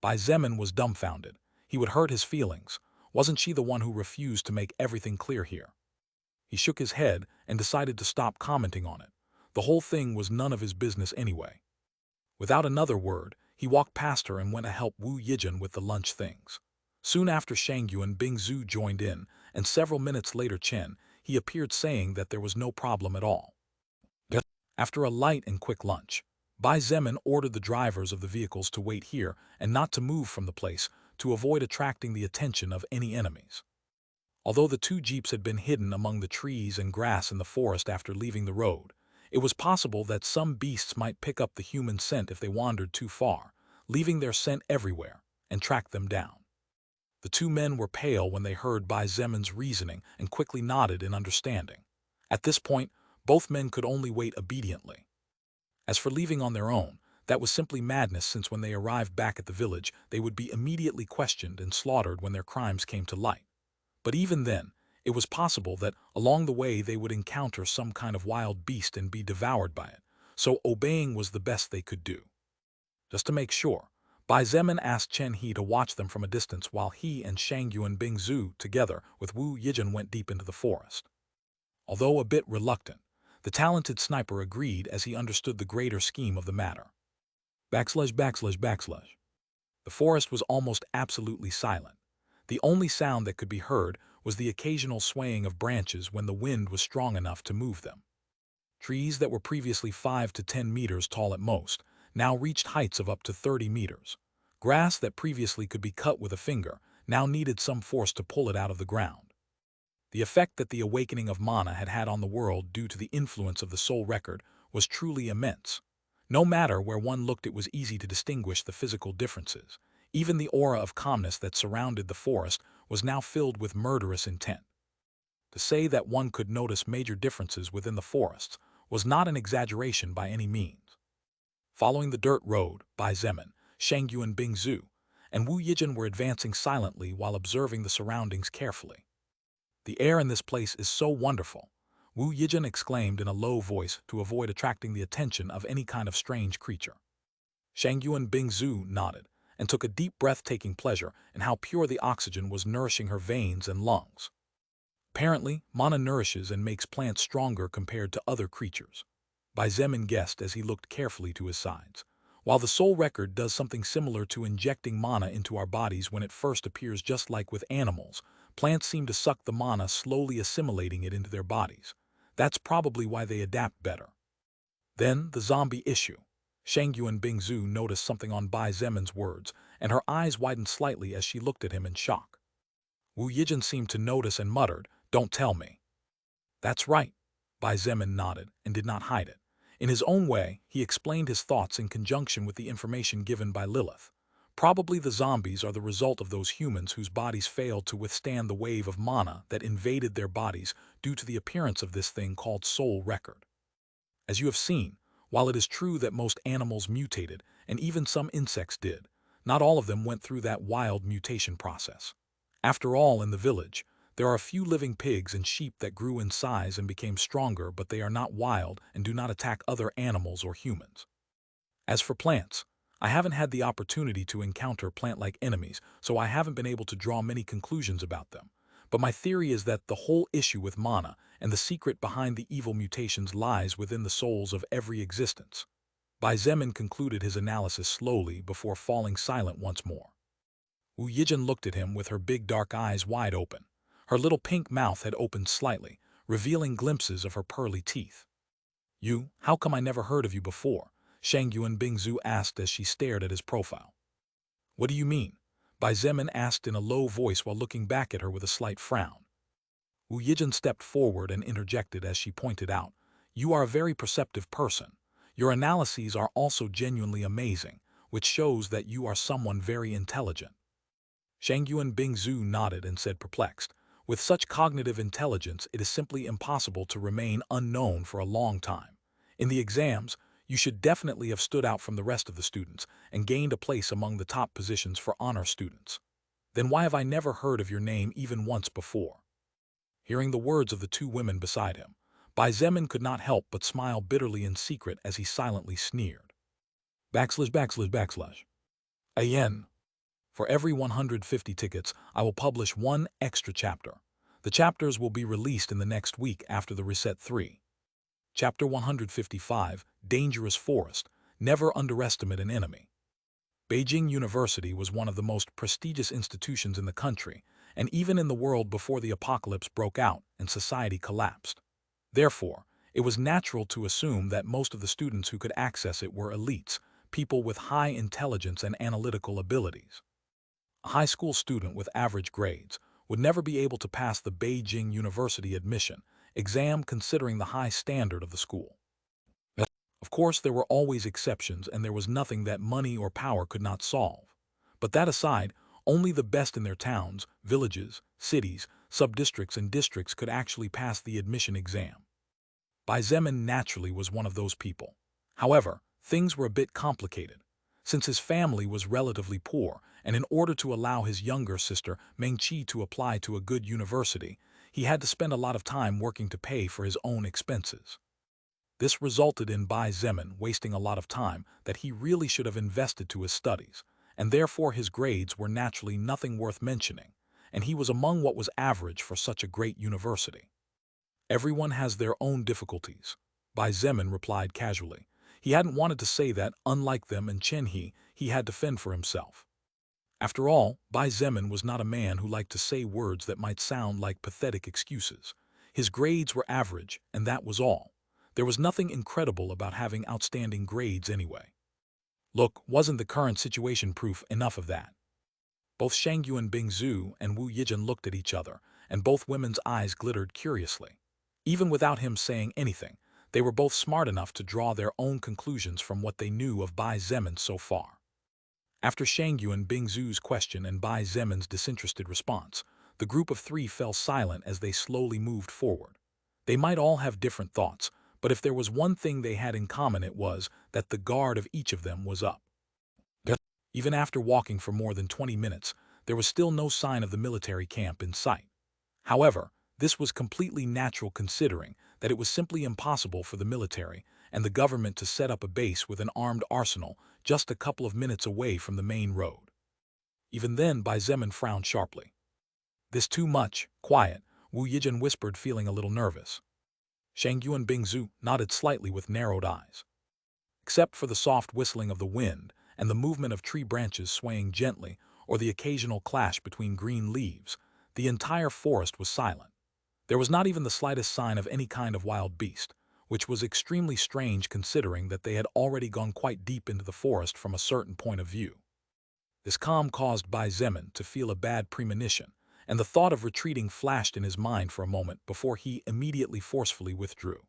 A: Bai Zemin was dumbfounded. He would hurt his feelings. Wasn't she the one who refused to make everything clear here? He shook his head and decided to stop commenting on it. The whole thing was none of his business anyway. Without another word, he walked past her and went to help Wu Yijin with the lunch things. Soon after Shang Yuan Bingzu joined in, and several minutes later he appeared saying that there was no problem at all. After a light and quick lunch, Bai Zemin ordered the drivers of the vehicles to wait here and not to move from the place to avoid attracting the attention of any enemies. Although the two jeeps had been hidden among the trees and grass in the forest after leaving the road, it was possible that some beasts might pick up the human scent if they wandered too far, leaving their scent everywhere, and track them down. The two men were pale when they heard Bai Zemin's reasoning and quickly nodded in understanding. At this point, both men could only wait obediently. As for leaving on their own, that was simply madness, since when they arrived back at the village, they would be immediately questioned and slaughtered when their crimes came to light. But even then, it was possible that along the way they would encounter some kind of wild beast and be devoured by it, so obeying was the best they could do. Just to make sure, Bai Zemin asked Chen He to watch them from a distance while he and Shang Yuan Bingzu, together with Wu Yijin, went deep into the forest. Although a bit reluctant, the talented sniper agreed as he understood the greater scheme of the matter. Backslash. The forest was almost absolutely silent. The only sound that could be heard was the occasional swaying of branches when the wind was strong enough to move them. Trees that were previously 5 to 10 meters tall at most now reached heights of up to 30 meters. Grass that previously could be cut with a finger now needed some force to pull it out of the ground. The effect that the awakening of mana had had on the world due to the influence of the soul record was truly immense. No matter where one looked, it was easy to distinguish the physical differences. Even the aura of calmness that surrounded the forest was now filled with murderous intent. To say that one could notice major differences within the forests was not an exaggeration by any means. Following the dirt road, Bai Zemin, Shang Yuan Bingzu, and Wu Yijin were advancing silently while observing the surroundings carefully. The air in this place is so wonderful, Wu Yijin exclaimed in a low voice to avoid attracting the attention of any kind of strange creature. Shang Yuan Bingzu nodded and took a deep breath, taking pleasure in how pure the oxygen was nourishing her veins and lungs. Apparently, mana nourishes and makes plants stronger compared to other creatures, Bai Zemin guessed as he looked carefully to his sides. While the soul record does something similar to injecting mana into our bodies when it first appears, just like with animals, plants seem to suck the mana, slowly assimilating it into their bodies. That's probably why they adapt better. Then, the zombie issue. Shang Yuan Bingzu noticed something on Bai Zemin's words, and her eyes widened slightly as she looked at him in shock. Wu Yijin seemed to notice and muttered, "Don't tell me." "That's right." Bai Zemin nodded and did not hide it. In his own way, he explained his thoughts in conjunction with the information given by Lilith. Probably the zombies are the result of those humans whose bodies failed to withstand the wave of mana that invaded their bodies due to the appearance of this thing called soul record. As you have seen, while it is true that most animals mutated, and even some insects did, not all of them went through that wild mutation process. After all, in the village, there are a few living pigs and sheep that grew in size and became stronger, but they are not wild and do not attack other animals or humans. As for plants, I haven't had the opportunity to encounter plant-like enemies, so I haven't been able to draw many conclusions about them. But my theory is that the whole issue with mana and the secret behind the evil mutations lies within the souls of every existence. Bai Zemin concluded his analysis slowly before falling silent once more. Wu Yijin looked at him with her big dark eyes wide open. Her little pink mouth had opened slightly, revealing glimpses of her pearly teeth. "You, how come I never heard of you before?" Shang Yuan Bingzu asked as she stared at his profile. "What do you mean?" Bai Zemin asked in a low voice while looking back at her with a slight frown. Wu Yijin stepped forward and interjected as she pointed out, "You are a very perceptive person. Your analyses are also genuinely amazing, which shows that you are someone very intelligent." Shang Yuan Bingzu nodded and said, perplexed, "With such cognitive intelligence, it is simply impossible to remain unknown for a long time. In the exams, you should definitely have stood out from the rest of the students and gained a place among the top positions for honor students. Then why have I never heard of your name even once before?" Hearing the words of the two women beside him, Bai Zemin could not help but smile bitterly in secret as he silently sneered. // A yen. For every 150 tickets, I will publish one extra chapter. The chapters will be released in the next week after the Reset 3. Chapter 155, Dangerous Forest. Never underestimate an enemy. Beijing University was one of the most prestigious institutions in the country, and even in the world before the apocalypse broke out and society collapsed. Therefore, it was natural to assume that most of the students who could access it were elites, people with high intelligence and analytical abilities. A high school student with average grades would never be able to pass the Beijing University admission exam considering the high standard of the school. Of course, there were always exceptions and there was nothing that money or power could not solve. But that aside, only the best in their towns, villages, cities, sub-districts and districts could actually pass the admission exam. Bai Zemin naturally was one of those people. However, things were a bit complicated. Since his family was relatively poor, and in order to allow his younger sister Mengqi to apply to a good university, he had to spend a lot of time working to pay for his own expenses. This resulted in Bai Zemin wasting a lot of time that he really should have invested to his studies, and therefore his grades were naturally nothing worth mentioning, and he was among what was average for such a great university. "Everyone has their own difficulties," Bai Zemin replied casually. He hadn't wanted to say that, unlike them and Chen he had to fend for himself. After all, Bai Zemin was not a man who liked to say words that might sound like pathetic excuses. His grades were average, and that was all. There was nothing incredible about having outstanding grades anyway. Look, wasn't the current situation proof enough of that? Both Shangyuan Bingzu and Wu Yijin looked at each other, and both women's eyes glittered curiously. Even without him saying anything, they were both smart enough to draw their own conclusions from what they knew of Bai Zemin so far. After Shangyuan Bingzu's question and Bai Zemin's disinterested response, the group of three fell silent as they slowly moved forward. They might all have different thoughts, but if there was one thing they had in common, it was that the guard of each of them was up. Even after walking for more than 20 minutes, there was still no sign of the military camp in sight. However, this was completely natural considering that it was simply impossible for the military and the government to set up a base with an armed arsenal just a couple of minutes away from the main road. Even then, Bai Zemin frowned sharply. "This too much, quiet," Wu Yijin whispered, feeling a little nervous. Shangyuan Bingzu nodded slightly with narrowed eyes. Except for the soft whistling of the wind and the movement of tree branches swaying gently or the occasional clash between green leaves, the entire forest was silent. There was not even the slightest sign of any kind of wild beast, which was extremely strange considering that they had already gone quite deep into the forest from a certain point of view. This calm caused Bai Zemin to feel a bad premonition, and the thought of retreating flashed in his mind for a moment before he immediately forcefully withdrew.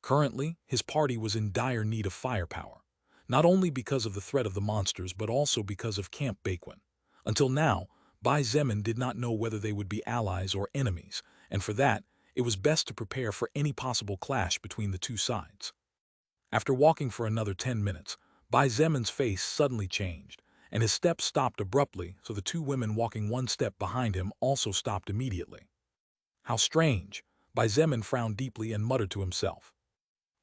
A: Currently, his party was in dire need of firepower, not only because of the threat of the monsters but also because of Camp Baquin. Until now, Bai Zemin did not know whether they would be allies or enemies, and for that, it was best to prepare for any possible clash between the two sides. After walking for another 10 minutes, Bai Zemin's face suddenly changed, and his steps stopped abruptly, so the two women walking one step behind him also stopped immediately. "How strange," Bai Zemin frowned deeply and muttered to himself.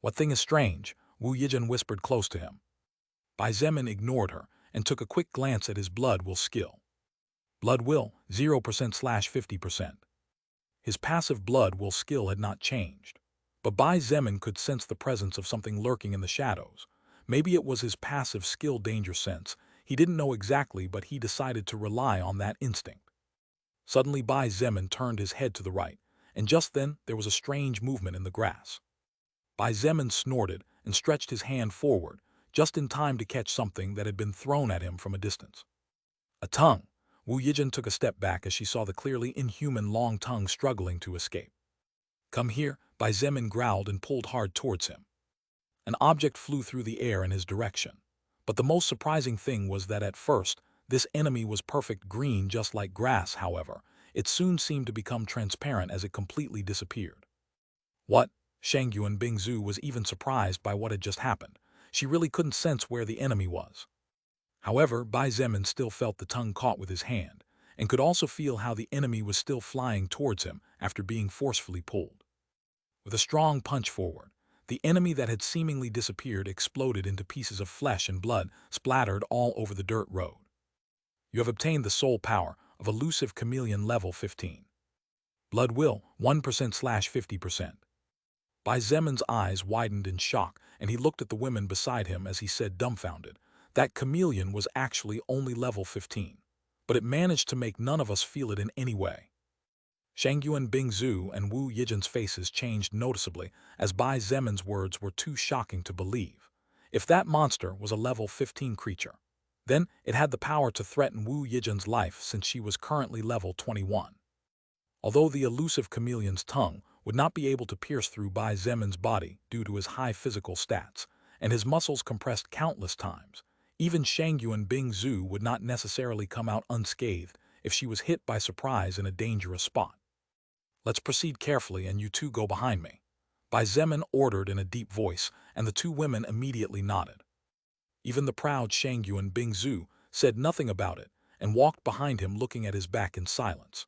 A: "What thing is strange?" Wu Yijin whispered close to him. Bai Zemin ignored her and took a quick glance at his blood will skill. Blood will, 0%/50%. His passive blood will skill had not changed. But Bai Zemin could sense the presence of something lurking in the shadows. Maybe it was his passive skill danger sense. He didn't know exactly, but he decided to rely on that instinct. Suddenly Bai Zemin turned his head to the right, and just then there was a strange movement in the grass. Bai Zemin snorted and stretched his hand forward, just in time to catch something that had been thrown at him from a distance. A tongue. Wu Yijin took a step back as she saw the clearly inhuman long tongue struggling to escape. "Come here," Bai Zemin growled and pulled hard towards him. An object flew through the air in his direction. But the most surprising thing was that at first, this enemy was perfect green just like grass. However, it soon seemed to become transparent as it completely disappeared. "What?" Shangyuan Bingzu was even surprised by what had just happened. She really couldn't sense where the enemy was. However, Bai Zemin still felt the tongue caught with his hand, and could also feel how the enemy was still flying towards him after being forcefully pulled. With a strong punch forward, the enemy that had seemingly disappeared exploded into pieces of flesh and blood splattered all over the dirt road. You have obtained the soul power of elusive chameleon level 15. Blood will 1%/50%. Bai Zemin's eyes widened in shock, and he looked at the women beside him as he said, dumbfounded, that chameleon was actually only level 15, but it managed to make none of us feel it in any way. Shangyuan Bingzu and Wu Yijin's faces changed noticeably as Bai Zemin's words were too shocking to believe. If that monster was a level 15 creature, then it had the power to threaten Wu Yijin's life since she was currently level 21. Although the elusive chameleon's tongue would not be able to pierce through Bai Zemin's body due to his high physical stats, and his muscles compressed countless times, even Shangyuan Bingzu would not necessarily come out unscathed if she was hit by surprise in a dangerous spot. Let's proceed carefully and you two go behind me, Bai Zemin ordered in a deep voice, and the two women immediately nodded. Even the proud Shangyuan Bingzu said nothing about it and walked behind him looking at his back in silence.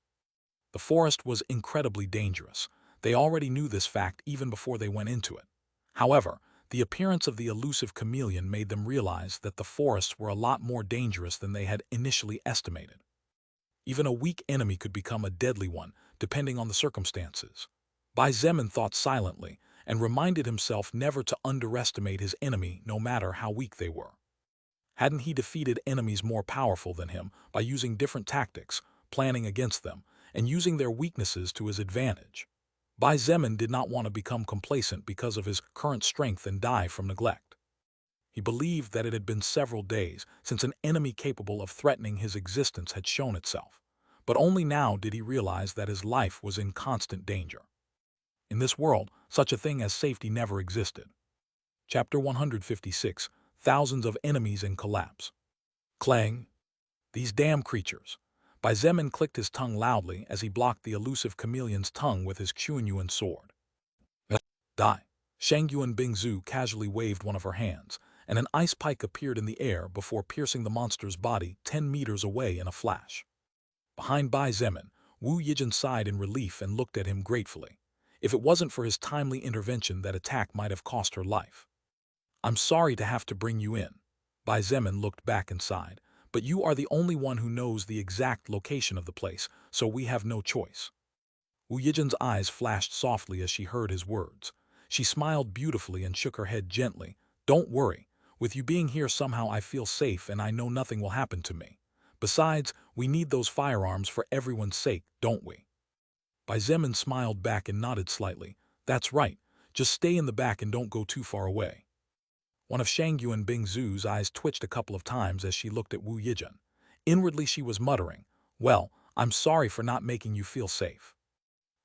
A: The forest was incredibly dangerous. They already knew this fact even before they went into it. However, the appearance of the elusive chameleon made them realize that the forests were a lot more dangerous than they had initially estimated. Even a weak enemy could become a deadly one, depending on the circumstances. Bai Zemin thought silently and reminded himself never to underestimate his enemy no matter how weak they were. Hadn't he defeated enemies more powerful than him by using different tactics, planning against them, and using their weaknesses to his advantage? Bai Zemin did not want to become complacent because of his current strength and die from neglect. He believed that it had been several days since an enemy capable of threatening his existence had shown itself, but only now did he realize that his life was in constant danger. In this world, such a thing as safety never existed. Chapter 156, Thousands of Enemies in Collapse. Clang! These damn creatures! Bai Zemin clicked his tongue loudly as he blocked the elusive chameleon's tongue with his Chunyuan sword. Die! Shangyuan Bingzu casually waved one of her hands, and an ice pike appeared in the air before piercing the monster's body 10 meters away in a flash. Behind Bai Zemin, Wu Yijin sighed in relief and looked at him gratefully. If it wasn't for his timely intervention, that attack might have cost her life. I'm sorry to have to bring you in. Bai Zemin looked back and sighed, but you are the only one who knows the exact location of the place, so we have no choice. Wu Yijin's eyes flashed softly as she heard his words. She smiled beautifully and shook her head gently. Don't worry. With you being here somehow I feel safe and I know nothing will happen to me. Besides, we need those firearms for everyone's sake, don't we? Bai Zemin smiled back and nodded slightly. That's right. Just stay in the back and don't go too far away. One of Shangyuan Bingzu's eyes twitched a couple of times as she looked at Wu Yijin. Inwardly she was muttering, well, I'm sorry for not making you feel safe.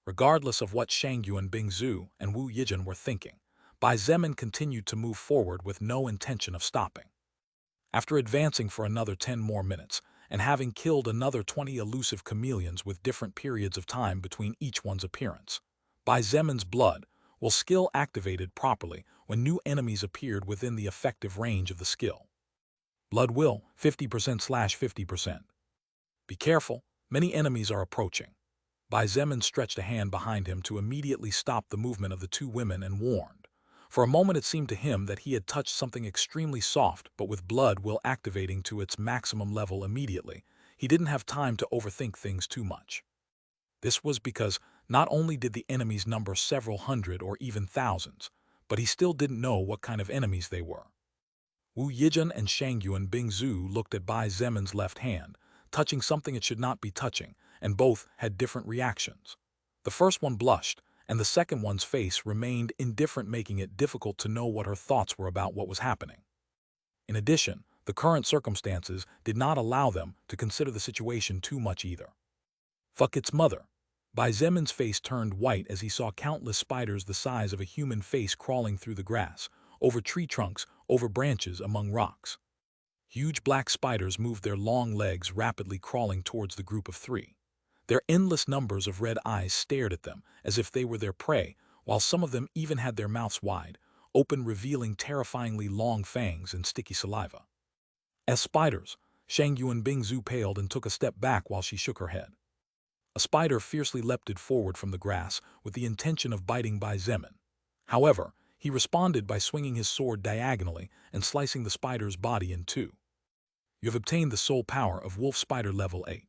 A: Regardless of what Shangyuan Bingzu and Wu Yijin were thinking, Bai Zemin continued to move forward with no intention of stopping. After advancing for another 10 more minutes, and having killed another 20 elusive chameleons with different periods of time between each one's appearance, Bai Zemin's blood will skill activated properly when new enemies appeared within the effective range of the skill. Blood will 50%/50%. Be careful, many enemies are approaching. Bai Zemin stretched a hand behind him to immediately stop the movement of the two women and warned. For a moment it seemed to him that he had touched something extremely soft, but with blood will activating to its maximum level immediately, he didn't have time to overthink things too much. This was because not only did the enemies number several hundred or even thousands, but he still didn't know what kind of enemies they were. Wu Yijin and Shangyuan Bingzu looked at Bai Zemin's left hand, touching something it should not be touching, and both had different reactions. The first one blushed, and the second one's face remained indifferent, making it difficult to know what her thoughts were about what was happening. In addition, the current circumstances did not allow them to consider the situation too much either. Fuck its mother. Bai Zemin's face turned white as he saw countless spiders the size of a human face crawling through the grass, over tree trunks, over branches, among rocks. Huge black spiders moved their long legs rapidly, crawling towards the group of three. Their endless numbers of red eyes stared at them as if they were their prey, while some of them even had their mouths wide, open, revealing terrifyingly long fangs and sticky saliva. As spiders, Shang Yuan Bingzu paled and took a step back while she shook her head. A spider fiercely leaped forward from the grass with the intention of biting Bai Zemin. However, he responded by swinging his sword diagonally and slicing the spider's body in two. You have obtained the soul power of Wolf Spider level 8.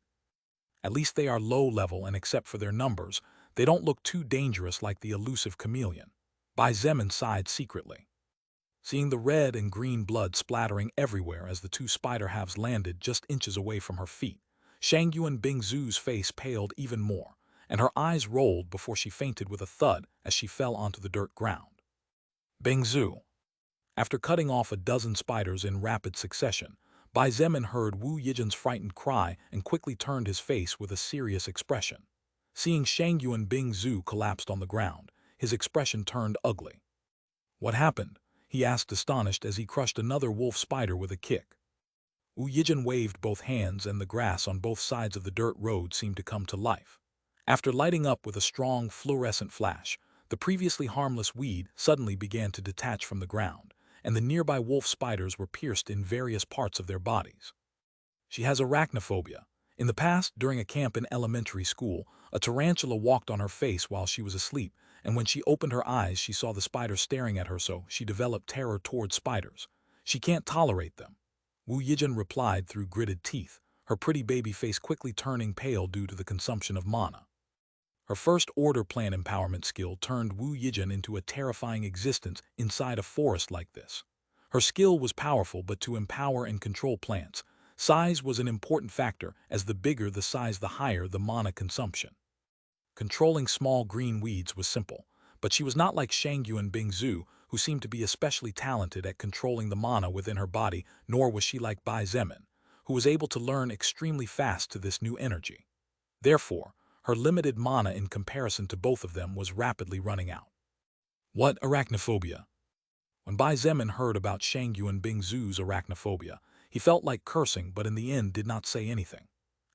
A: At least they are low level, and except for their numbers, they don't look too dangerous like the elusive chameleon. Bai Zemin sighed secretly. Seeing the red and green blood splattering everywhere as the two spider halves landed just inches away from her feet, Shang Yuan Bingzu's face paled even more, and her eyes rolled before she fainted with a thud as she fell onto the dirt ground. Bingzu. After cutting off a dozen spiders in rapid succession, Bai Zemin heard Wu Yijin's frightened cry and quickly turned his face with a serious expression. Seeing Shang Yuan Bingzu collapsed on the ground, his expression turned ugly. What happened? He asked, astonished, as he crushed another wolf spider with a kick. Wu Yijin waved both hands, and the grass on both sides of the dirt road seemed to come to life. After lighting up with a strong fluorescent flash, the previously harmless weed suddenly began to detach from the ground, and the nearby wolf spiders were pierced in various parts of their bodies. She has arachnophobia. In the past, during a camp in elementary school, a tarantula walked on her face while she was asleep, and when she opened her eyes she saw the spider staring at her, so she developed terror toward spiders. She can't tolerate them. Wu Yijin replied through gritted teeth, her pretty baby face quickly turning pale due to the consumption of mana. Her first order plan empowerment skill turned Wu Yijin into a terrifying existence inside a forest like this. Her skill was powerful, but to empower and control plants, size was an important factor, as the bigger the size the higher the mana consumption. Controlling small green weeds was simple, but she was not like Shang Yuan Bingzu, who seemed to be especially talented at controlling the mana within her body, nor was she like Bai Zemin, who was able to learn extremely fast to this new energy. Therefore, her limited mana in comparison to both of them was rapidly running out. What arachnophobia? When Bai Zemin heard about Shang Yuan Bingzu's arachnophobia, he felt like cursing, but in the end did not say anything.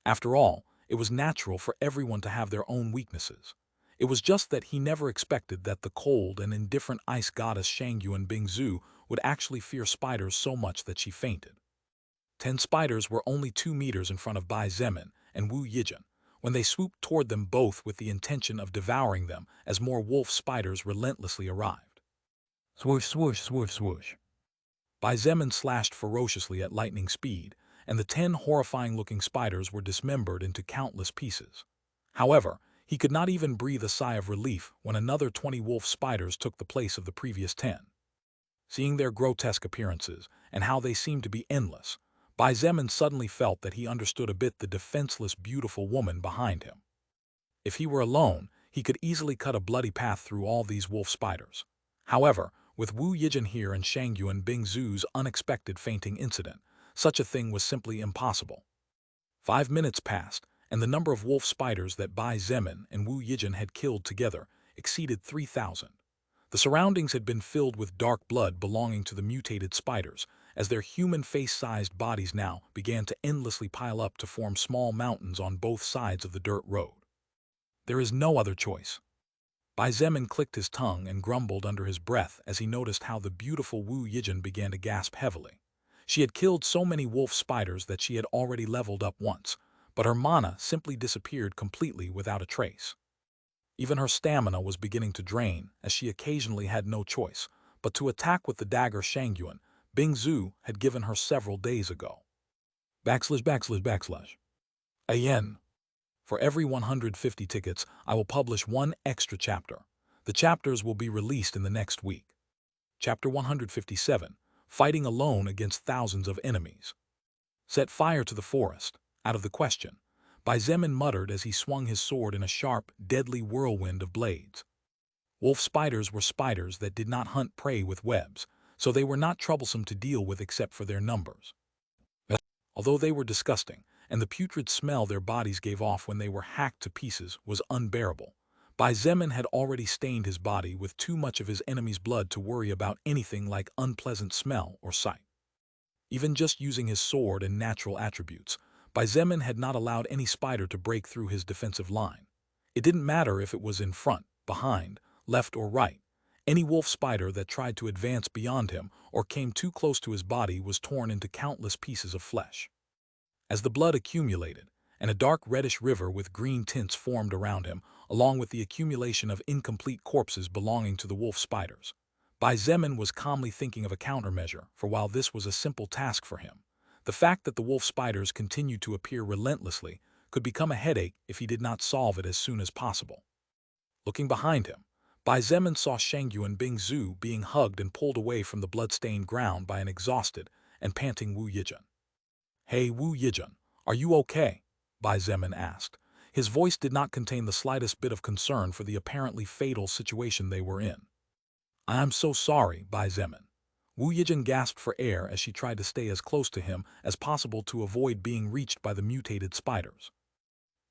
A: After all, it was natural for everyone to have their own weaknesses. It was just that he never expected that the cold and indifferent ice goddess Shang Yuan Bingzu would actually fear spiders so much that she fainted. 10 spiders were only 2 meters in front of Bai Zemin and Wu Yijin when they swooped toward them, both with the intention of devouring them as more wolf spiders relentlessly arrived. Swoosh, swoosh, swoosh, swoosh. Bai Zemin slashed ferociously at lightning speed, and the 10 horrifying-looking spiders were dismembered into countless pieces. However, he could not even breathe a sigh of relief when another 20 wolf spiders took the place of the previous 10. Seeing their grotesque appearances and how they seemed to be endless, Bai Zemin suddenly felt that he understood a bit the defenseless, beautiful woman behind him. If he were alone, he could easily cut a bloody path through all these wolf spiders. However, with Wu Yijin here and Shang Yuan Bingzu's unexpected fainting incident, such a thing was simply impossible. 5 minutes passed, and the number of wolf spiders that Bai Zemin and Wu Yijin had killed together exceeded 3,000. The surroundings had been filled with dark blood belonging to the mutated spiders, as their human face-sized bodies now began to endlessly pile up to form small mountains on both sides of the dirt road. There is no other choice. Bai Zemin clicked his tongue and grumbled under his breath as he noticed how the beautiful Wu Yijin began to gasp heavily. She had killed so many wolf spiders that she had already leveled up once, but her mana simply disappeared completely without a trace. Even her stamina was beginning to drain, as she occasionally had no choice but to attack with the dagger Shang Yuan Bingzu had given her several days ago. Backslash, backslash, backslash. A yen. For every 150 tickets, I will publish one extra chapter. The chapters will be released in the next week. Chapter 157. Fighting alone against thousands of enemies. Set fire to the forest. Out of the question, Bai Zemin muttered as he swung his sword in a sharp, deadly whirlwind of blades. Wolf spiders were spiders that did not hunt prey with webs, so they were not troublesome to deal with except for their numbers. Although they were disgusting, and the putrid smell their bodies gave off when they were hacked to pieces was unbearable, Bai Zemin had already stained his body with too much of his enemy's blood to worry about anything like unpleasant smell or sight. Even just using his sword and natural attributes, Bai Zemin had not allowed any spider to break through his defensive line. It didn't matter if it was in front, behind, left or right. Any wolf spider that tried to advance beyond him or came too close to his body was torn into countless pieces of flesh. As the blood accumulated, and a dark reddish river with green tints formed around him, along with the accumulation of incomplete corpses belonging to the wolf spiders, Bai Zemin was calmly thinking of a countermeasure, for while this was a simple task for him, the fact that the wolf spiders continued to appear relentlessly could become a headache if he did not solve it as soon as possible. Looking behind him, Bai Zemin saw Shangyu and Bing Zhu being hugged and pulled away from the blood-stained ground by an exhausted and panting Wu Yijun. "Hey Wu Yijun, are you okay?" Bai Zemin asked. His voice did not contain the slightest bit of concern for the apparently fatal situation they were in. "I'm so sorry, Bai Zemin." Wu Yijun gasped for air as she tried to stay as close to him as possible to avoid being reached by the mutated spiders.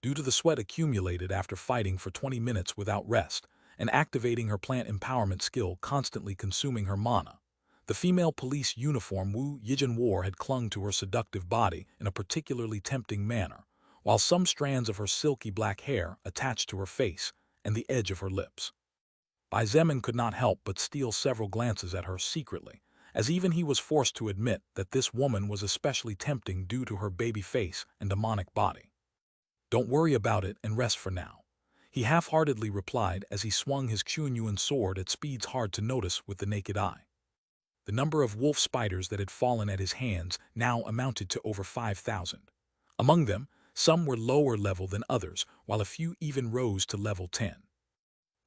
A: Due to the sweat accumulated after fighting for 20 minutes without rest and activating her plant empowerment skill constantly consuming her mana, the female police uniform Wu Yijun wore had clung to her seductive body in a particularly tempting manner, while some strands of her silky black hair attached to her face and the edge of her lips. Bai Zemin could not help but steal several glances at her secretly, as even he was forced to admit that this woman was especially tempting due to her baby face and demonic body. "Don't worry about it and rest for now," he half-heartedly replied as he swung his Chunyuan sword at speeds hard to notice with the naked eye. The number of wolf spiders that had fallen at his hands now amounted to over 5,000. Among them, some were lower level than others, while a few even rose to level 10.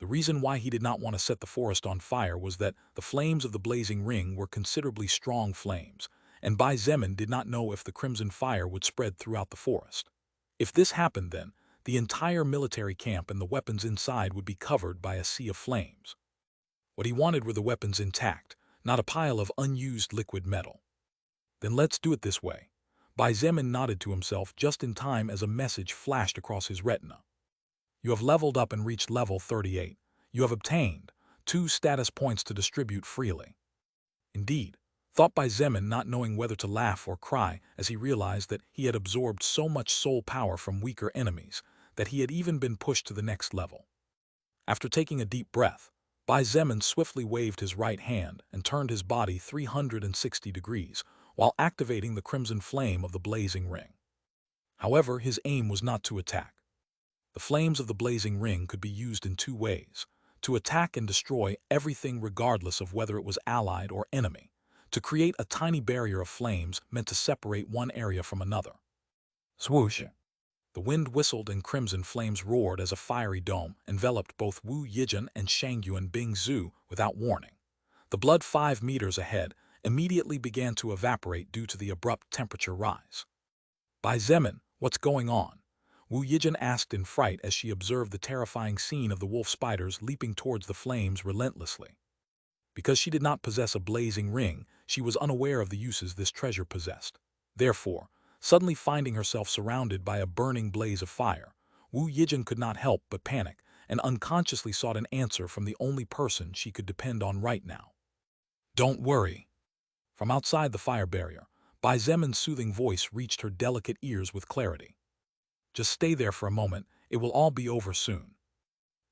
A: The reason why he did not want to set the forest on fire was that the flames of the blazing ring were considerably strong flames, and Bai Zemin did not know if the crimson fire would spread throughout the forest. If this happened then, the entire military camp and the weapons inside would be covered by a sea of flames. What he wanted were the weapons intact, not a pile of unused liquid metal. "Then let's do it this way." Bai Zemin nodded to himself just in time as a message flashed across his retina. "You have leveled up and reached level 38. You have obtained 2 status points to distribute freely." Indeed, thought Bai Zemin, not knowing whether to laugh or cry as he realized that he had absorbed so much soul power from weaker enemies that he had even been pushed to the next level. After taking a deep breath, Bai Zemin swiftly waved his right hand and turned his body 360 degrees while activating the crimson flame of the blazing ring. However, his aim was not to attack. The flames of the blazing ring could be used in 2 ways: to attack and destroy everything regardless of whether it was allied or enemy, to create a tiny barrier of flames meant to separate one area from another. Swoosh! The wind whistled and crimson flames roared as a fiery dome enveloped both Wu Yijun and Shangyu and Bing Zhu without warning. The blood 5 meters ahead immediately began to evaporate due to the abrupt temperature rise. "Bai Zemin, what's going on?" Wu Yijun asked in fright as she observed the terrifying scene of the wolf spiders leaping towards the flames relentlessly. Because she did not possess a blazing ring, she was unaware of the uses this treasure possessed. Therefore, suddenly finding herself surrounded by a burning blaze of fire, Wu Yijun could not help but panic and unconsciously sought an answer from the only person she could depend on right now. "Don't worry." From outside the fire barrier, Bai Zemin's soothing voice reached her delicate ears with clarity. "Just stay there for a moment, it will all be over soon."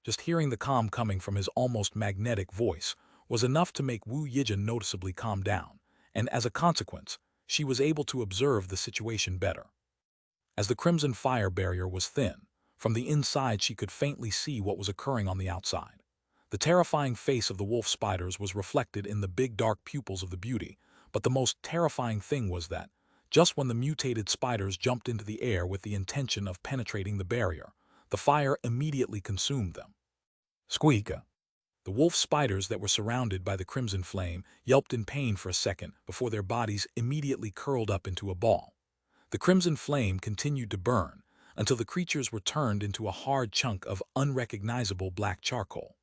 A: Just hearing the calm coming from his almost magnetic voice was enough to make Wu Yijun noticeably calm down, and as a consequence, she was able to observe the situation better. As the crimson fire barrier was thin, from the inside she could faintly see what was occurring on the outside. The terrifying face of the wolf spiders was reflected in the big dark pupils of the beauty, but the most terrifying thing was that, just when the mutated spiders jumped into the air with the intention of penetrating the barrier, the fire immediately consumed them. Squeak! The wolf spiders that were surrounded by the crimson flame yelped in pain for a second before their bodies immediately curled up into a ball. The crimson flame continued to burn until the creatures were turned into a hard chunk of unrecognizable black charcoal.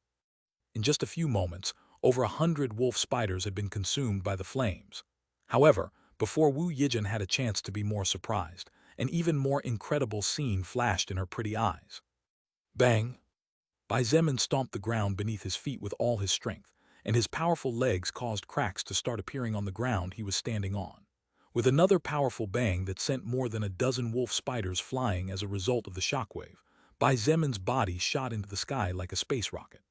A: In just a few moments, over 100 wolf spiders had been consumed by the flames. However, before Wu Yijun had a chance to be more surprised, an even more incredible scene flashed in her pretty eyes. Bang! Bai Zemin stomped the ground beneath his feet with all his strength, and his powerful legs caused cracks to start appearing on the ground he was standing on. With another powerful bang that sent more than a dozen wolf spiders flying as a result of the shockwave, Bai Zemin's body shot into the sky like a space rocket.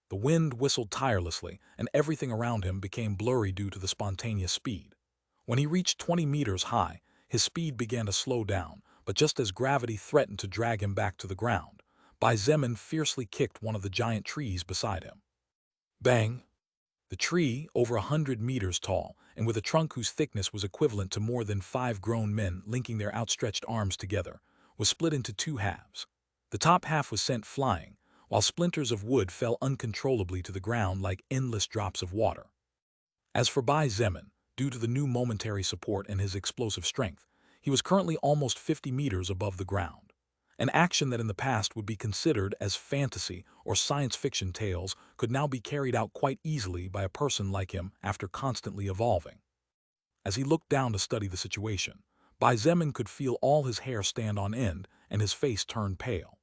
A: The wind whistled tirelessly, and everything around him became blurry due to the spontaneous speed. When he reached 20 meters high, his speed began to slow down, but just as gravity threatened to drag him back to the ground, Bai Zemin fiercely kicked one of the giant trees beside him. Bang! The tree, over 100 meters tall, and with a trunk whose thickness was equivalent to more than 5 grown men linking their outstretched arms together, was split into 2 halves. The top half was sent flying, while splinters of wood fell uncontrollably to the ground like endless drops of water. As for Bai Zemin, due to the new momentary support and his explosive strength, he was currently almost 50 meters above the ground. An action that in the past would be considered as fantasy or science fiction tales could now be carried out quite easily by a person like him after constantly evolving. As he looked down to study the situation, Bai Zemin could feel all his hair stand on end and his face turn pale.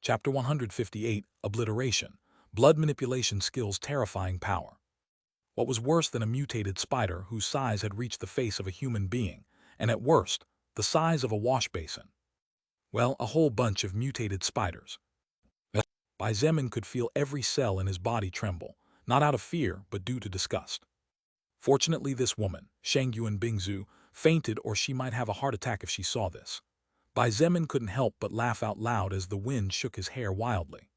A: Chapter 158, Obliteration, Blood Manipulation Skills Terrifying Power. What was worse than a mutated spider whose size had reached the face of a human being, and at worst, the size of a wash basin? Well, a whole bunch of mutated spiders. Bai Zemin could feel every cell in his body tremble, not out of fear, but due to disgust. Fortunately, this woman, Shangyuan Bingzu, fainted, or she might have a heart attack if she saw this. Bai Zemin couldn't help but laugh out loud as the wind shook his hair wildly.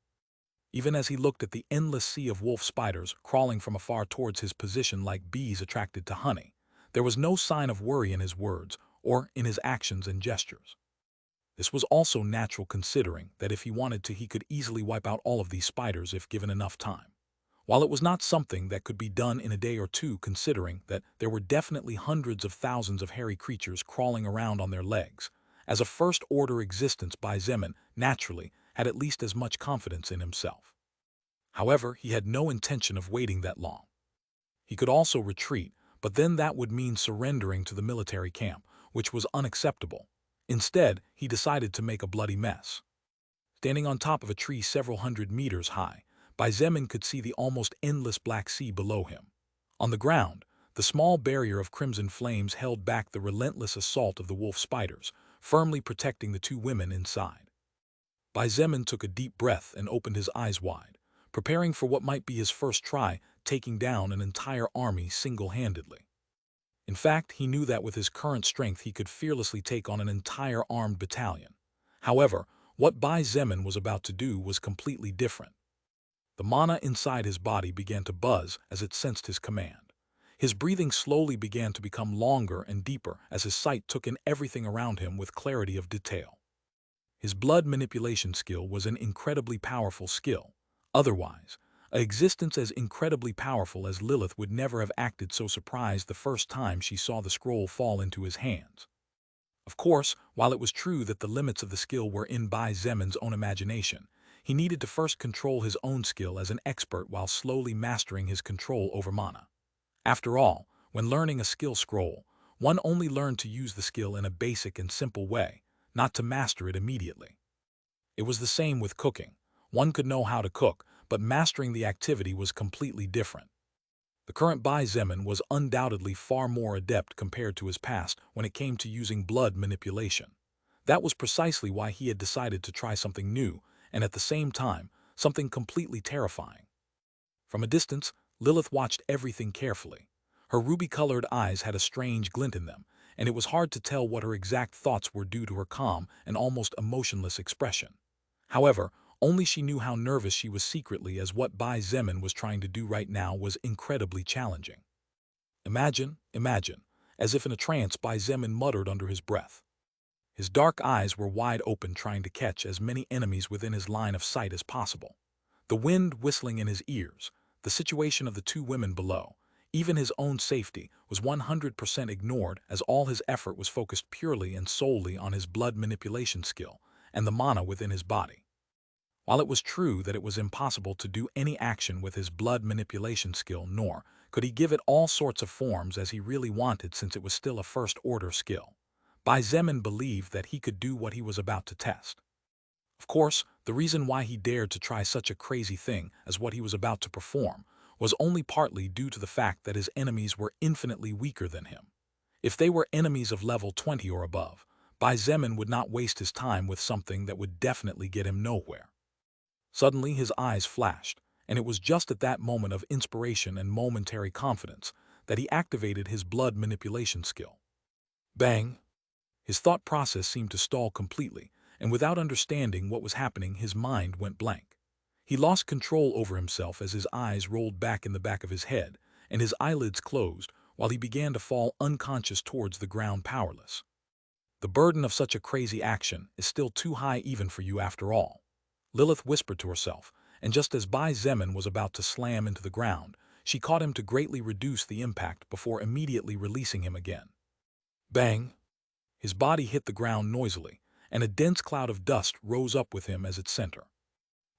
A: Even as he looked at the endless sea of wolf spiders crawling from afar towards his position like bees attracted to honey, there was no sign of worry in his words or in his actions and gestures. This was also natural, considering that if he wanted to, he could easily wipe out all of these spiders if given enough time. While it was not something that could be done in a day or two, considering that there were definitely hundreds of thousands of hairy creatures crawling around on their legs, as a first-order existence, Bai Zemin naturally had at least as much confidence in himself. However, he had no intention of waiting that long. He could also retreat, but then that would mean surrendering to the military camp, which was unacceptable. Instead, he decided to make a bloody mess. Standing on top of a tree several 100 meters high, Bai Zemin could see the almost endless Black Sea below him. On the ground, the small barrier of crimson flames held back the relentless assault of the wolf spiders, firmly protecting the 2 women inside. Bai Zemin took a deep breath and opened his eyes wide, preparing for what might be his first try taking down an entire army single-handedly. In fact, he knew that with his current strength he could fearlessly take on an entire armed battalion. However, what Bai Zemin was about to do was completely different. The mana inside his body began to buzz as it sensed his command. His breathing slowly began to become longer and deeper as his sight took in everything around him with clarity of detail. His blood manipulation skill was an incredibly powerful skill. Otherwise, an existence as incredibly powerful as Lilith would never have acted so surprised the first time she saw the scroll fall into his hands. Of course, while it was true that the limits of the skill were in Bai Zemin's own imagination, he needed to first control his own skill as an expert while slowly mastering his control over mana. After all, when learning a skill scroll, one only learned to use the skill in a basic and simple way, not to master it immediately. It was the same with cooking. One could know how to cook, but mastering the activity was completely different. The current Bai Zemin was undoubtedly far more adept compared to his past when it came to using blood manipulation. That was precisely why he had decided to try something new, and at the same time, something completely terrifying. From a distance, Lilith watched everything carefully. Her ruby-colored eyes had a strange glint in them, and it was hard to tell what her exact thoughts were due to her calm and almost emotionless expression. However, only she knew how nervous she was secretly, as what Bai Zemin was trying to do right now was incredibly challenging. Imagine, as if in a trance, Bai Zemin muttered under his breath. His dark eyes were wide open, trying to catch as many enemies within his line of sight as possible. The wind whistling in his ears, the situation of the 2 women below, even his own safety was 100% ignored as all his effort was focused purely and solely on his blood manipulation skill and the mana within his body. While it was true that it was impossible to do any action with his blood manipulation skill, nor could he give it all sorts of forms as he really wanted since it was still a first-order skill, Bai Zemin believed that he could do what he was about to test. Of course, the reason why he dared to try such a crazy thing as what he was about to perform was only partly due to the fact that his enemies were infinitely weaker than him. If they were enemies of level 20 or above, Bai Zemin would not waste his time with something that would definitely get him nowhere. Suddenly his eyes flashed, and it was just at that moment of inspiration and momentary confidence that he activated his blood manipulation skill. Bang! His thought process seemed to stall completely, and without understanding what was happening, his mind went blank. He lost control over himself as his eyes rolled back in the back of his head, and his eyelids closed while he began to fall unconscious towards the ground, powerless. The burden of such a crazy action is still too high even for you after all, Lilith whispered to herself, and just as Bai Zemin was about to slam into the ground, she caught him to greatly reduce the impact before immediately releasing him again. Bang! His body hit the ground noisily, and a dense cloud of dust rose up with him as its center.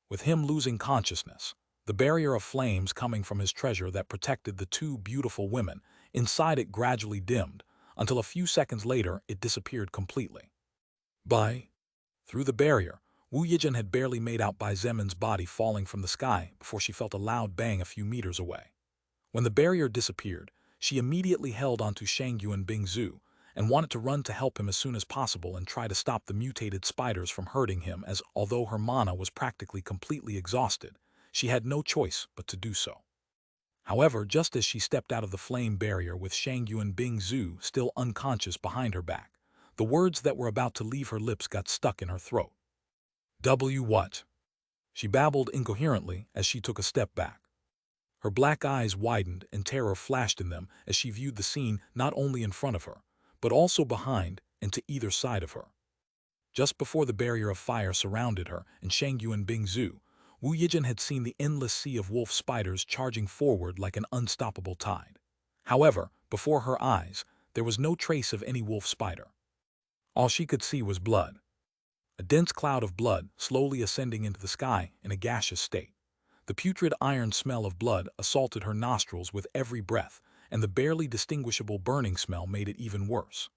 A: With him losing consciousness, the barrier of flames coming from his treasure that protected the two beautiful women inside it gradually dimmed, until a few seconds later it disappeared completely. Through the barrier, Wu Yijin had barely made out Bai Zemin's body falling from the sky before she felt a loud bang a few meters away. When the barrier disappeared, she immediately held onto Shangyuan Bingzu and wanted to run to help him as soon as possible and try to stop the mutated spiders from hurting him, as although her mana was practically completely exhausted, she had no choice but to do so. However, just as she stepped out of the flame barrier with Shangyuan Bingzu still unconscious behind her back, the words that were about to leave her lips got stuck in her throat. What? She babbled incoherently as she took a step back. Her black eyes widened and terror flashed in them as she viewed the scene not only in front of her, but also behind and to either side of her. Just before the barrier of fire surrounded her and Shangyuan Bingzu, Wu Yijin had seen the endless sea of wolf spiders charging forward like an unstoppable tide. However, before her eyes, there was no trace of any wolf spider. All she could see was blood. A dense cloud of blood slowly ascending into the sky in a gaseous state. The putrid iron smell of blood assaulted her nostrils with every breath, and the barely distinguishable burning smell made it even worse.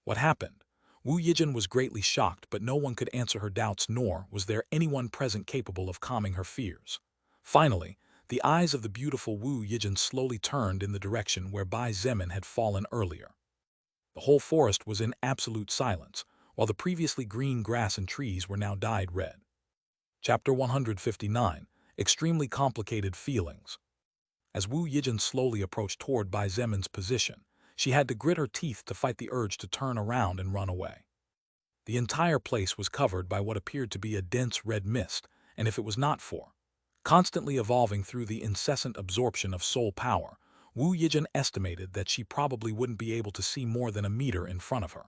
A: What happened? Wu Yijin was greatly shocked, but no one could answer her doubts, nor was there anyone present capable of calming her fears. Finally, the eyes of the beautiful Wu Yijin slowly turned in the direction where Bai Zemin had fallen earlier. The whole forest was in absolute silence, while the previously green grass and trees were now dyed red. Chapter 159. Extremely Complicated Feelings. As Wu Yijin slowly approached toward Bai Zemin's position, she had to grit her teeth to fight the urge to turn around and run away. The entire place was covered by what appeared to be a dense red mist, and if it was not for constantly evolving through the incessant absorption of soul power, Wu Yijin estimated that she probably wouldn't be able to see more than a meter in front of her.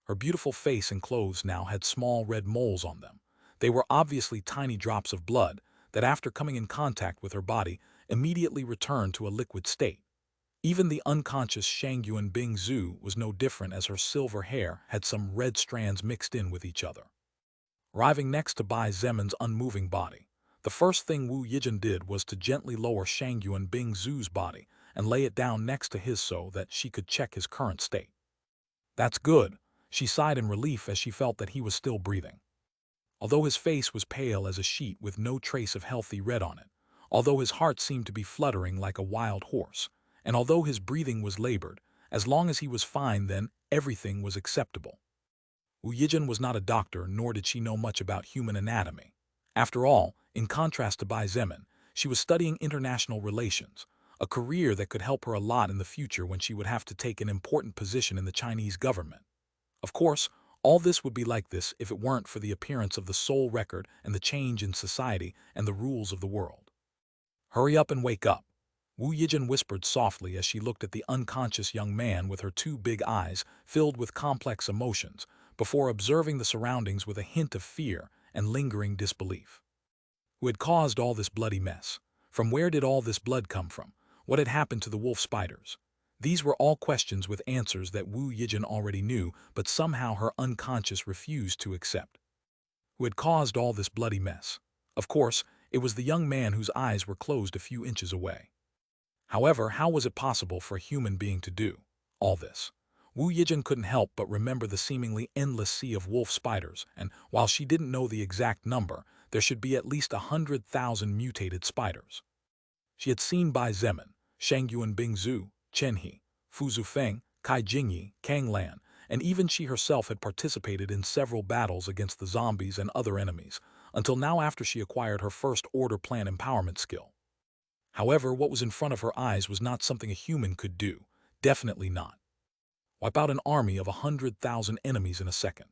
A: Her beautiful face and clothes now had small red moles on them. They were obviously tiny drops of blood that, after coming in contact with her body, immediately returned to a liquid state. Even the unconscious Shangyuan Bingzu was no different, as her silver hair had some red strands mixed in with each other. Arriving next to Bai Zemin's unmoving body, the first thing Wu Yijin did was to gently lower Shangyuan Bingzu's body and lay it down next to his so that she could check his current state. That's good, she sighed in relief as she felt that he was still breathing. Although his face was pale as a sheet with no trace of healthy red on it, although his heart seemed to be fluttering like a wild horse, and although his breathing was labored, as long as he was fine, then everything was acceptable. Wu Yijin was not a doctor, nor did she know much about human anatomy. After all, in contrast to Bai Zemin, she was studying international relations, a career that could help her a lot in the future when she would have to take an important position in the Chinese government. Of course, all this would be like this if it weren't for the appearance of the soul record and the change in society and the rules of the world. Hurry up and wake up, Wu Yijin whispered softly as she looked at the unconscious young man with her two big eyes filled with complex emotions, before observing the surroundings with a hint of fear and lingering disbelief. Who had caused all this bloody mess? From where did all this blood come from? What had happened to the wolf spiders? These were all questions with answers that Wu Yijin already knew, but somehow her unconscious refused to accept. Who had caused all this bloody mess? Of course, it was the young man whose eyes were closed a few inches away. However, how was it possible for a human being to do all this? Wu Yijin couldn't help but remember the seemingly endless sea of wolf spiders, and while she didn't know the exact number, there should be at least 100,000 mutated spiders. She had seen Bai Zemin, Shangyuan Bingzu, Chen He, Fu Zufeng, Kai Jingyi, Kang Lan, and even she herself had participated in several battles against the zombies and other enemies, until now after she acquired her first order plan empowerment skill. However, what was in front of her eyes was not something a human could do. Definitely not. Wipe out an army of 100,000 enemies in a second.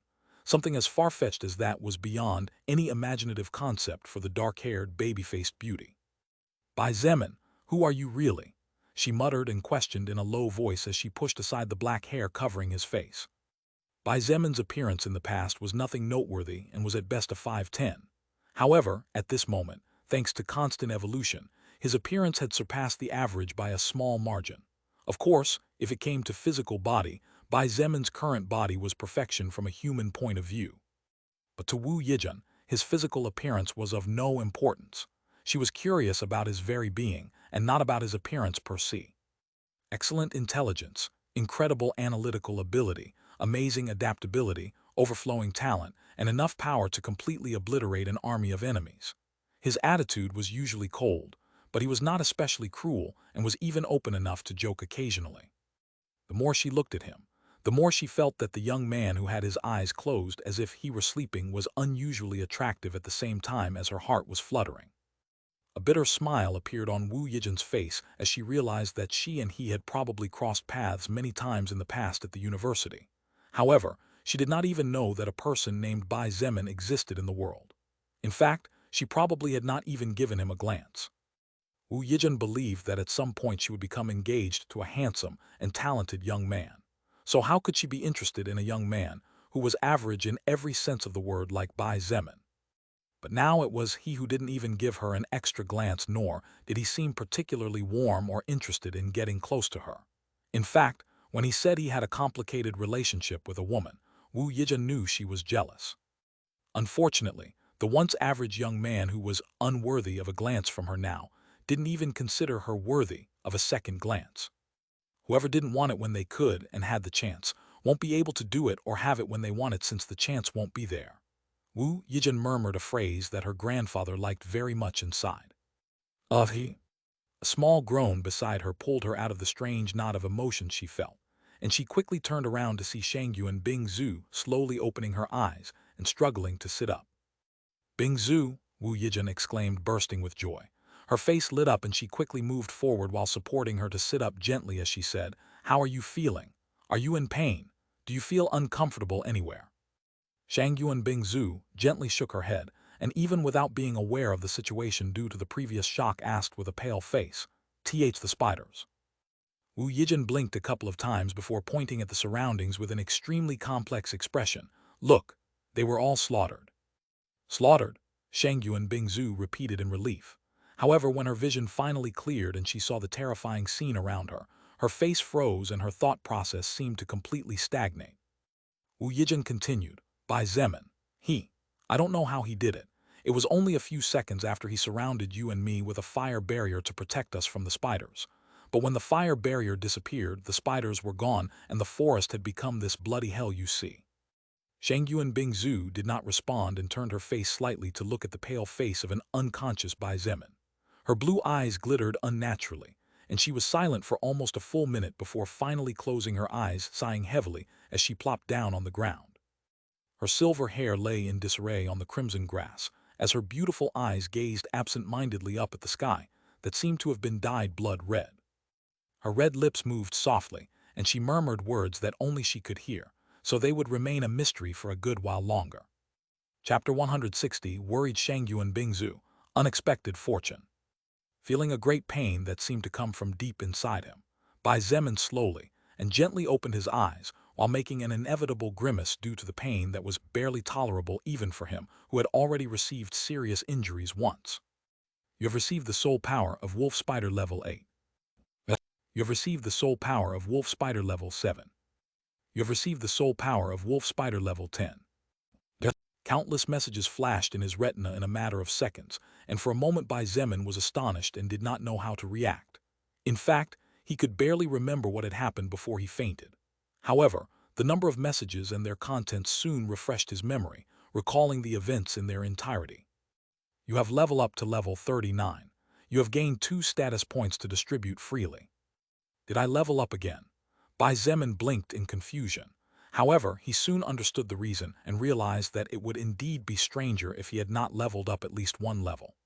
A: Something as far-fetched as that was beyond any imaginative concept for the dark-haired, baby-faced beauty. Bai Zemin, who are you really? She muttered and questioned in a low voice as she pushed aside the black hair covering his face. Bai Zemin's appearance in the past was nothing noteworthy and was at best a 5'10". However, at this moment, thanks to constant evolution, his appearance had surpassed the average by a small margin. Of course, if it came to physical body, Bai Zemin's current body was perfection from a human point of view. But to Wu Yijun, his physical appearance was of no importance. She was curious about his very being, and not about his appearance per se. Excellent intelligence, incredible analytical ability, amazing adaptability, overflowing talent, and enough power to completely obliterate an army of enemies. His attitude was usually cold, but he was not especially cruel and was even open enough to joke occasionally. The more she looked at him, the more she felt that the young man who had his eyes closed as if he were sleeping was unusually attractive at the same time as her heart was fluttering. A bitter smile appeared on Wu Yijin's face as she realized that she and he had probably crossed paths many times in the past at the university. However, she did not even know that a person named Bai Zemin existed in the world. In fact, she probably had not even given him a glance. Wu Yijin believed that at some point she would become engaged to a handsome and talented young man. So how could she be interested in a young man who was average in every sense of the word like Bai Zemin? But now it was he who didn't even give her an extra glance, nor did he seem particularly warm or interested in getting close to her. In fact, when he said he had a complicated relationship with a woman, Wu Yijin knew she was jealous. Unfortunately, the once average young man who was unworthy of a glance from her now didn't even consider her worthy of a second glance. Whoever didn't want it when they could and had the chance won't be able to do it or have it when they want it, since the chance won't be there. Wu Yijin murmured a phrase that her grandfather liked very much inside. He. A small groan beside her pulled her out of the strange knot of emotion she felt, and she quickly turned around to see Shangyu and Bing Zhu slowly opening her eyes and struggling to sit up. Bing Zhu, Wu Yijin exclaimed, bursting with joy. Her face lit up and she quickly moved forward while supporting her to sit up gently as she said, "How are you feeling? Are you in pain? Do you feel uncomfortable anywhere?" Shangyu and Bing Zhu gently shook her head, and even without being aware of the situation due to the previous shock asked with a pale face, "The spiders?" Wu Yijin blinked a couple of times before pointing at the surroundings with an extremely complex expression. "Look, they were all slaughtered." "Slaughtered?" Shangyu and Bing Zhu repeated in relief. However, when her vision finally cleared and she saw the terrifying scene around her, her face froze and her thought process seemed to completely stagnate. Wu Yijin continued, "Bai Zemin. I don't know how he did it. It was only a few seconds after he surrounded you and me with a fire barrier to protect us from the spiders. But when the fire barrier disappeared, the spiders were gone and the forest had become this bloody hell you see." Shangyu and Bing Zhu did not respond and turned her face slightly to look at the pale face of an unconscious Bai Zemin. Her blue eyes glittered unnaturally, and she was silent for almost a full minute before finally closing her eyes, sighing heavily as she plopped down on the ground. Her silver hair lay in disarray on the crimson grass, as her beautiful eyes gazed absent-mindedly up at the sky that seemed to have been dyed blood red. Her red lips moved softly, and she murmured words that only she could hear, so they would remain a mystery for a good while longer. Chapter 160 worried Shangyu and Bing Zhu, unexpected fortune. Feeling a great pain that seemed to come from deep inside him, Bai Zemin slowly and gently opened his eyes, while making an inevitable grimace due to the pain that was barely tolerable even for him who had already received serious injuries once. "You have received the soul power of Wolf Spider level 8. You have received the soul power of Wolf Spider level 7. You have received the soul power of Wolf Spider level 10. Countless messages flashed in his retina in a matter of seconds, and for a moment Bai Zemin was astonished and did not know how to react. In fact, he could barely remember what had happened before he fainted. However, the number of messages and their contents soon refreshed his memory, recalling the events in their entirety. "You have leveled up to level 39. You have gained 2 status points to distribute freely." Did I level up again? Bai Zemin blinked in confusion. However, he soon understood the reason and realized that it would indeed be stranger if he had not leveled up at least one level.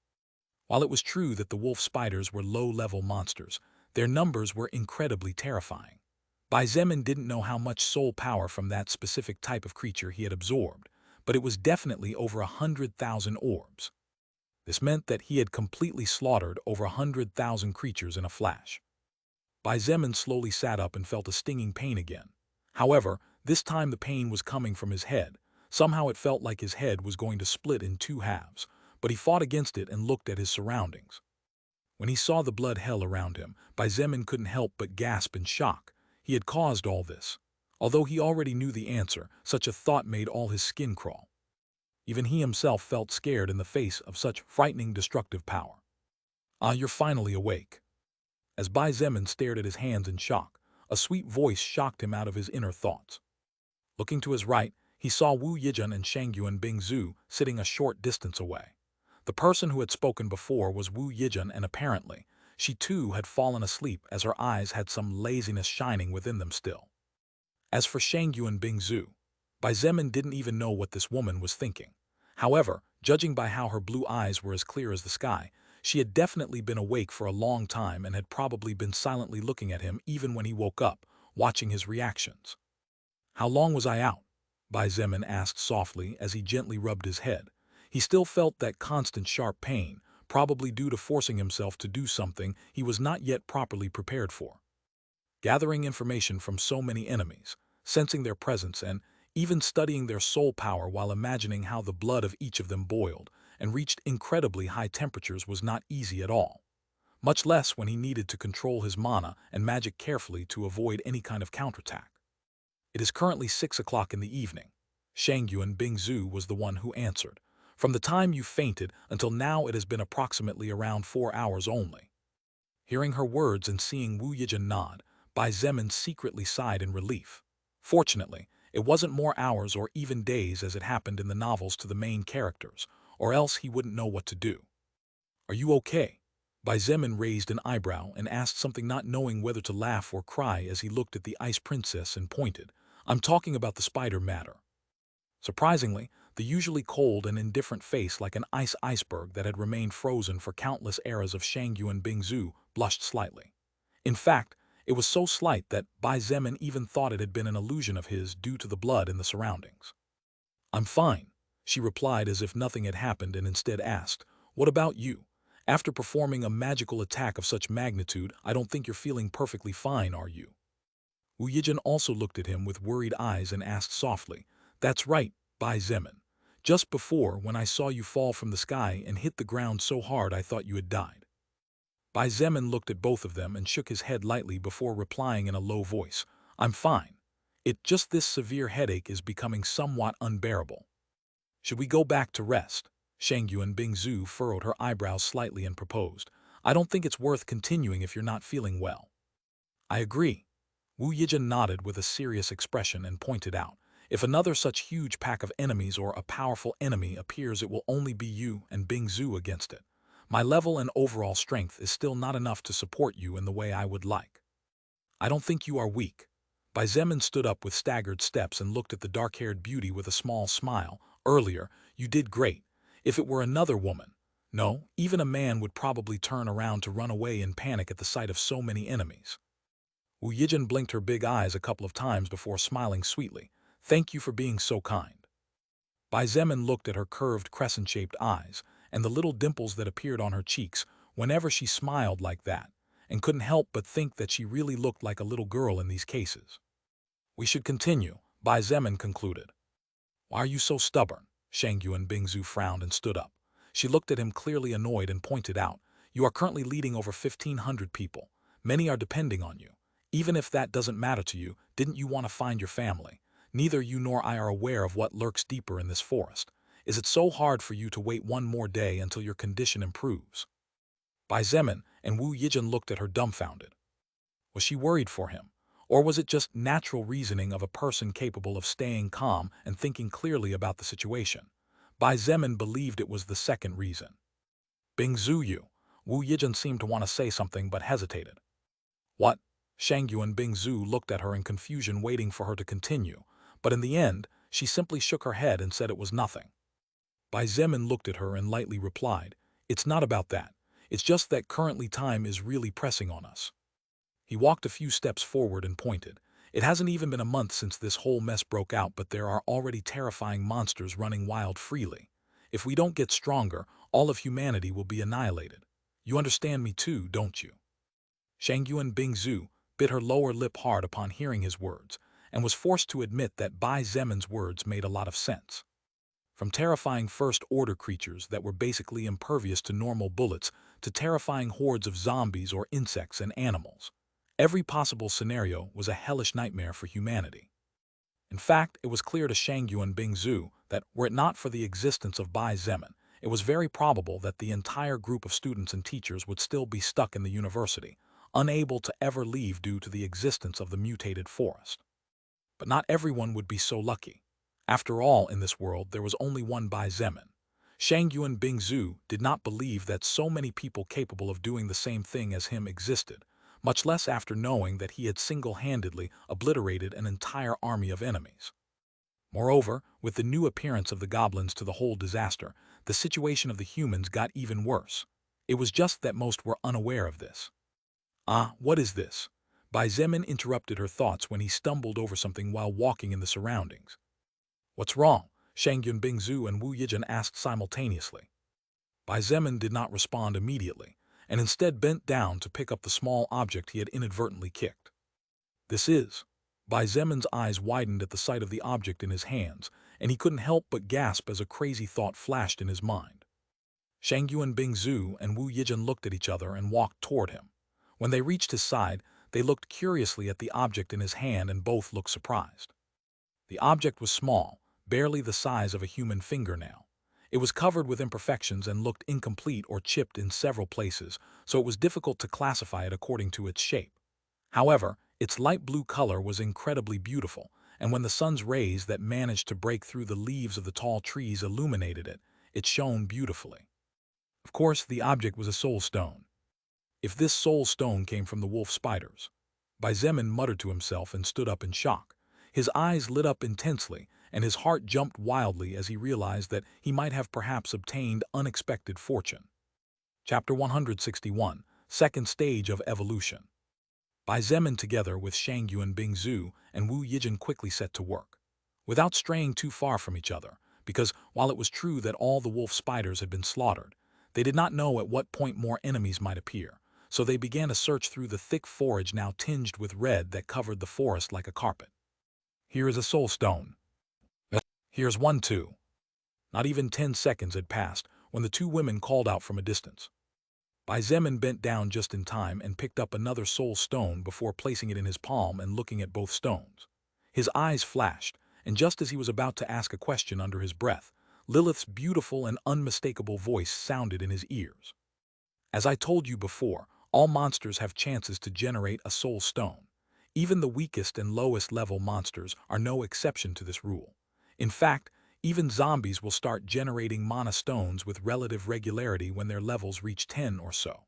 A: While it was true that the wolf spiders were low-level monsters, their numbers were incredibly terrifying. Bai Zemin didn't know how much soul power from that specific type of creature he had absorbed, but it was definitely over 100,000 orbs. This meant that he had completely slaughtered over 100,000 creatures in a flash. Bai Zemin slowly sat up and felt a stinging pain again. However, this time the pain was coming from his head. Somehow it felt like his head was going to split in two halves, but he fought against it and looked at his surroundings. When he saw the blood hell around him, Bai Zemin couldn't help but gasp in shock. He had caused all this. Although he already knew the answer, such a thought made all his skin crawl. Even he himself felt scared in the face of such frightening destructive power. "Ah, you're finally awake." As Bai Zemin stared at his hands in shock, a sweet voice shocked him out of his inner thoughts. Looking to his right, he saw Wu Yijun and Shangyuan Bingzhu sitting a short distance away. The person who had spoken before was Wu Yijun, and apparently, she too had fallen asleep as her eyes had some laziness shining within them still. As for Shangyuan Bingzhu, Bai Zemin didn't even know what this woman was thinking. However, judging by how her blue eyes were as clear as the sky, she had definitely been awake for a long time and had probably been silently looking at him even when he woke up, watching his reactions. "How long was I out?" Bai Zemin asked softly as he gently rubbed his head. He still felt that constant sharp pain, probably due to forcing himself to do something he was not yet properly prepared for. Gathering information from so many enemies, sensing their presence, and even studying their soul power while imagining how the blood of each of them boiled and reached incredibly high temperatures was not easy at all. Much less when he needed to control his mana and magic carefully to avoid any kind of counterattack. "It is currently 6 o'clock in the evening." Shangyuan Bingzhu was the one who answered. "From the time you fainted until now it has been approximately around 4 hours only." Hearing her words and seeing Wu Yijun nod, Bai Zemin secretly sighed in relief. Fortunately, it wasn't more hours or even days as it happened in the novels to the main characters, or else he wouldn't know what to do. "Are you okay?" Bai Zemin raised an eyebrow and asked something, not knowing whether to laugh or cry as he looked at the ice princess and pointed. "I'm talking about the spider matter." Surprisingly, the usually cold and indifferent face like an iceberg that had remained frozen for countless eras of Shangyuan Bingzhu blushed slightly. In fact, it was so slight that Bai Zemin even thought it had been an illusion of his due to the blood in the surroundings. "I'm fine," she replied as if nothing had happened, and instead asked, "What about you? After performing a magical attack of such magnitude, I don't think you're feeling perfectly fine, are you?" Wu Yijun also looked at him with worried eyes and asked softly, "That's right, Bai Zemin. Just before, when I saw you fall from the sky and hit the ground so hard I thought you had died." Bai Zemin looked at both of them and shook his head lightly before replying in a low voice, "I'm fine. Just this severe headache is becoming somewhat unbearable." "Should we go back to rest?" Shangyuan Bingzhu furrowed her eyebrows slightly and proposed. "I don't think it's worth continuing if you're not feeling well." "I agree." Wu Yijun nodded with a serious expression and pointed out, "If another such huge pack of enemies or a powerful enemy appears, it will only be you and Bingzhu against it. My level and overall strength is still not enough to support you in the way I would like." "I don't think you are weak." Bai Zemin stood up with staggered steps and looked at the dark-haired beauty with a small smile. "Earlier, you did great. If it were another woman, no, even a man would probably turn around to run away in panic at the sight of so many enemies." Wu Yijun blinked her big eyes a couple of times before smiling sweetly. "Thank you for being so kind." Bai Zemin looked at her curved crescent-shaped eyes and the little dimples that appeared on her cheeks whenever she smiled like that, and couldn't help but think that she really looked like a little girl in these cases. "We should continue," Bai Zemin concluded. "Why are you so stubborn?" Shangyuan Bingzhu frowned and stood up. She looked at him clearly annoyed and pointed out, "You are currently leading over 1,500 people. Many are depending on you. Even if that doesn't matter to you, didn't you want to find your family? Neither you nor I are aware of what lurks deeper in this forest. Is it so hard for you to wait one more day until your condition improves?" Bai Zemin and Wu Yijun looked at her dumbfounded. Was she worried for him? Or was it just natural reasoning of a person capable of staying calm and thinking clearly about the situation? Bai Zemin believed it was the second reason. "Bingzhu you." Wu Yijun seemed to want to say something but hesitated. "What?" Shangyuan Bingzhu looked at her in confusion, waiting for her to continue, but in the end, she simply shook her head and said it was nothing. Bai Zemin looked at her and lightly replied, "It's not about that. It's just that currently time is really pressing on us." He walked a few steps forward and pointed. "It hasn't even been a month since this whole mess broke out, but there are already terrifying monsters running wild freely. If we don't get stronger, all of humanity will be annihilated. You understand me too, don't you?" Shangyuan Bingzu bit her lower lip hard upon hearing his words, and was forced to admit that Bai Zemin's words made a lot of sense. From terrifying first-order creatures that were basically impervious to normal bullets to terrifying hordes of zombies or insects and animals, every possible scenario was a hellish nightmare for humanity. In fact, it was clear to Shangyuan Bingzu that, were it not for the existence of Bai Zemin, it was very probable that the entire group of students and teachers would still be stuck in the university, unable to ever leave due to the existence of the mutated forest. But not everyone would be so lucky. After all, in this world, there was only one Bai Zemin. Shangyuan Bingzu did not believe that so many people capable of doing the same thing as him existed, much less after knowing that he had single-handedly obliterated an entire army of enemies. Moreover, with the new appearance of the goblins to the whole disaster, the situation of the humans got even worse. It was just that most were unaware of this. "Ah, what is this?" Bai Zemin interrupted her thoughts when he stumbled over something while walking in the surroundings. "What's wrong?" Shangyun Bingzu and Wu Yijun asked simultaneously. Bai Zemin did not respond immediately, and instead bent down to pick up the small object he had inadvertently kicked. "This is..." Bai Zemin's eyes widened at the sight of the object in his hands, and he couldn't help but gasp as a crazy thought flashed in his mind. Shangyuan Bingzu and Wu Yijun looked at each other and walked toward him. When they reached his side, they looked curiously at the object in his hand and both looked surprised. The object was small, barely the size of a human fingernail. It was covered with imperfections and looked incomplete or chipped in several places, so it was difficult to classify it according to its shape. However, its light blue color was incredibly beautiful, and when the sun's rays that managed to break through the leaves of the tall trees illuminated it, it shone beautifully. Of course, the object was a soul stone. If this soul stone came from the wolf spiders, Bai Zemin muttered to himself and stood up in shock. His eyes lit up intensely, and his heart jumped wildly as he realized that he might have perhaps obtained unexpected fortune. Chapter 161, Second Stage of Evolution. Bai Zemin, together with Shangyuan Bingzu and Wu Yijun, quickly set to work, without straying too far from each other, because while it was true that all the wolf spiders had been slaughtered, they did not know at what point more enemies might appear, so they began a search through the thick foliage now tinged with red that covered the forest like a carpet. "Here is a soul stone. Here's one too." Not even 10 seconds had passed when the two women called out from a distance. Bai Zemin bent down just in time and picked up another soul stone before placing it in his palm and looking at both stones. His eyes flashed, and just as he was about to ask a question under his breath, Lilith's beautiful and unmistakable voice sounded in his ears. "As I told you before, all monsters have chances to generate a soul stone. Even the weakest and lowest level monsters are no exception to this rule. In fact, even zombies will start generating mana stones with relative regularity when their levels reach 10 or so."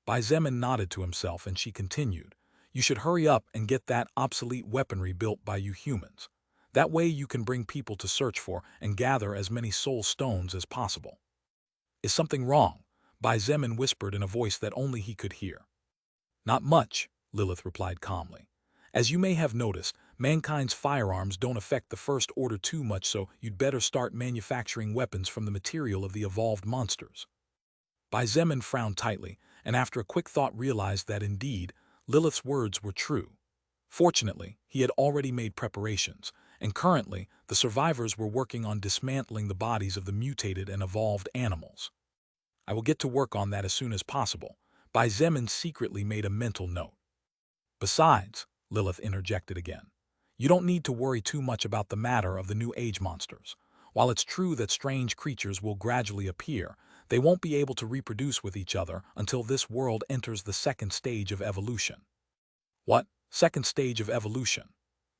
A: Bai Zemin nodded to himself and she continued, "You should hurry up and get that obsolete weaponry built by you humans. That way you can bring people to search for and gather as many soul stones as possible." "Is something wrong?" Bai Zemin whispered in a voice that only he could hear. "Not much," Lilith replied calmly. "As you may have noticed, mankind's firearms don't affect the First Order too much, so you'd better start manufacturing weapons from the material of the evolved monsters." Bai Zemin frowned tightly, and after a quick thought realized that indeed, Lilith's words were true. Fortunately, he had already made preparations, and currently, the survivors were working on dismantling the bodies of the mutated and evolved animals. "I will get to work on that as soon as possible." Bai Zemin secretly made a mental note. "Besides," Lilith interjected again, "you don't need to worry too much about the matter of the new age monsters. While it's true that strange creatures will gradually appear, they won't be able to reproduce with each other until this world enters the second stage of evolution." "What? Second stage of evolution?"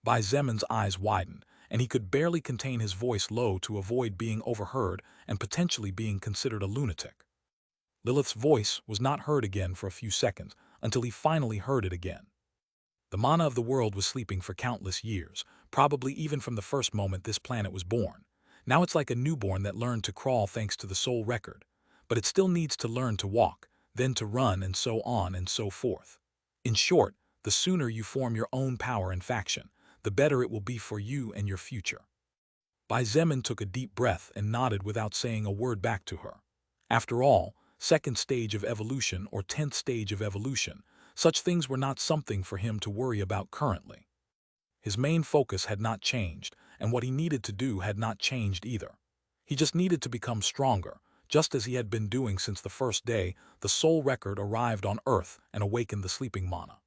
A: Bai Zemin's eyes widened, and he could barely contain his voice low to avoid being overheard and potentially being considered a lunatic. Lilith's voice was not heard again for a few seconds until he finally heard it again. The mana of the world was sleeping for countless years, probably even from the first moment this planet was born. Now it's like a newborn that learned to crawl thanks to the soul record. But it still needs to learn to walk, then to run, and so on and so forth. In short, the sooner you form your own power and faction, the better it will be for you and your future. Bai Zemin took a deep breath and nodded without saying a word back to her. After all, second stage of evolution or 10th stage of evolution, such things were not something for him to worry about currently. His main focus had not changed, and what he needed to do had not changed either. He just needed to become stronger, just as he had been doing since the first day the soul record arrived on Earth and awakened the sleeping mana.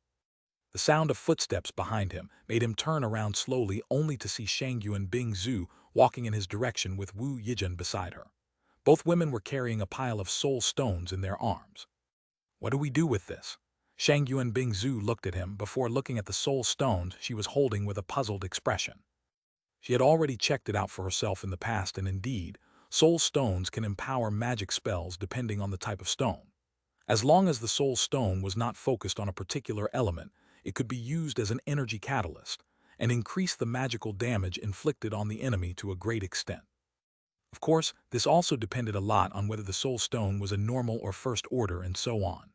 A: The sound of footsteps behind him made him turn around slowly, only to see Shangyu and Bing Zhu walking in his direction with Wu Yijin beside her. Both women were carrying a pile of soul stones in their arms. What do we do with this? Shangyu and Bing Zhu looked at him before looking at the soul stones she was holding with a puzzled expression. She had already checked it out for herself in the past, and indeed, soul stones can empower magic spells depending on the type of stone. As long as the soul stone was not focused on a particular element, it could be used as an energy catalyst and increase the magical damage inflicted on the enemy to a great extent. Of course, this also depended a lot on whether the soul stone was a normal or first order and so on.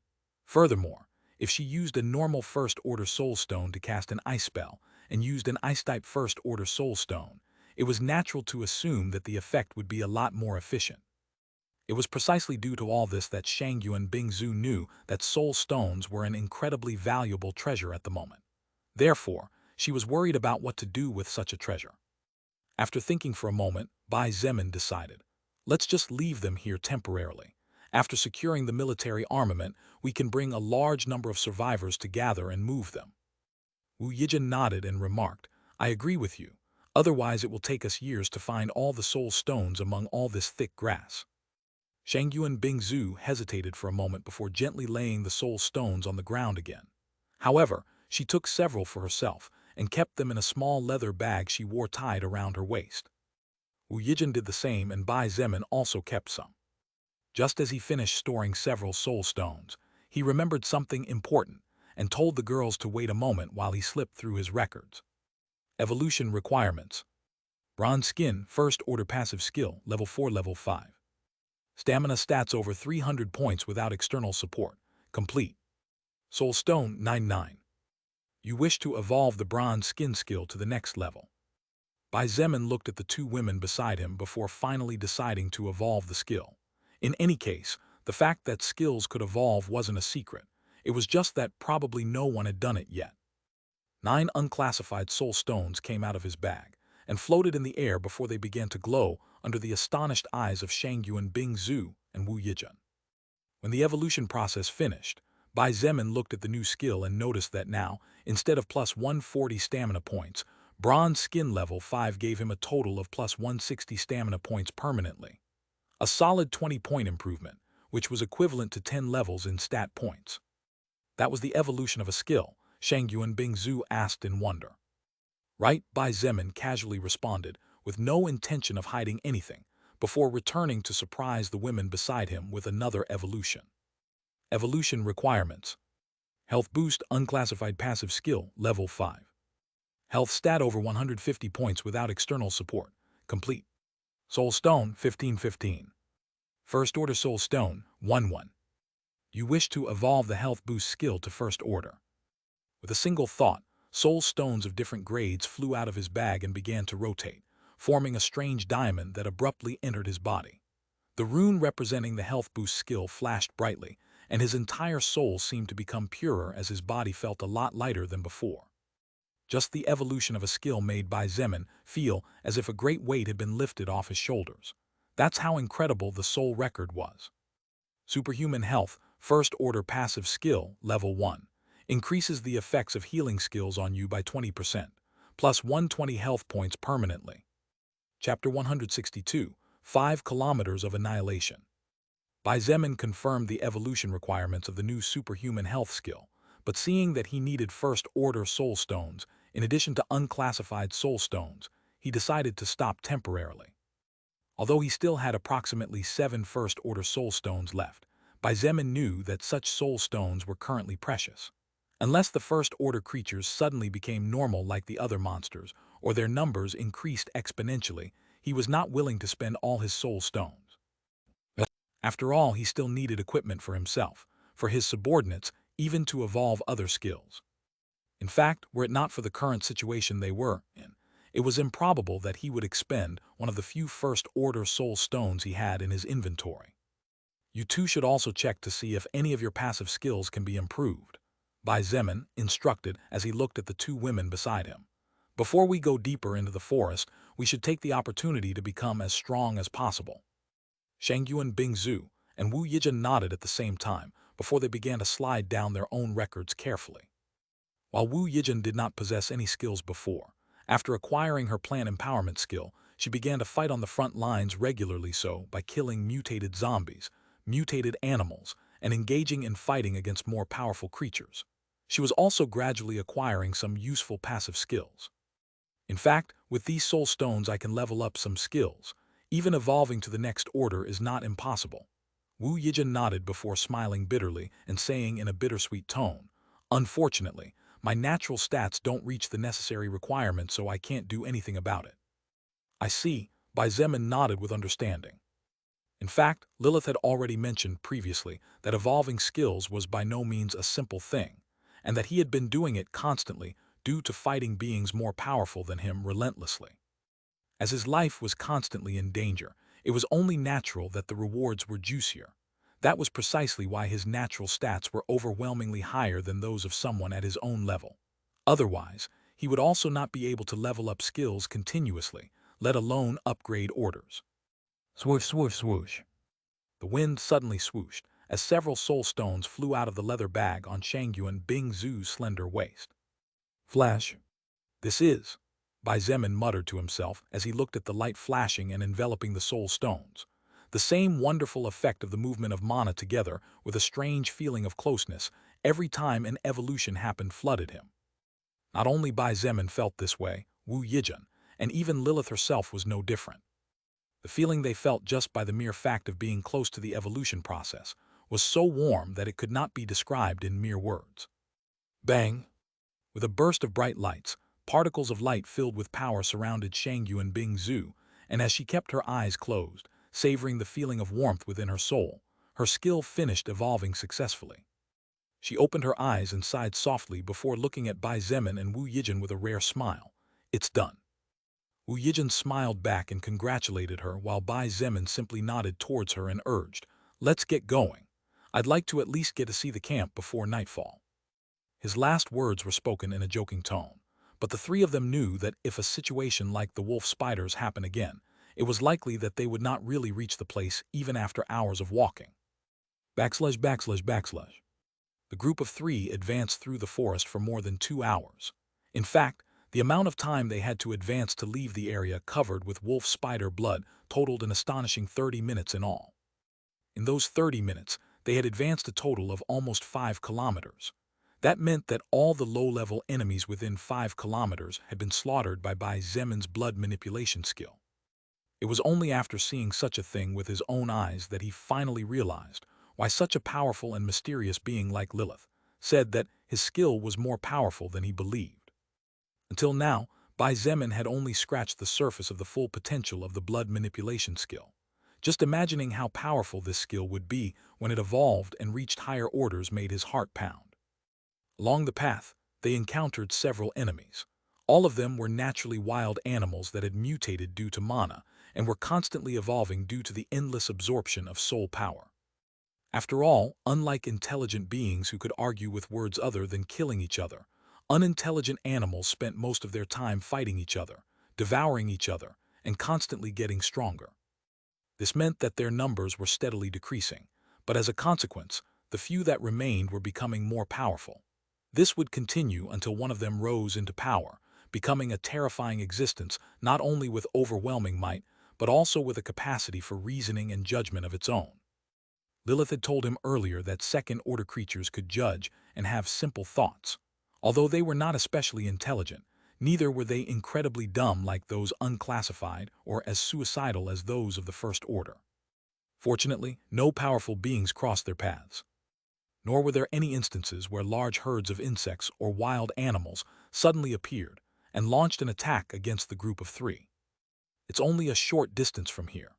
A: Furthermore, if she used a normal first order soul stone to cast an ice spell and used an ice-type first order soul stone, it was natural to assume that the effect would be a lot more efficient. It was precisely due to all this that Shangyu and Bing Zhu knew that soul stones were an incredibly valuable treasure at the moment. Therefore, she was worried about what to do with such a treasure. After thinking for a moment, Bai Zemin decided, let's just leave them here temporarily. After securing the military armament, we can bring a large number of survivors to gather and move them. Wu Yijin nodded and remarked, I agree with you. Otherwise it will take us years to find all the soul stones among all this thick grass. Shangyu and Bing Zhu hesitated for a moment before gently laying the soul stones on the ground again. However, she took several for herself and kept them in a small leather bag she wore tied around her waist. Wu Yijin did the same, and Bai Zemin also kept some. Just as he finished storing several soul stones, he remembered something important and told the girls to wait a moment while he slipped through his records. Evolution requirements. Bronze skin, first order passive skill, level 4, level 5. Stamina stats over 300 points without external support. Complete. Soul Stone 99. You wish to evolve the bronze skin skill to the next level. Bai Zemin looked at the two women beside him before finally deciding to evolve the skill. In any case, the fact that skills could evolve wasn't a secret. It was just that probably no one had done it yet. 9 unclassified soul stones came out of his bag and floated in the air before they began to glow under the astonished eyes of Shangyu and Bing Zhu and Wu Yijin. When the evolution process finished, Bai Zemin looked at the new skill and noticed that now, instead of plus 140 stamina points, bronze skin level 5 gave him a total of plus 160 stamina points permanently. A solid 20-point improvement, which was equivalent to 10 levels in stat points. That was the evolution of a skill, Shangyu and Bing Zhu asked in wonder. Right, Bai Zemin casually responded, with no intention of hiding anything, before returning to surprise the women beside him with another evolution. Evolution requirements. Health boost, unclassified passive skill, level 5. Health stat over 150 points without external support. Complete. Soul Stone 1515. First Order Soul Stone 11. You wish to evolve the health boost skill to First Order. With a single thought, soul stones of different grades flew out of his bag and began to rotate, forming a strange diamond that abruptly entered his body. The rune representing the health boost skill flashed brightly, and his entire soul seemed to become purer as his body felt a lot lighter than before. Just the evolution of a skill made Bai Zemin feel as if a great weight had been lifted off his shoulders. That's how incredible the soul record was. Superhuman Health, First Order Passive Skill, Level 1. Increases the effects of healing skills on you by 20%, plus 120 health points permanently. Chapter 162, 5 Kilometers of Annihilation. Bai Zemin confirmed the evolution requirements of the new superhuman health skill, but seeing that he needed first-order soul stones, in addition to unclassified soul stones, he decided to stop temporarily. Although he still had approximately 7 first-order soul stones left, Bai Zemin knew that such soul stones were currently precious. Unless the first-order creatures suddenly became normal like the other monsters, or their numbers increased exponentially, he was not willing to spend all his soul stones. After all, he still needed equipment for himself, for his subordinates, even to evolve other skills. In fact, were it not for the current situation they were in, it was improbable that he would expend one of the few first-order soul stones he had in his inventory. You too should also check to see if any of your passive skills can be improved, Bai Zemin instructed as he looked at the two women beside him. Before we go deeper into the forest, we should take the opportunity to become as strong as possible. Shangyuan Bingzhu and Wu Yijin nodded at the same time before they began to slide down their own records carefully. While Wu Yijin did not possess any skills before, after acquiring her plant empowerment skill, she began to fight on the front lines regularly by killing mutated zombies, mutated animals, and engaging in fighting against more powerful creatures. She was also gradually acquiring some useful passive skills. In fact, with these soul stones I can level up some skills. Even evolving to the next order is not impossible. Wu Yijin nodded before smiling bitterly and saying in a bittersweet tone, "Unfortunately, my natural stats don't reach the necessary requirements, so I can't do anything about it." "I see," Bai Zemin nodded with understanding. In fact, Lilith had already mentioned previously that evolving skills was by no means a simple thing, and that he had been doing it constantly due to fighting beings more powerful than him relentlessly. As his life was constantly in danger, it was only natural that the rewards were juicier. That was precisely why his natural stats were overwhelmingly higher than those of someone at his own level. Otherwise, he would also not be able to level up skills continuously, let alone upgrade orders. Swoosh, swoosh, swoosh. The wind suddenly swooshed as several soul stones flew out of the leather bag on Shangyuan Bingzhu's slender waist. Flash. "This is," Bai Zemin muttered to himself as he looked at the light flashing and enveloping the soul stones. The same wonderful effect of the movement of mana together with a strange feeling of closeness every time an evolution happened flooded him. Not only Bai Zemin felt this way, Wu Yijin, and even Lilith herself was no different. The feeling they felt just by the mere fact of being close to the evolution process was so warm that it could not be described in mere words. Bang! With a burst of bright lights, particles of light filled with power surrounded Shangyuan Bingzhu, and as she kept her eyes closed, savoring the feeling of warmth within her soul, her skill finished evolving successfully. She opened her eyes and sighed softly before looking at Bai Zemin and Wu Yijin with a rare smile. "It's done." Wu Yijin smiled back and congratulated her while Bai Zemin simply nodded towards her and urged, "Let's get going. I'd like to at least get to see the camp before nightfall." His last words were spoken in a joking tone, but the three of them knew that if a situation like the wolf spiders happened again, it was likely that they would not really reach the place even after hours of walking. Backslash, backslash, backslash. The group of three advanced through the forest for more than 2 hours. In fact, the amount of time they had to advance to leave the area covered with wolf spider blood totaled an astonishing 30 minutes in all. In those 30 minutes, they had advanced a total of almost 5 kilometers. That meant that all the low-level enemies within 5 kilometers had been slaughtered by Bai Zemin's blood manipulation skill. It was only after seeing such a thing with his own eyes that he finally realized why such a powerful and mysterious being like Lilith said that his skill was more powerful than he believed. Until now, Bai Zemin had only scratched the surface of the full potential of the blood manipulation skill. Just imagining how powerful this skill would be when it evolved and reached higher orders made his heart pound. Along the path, they encountered several enemies. All of them were naturally wild animals that had mutated due to mana and were constantly evolving due to the endless absorption of soul power. After all, unlike intelligent beings who could argue with words other than killing each other, unintelligent animals spent most of their time fighting each other, devouring each other, and constantly getting stronger. This meant that their numbers were steadily decreasing, but as a consequence, the few that remained were becoming more powerful. This would continue until one of them rose into power, becoming a terrifying existence not only with overwhelming might, but also with a capacity for reasoning and judgment of its own. Lilith had told him earlier that second-order creatures could judge and have simple thoughts. Although they were not especially intelligent, neither were they incredibly dumb like those unclassified or as suicidal as those of the first order. Fortunately, no powerful beings crossed their paths. nor were there any instances where large herds of insects or wild animals suddenly appeared and launched an attack against the group of three. It's only a short distance from here.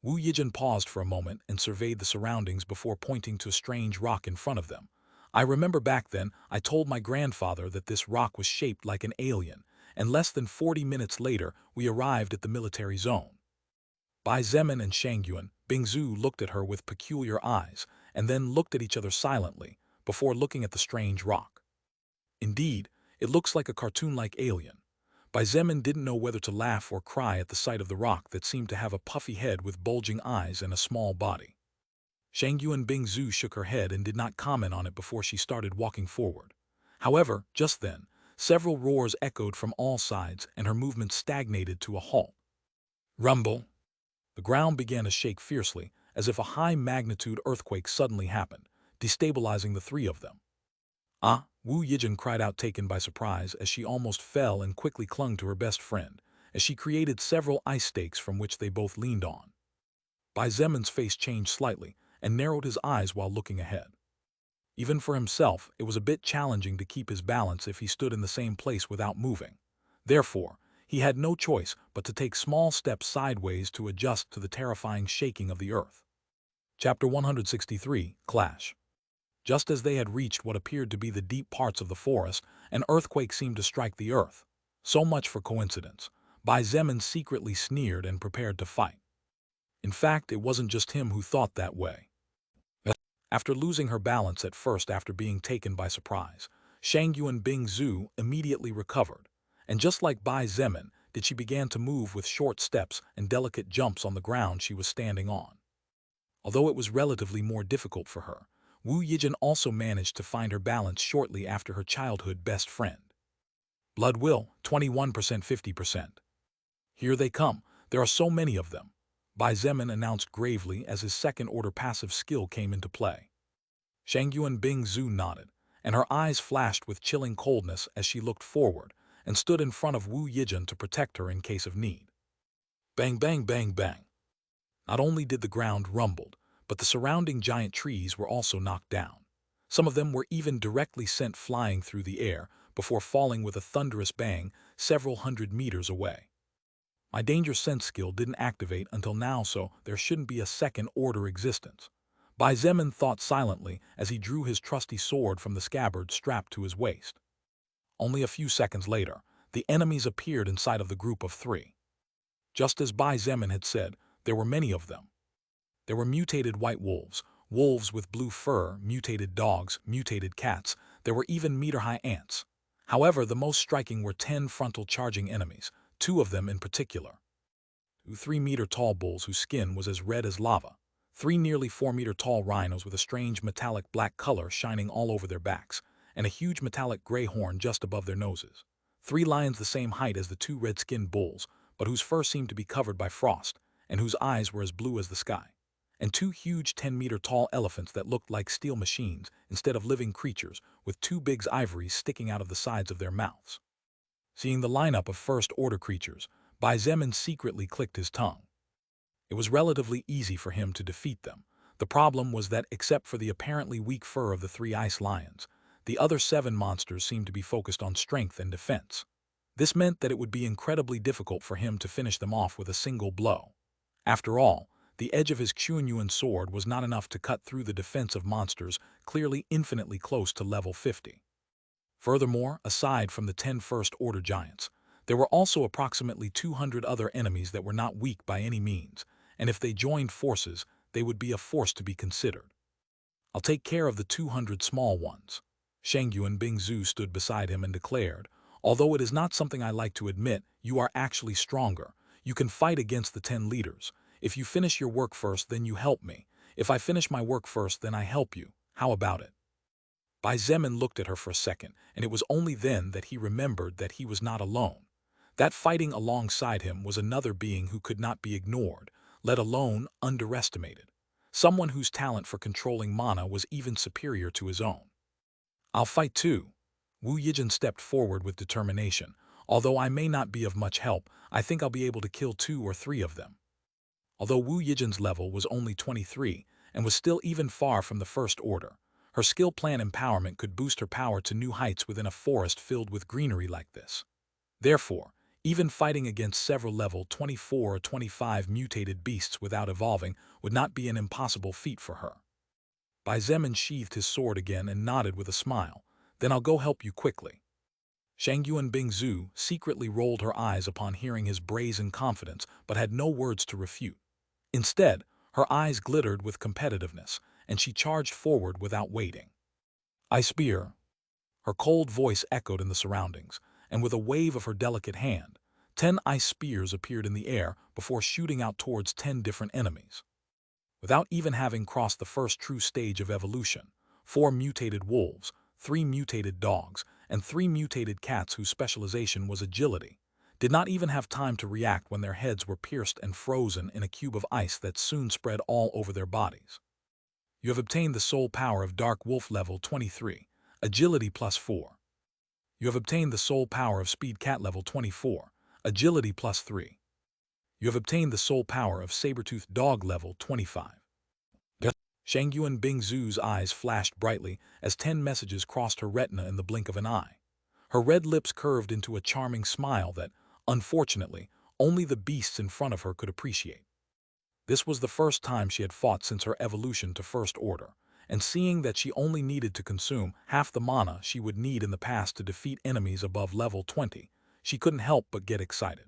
A: Wu Yijin paused for a moment and surveyed the surroundings before pointing to a strange rock in front of them. I remember back then I told my grandfather that this rock was shaped like an alien, and less than 40 minutes later we arrived at the military zone. Bai Zemin and Shangyuan Bingzu looked at her with peculiar eyes, and then looked at each other silently, before looking at the strange rock. Indeed, it looks like a cartoon-like alien. Bai Zemin didn't know whether to laugh or cry at the sight of the rock that seemed to have a puffy head with bulging eyes and a small body. Shangyuan Bingzu shook her head and did not comment on it before she started walking forward. However, just then, several roars echoed from all sides and her movement stagnated to a halt. Rumble! The ground began to shake fiercely, as if a high-magnitude earthquake suddenly happened, destabilizing the three of them. Ah! Wu Yijin cried out, taken by surprise, as she almost fell and quickly clung to her best friend, as she created several ice stakes from which they both leaned on. Bai Zemin's face changed slightly and narrowed his eyes while looking ahead. Even for himself, it was a bit challenging to keep his balance if he stood in the same place without moving. Therefore, he had no choice but to take small steps sideways to adjust to the terrifying shaking of the earth. Chapter 163, Clash. Just as they had reached what appeared to be the deep parts of the forest, an earthquake seemed to strike the earth. So much for coincidence. Bai Zemin secretly sneered and prepared to fight. In fact, it wasn't just him who thought that way. After losing her balance at first after being taken by surprise, Shangyuan Bingzu immediately recovered, and just like Bai Zemin, did she began to move with short steps and delicate jumps on the ground she was standing on. Although it was relatively more difficult for her, Wu Yijin also managed to find her balance shortly after her childhood best friend. Blood will, 21% 50%. Here they come, there are so many of them, Bai Zemin announced gravely as his second-order passive skill came into play. Shangyuan Bingzu nodded, and her eyes flashed with chilling coldness as she looked forward and stood in front of Wu Yijin to protect her in case of need. Bang bang bang bang. Not only did the ground rumble, but the surrounding giant trees were also knocked down. Some of them were even directly sent flying through the air before falling with a thunderous bang several hundred meters away. My danger sense skill didn't activate until now, so there shouldn't be a second-order existence. Bai Zemin thought silently as he drew his trusty sword from the scabbard strapped to his waist. Only a few seconds later, the enemies appeared inside of the group of three. Just as Bai Zemin had said, there were many of them. There were mutated white wolves, wolves with blue fur, mutated dogs, mutated cats. There were even meter-high ants. However, the most striking were 10 frontal charging enemies, 2 of them in particular. 2 3-meter-tall bulls whose skin was as red as lava, 3 nearly 4-meter-tall rhinos with a strange metallic black color shining all over their backs, and a huge metallic gray horn just above their noses, 3 lions the same height as the 2 red-skinned bulls, but whose fur seemed to be covered by frost, and whose eyes were as blue as the sky, and 2 huge 10-meter-tall elephants that looked like steel machines instead of living creatures, with 2 big ivories sticking out of the sides of their mouths. Seeing the lineup of first-order creatures, Bai Zemin secretly clicked his tongue. It was relatively easy for him to defeat them. The problem was that, except for the apparently weak fur of the 3 ice lions, the other 7 monsters seemed to be focused on strength and defense. This meant that it would be incredibly difficult for him to finish them off with a single blow. After all, the edge of his Chunyuan sword was not enough to cut through the defense of monsters clearly infinitely close to level 50. Furthermore, aside from the 10 first-order giants, there were also approximately 200 other enemies that were not weak by any means, and if they joined forces, they would be a force to be considered. I'll take care of the 200 small ones. Shangyuan Bingzu stood beside him and declared, although it is not something I like to admit, you are actually stronger. You can fight against the 10 leaders. If you finish your work first, then you help me. If I finish my work first, then I help you. How about it? Bai Zemin looked at her for a second, and it was only then that he remembered that he was not alone. That fighting alongside him was another being who could not be ignored, let alone underestimated. Someone whose talent for controlling mana was even superior to his own. I'll fight too. Wu Yijin stepped forward with determination. Although I may not be of much help, I think I'll be able to kill 2 or 3 of them. Although Wu Yijin's level was only 23 and was still even far from the first order, Her skill plan empowerment could boost her power to new heights within a forest filled with greenery like this. Therefore, even fighting against several level 24 or 25 mutated beasts without evolving would not be an impossible feat for her. Bai Zemin sheathed his sword again and nodded with a smile. Then I'll go help you quickly. Shangyuan Bingzu secretly rolled her eyes upon hearing his brazen confidence, but had no words to refute. Instead, her eyes glittered with competitiveness, and she charged forward without waiting. I spear. Her cold voice echoed in the surroundings, and with a wave of her delicate hand, 10 ice spears appeared in the air before shooting out towards 10 different enemies. Without even having crossed the first true stage of evolution, 4 mutated wolves, 3 mutated dogs, and 3 mutated cats whose specialization was agility, did not even have time to react when their heads were pierced and frozen in a cube of ice that soon spread all over their bodies. You have obtained the soul power of Dark Wolf level 23, agility plus 4. You have obtained the soul power of Speed Cat level 24, agility plus 3. You have obtained the soul power of Sabertooth Dog level 25. Shangyuan Bingzu's eyes flashed brightly as 10 messages crossed her retina in the blink of an eye. Her red lips curved into a charming smile that, unfortunately, only the beasts in front of her could appreciate. This was the first time she had fought since her evolution to First Order, and seeing that she only needed to consume half the mana she would need in the past to defeat enemies above level 20, she couldn't help but get excited.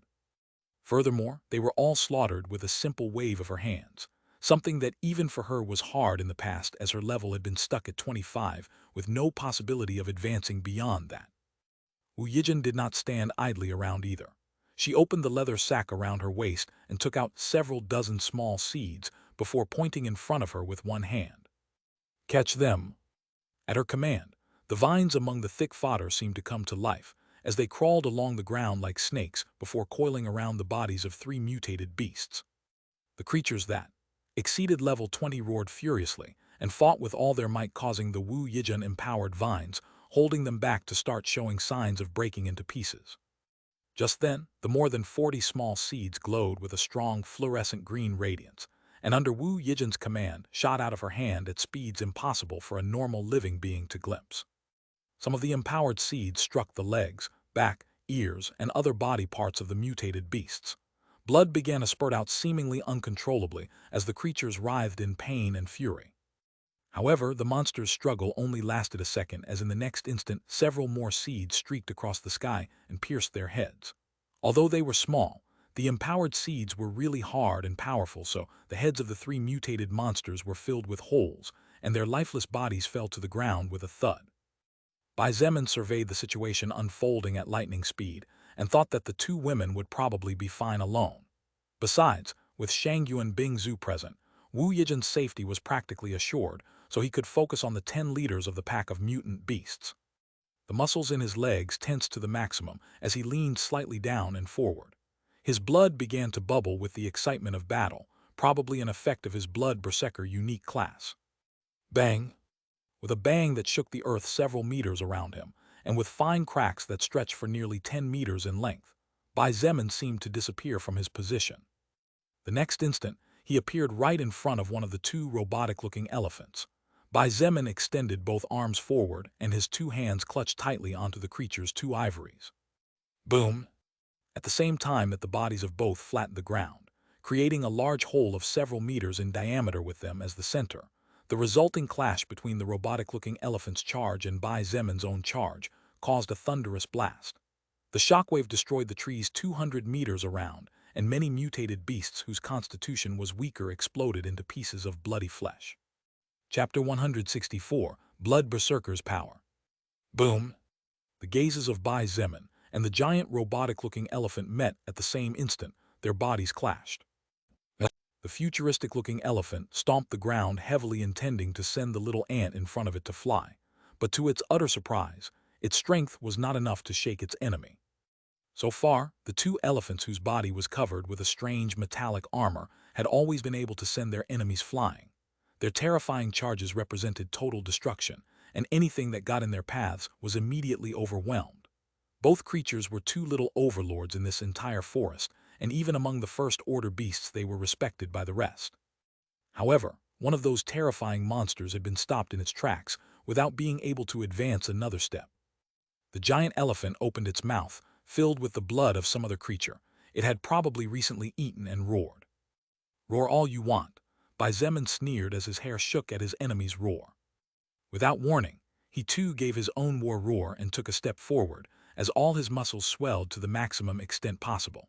A: Furthermore, they were all slaughtered with a simple wave of her hands, something that even for her was hard in the past as her level had been stuck at 25 with no possibility of advancing beyond that. Wu Yijin did not stand idly around either. She opened the leather sack around her waist and took out several dozen small seeds before pointing in front of her with one hand. Catch them. At her command, the vines among the thick fodder seemed to come to life, as they crawled along the ground like snakes before coiling around the bodies of 3 mutated beasts. The creatures that exceeded level 20 roared furiously and fought with all their might, causing the Wu Yijin empowered vines, holding them back to start showing signs of breaking into pieces. Just then, the more than 40 small seeds glowed with a strong fluorescent green radiance, and under Wu Yijin's command shot out of her hand at speeds impossible for a normal living being to glimpse. Some of the empowered seeds struck the legs, back, ears, and other body parts of the mutated beasts. Blood began to spurt out seemingly uncontrollably as the creatures writhed in pain and fury. However, the monster's struggle only lasted a second, as in the next instant several more seeds streaked across the sky and pierced their heads. Although they were small, the empowered seeds were really hard and powerful, so the heads of the 3 mutated monsters were filled with holes, and their lifeless bodies fell to the ground with a thud. Bai Zemin surveyed the situation unfolding at lightning speed and thought that the 2 women would probably be fine alone. Besides, with Shangyuan Bingzu present, Wu Yijin's safety was practically assured, so he could focus on the 10 leaders of the pack of mutant beasts. The muscles in his legs tensed to the maximum as he leaned slightly down and forward. His blood began to bubble with the excitement of battle, probably an effect of his Blood Berserker unique class. Bang! With a bang that shook the earth several meters around him, and with fine cracks that stretched for nearly 10 meters in length, Bai Zemin seemed to disappear from his position. The next instant, he appeared right in front of one of the 2 robotic-looking elephants. Bai Zemin extended both arms forward, and his 2 hands clutched tightly onto the creature's 2 ivories. Boom! At the same time that the bodies of both flattened the ground, creating a large hole of several meters in diameter with them as the center. The resulting clash between the robotic-looking elephant's charge and Bai Zemin's own charge caused a thunderous blast. The shockwave destroyed the trees 200 meters around, and many mutated beasts whose constitution was weaker exploded into pieces of bloody flesh. Chapter 164, Blood Berserker's Power. Boom! The gazes of Bai Zemin and the giant robotic-looking elephant met at the same instant. Their bodies clashed. The futuristic-looking elephant stomped the ground heavily, intending to send the little ant in front of it to fly, but to its utter surprise, its strength was not enough to shake its enemy. So far, the 2 elephants whose body was covered with a strange metallic armor had always been able to send their enemies flying. Their terrifying charges represented total destruction, and anything that got in their paths was immediately overwhelmed. Both creatures were 2 little overlords in this entire forest, and even among the First Order beasts they were respected by the rest. However, one of those terrifying monsters had been stopped in its tracks without being able to advance another step. The giant elephant opened its mouth, filled with the blood of some other creature it had probably recently eaten, and roared. "Roar all you want," Bai Zemin sneered as his hair shook at his enemy's roar. Without warning, he too gave his own war roar and took a step forward, as all his muscles swelled to the maximum extent possible.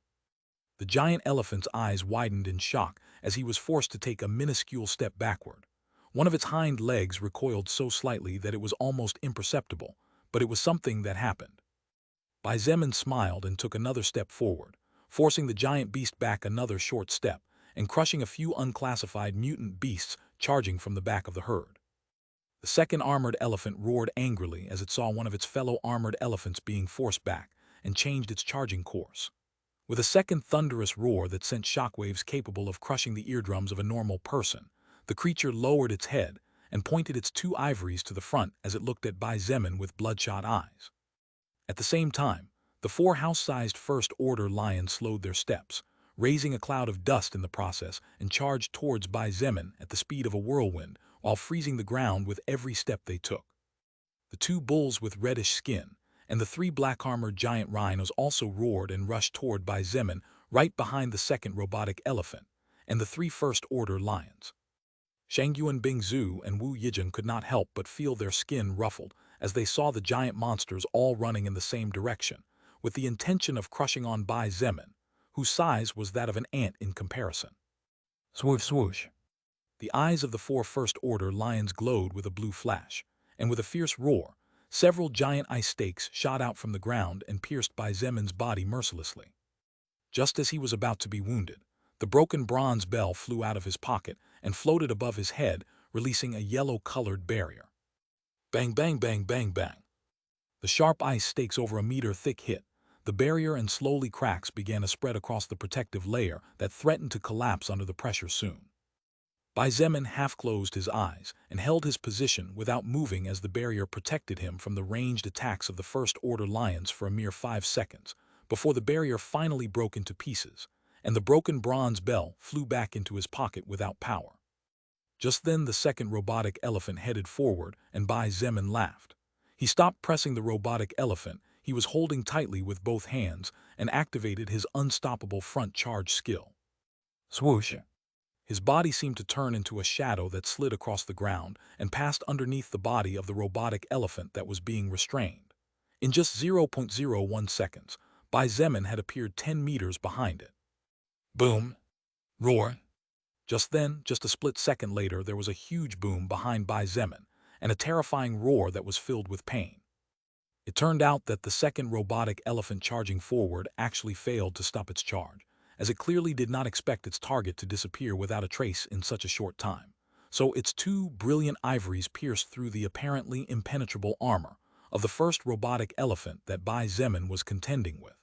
A: The giant elephant's eyes widened in shock as he was forced to take a minuscule step backward. One of its hind legs recoiled so slightly that it was almost imperceptible, but it was something that happened. Bai Zemin smiled and took another step forward, forcing the giant beast back another short step and crushing a few unclassified mutant beasts charging from the back of the herd. The second armored elephant roared angrily as it saw one of its fellow armored elephants being forced back and changed its charging course. With a second thunderous roar that sent shockwaves capable of crushing the eardrums of a normal person, the creature lowered its head and pointed its two ivories to the front as it looked at Bai Zemin with bloodshot eyes. At the same time, the four house-sized first-order lions slowed their steps, raising a cloud of dust in the process, and charged towards Bai Zemin at the speed of a whirlwind while freezing the ground with every step they took. The two bulls with reddish skin and the three black-armored giant rhinos also roared and rushed toward Bai Zemin right behind the second robotic elephant and the three first-order lions. Shangyuan Bingzu and Wu Yijun could not help but feel their skin ruffled as they saw the giant monsters all running in the same direction, with the intention of crushing on Bai Zemin, whose size was that of an ant in comparison. Swoosh swoosh. The eyes of the four first-order lions glowed with a blue flash, and with a fierce roar, several giant ice stakes shot out from the ground and pierced Bai Zemin's body mercilessly. Just as he was about to be wounded, the broken bronze bell flew out of his pocket and floated above his head, releasing a yellow-colored barrier. Bang, bang, bang, bang, bang. The sharp ice stakes over a meter thick hit. The barrier and slowly cracks began to spread across the protective layer that threatened to collapse under the pressure soon. Bai Zemin half-closed his eyes and held his position without moving as the barrier protected him from the ranged attacks of the first-order lions for a mere 5 seconds, before the barrier finally broke into pieces, and the broken bronze bell flew back into his pocket without power. Just then the second robotic elephant headed forward, and Bai Zemin laughed. He stopped pressing the robotic elephant he was holding tightly with both hands and activated his unstoppable front charge skill. Swoosh! His body seemed to turn into a shadow that slid across the ground and passed underneath the body of the robotic elephant that was being restrained. In just 0.01 seconds, Bai Zemin had appeared 10 meters behind it. Boom! Roar! Just then, just a split second later, there was a huge boom behind Bai Zemin and a terrifying roar that was filled with pain. It turned out that the second robotic elephant charging forward actually failed to stop its charge, as it clearly did not expect its target to disappear without a trace in such a short time. So its two brilliant ivories pierced through the apparently impenetrable armor of the first robotic elephant that Bai Zemin was contending with.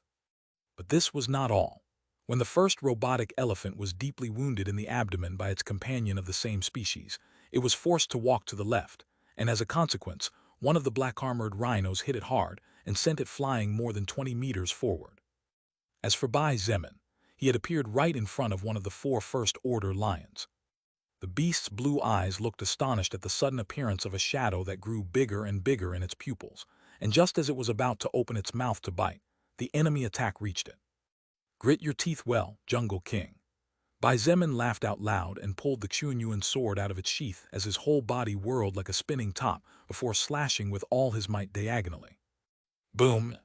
A: But this was not all. When the first robotic elephant was deeply wounded in the abdomen by its companion of the same species, it was forced to walk to the left, and as a consequence, one of the black-armored rhinos hit it hard and sent it flying more than 20 meters forward. As for Bai Zemin, he had appeared right in front of one of the four first-order lions. The beast's blue eyes looked astonished at the sudden appearance of a shadow that grew bigger and bigger in its pupils, and just as it was about to open its mouth to bite, the enemy attack reached it. Grit your teeth well, Jungle King. Bai Zemin laughed out loud and pulled the Chunyuan sword out of its sheath as his whole body whirled like a spinning top before slashing with all his might diagonally. Boom!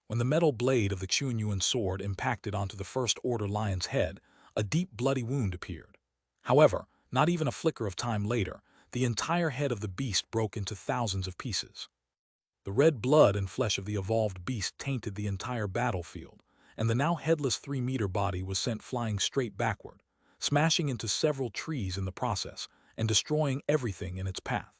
A: When the metal blade of the Chunyuan sword impacted onto the first-order lion's head, a deep bloody wound appeared. However, not even a flicker of time later, the entire head of the beast broke into thousands of pieces. The red blood and flesh of the evolved beast tainted the entire battlefield, and the now headless 3-meter body was sent flying straight backward, smashing into several trees in the process and destroying everything in its path.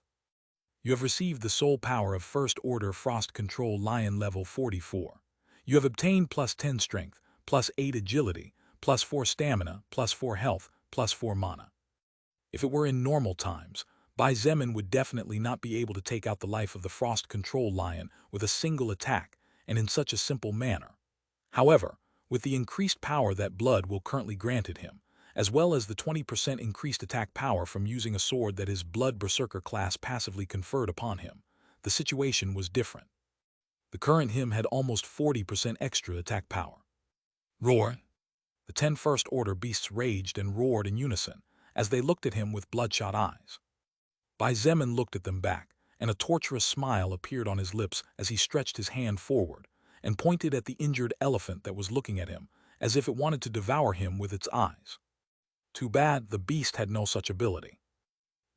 A: You have received the soul power of First Order Frost Control Lion Level 44. You have obtained plus 10 strength, plus 8 agility, plus 4 stamina, plus 4 health, plus 4 mana. If it were in normal times, Bai Zemin would definitely not be able to take out the life of the Frost Control Lion with a single attack and in such a simple manner. However, with the increased power that blood will currently granted him, as well as the 20% increased attack power from using a sword that his Blood Berserker class passively conferred upon him, the situation was different. The current him had almost 40% extra attack power. Roar! The 10 First Order beasts raged and roared in unison as they looked at him with bloodshot eyes. Bai Zemin looked at them back, and a torturous smile appeared on his lips as he stretched his hand forward and pointed at the injured elephant that was looking at him as if it wanted to devour him with its eyes. Too bad the beast had no such ability.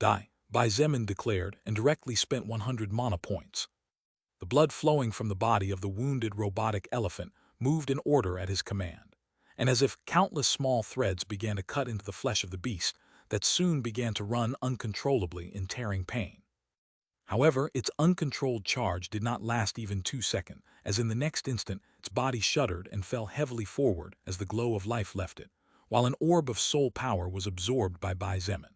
A: Die, Bai Zemin declared and directly spent 100 mana points. The blood flowing from the body of the wounded robotic elephant moved in order at his command, and as if countless small threads began to cut into the flesh of the beast that soon began to run uncontrollably in tearing pain. However, its uncontrolled charge did not last even 2 seconds, as in the next instant its body shuddered and fell heavily forward as the glow of life left it, while an orb of soul power was absorbed by Bai Zemin.